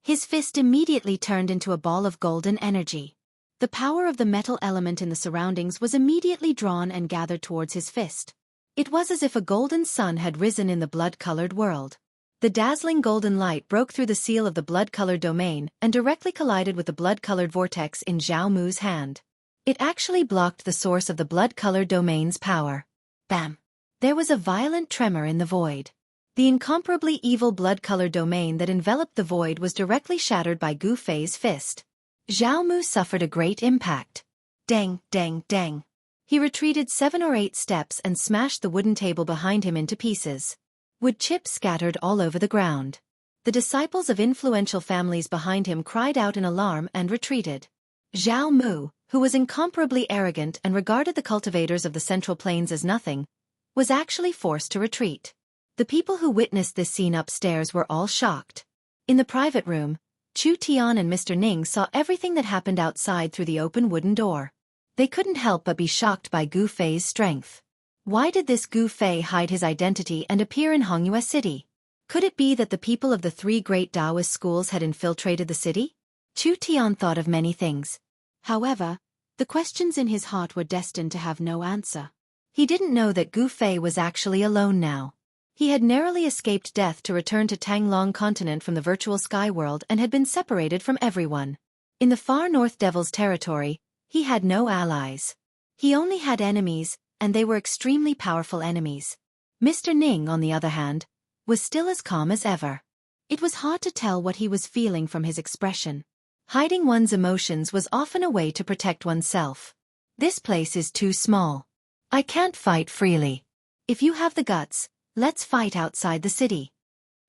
His fist immediately turned into a ball of golden energy. The power of the metal element in the surroundings was immediately drawn and gathered towards his fist. It was as if a golden sun had risen in the blood-colored world. The dazzling golden light broke through the seal of the blood-colored domain and directly collided with the blood-colored vortex in Zhao Mu's hand. It actually blocked the source of the blood-colored domain's power. Bam! There was a violent tremor in the void. The incomparably evil blood-colored domain that enveloped the void was directly shattered by Gu Fei's fist. Zhao Mu suffered a great impact. Dang, dang, dang. He retreated 7 or 8 steps and smashed the wooden table behind him into pieces. Wood chips scattered all over the ground. The disciples of influential families behind him cried out in alarm and retreated. Zhao Mu, who was incomparably arrogant and regarded the cultivators of the Central Plains as nothing, was actually forced to retreat. The people who witnessed this scene upstairs were all shocked. In the private room, Chu Tian and Mr. Ning saw everything that happened outside through the open wooden door. They couldn't help but be shocked by Gu Fei's strength. Why did this Gu Fei hide his identity and appear in Hongyue City? Could it be that the people of the 3 great Taoist schools had infiltrated the city? Chu Tian thought of many things. However, the questions in his heart were destined to have no answer. He didn't know that Gu Fei was actually alone now. He had narrowly escaped death to return to Tanglong continent from the virtual sky world and had been separated from everyone. In the far north Devil's territory, he had no allies. He only had enemies, and they were extremely powerful enemies. Mr. Ning, on the other hand, was still as calm as ever. It was hard to tell what he was feeling from his expression. Hiding one's emotions was often a way to protect oneself. This place is too small. I can't fight freely. If you have the guts, let's fight outside the city.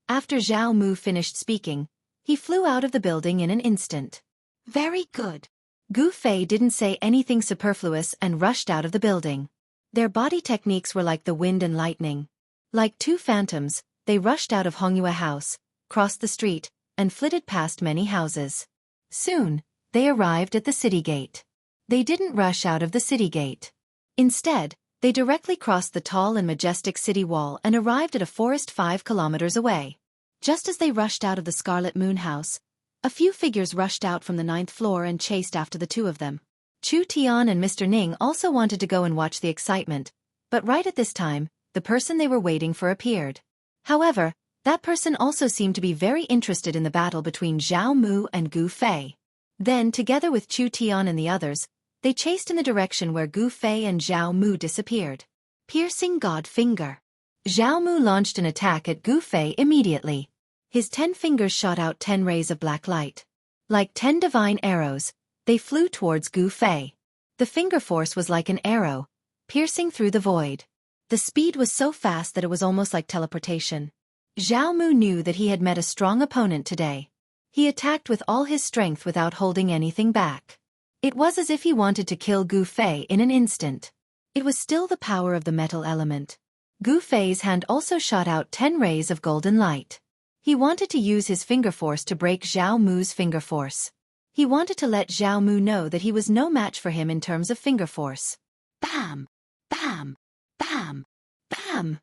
After Zhao Mu finished speaking, he flew out of the building in an instant. Very good. Gu Fei didn't say anything superfluous and rushed out of the building. Their body techniques were like the wind and lightning. Like 2 phantoms, they rushed out of Hongyue House, crossed the street, and flitted past many houses. Soon, they arrived at the city gate. They didn't rush out of the city gate. Instead, they directly crossed the tall and majestic city wall and arrived at a forest 5 kilometers away. Just as they rushed out of the Scarlet Moon House, a few figures rushed out from the 9th floor and chased after the 2 of them. Chu Tian and Mr. Ning also wanted to go and watch the excitement, but right at this time, the person they were waiting for appeared. However, that person also seemed to be very interested in the battle between Zhao Mu and Gu Fei. Then, together with Chu Tian and the others, they chased in the direction where Gu Fei and Zhao Mu disappeared. Piercing God Finger. Zhao Mu launched an attack at Gu Fei immediately. His 10 fingers shot out 10 rays of black light. Like 10 divine arrows, they flew towards Gu Fei. The finger force was like an arrow, piercing through the void. The speed was so fast that it was almost like teleportation. Zhao Mu knew that he had met a strong opponent today. He attacked with all his strength without holding anything back. It was as if he wanted to kill Gu Fei in an instant. It was still the power of the metal element. Gu Fei's hand also shot out 10 rays of golden light. He wanted to use his finger force to break Zhao Mu's finger force. He wanted to let Zhao Mu know that he was no match for him in terms of finger force. Bam! Bam! Bam! Bam!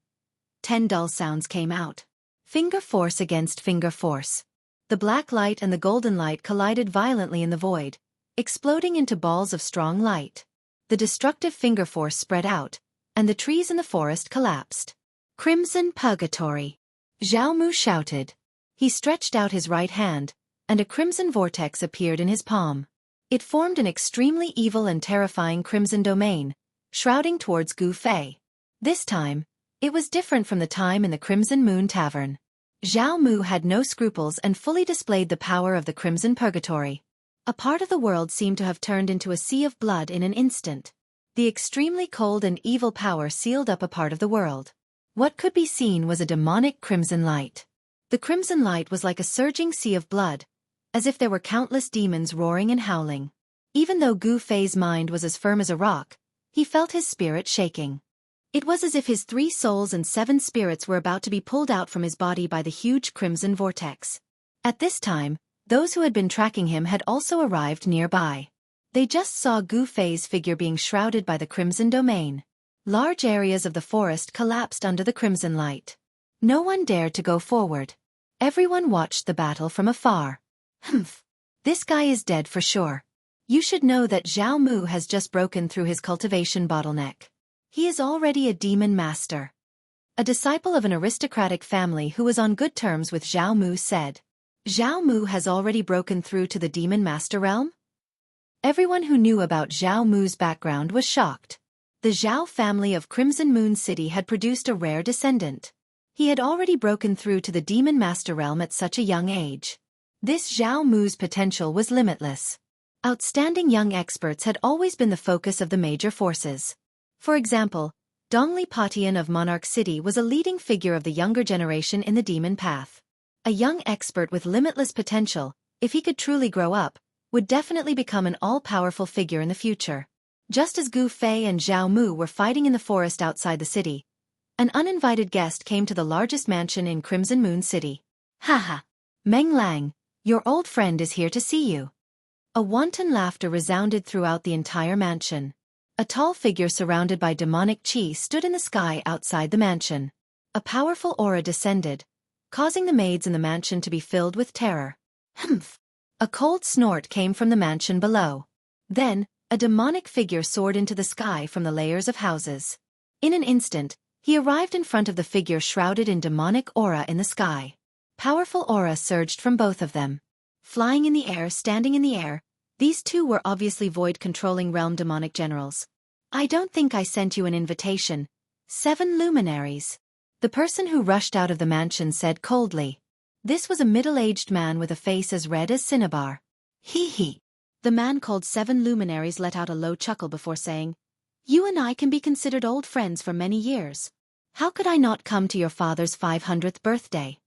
10 dull sounds came out. Finger force against finger force. The black light and the golden light collided violently in the void, exploding into balls of strong light. The destructive finger force spread out, and the trees in the forest collapsed. Crimson Purgatory! Zhao Mu shouted. He stretched out his right hand, and a crimson vortex appeared in his palm. It formed an extremely evil and terrifying crimson domain, shrouding towards Gu Fei. This time, it was different from the time in the Crimson Moon Tavern. Zhao Mu had no scruples and fully displayed the power of the Crimson Purgatory. A part of the world seemed to have turned into a sea of blood in an instant. The extremely cold and evil power sealed up a part of the world. What could be seen was a demonic crimson light. The crimson light was like a surging sea of blood, as if there were countless demons roaring and howling. Even though Gu Fei's mind was as firm as a rock, he felt his spirit shaking. It was as if his 3 souls and 7 spirits were about to be pulled out from his body by the huge crimson vortex. At this time, those who had been tracking him had also arrived nearby. They just saw Gu Fei's figure being shrouded by the crimson domain. Large areas of the forest collapsed under the crimson light. No one dared to go forward. Everyone watched the battle from afar. Humph! This guy is dead for sure. You should know that Zhao Mu has just broken through his cultivation bottleneck. He is already a demon master. A disciple of an aristocratic family who was on good terms with Zhao Mu said. Zhao Mu has already broken through to the demon master realm? Everyone who knew about Zhao Mu's background was shocked. The Zhao family of Crimson Moon City had produced a rare descendant. He had already broken through to the demon master realm at such a young age. This Zhao Mu's potential was limitless. Outstanding young experts had always been the focus of the major forces. For example, Dongli Patian of Monarch City was a leading figure of the younger generation in the demon path. A young expert with limitless potential, if he could truly grow up, would definitely become an all-powerful figure in the future. Just as Gu Fei and Zhao Mu were fighting in the forest outside the city, an uninvited guest came to the largest mansion in Crimson Moon City. Haha! Meng Lang, your old friend is here to see you. A wanton laughter resounded throughout the entire mansion. A tall figure surrounded by demonic qi stood in the sky outside the mansion. A powerful aura descended, causing the maids in the mansion to be filled with terror. Humph! A cold snort came from the mansion below. Then, a demonic figure soared into the sky from the layers of houses. In an instant, he arrived in front of the figure shrouded in demonic aura in the sky. Powerful aura surged from both of them. Flying in the air, standing in the air, these two were obviously void-controlling realm demonic generals. I don't think I sent you an invitation. 7 luminaries. The person who rushed out of the mansion said coldly. This was a middle-aged man with a face as red as cinnabar. Hee hee. The man called 7 luminaries let out a low chuckle before saying, You and I can be considered old friends for many years. How could I not come to your father's 500th birthday?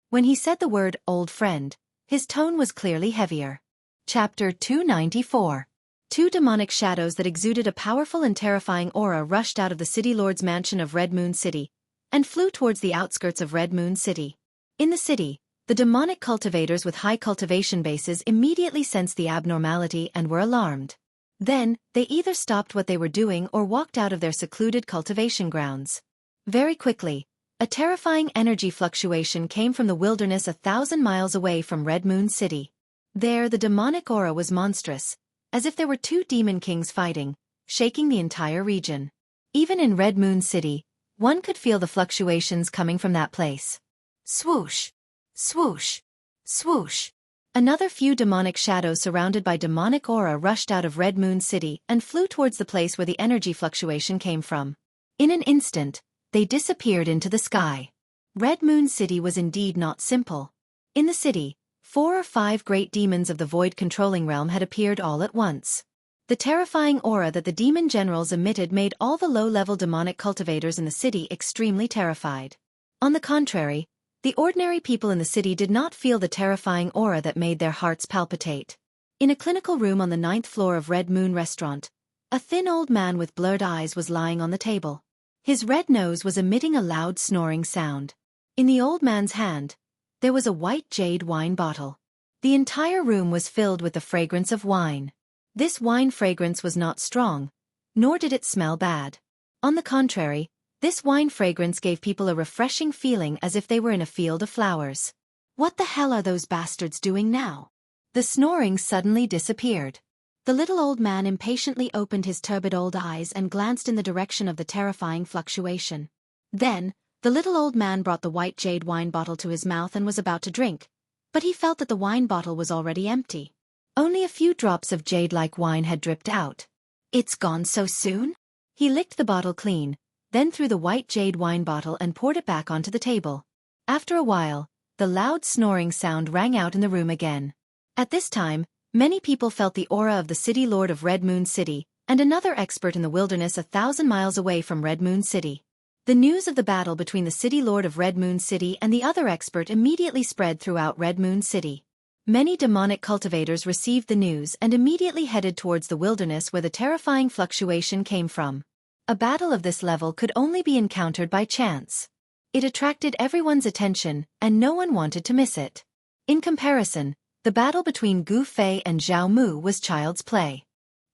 When he said the word old friend, his tone was clearly heavier. Chapter 294. 2 demonic shadows that exuded a powerful and terrifying aura rushed out of the City Lord's mansion of Red Moon City, and flew towards the outskirts of Red Moon City. In the city, the demonic cultivators with high cultivation bases immediately sensed the abnormality and were alarmed. Then, they either stopped what they were doing or walked out of their secluded cultivation grounds. Very quickly, a terrifying energy fluctuation came from the wilderness 1,000 miles away from Red Moon City. There, the demonic aura was monstrous, as if there were 2 demon kings fighting, shaking the entire region. Even in Red Moon City, one could feel the fluctuations coming from that place. Swoosh! Swoosh! Swoosh! Another few demonic shadows surrounded by demonic aura rushed out of Red Moon City and flew towards the place where the energy fluctuation came from. In an instant, they disappeared into the sky. Red Moon City was indeed not simple. In the city, 4 or 5 great demons of the void-controlling realm had appeared all at once. The terrifying aura that the demon generals emitted made all the low-level demonic cultivators in the city extremely terrified. On the contrary, the ordinary people in the city did not feel the terrifying aura that made their hearts palpitate. In a clinical room on the 9th floor of Red Moon Restaurant, a thin old man with blurred eyes was lying on the table. His red nose was emitting a loud snoring sound. In the old man's hand, there was a white jade wine bottle. The entire room was filled with the fragrance of wine. This wine fragrance was not strong, nor did it smell bad. On the contrary, this wine fragrance gave people a refreshing feeling as if they were in a field of flowers. What the hell are those bastards doing now? The snoring suddenly disappeared. The little old man impatiently opened his turbid old eyes and glanced in the direction of the terrifying fluctuation. Then, the little old man brought the white jade wine bottle to his mouth and was about to drink, but he felt that the wine bottle was already empty. Only a few drops of jade-like wine had dripped out. It's gone so soon? He licked the bottle clean, then threw the white jade wine bottle and poured it back onto the table. After a while, the loud snoring sound rang out in the room again. At this time, many people felt the aura of the city lord of Red Moon City, and another expert in the wilderness 1,000 miles away from Red Moon City. The news of the battle between the city lord of Red Moon City and the other expert immediately spread throughout Red Moon City. Many demonic cultivators received the news and immediately headed towards the wilderness where the terrifying fluctuation came from. A battle of this level could only be encountered by chance. It attracted everyone's attention, and no one wanted to miss it. In comparison, the battle between Gu Fei and Zhao Mu was child's play.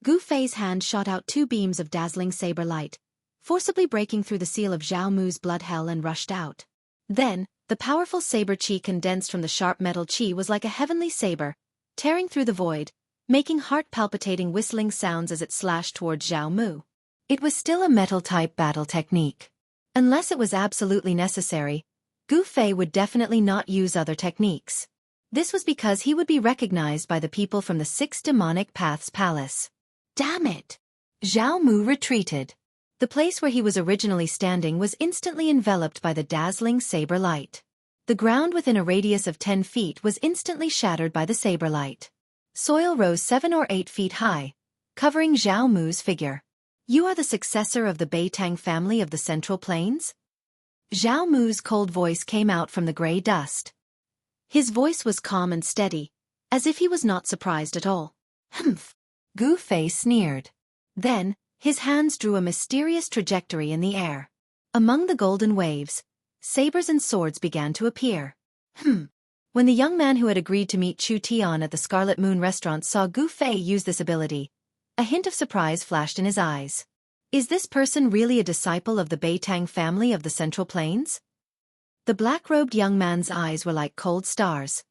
Gu Fei's hand shot out 2 beams of dazzling saber light, forcibly breaking through the seal of Zhao Mu's blood hell and rushed out. Then, the powerful saber chi condensed from the sharp metal chi was like a heavenly saber, tearing through the void, making heart-palpitating whistling sounds as it slashed towards Zhao Mu. It was still a metal-type battle technique. Unless it was absolutely necessary, Gu Fei would definitely not use other techniques. This was because he would be recognized by the people from the 6 Demonic Paths Palace. Damn it! Zhao Mu retreated. The place where he was originally standing was instantly enveloped by the dazzling saber light. The ground within a radius of 10 feet was instantly shattered by the saber light. Soil rose 7 or 8 feet high, covering Zhao Mu's figure. You are the successor of the Beitang family of the Central Plains? Zhao Mu's cold voice came out from the gray dust. His voice was calm and steady, as if he was not surprised at all. Humph! Gu Fei sneered. Then, his hands drew a mysterious trajectory in the air. Among the golden waves, sabers and swords began to appear. When the young man who had agreed to meet Chu Tian at the Scarlet Moon restaurant saw Gu Fei use this ability, a hint of surprise flashed in his eyes. Is this person really a disciple of the Beitang family of the Central Plains? The black-robed young man's eyes were like cold stars.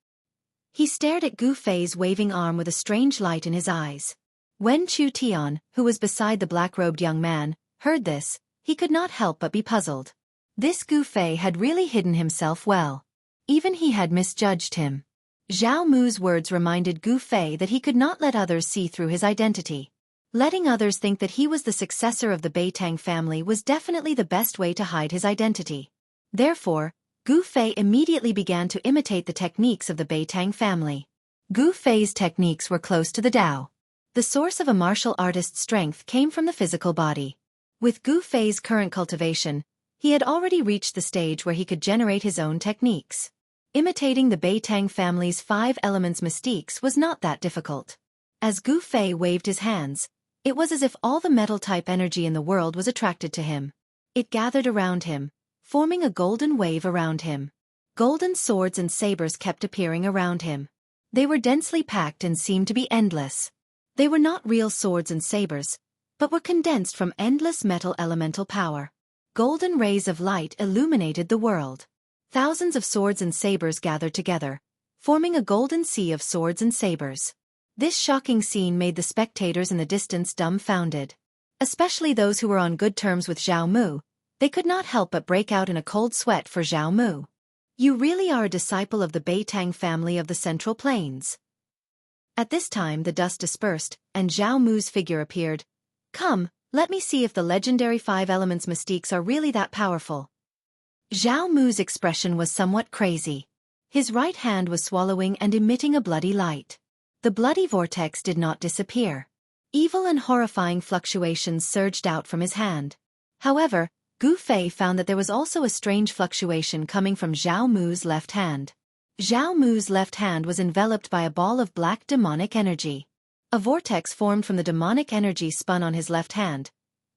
He stared at Gu Fei's waving arm with a strange light in his eyes. When Chu Tian, who was beside the black-robed young man, heard this, he could not help but be puzzled. This Gu Fei had really hidden himself well. Even he had misjudged him. Zhao Mu's words reminded Gu Fei that he could not let others see through his identity. Letting others think that he was the successor of the Beitang family was definitely the best way to hide his identity. Therefore, Gu Fei immediately began to imitate the techniques of the Beitang family. Gu Fei's techniques were close to the Tao. The source of a martial artist's strength came from the physical body. With Gu Fei's current cultivation, he had already reached the stage where he could generate his own techniques. Imitating the Beitang family's 5 elements mystiques was not that difficult. As Gu Fei waved his hands, it was as if all the metal-type energy in the world was attracted to him. It gathered around him, forming a golden wave around him. Golden swords and sabers kept appearing around him. They were densely packed and seemed to be endless. They were not real swords and sabers, but were condensed from endless metal elemental power. Golden rays of light illuminated the world. Thousands of swords and sabers gathered together, forming a golden sea of swords and sabers. This shocking scene made the spectators in the distance dumbfounded. Especially those who were on good terms with Zhao Mu, they could not help but break out in a cold sweat for Zhao Mu. You really are a disciple of the Beitang family of the Central Plains. At this time the dust dispersed, and Zhao Mu's figure appeared. Come, let me see if the legendary 5 elements mystiques are really that powerful. Zhao Mu's expression was somewhat crazy. His right hand was swallowing and emitting a bloody light. The bloody vortex did not disappear. Evil and horrifying fluctuations surged out from his hand. However, Gu Fei found that there was also a strange fluctuation coming from Zhao Mu's left hand. Zhao Mu's left hand was enveloped by a ball of black demonic energy. A vortex formed from the demonic energy spun on his left hand,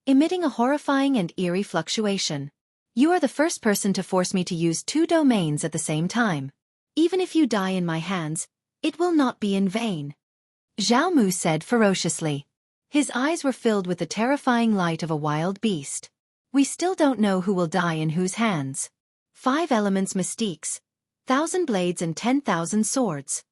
emitting a horrifying and eerie fluctuation. You are the first person to force me to use 2 domains at the same time. Even if you die in my hands, it will not be in vain. Zhao Mu said ferociously. His eyes were filled with the terrifying light of a wild beast. We still don't know who will die in whose hands. 5 elements mystiques, 1,000 blades and 10,000 swords.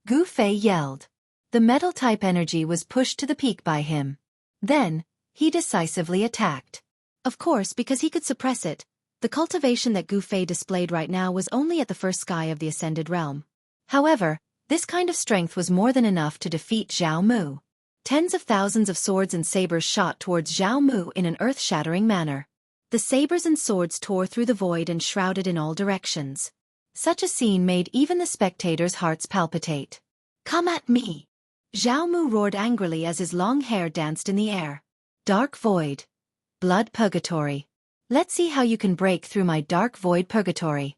Gu Fei yelled. The metal-type energy was pushed to the peak by him. Then, he decisively attacked. Of course, because he could suppress it, the cultivation that Gu Fei displayed right now was only at the first sky of the ascended realm. However, this kind of strength was more than enough to defeat Zhao Mu. Tens of thousands of swords and sabers shot towards Zhao Mu in an earth-shattering manner. The sabers and swords tore through the void and shrouded in all directions. Such a scene made even the spectators' hearts palpitate. Come at me! Zhao Mu roared angrily as his long hair danced in the air. Dark void. Blood purgatory. Let's see how you can break through my dark void purgatory.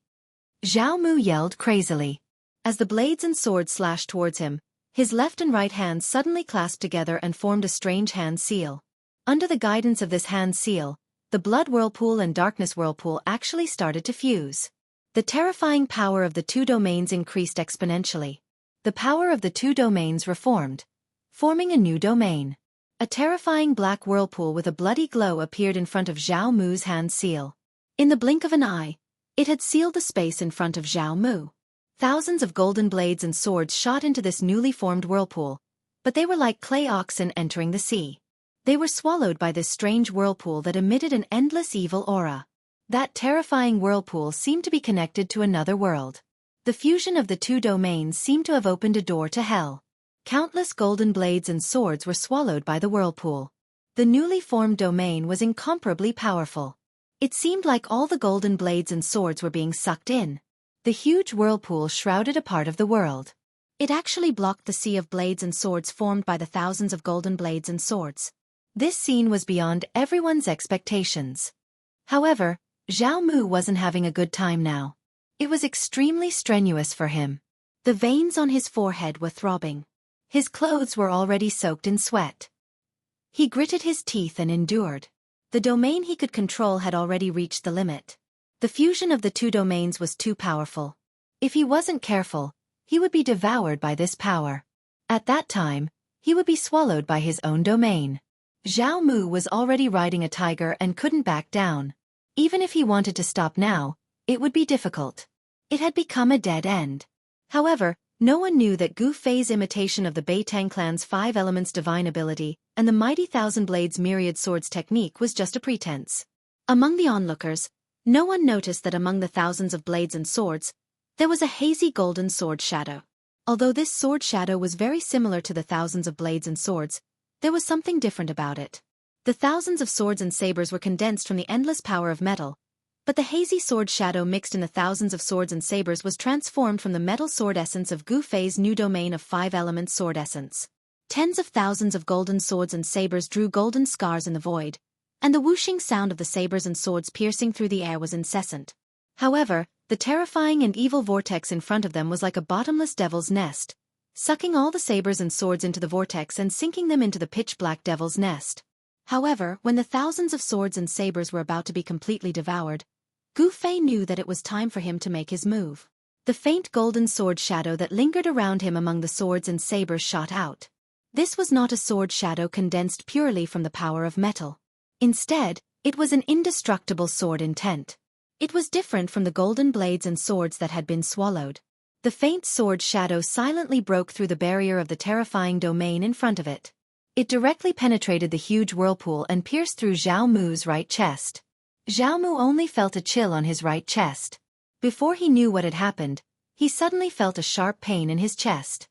Zhao Mu yelled crazily. As the blades and swords slashed towards him, his left and right hands suddenly clasped together and formed a strange hand seal. Under the guidance of this hand seal, the blood whirlpool and darkness whirlpool actually started to fuse. The terrifying power of the 2 domains increased exponentially. The power of the 2 domains reformed, forming a new domain. A terrifying black whirlpool with a bloody glow appeared in front of Zhao Mu's hand seal. In the blink of an eye, it had sealed the space in front of Zhao Mu. Thousands of golden blades and swords shot into this newly formed whirlpool, but they were like clay oxen entering the sea. They were swallowed by this strange whirlpool that emitted an endless evil aura. That terrifying whirlpool seemed to be connected to another world. The fusion of the 2 domains seemed to have opened a door to hell. Countless golden blades and swords were swallowed by the whirlpool. The newly formed domain was incomparably powerful. It seemed like all the golden blades and swords were being sucked in. The huge whirlpool shrouded a part of the world. It actually blocked the sea of blades and swords formed by the thousands of golden blades and swords. This scene was beyond everyone's expectations. However, Zhao Mu wasn't having a good time now. It was extremely strenuous for him. The veins on his forehead were throbbing. His clothes were already soaked in sweat. He gritted his teeth and endured. The domain he could control had already reached the limit. The fusion of the 2 domains was too powerful. If he wasn't careful, he would be devoured by this power. At that time, he would be swallowed by his own domain. Zhao Mu was already riding a tiger and couldn't back down. Even if he wanted to stop now, it would be difficult. It had become a dead end. However, no one knew that Gu Fei's imitation of the Beitang clan's 5 elements divine ability and the mighty Thousand Blades myriad swords technique was just a pretense. Among the onlookers, no one noticed that among the thousands of blades and swords, there was a hazy golden sword shadow. Although this sword shadow was very similar to the thousands of blades and swords, there was something different about it. The thousands of swords and sabers were condensed from the endless power of metal, but the hazy sword shadow mixed in the thousands of swords and sabers was transformed from the metal sword essence of Gu Fei's new domain of 5 elements sword essence. Tens of thousands of golden swords and sabers drew golden scars in the void, and the whooshing sound of the sabers and swords piercing through the air was incessant. However, the terrifying and evil vortex in front of them was like a bottomless devil's nest, sucking all the sabers and swords into the vortex and sinking them into the pitch-black devil's nest. However, when the thousands of swords and sabers were about to be completely devoured, Gu Fei knew that it was time for him to make his move. The faint golden sword shadow that lingered around him among the swords and sabers shot out. This was not a sword shadow condensed purely from the power of metal. Instead, it was an indestructible sword intent. It was different from the golden blades and swords that had been swallowed. The faint sword shadow silently broke through the barrier of the terrifying domain in front of it. It directly penetrated the huge whirlpool and pierced through Zhao Mu's right chest. Zhao Mu only felt a chill on his right chest. Before he knew what had happened, he suddenly felt a sharp pain in his chest.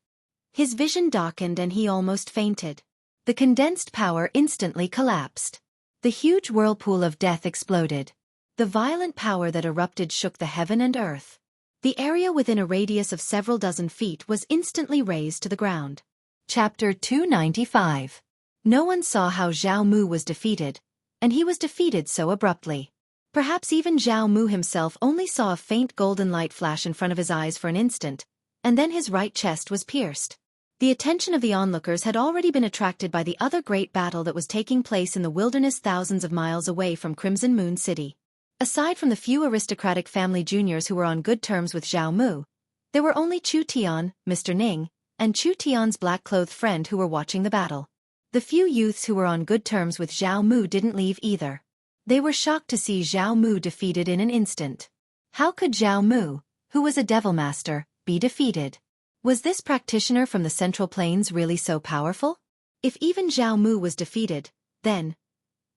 His vision darkened and he almost fainted. The condensed power instantly collapsed. The huge whirlpool of death exploded. The violent power that erupted shook the heaven and earth. The area within a radius of several dozen feet was instantly razed to the ground. Chapter 295. No one saw how Zhao Mu was defeated, and he was defeated so abruptly. Perhaps even Zhao Mu himself only saw a faint golden light flash in front of his eyes for an instant, and then his right chest was pierced. The attention of the onlookers had already been attracted by the other great battle that was taking place in the wilderness thousands of miles away from Crimson Moon City. Aside from the few aristocratic family juniors who were on good terms with Zhao Mu, there were only Chu Tian, Mr. Ning, and Chu Tian's black-clothed friend who were watching the battle. The few youths who were on good terms with Zhao Mu didn't leave either. They were shocked to see Zhao Mu defeated in an instant. How could Zhao Mu, who was a devil master, be defeated? Was this practitioner from the Central Plains really so powerful? If even Zhao Mu was defeated, then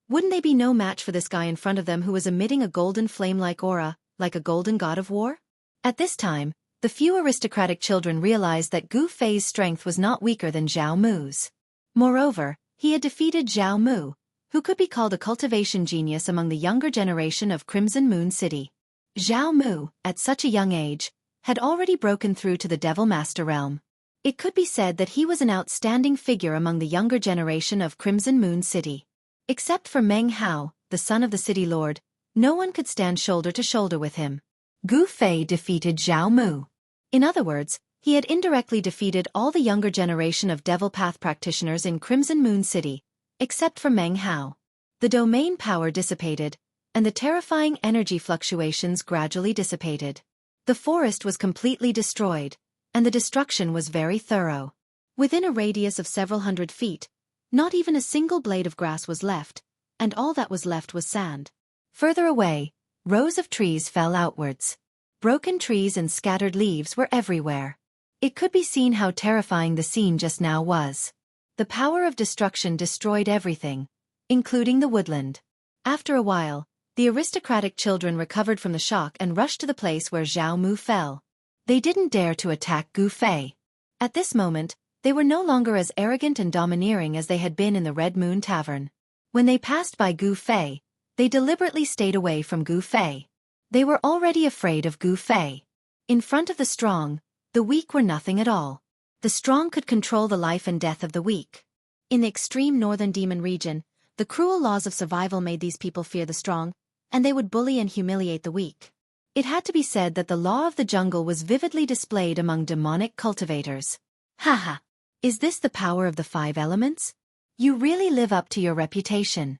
wouldn't they be no match for this guy in front of them who was emitting a golden flame-like aura, like a golden god of war? At this time, the few aristocratic children realized that Gu Fei's strength was not weaker than Zhao Mu's. Moreover, he had defeated Zhao Mu, who could be called a cultivation genius among the younger generation of Crimson Moon City. Zhao Mu, at such a young age, had already broken through to the Devil Master realm. It could be said that he was an outstanding figure among the younger generation of Crimson Moon City. Except for Meng Hao, the son of the city lord, no one could stand shoulder to shoulder with him. Gu Fei defeated Zhao Mu. In other words, he had indirectly defeated all the younger generation of Devil Path practitioners in Crimson Moon City, except for Meng Hao. The domain power dissipated, and the terrifying energy fluctuations gradually dissipated. The forest was completely destroyed, and the destruction was very thorough. Within a radius of several hundred feet, not even a single blade of grass was left, and all that was left was sand. Further away, rows of trees fell outwards. Broken trees and scattered leaves were everywhere. It could be seen how terrifying the scene just now was. The power of destruction destroyed everything, including the woodland. After a while, the aristocratic children recovered from the shock and rushed to the place where Zhao Mu fell. They didn't dare to attack Gu Fei. At this moment, they were no longer as arrogant and domineering as they had been in the Red Moon Tavern. When they passed by Gu Fei, they deliberately stayed away from Gu Fei. They were already afraid of Gu Fei. In front of the strong, the weak were nothing at all. The strong could control the life and death of the weak. In the extreme northern demon region, the cruel laws of survival made these people fear the strong, and they would bully and humiliate the weak. It had to be said that the law of the jungle was vividly displayed among demonic cultivators. Haha! Is this the power of the 5 elements? You really live up to your reputation.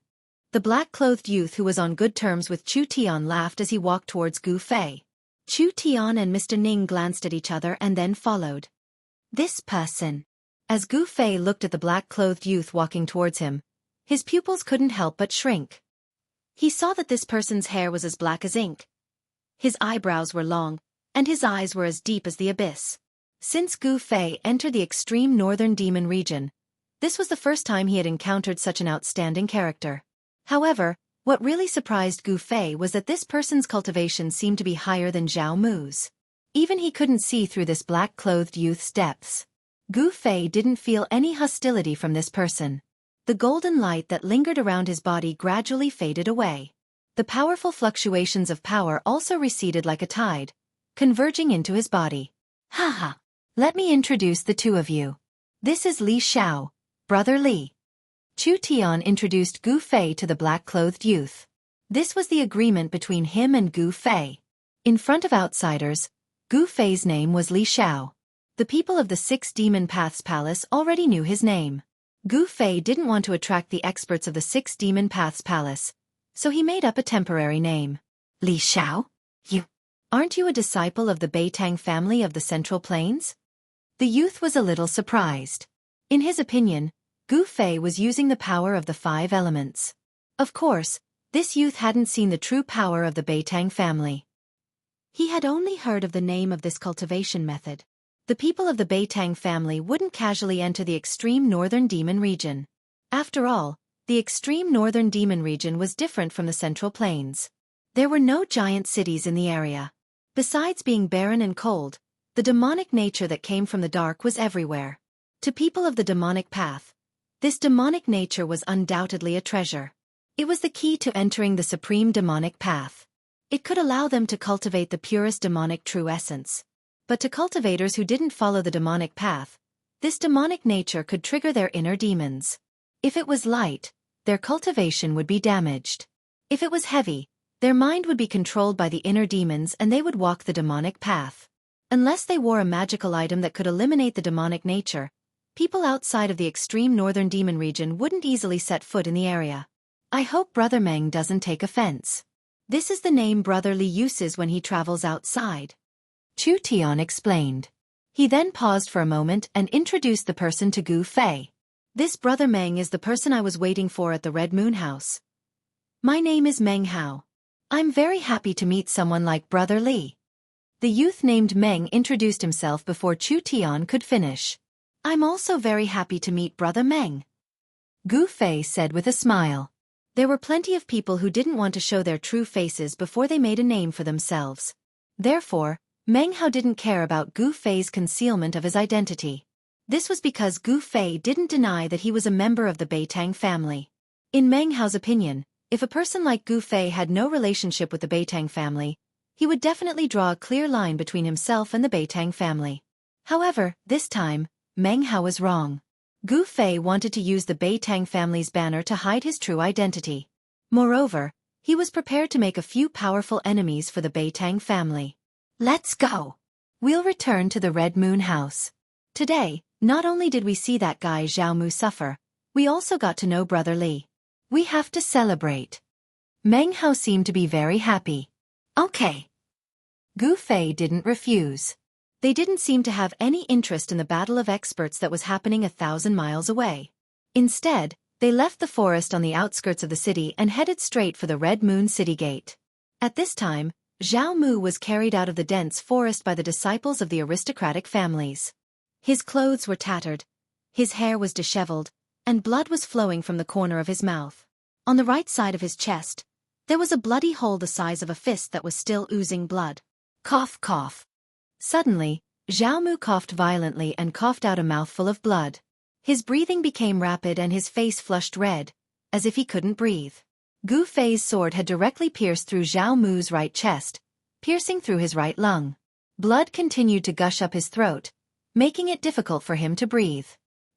The black-clothed youth who was on good terms with Chu Tian laughed as he walked towards Gu Fei. Chu Tian and Mr. Ning glanced at each other and then followed. This person. As Gu Fei looked at the black-clothed youth walking towards him, his pupils couldn't help but shrink. He saw that this person's hair was as black as ink. His eyebrows were long, and his eyes were as deep as the abyss. Since Gu Fei entered the extreme northern demon region, this was the first time he had encountered such an outstanding character. However, what really surprised Gu Fei was that this person's cultivation seemed to be higher than Zhao Mu's. Even he couldn't see through this black-clothed youth's depths. Gu Fei didn't feel any hostility from this person. The golden light that lingered around his body gradually faded away. The powerful fluctuations of power also receded like a tide, converging into his body. Haha! Let me introduce the two of you. This is Li Xiao, Brother Li. Chu Tian introduced Gu Fei to the black-clothed youth. This was the agreement between him and Gu Fei. In front of outsiders, Gu Fei's name was Li Xiao. The people of the 6 Demon Paths Palace already knew his name. Gu Fei didn't want to attract the experts of the 6 Demon Paths Palace, so he made up a temporary name. Li Xiao? Aren't you a disciple of the Beitang family of the Central Plains? The youth was a little surprised. In his opinion, Gu Fei was using the power of the 5 elements. Of course, this youth hadn't seen the true power of the Beitang family. He had only heard of the name of this cultivation method. The people of the Beitang family wouldn't casually enter the extreme northern demon region. After all, the extreme northern demon region was different from the Central Plains. There were no giant cities in the area. Besides being barren and cold, the demonic nature that came from the dark was everywhere. To people of the demonic path, this demonic nature was undoubtedly a treasure. It was the key to entering the supreme demonic path. It could allow them to cultivate the purest demonic true essence. But to cultivators who didn't follow the demonic path, this demonic nature could trigger their inner demons. If it was light, their cultivation would be damaged. If it was heavy, their mind would be controlled by the inner demons and they would walk the demonic path. Unless they wore a magical item that could eliminate the demonic nature, people outside of the extreme northern demon region wouldn't easily set foot in the area. I hope Brother Meng doesn't take offense. This is the name Brother Li uses when he travels outside. Chu Tian explained. He then paused for a moment and introduced the person to Gu Fei. This Brother Meng is the person I was waiting for at the Red Moon House. My name is Meng Hao. I'm very happy to meet someone like Brother Li. The youth named Meng introduced himself before Chu Tian could finish. I'm also very happy to meet Brother Meng, Gu Fei said with a smile. There were plenty of people who didn't want to show their true faces before they made a name for themselves. Therefore, Meng Hao didn't care about Gu Fei's concealment of his identity. This was because Gu Fei didn't deny that he was a member of the Beitang family. In Meng Hao's opinion, if a person like Gu Fei had no relationship with the Beitang family, he would definitely draw a clear line between himself and the Beitang family. However, this time, Meng Hao was wrong. Gu Fei wanted to use the Beitang family's banner to hide his true identity. Moreover, he was prepared to make a few powerful enemies for the Beitang family. Let's go. We'll return to the Red Moon House. Today, not only did we see that guy Xiao Mu suffer, we also got to know Brother Li. We have to celebrate. Meng Hao seemed to be very happy. Okay. Gu Fei didn't refuse. They didn't seem to have any interest in the battle of experts that was happening 1,000 miles away. Instead, they left the forest on the outskirts of the city and headed straight for the Red Moon City Gate. At this time, Xiao Mu was carried out of the dense forest by the disciples of the aristocratic families. His clothes were tattered, his hair was disheveled, and blood was flowing from the corner of his mouth. On the right side of his chest, there was a bloody hole the size of a fist that was still oozing blood. Cough, cough. Suddenly, Xiao Mu coughed violently and coughed out a mouthful of blood. His breathing became rapid and his face flushed red, as if he couldn't breathe. Gu Fei's sword had directly pierced through Xiao Mu's right chest, piercing through his right lung. Blood continued to gush up his throat, making it difficult for him to breathe.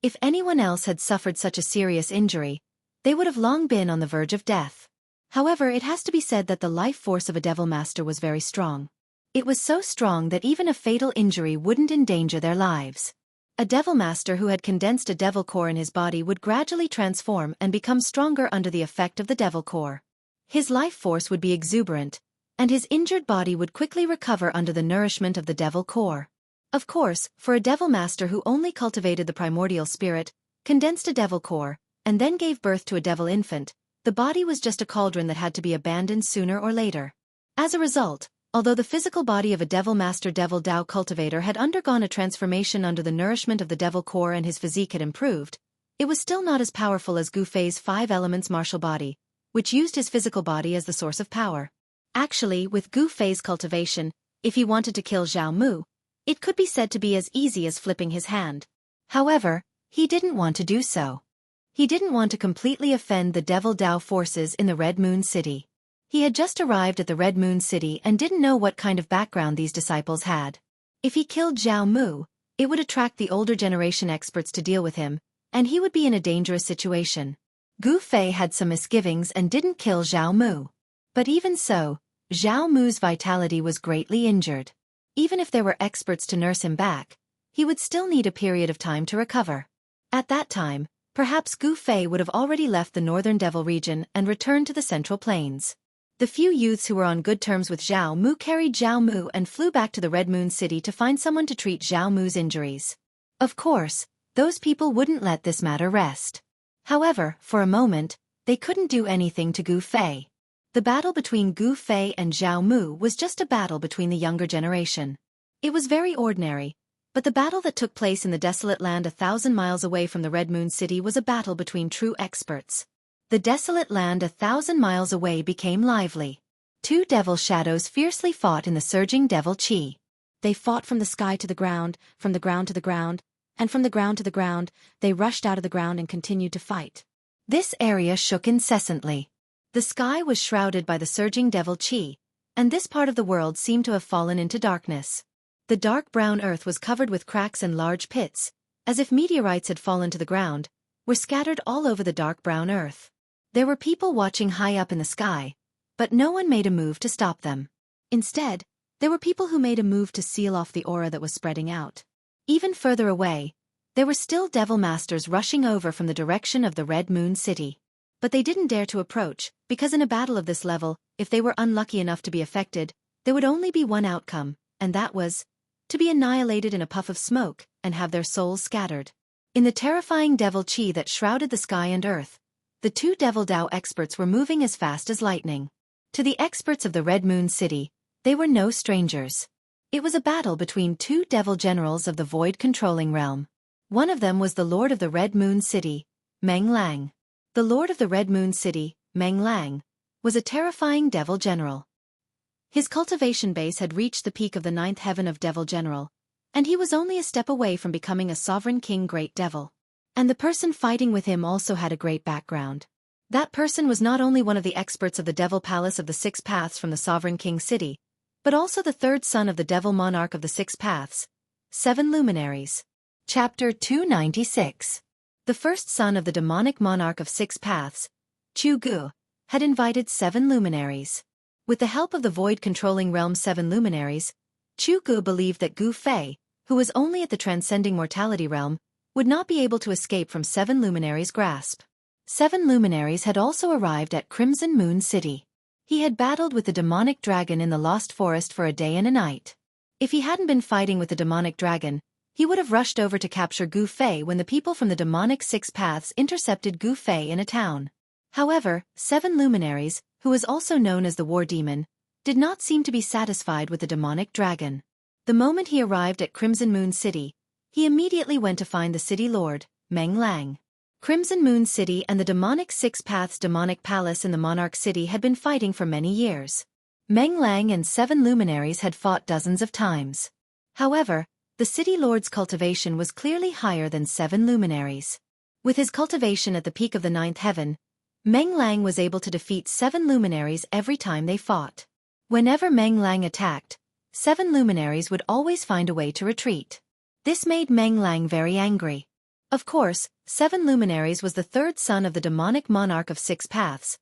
If anyone else had suffered such a serious injury, they would have long been on the verge of death. However, it has to be said that the life force of a Devil Master was very strong. It was so strong that even a fatal injury wouldn't endanger their lives. A Devil Master who had condensed a Devil Core in his body would gradually transform and become stronger under the effect of the Devil Core. His life force would be exuberant, and his injured body would quickly recover under the nourishment of the Devil Core. Of course, for a Devil Master who only cultivated the primordial spirit, condensed a Devil Core, and then gave birth to a Devil Infant, the body was just a cauldron that had to be abandoned sooner or later. As a result, although the physical body of a Devil Master Devil Dao cultivator had undergone a transformation under the nourishment of the Devil Core and his physique had improved, it was still not as powerful as Gu Fei's 5 elements martial body, which used his physical body as the source of power. Actually, with Gu Fei's cultivation, if he wanted to kill Xiao Mu, it could be said to be as easy as flipping his hand. However, he didn't want to do so. He didn't want to completely offend the Devil Dao forces in the Red Moon City. He had just arrived at the Red Moon City and didn't know what kind of background these disciples had. If he killed Xiao Mu, it would attract the older generation experts to deal with him, and he would be in a dangerous situation. Gu Fei had some misgivings and didn't kill Xiao Mu. But even so, Xiao Mu's vitality was greatly injured. Even if there were experts to nurse him back, he would still need a period of time to recover. At that time, perhaps Gu Fei would have already left the northern Devil region and returned to the Central Plains. The few youths who were on good terms with Xiao Mu carried Xiao Mu and flew back to the Red Moon City to find someone to treat Xiao Mu's injuries. Of course, those people wouldn't let this matter rest. However, for a moment, they couldn't do anything to Gu Fei. The battle between Gu Fei and Xiao Mu was just a battle between the younger generation. It was very ordinary, but the battle that took place in the desolate land 1,000 miles away from the Red Moon City was a battle between true experts. The desolate land 1,000 miles away became lively. Two devil shadows fiercely fought in the surging devil chi. They fought from the sky to the ground, from the ground to the ground, and from the ground to the ground. They rushed out of the ground and continued to fight. This area shook incessantly. The sky was shrouded by the surging devil chi, and this part of the world seemed to have fallen into darkness. The dark brown earth was covered with cracks and large pits, as if meteorites had fallen to the ground, were scattered all over the dark brown earth. There were people watching high up in the sky, but no one made a move to stop them. Instead, there were people who made a move to seal off the aura that was spreading out. Even further away, there were still devil masters rushing over from the direction of the Red Moon City. But they didn't dare to approach, because in a battle of this level, if they were unlucky enough to be affected, there would only be one outcome, and that was to be annihilated in a puff of smoke and have their souls scattered. In the terrifying devil chi that shrouded the sky and earth, the two Devil Dao experts were moving as fast as lightning. To the experts of the Red Moon City, they were no strangers. It was a battle between two devil generals of the void-controlling realm. One of them was the Lord of the Red Moon City, Meng Lang. The Lord of the Red Moon City, Meng Lang, was a terrifying devil general. His cultivation base had reached the peak of the 9th heaven of Devil General, and he was only a step away from becoming a sovereign king great devil. And the person fighting with him also had a great background. That person was not only one of the experts of the Devil Palace of the Six Paths from the Sovereign King City, but also the third son of the Devil Monarch of the Six Paths, 7 Luminaries. Chapter 296. The first son of the demonic monarch of Six Paths, Chu Gu, had invited 7 luminaries. With the help of the void-controlling realm's 7 luminaries, Chu Gu believed that Gu Fei, who was only at the transcending mortality realm, would not be able to escape from 7 luminaries' grasp. 7 luminaries had also arrived at Crimson Moon City. He had battled with the demonic dragon in the Lost Forest for a day and a night. If he hadn't been fighting with the demonic dragon, he would have rushed over to capture Gu Fei when the people from the demonic Six Paths intercepted Gu Fei in a town. However, 7 luminaries, who was also known as the War Demon, did not seem to be satisfied with the demonic dragon. The moment he arrived at Crimson Moon City, he immediately went to find the city lord, Meng Lang. Crimson Moon City and the demonic Six Paths demonic palace in the Monarch City had been fighting for many years. Meng Lang and 7 luminaries had fought dozens of times. However, the city lord's cultivation was clearly higher than 7 luminaries. With his cultivation at the peak of the 9th heaven, Meng Lang was able to defeat 7 luminaries every time they fought. Whenever Meng Lang attacked, 7 luminaries would always find a way to retreat. This made Meng Lang very angry. Of course, 7 luminaries was the third son of the demonic monarch of Six Paths,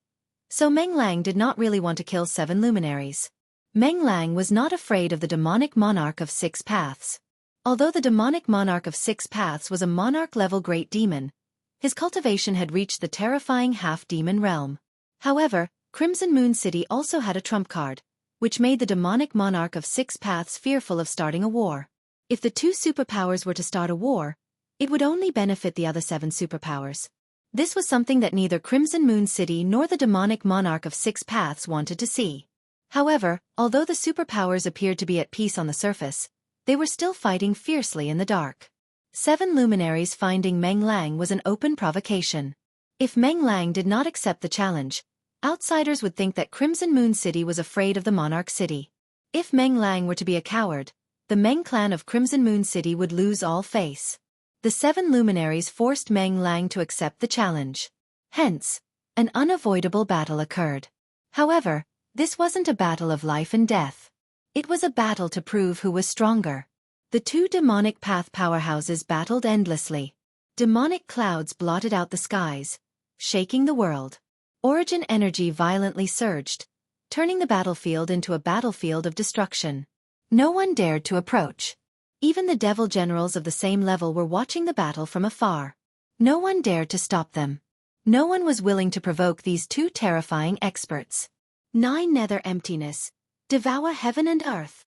so Meng Lang did not really want to kill 7 luminaries. Meng Lang was not afraid of the demonic monarch of Six Paths. Although the demonic monarch of Six Paths was a monarch-level great demon, his cultivation had reached the terrifying half-demon realm. However, Crimson Moon City also had a trump card, which made the demonic monarch of Six Paths fearful of starting a war. If the two superpowers were to start a war, it would only benefit the other 7 superpowers. This was something that neither Crimson Moon City nor the demonic monarch of Six Paths wanted to see. However, although the superpowers appeared to be at peace on the surface, they were still fighting fiercely in the dark. 7 luminaries finding Meng Lang was an open provocation. If Meng Lang did not accept the challenge, outsiders would think that Crimson Moon City was afraid of the Monarch City. If Meng Lang were to be a coward, the Meng clan of Crimson Moon City would lose all face. The 7 luminaries forced Meng Lang to accept the challenge. Hence, an unavoidable battle occurred. However, this wasn't a battle of life and death. It was a battle to prove who was stronger. The two demonic path powerhouses battled endlessly. Demonic clouds blotted out the skies, shaking the world. Origin energy violently surged, turning the battlefield into a battlefield of destruction. No one dared to approach. Even the devil generals of the same level were watching the battle from afar. No one dared to stop them. No one was willing to provoke these two terrifying experts. 9 nether emptiness. Devour heaven and earth.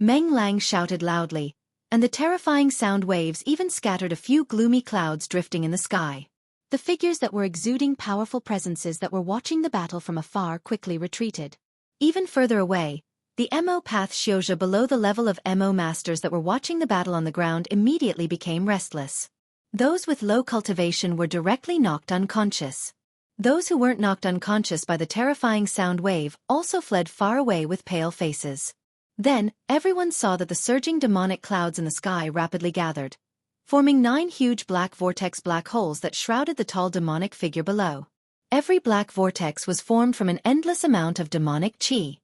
Meng Lang shouted loudly, and the terrifying sound waves even scattered a few gloomy clouds drifting in the sky. The figures that were exuding powerful presences that were watching the battle from afar quickly retreated. Even further away, the Mo Path Xiozha below the level of Mo masters that were watching the battle on the ground immediately became restless. Those with low cultivation were directly knocked unconscious. Those who weren't knocked unconscious by the terrifying sound wave also fled far away with pale faces. Then, everyone saw that the surging demonic clouds in the sky rapidly gathered, forming 9 huge black vortex black holes that shrouded the tall demonic figure below. Every black vortex was formed from an endless amount of demonic chi.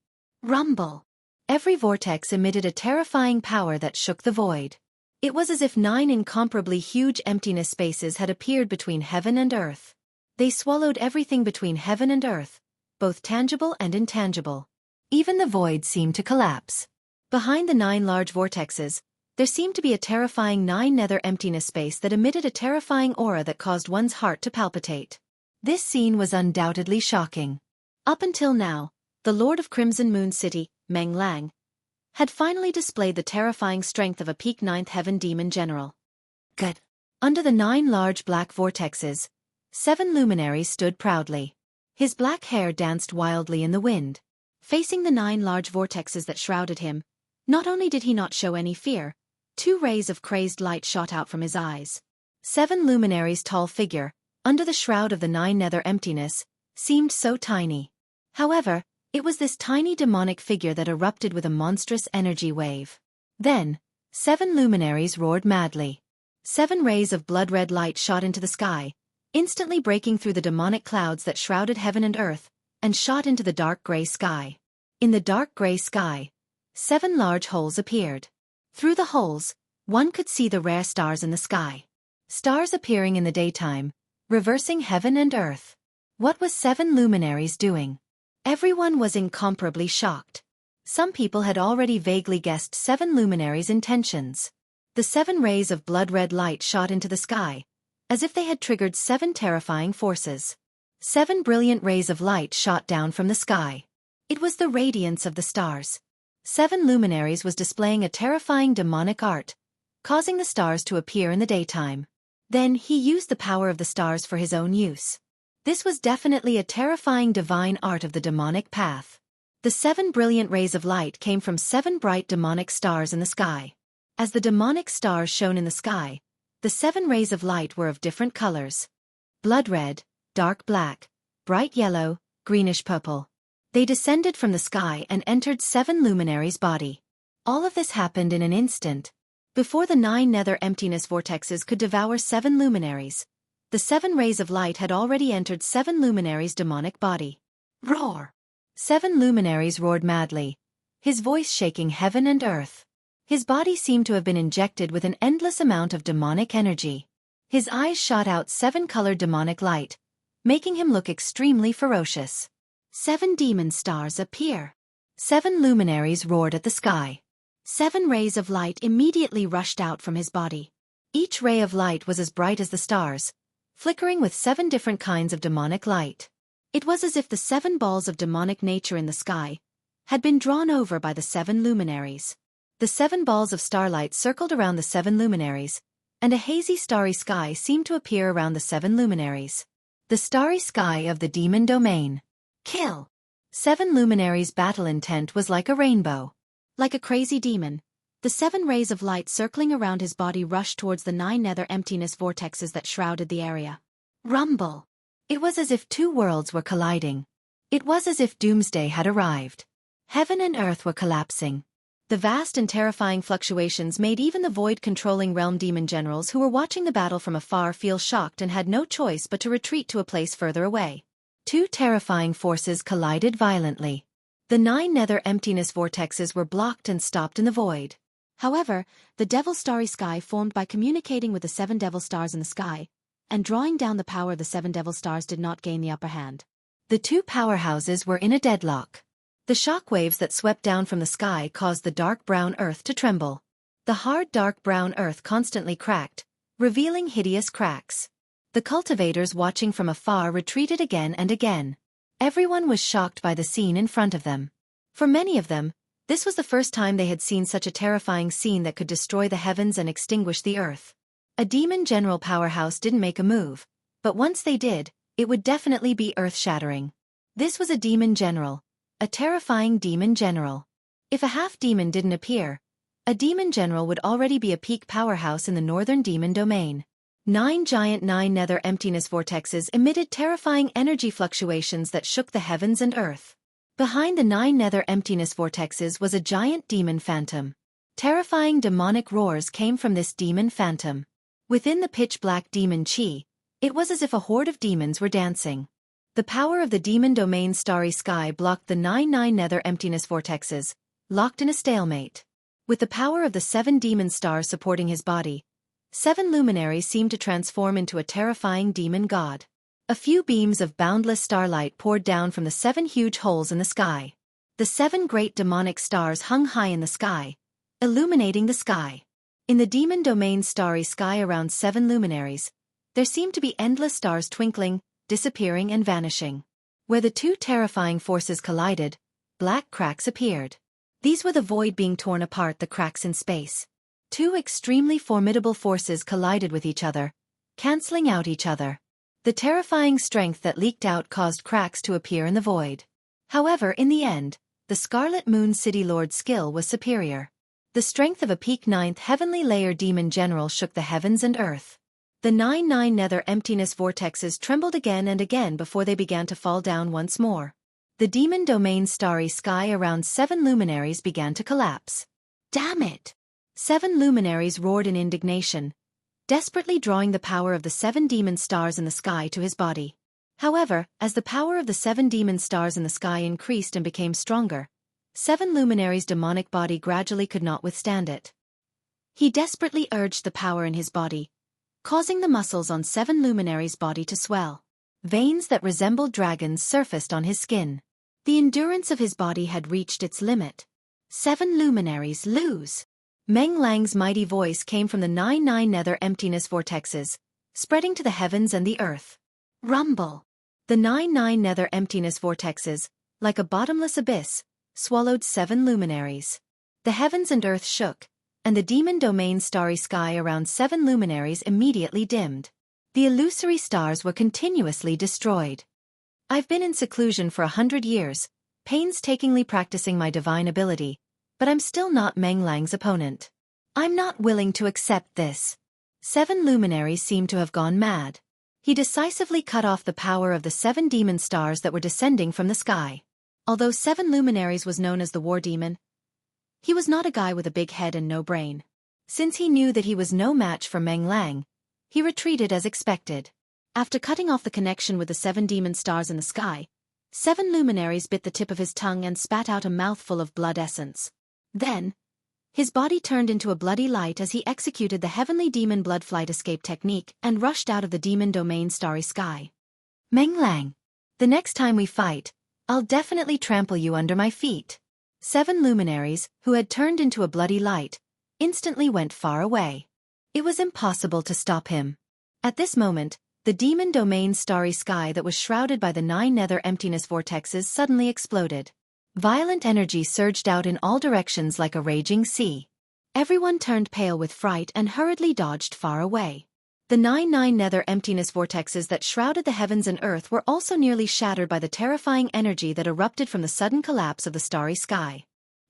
Rumble. Every vortex emitted a terrifying power that shook the void. It was as if 9 incomparably huge emptiness spaces had appeared between heaven and earth. They swallowed everything between heaven and earth, both tangible and intangible. Even the void seemed to collapse. Behind the 9 large vortexes, there seemed to be a terrifying 9 nether emptiness space that emitted a terrifying aura that caused one's heart to palpitate. This scene was undoubtedly shocking. Up until now, the Lord of Crimson Moon City, Meng Lang, had finally displayed the terrifying strength of a peak 9th heaven demon general. Good. Under the 9 large black vortexes, 7 luminaries stood proudly. His black hair danced wildly in the wind. Facing the 9 large vortexes that shrouded him, not only did he not show any fear, 2 rays of crazed light shot out from his eyes. 7 luminaries' tall figure, under the shroud of the 9 nether emptiness, seemed so tiny. However, it was this tiny demonic figure that erupted with a monstrous energy wave. Then, 7 luminaries roared madly. 7 rays of blood-red light shot into the sky, instantly breaking through the demonic clouds that shrouded heaven and earth, and shot into the dark gray sky. In the dark gray sky, 7 large holes appeared. Through the holes, one could see the rare stars in the sky. Stars appearing in the daytime, reversing heaven and earth. What was 7 luminaries doing? Everyone was incomparably shocked. Some people had already vaguely guessed 7 luminaries' intentions. The 7 rays of blood-red light shot into the sky, as if they had triggered 7 terrifying forces. 7 brilliant rays of light shot down from the sky. It was the radiance of the stars. 7 luminaries was displaying a terrifying demonic art, causing the stars to appear in the daytime. Then he used the power of the stars for his own use. This was definitely a terrifying divine art of the demonic path. The 7 brilliant rays of light came from 7 bright demonic stars in the sky. As the demonic stars shone in the sky, the 7 rays of light were of different colors: blood red, dark black, bright yellow, greenish purple. They descended from the sky and entered 7 luminaries' body. All of this happened in an instant. Before the 9 nether emptiness vortexes could devour 7 luminaries, the 7 rays of light had already entered 7 luminaries' demonic body. Roar! 7 luminaries roared madly, his voice shaking heaven and earth. His body seemed to have been injected with an endless amount of demonic energy. His eyes shot out 7-colored demonic light, making him look extremely ferocious. 7 demon stars appear. 7 luminaries roared at the sky. 7 rays of light immediately rushed out from his body. Each ray of light was as bright as the stars, flickering with 7 different kinds of demonic light. It was as if the 7 balls of demonic nature in the sky had been drawn over by the 7 luminaries. The 7 balls of starlight circled around the 7 luminaries, and a hazy starry sky seemed to appear around the 7 luminaries. The starry sky of the demon domain. Kill! 7 luminaries' battle intent was like a rainbow. Like a crazy demon, the 7 rays of light circling around his body rushed towards the 9 nether emptiness vortexes that shrouded the area. Rumble! It was as if 2 worlds were colliding. It was as if doomsday had arrived. Heaven and earth were collapsing. The vast and terrifying fluctuations made even the void-controlling realm demon generals who were watching the battle from afar feel shocked and had no choice but to retreat to a place further away. 2 terrifying forces collided violently. The 9 nether emptiness vortexes were blocked and stopped in the void. However, the devil starry sky formed by communicating with the 7 devil stars in the sky, and drawing down the power of the 7 devil stars did not gain the upper hand. The 2 powerhouses were in a deadlock. The shock waves that swept down from the sky caused the dark brown earth to tremble. The hard dark brown earth constantly cracked, revealing hideous cracks. The cultivators watching from afar retreated again and again. Everyone was shocked by the scene in front of them. For many of them, this was the first time they had seen such a terrifying scene that could destroy the heavens and extinguish the earth. A demon general powerhouse didn't make a move, but once they did, it would definitely be earth-shattering. This was a demon general, a terrifying demon general. If a half-demon didn't appear, a demon general would already be a peak powerhouse in the northern demon domain. 9 giant 9 nether emptiness vortexes emitted terrifying energy fluctuations that shook the heavens and earth. Behind the 9 nether emptiness vortexes was a giant demon phantom. Terrifying demonic roars came from this demon phantom. Within the pitch-black demon chi, it was as if a horde of demons were dancing. The power of the demon domain's starry sky blocked the 9 nether emptiness vortexes, locked in a stalemate. With the power of the 7 demon stars supporting his body, 7 luminaries seemed to transform into a terrifying demon god. A few beams of boundless starlight poured down from the 7 huge holes in the sky. The 7 great demonic stars hung high in the sky, illuminating the sky. In the demon domain's starry sky around 7 luminaries, there seemed to be endless stars twinkling, disappearing and vanishing. Where the 2 terrifying forces collided, black cracks appeared. These were the void being torn apart, the cracks in space. 2 extremely formidable forces collided with each other, canceling out each other. The terrifying strength that leaked out caused cracks to appear in the void. However, in the end, the Scarlet Moon City Lord's skill was superior. The strength of a peak 9th heavenly layer demon general shook the heavens and earth. The 9 nether emptiness vortexes trembled again and again before they began to fall down once more. The demon domain's starry sky around 7 luminaries began to collapse. Damn it! 7 luminaries roared in indignation, desperately drawing the power of the 7 demon stars in the sky to his body. However, as the power of the 7 demon stars in the sky increased and became stronger, 7 luminaries' demonic body gradually could not withstand it. He desperately urged the power in his body, causing the muscles on 7 luminaries' body to swell. Veins that resembled dragons surfaced on his skin. The endurance of his body had reached its limit. 7 luminaries lose. Meng Lang's mighty voice came from the 9 nether emptiness vortexes, spreading to the heavens and the earth. Rumble! The 9 nether emptiness vortexes, like a bottomless abyss, swallowed 7 luminaries. The heavens and earth shook, and the demon domain's starry sky around 7 luminaries immediately dimmed. The illusory stars were continuously destroyed. I've been in seclusion for 100 years, painstakingly practicing my divine ability, but I'm still not Meng Lang's opponent. I'm not willing to accept this. 7 luminaries seemed to have gone mad. He decisively cut off the power of the 7 demon stars that were descending from the sky. Although 7 luminaries was known as the war demon, he was not a guy with a big head and no brain. Since he knew that he was no match for Meng Lang, he retreated as expected. After cutting off the connection with the 7 demon stars in the sky, 7 luminaries bit the tip of his tongue and spat out a mouthful of blood essence. Then, his body turned into a bloody light as he executed the heavenly demon blood flight escape technique and rushed out of the demon domain's starry sky. Meng Lang, the next time we fight, I'll definitely trample you under my feet. 7 luminaries, who had turned into a bloody light, instantly went far away. It was impossible to stop him. At this moment, the demon domain's starry sky that was shrouded by the 9 nether emptiness vortexes suddenly exploded. Violent energy surged out in all directions like a raging sea. Everyone turned pale with fright and hurriedly dodged far away. The 9 nether emptiness vortexes that shrouded the heavens and earth were also nearly shattered by the terrifying energy that erupted from the sudden collapse of the starry sky.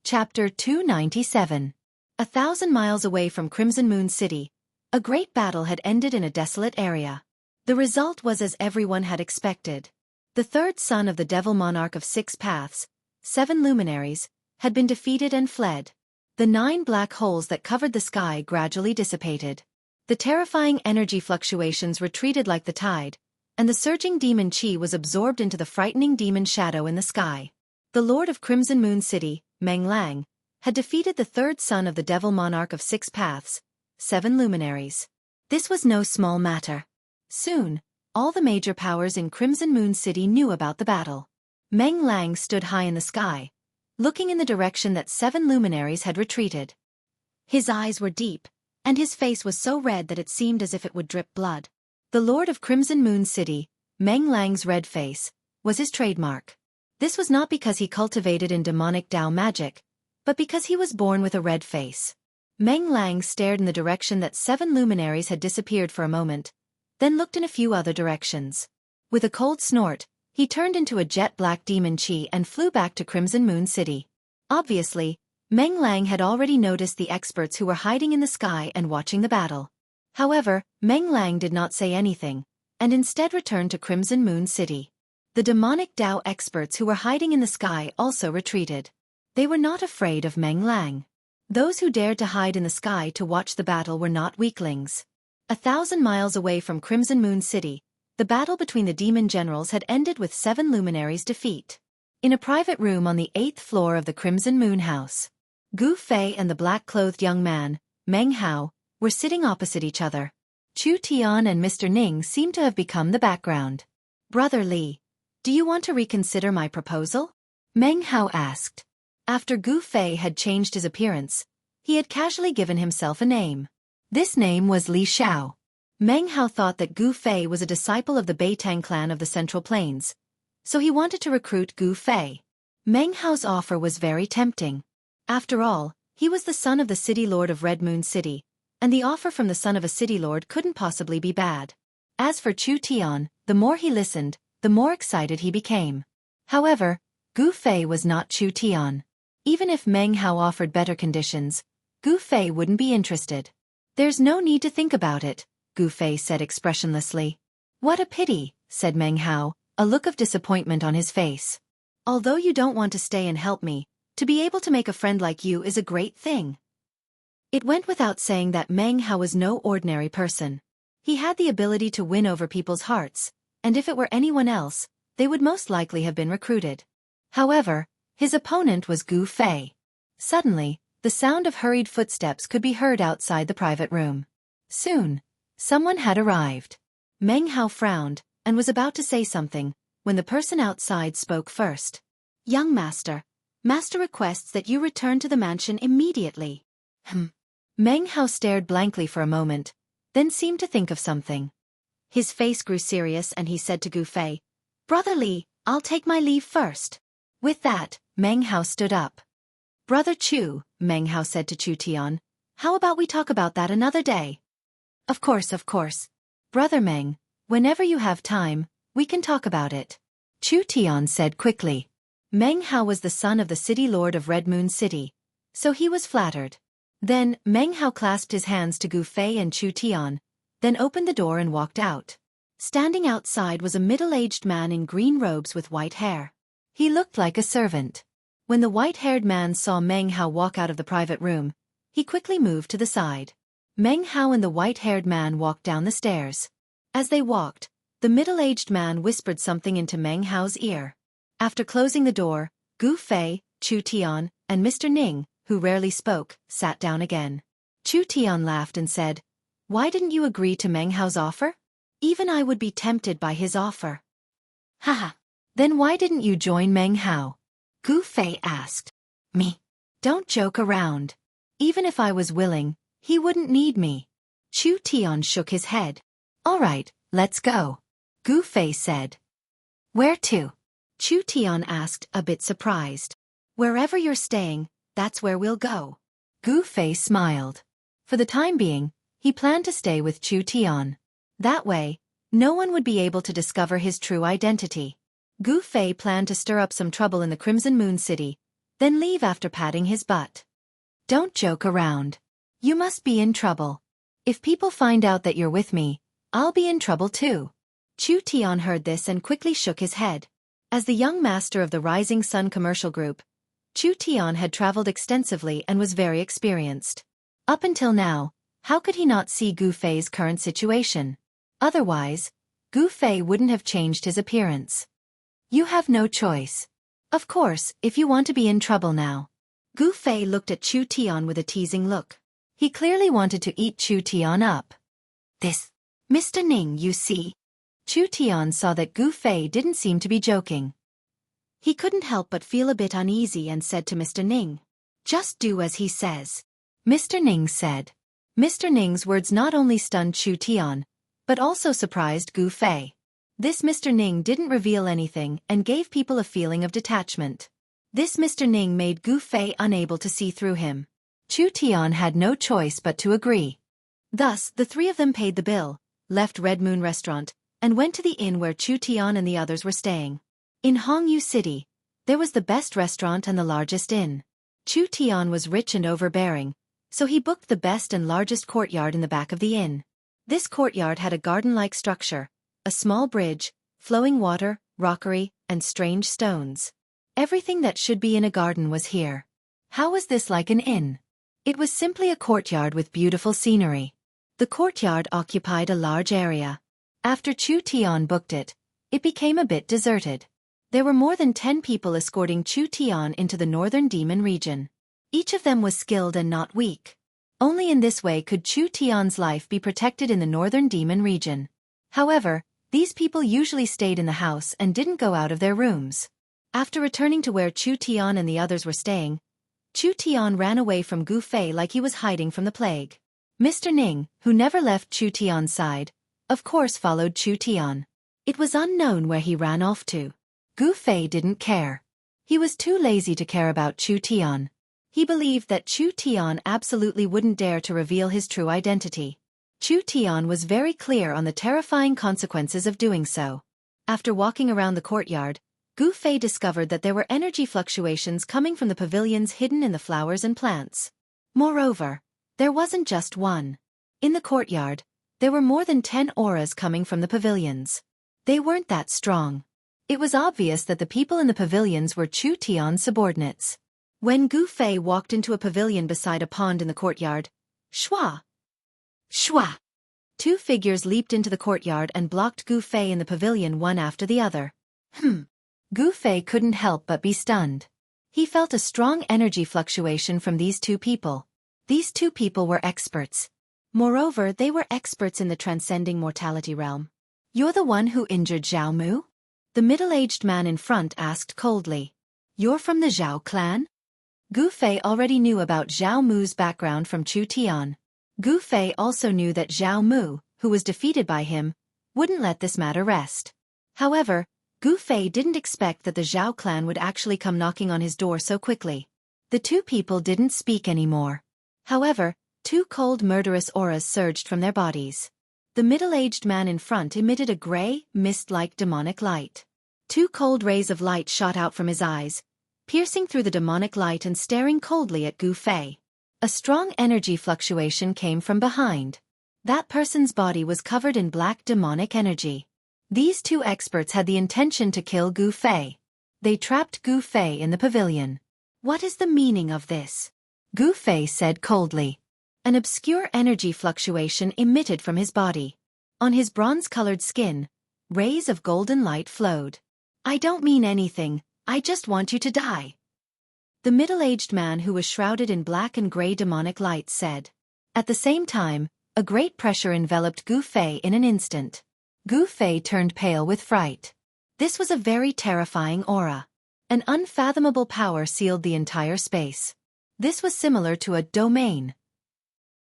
Chapter 297. 1,000 miles away from Crimson Moon City, a great battle had ended in a desolate area. The result was as everyone had expected. The third son of the Devil Monarch of 6 Paths, 7 luminaries, had been defeated and fled. The 9 black holes that covered the sky gradually dissipated. The terrifying energy fluctuations retreated like the tide, and the surging demon chi was absorbed into the frightening demon shadow in the sky. The Lord of Crimson Moon City, Meng Lang, had defeated the third son of the Devil Monarch of 6 Paths, 7 luminaries. This was no small matter. Soon, all the major powers in Crimson Moon City knew about the battle. Meng Lang stood high in the sky, looking in the direction that 7 luminaries had retreated. His eyes were deep, and his face was so red that it seemed as if it would drip blood. The Lord of Crimson Moon City, Meng Lang's red face, was his trademark. This was not because he cultivated in demonic Dao magic, but because he was born with a red face. Meng Lang stared in the direction that 7 luminaries had disappeared for a moment, then looked in a few other directions. With a cold snort, he turned into a jet-black demon chi and flew back to Crimson Moon City. Obviously, Meng Lang had already noticed the experts who were hiding in the sky and watching the battle. However, Meng Lang did not say anything, and instead returned to Crimson Moon City. The demonic Dao experts who were hiding in the sky also retreated. They were not afraid of Meng Lang. Those who dared to hide in the sky to watch the battle were not weaklings. 1,000 miles away from Crimson Moon City, The battle between the demon generals had ended with 7 luminaries' defeat. In a private room on the 8th floor of the Crimson Moon House, Gu Fei and the black-clothed young man, Meng Hao, were sitting opposite each other. Chu Tian and Mr. Ning seemed to have become the background. "Brother Li, do you want to reconsider my proposal?" Meng Hao asked. After Gu Fei had changed his appearance, he had casually given himself a name. This name was Li Xiao. Meng Hao thought that Gu Fei was a disciple of the Beitang clan of the Central Plains, so he wanted to recruit Gu Fei. Meng Hao's offer was very tempting. After all, he was the son of the city lord of Red Moon City, and the offer from the son of a city lord couldn't possibly be bad. As for Chu Tian, the more he listened, the more excited he became. However, Gu Fei was not Chu Tian. Even if Meng Hao offered better conditions, Gu Fei wouldn't be interested. "There's no need to think about it," Gu Fei said expressionlessly. "What a pity," said Meng Hao, a look of disappointment on his face. "Although you don't want to stay and help me, to be able to make a friend like you is a great thing." It went without saying that Meng Hao was no ordinary person. He had the ability to win over people's hearts, and if it were anyone else, they would most likely have been recruited. However, his opponent was Gu Fei. Suddenly, the sound of hurried footsteps could be heard outside the private room. Soon, someone had arrived. Meng Hao frowned, and was about to say something, when the person outside spoke first. "Young master, master requests that you return to the mansion immediately." Meng Hao stared blankly for a moment, then seemed to think of something. His face grew serious and he said to Gu Fei, "Brother Li, I'll take my leave first." With that, Meng Hao stood up. "Brother Chu," Meng Hao said to Chu Tian, "how about we talk about that another day?" Of course. Brother Meng, whenever you have time, we can talk about it," Chu Tian said quickly. Meng Hao was the son of the city lord of Red Moon City, so he was flattered. Then, Meng Hao clasped his hands to Gu Fei and Chu Tian, then opened the door and walked out. Standing outside was a middle-aged man in green robes with white hair. He looked like a servant. When the white-haired man saw Meng Hao walk out of the private room, he quickly moved to the side. Meng Hao and the white-haired man walked down the stairs. As they walked, the middle-aged man whispered something into Meng Hao's ear. After closing the door, Gu Fei, Chu Tian, and Mr. Ning, who rarely spoke, sat down again. Chu Tian laughed and said, "Why didn't you agree to Meng Hao's offer? Even I would be tempted by his offer." "Haha. Then why didn't you join Meng Hao?" Gu Fei asked. "Me? Don't joke around. Even if I was willing, he wouldn't need me." Chu Tian shook his head. "All right, let's go," Gu Fei said. "Where to?" Chu Tian asked, a bit surprised. "Wherever you're staying, that's where we'll go." Gu Fei smiled. For the time being, he planned to stay with Chu Tian. That way, no one would be able to discover his true identity. Gu Fei planned to stir up some trouble in the Crimson Moon City, then leave after patting his butt. "Don't joke around. You must be in trouble. If people find out that you're with me, I'll be in trouble too." Chu Tian heard this and quickly shook his head. As the young master of the Rising Sun Commercial Group, Chu Tian had traveled extensively and was very experienced. Up until now, how could he not see Gu Fei's current situation? Otherwise, Gu Fei wouldn't have changed his appearance. "You have no choice. Of course, if you want to be in trouble now." Gu Fei looked at Chu Tian with a teasing look. He clearly wanted to eat Chu Tian up. "This, Mr. Ning, you see." Chu Tian saw that Gu Fei didn't seem to be joking. He couldn't help but feel a bit uneasy and said to Mr. Ning, "Just do as he says," Mr. Ning said. Mr. Ning's words not only stunned Chu Tian, but also surprised Gu Fei. This Mr. Ning didn't reveal anything and gave people a feeling of detachment. This Mr. Ning made Gu Fei unable to see through him. Chu Tian had no choice but to agree. Thus, the three of them paid the bill, left Red Moon Restaurant, and went to the inn where Chu Tian and the others were staying. In Hongyu City, there was the best restaurant and the largest inn. Chu Tian was rich and overbearing, so he booked the best and largest courtyard in the back of the inn. This courtyard had a garden-like structure, a small bridge, flowing water, rockery, and strange stones. Everything that should be in a garden was here. How was this like an inn? It was simply a courtyard with beautiful scenery. The courtyard occupied a large area. After Chu Tian booked it, it became a bit deserted. There were more than 10 people escorting Chu Tian into the northern demon region. Each of them was skilled and not weak. Only in this way could Chu Tian's life be protected in the northern demon region. However, these people usually stayed in the house and didn't go out of their rooms. After returning to where Chu Tian and the others were staying, Chu Tian ran away from Gu Fei like he was hiding from the plague. Mr. Ning, who never left Chu Tian's side, of course followed Chu Tian. It was unknown where he ran off to. Gu Fei didn't care. He was too lazy to care about Chu Tian. He believed that Chu Tian absolutely wouldn't dare to reveal his true identity. Chu Tian was very clear on the terrifying consequences of doing so. After walking around the courtyard, Gu Fei discovered that there were energy fluctuations coming from the pavilions hidden in the flowers and plants. Moreover, there wasn't just one. In the courtyard, there were more than 10 auras coming from the pavilions. They weren't that strong. It was obvious that the people in the pavilions were Chu Tian's subordinates. When Gu Fei walked into a pavilion beside a pond in the courtyard, shwa! Shwa! 2 figures leaped into the courtyard and blocked Gu Fei in the pavilion one after the other. Gu Fei couldn't help but be stunned. He felt a strong energy fluctuation from these 2 people. These 2 people were experts. Moreover, they were experts in the transcending mortality realm. "You're the one who injured Zhao Mu?" The middle-aged man in front asked coldly. "You're from the Zhao clan?" Gu Fei already knew about Zhao Mu's background from Chu Tian. Gu Fei also knew that Zhao Mu, who was defeated by him, wouldn't let this matter rest. However, Gu Fei didn't expect that the Zhao clan would actually come knocking on his door so quickly. The 2 people didn't speak anymore. However, 2 cold murderous auras surged from their bodies. The middle-aged man in front emitted a gray, mist-like demonic light. 2 cold rays of light shot out from his eyes, piercing through the demonic light and staring coldly at Gu Fei. A strong energy fluctuation came from behind. That person's body was covered in black demonic energy. These 2 experts had the intention to kill Gu Fei. They trapped Gu Fei in the pavilion. "What is the meaning of this?" Gu Fei said coldly. An obscure energy fluctuation emitted from his body. On his bronze-colored skin, rays of golden light flowed. "I don't mean anything, I just want you to die." The middle-aged man who was shrouded in black and gray demonic light said. At the same time, a great pressure enveloped Gu Fei in an instant. Gu Fei turned pale with fright. This was a very terrifying aura. An unfathomable power sealed the entire space. This was similar to a domain.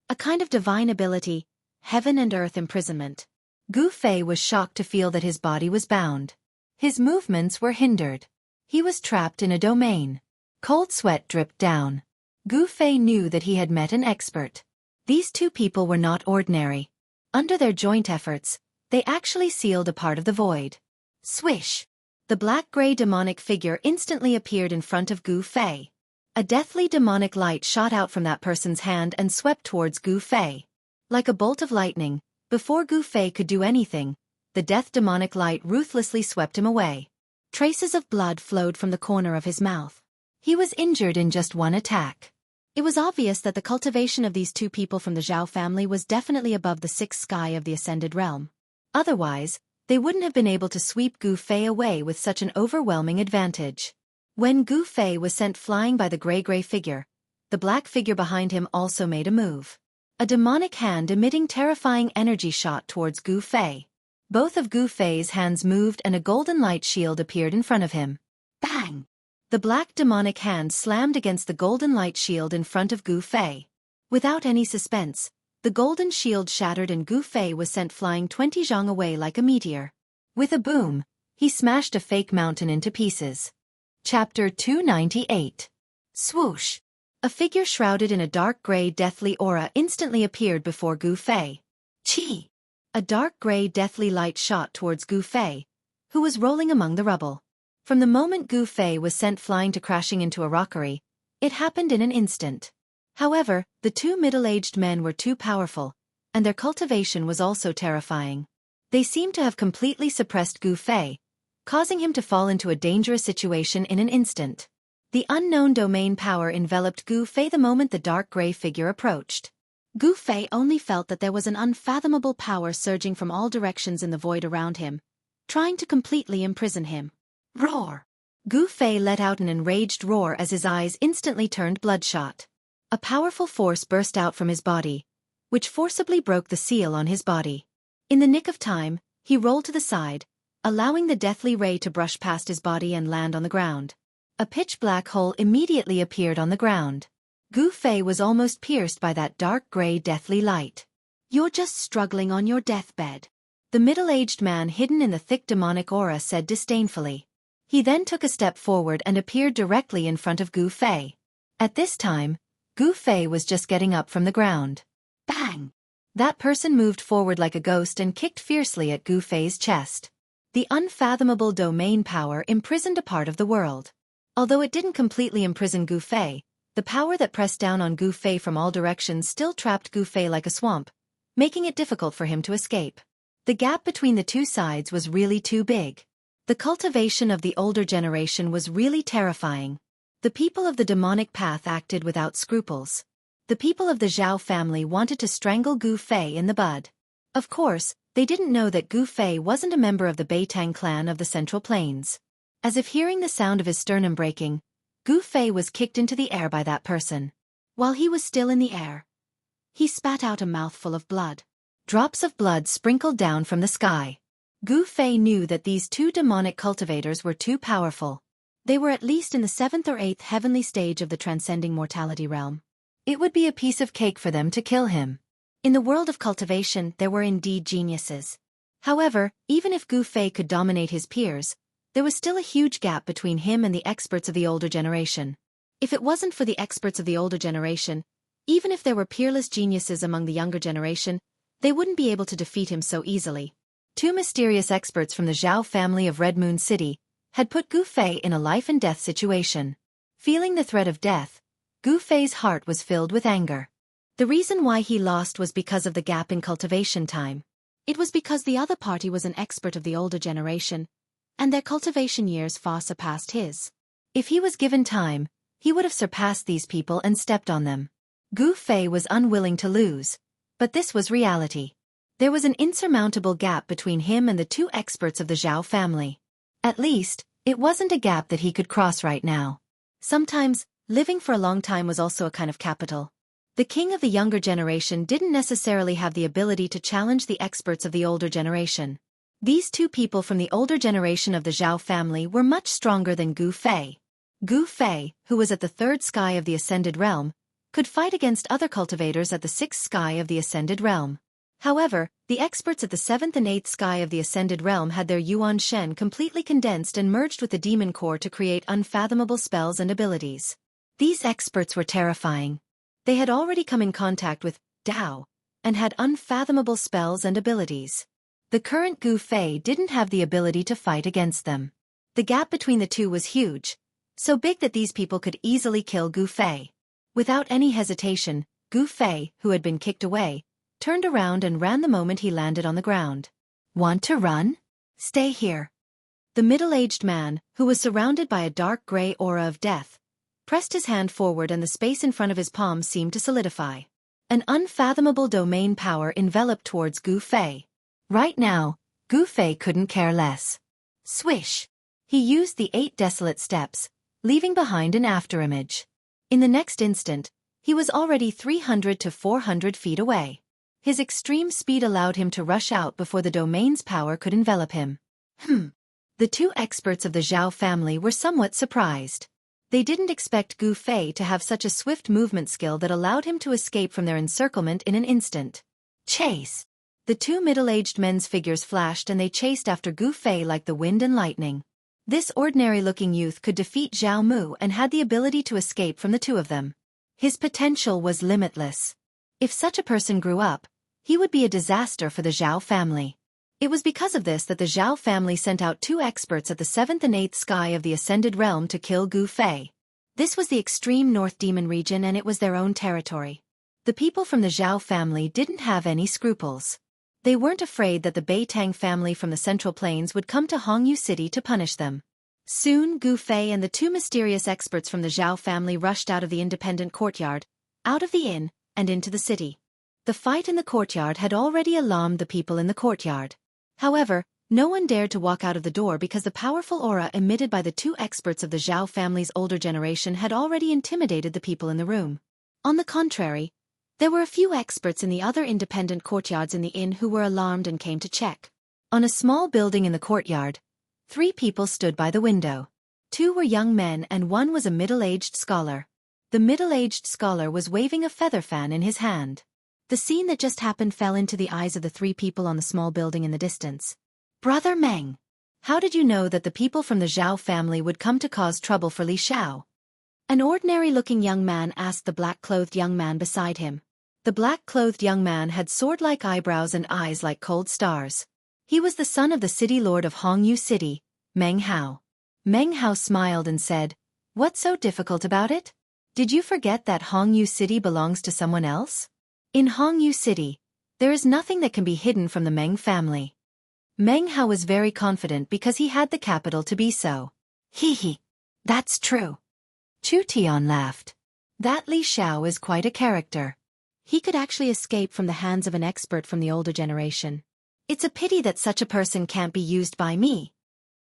A kind of divine ability, heaven and earth imprisonment. Gu Fei was shocked to feel that his body was bound. His movements were hindered. He was trapped in a domain. Cold sweat dripped down. Gu Fei knew that he had met an expert. These 2 people were not ordinary. Under their joint efforts, they actually sealed a part of the void. Swish! The black-gray demonic figure instantly appeared in front of Gu Fei. A deathly demonic light shot out from that person's hand and swept towards Gu Fei. Like a bolt of lightning, before Gu Fei could do anything, the death demonic light ruthlessly swept him away. Traces of blood flowed from the corner of his mouth. He was injured in just one attack. It was obvious that the cultivation of these 2 people from the Zhao family was definitely above the 6th sky of the Ascended Realm. Otherwise, they wouldn't have been able to sweep Gu Fei away with such an overwhelming advantage. When Gu Fei was sent flying by the gray figure, the black figure behind him also made a move. A demonic hand emitting terrifying energy shot towards Gu Fei. Both of Gu Fei's hands moved and a golden light shield appeared in front of him. Bang! The black demonic hand slammed against the golden light shield in front of Gu Fei. Without any suspense, the golden shield shattered and Gu Fei was sent flying 20 zhang away like a meteor. With a boom, he smashed a fake mountain into pieces. Chapter 298. Swoosh! A figure shrouded in a dark gray deathly aura instantly appeared before Gu Fei. Chi! A dark gray deathly light shot towards Gu Fei, who was rolling among the rubble. From the moment Gu Fei was sent flying to crashing into a rockery, it happened in an instant. However, the 2 middle-aged men were too powerful, and their cultivation was also terrifying. They seemed to have completely suppressed Gu Fei, causing him to fall into a dangerous situation in an instant. The unknown domain power enveloped Gu Fei the moment the dark gray figure approached. Gu Fei only felt that there was an unfathomable power surging from all directions in the void around him, trying to completely imprison him. Roar! Gu Fei let out an enraged roar as his eyes instantly turned bloodshot. A powerful force burst out from his body, which forcibly broke the seal on his body. In the nick of time, he rolled to the side, allowing the deathly ray to brush past his body and land on the ground. A pitch-black hole immediately appeared on the ground. Gu Fei was almost pierced by that dark gray deathly light. "You're just struggling on your deathbed," the middle-aged man hidden in the thick demonic aura said disdainfully. He then took a step forward and appeared directly in front of Gu Fei. At this time, Gu Fei was just getting up from the ground. Bang! That person moved forward like a ghost and kicked fiercely at Gu Fei's chest. The unfathomable domain power imprisoned a part of the world. Although it didn't completely imprison Gu Fei, the power that pressed down on Gu Fei from all directions still trapped Gu Fei like a swamp, making it difficult for him to escape. The gap between the two sides was really too big. The cultivation of the older generation was really terrifying. The people of the demonic path acted without scruples. The people of the Xiao family wanted to strangle Gu Fei in the bud. Of course, they didn't know that Gu Fei wasn't a member of the Beitang clan of the Central Plains. As if hearing the sound of his sternum breaking, Gu Fei was kicked into the air by that person. While he was still in the air, he spat out a mouthful of blood. Drops of blood sprinkled down from the sky. Gu Fei knew that these two demonic cultivators were too powerful. They were at least in the 7th or 8th heavenly stage of the transcending mortality realm. It would be a piece of cake for them to kill him. In the world of cultivation, there were indeed geniuses. However, even if Gu Fei could dominate his peers, there was still a huge gap between him and the experts of the older generation. If it wasn't for the experts of the older generation, even if there were peerless geniuses among the younger generation, they wouldn't be able to defeat him so easily. Two mysterious experts from the Xiao family of Red Moon City had put Gu Fei in a life-and-death situation. Feeling the threat of death, Gu Fei's heart was filled with anger. The reason why he lost was because of the gap in cultivation time. It was because the other party was an expert of the older generation, and their cultivation years far surpassed his. If he was given time, he would have surpassed these people and stepped on them. Gu Fei was unwilling to lose, but this was reality. There was an insurmountable gap between him and the two experts of the Xiao family. At least, it wasn't a gap that he could cross right now. Sometimes, living for a long time was also a kind of capital. The king of the younger generation didn't necessarily have the ability to challenge the experts of the older generation. These two people from the older generation of the Xiao family were much stronger than Gu Fei. Gu Fei, who was at the 3rd sky of the Ascended Realm, could fight against other cultivators at the 6th sky of the Ascended Realm. However, the experts at the 7th and 8th sky of the Ascended Realm had their Yuan Shen completely condensed and merged with the demon core to create unfathomable spells and abilities. These experts were terrifying. They had already come in contact with Dao, and had unfathomable spells and abilities. The current Gu Fei didn't have the ability to fight against them. The gap between the two was huge, so big that these people could easily kill Gu Fei. Without any hesitation, Gu Fei, who had been kicked away, turned around and ran the moment he landed on the ground. "Want to run? Stay here." The middle-aged man, who was surrounded by a dark gray aura of death, pressed his hand forward and the space in front of his palm seemed to solidify. An unfathomable domain power enveloped towards Gu Fei. Right now, Gu Fei couldn't care less. Swish! He used the 8 desolate steps, leaving behind an afterimage. In the next instant, he was already 300 to 400 feet away. His extreme speed allowed him to rush out before the domain's power could envelop him. The two experts of the Xiao family were somewhat surprised. They didn't expect Gu Fei to have such a swift movement skill that allowed him to escape from their encirclement in an instant. Chase! The two middle-aged men's figures flashed and they chased after Gu Fei like the wind and lightning. This ordinary-looking youth could defeat Zhao Mu and had the ability to escape from the two of them. His potential was limitless. If such a person grew up, he would be a disaster for the Zhao family. It was because of this that the Zhao family sent out 2 experts at the 7th and 8th sky of the Ascended Realm to kill Gu Fei. This was the extreme North Demon region and it was their own territory. The people from the Zhao family didn't have any scruples. They weren't afraid that the Beitang family from the Central Plains would come to Hongyu City to punish them. Soon Gu Fei and the 2 mysterious experts from the Zhao family rushed out of the independent courtyard, out of the inn, and into the city. The fight in the courtyard had already alarmed the people in the courtyard. However, no one dared to walk out of the door because the powerful aura emitted by the two experts of the Xiao family's older generation had already intimidated the people in the room. On the contrary, there were a few experts in the other independent courtyards in the inn who were alarmed and came to check. On a small building in the courtyard, 3 people stood by the window. 2 were young men and 1 was a middle-aged scholar. The middle-aged scholar was waving a feather fan in his hand. The scene that just happened fell into the eyes of the 3 people on the small building in the distance. Brother Meng, how did you know that the people from the Zhao family would come to cause trouble for Li Xiao? An ordinary-looking young man asked the black-clothed young man beside him. The black-clothed young man had sword-like eyebrows and eyes like cold stars. He was the son of the city lord of Hongyu City, Meng Hao. Meng Hao smiled and said, "What's so difficult about it? Did you forget that Hongyu City belongs to someone else? In Hongyu City, there is nothing that can be hidden from the Meng family." Meng Hao was very confident because he had the capital to be so. Hee, that's true. Chu Tian laughed. That Li Xiao is quite a character. He could actually escape from the hands of an expert from the older generation. It's a pity that such a person can't be used by me.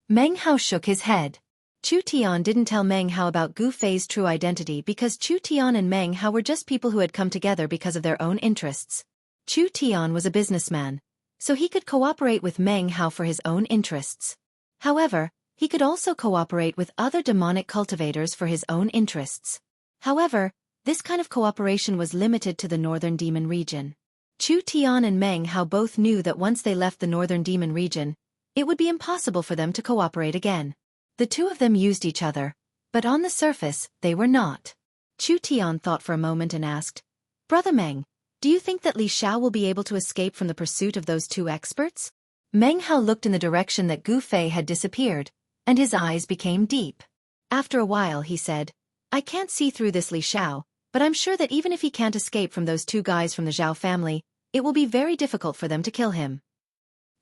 Meng Hao shook his head. Chu Tian didn't tell Meng Hao about Gu Fei's true identity because Chu Tian and Meng Hao were just people who had come together because of their own interests. Chu Tian was a businessman, so he could cooperate with Meng Hao for his own interests. However, he could also cooperate with other demonic cultivators for his own interests. However, this kind of cooperation was limited to the Northern Demon region. Chu Tian and Meng Hao both knew that once they left the Northern Demon region, it would be impossible for them to cooperate again. The two of them used each other, but on the surface, they were not. Chu Tian thought for a moment and asked, "Brother Meng, do you think that Li Xiao will be able to escape from the pursuit of those 2 experts?" Meng Hao looked in the direction that Gu Fei had disappeared, and his eyes became deep. After a while he said, "I can't see through this Li Xiao, but I'm sure that even if he can't escape from those 2 guys from the Zhao family, it will be very difficult for them to kill him."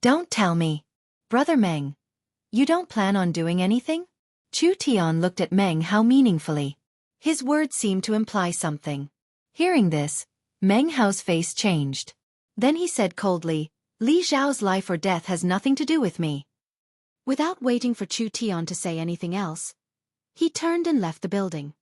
"Don't tell me. Brother Meng, you don't plan on doing anything?" Chu Tian looked at Meng Hao meaningfully. His words seemed to imply something. Hearing this, Meng Hao's face changed. Then he said coldly, "Li Xiao's life or death has nothing to do with me." Without waiting for Chu Tian to say anything else, he turned and left the building.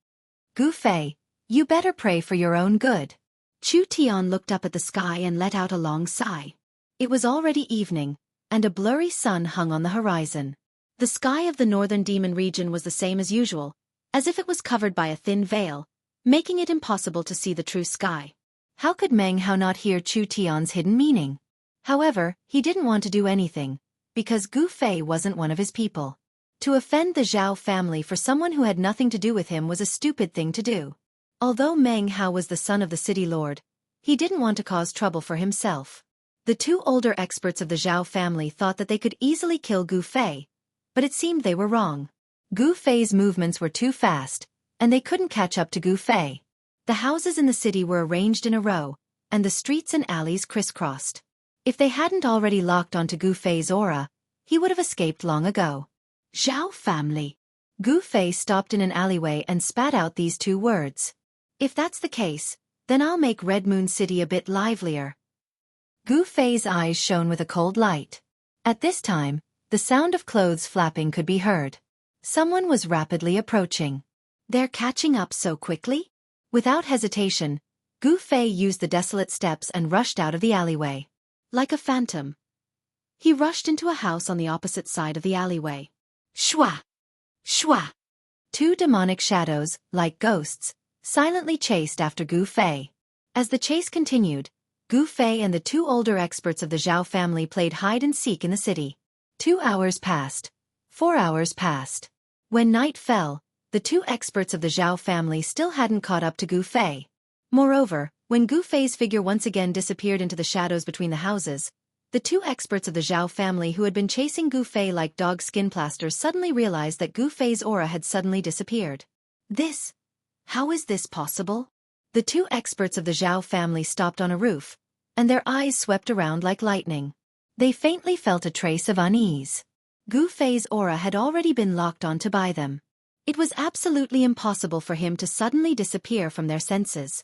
"Gu Fei, you better pray for your own good." Chu Tian looked up at the sky and let out a long sigh. It was already evening, and a blurry sun hung on the horizon. The sky of the Northern Demon region was the same as usual, as if it was covered by a thin veil, making it impossible to see the true sky. How could Meng Hao not hear Chu Tian's hidden meaning? However, he didn't want to do anything, because Gu Fei wasn't one of his people. To offend the Zhao family for someone who had nothing to do with him was a stupid thing to do. Although Meng Hao was the son of the city lord, he didn't want to cause trouble for himself. The 2 older experts of the Zhao family thought that they could easily kill Gu Fei, but it seemed they were wrong. Gu Fei's movements were too fast, and they couldn't catch up to Gu Fei. The houses in the city were arranged in a row, and the streets and alleys crisscrossed. If they hadn't already locked onto Gu Fei's aura, he would have escaped long ago. "Zhao family." Gu Fei stopped in an alleyway and spat out these 2 words. "If that's the case, then I'll make Red Moon City a bit livelier." Gu Fei's eyes shone with a cold light. At this time, the sound of clothes flapping could be heard. Someone was rapidly approaching. "They're catching up so quickly?" Without hesitation, Gu Fei used the desolate steps and rushed out of the alleyway. Like a phantom, he rushed into a house on the opposite side of the alleyway. Shwa! Shwa! 2 demonic shadows, like ghosts, silently chased after Gu Fei. As the chase continued, Gu Fei and the 2 older experts of the Zhao family played hide-and-seek in the city. 2 hours passed. 4 hours passed. When night fell, the 2 experts of the Zhao family still hadn't caught up to Gu Fei. Moreover, when Gu Fei's figure once again disappeared into the shadows between the houses, the 2 experts of the Zhao family who had been chasing Gu Fei like dog skin plasters suddenly realized that Gu Fei's aura had suddenly disappeared. How is this possible? The 2 experts of the Zhao family stopped on a roof, and their eyes swept around like lightning. They faintly felt a trace of unease. Gu Fei's aura had already been locked onto by them. It was absolutely impossible for him to suddenly disappear from their senses.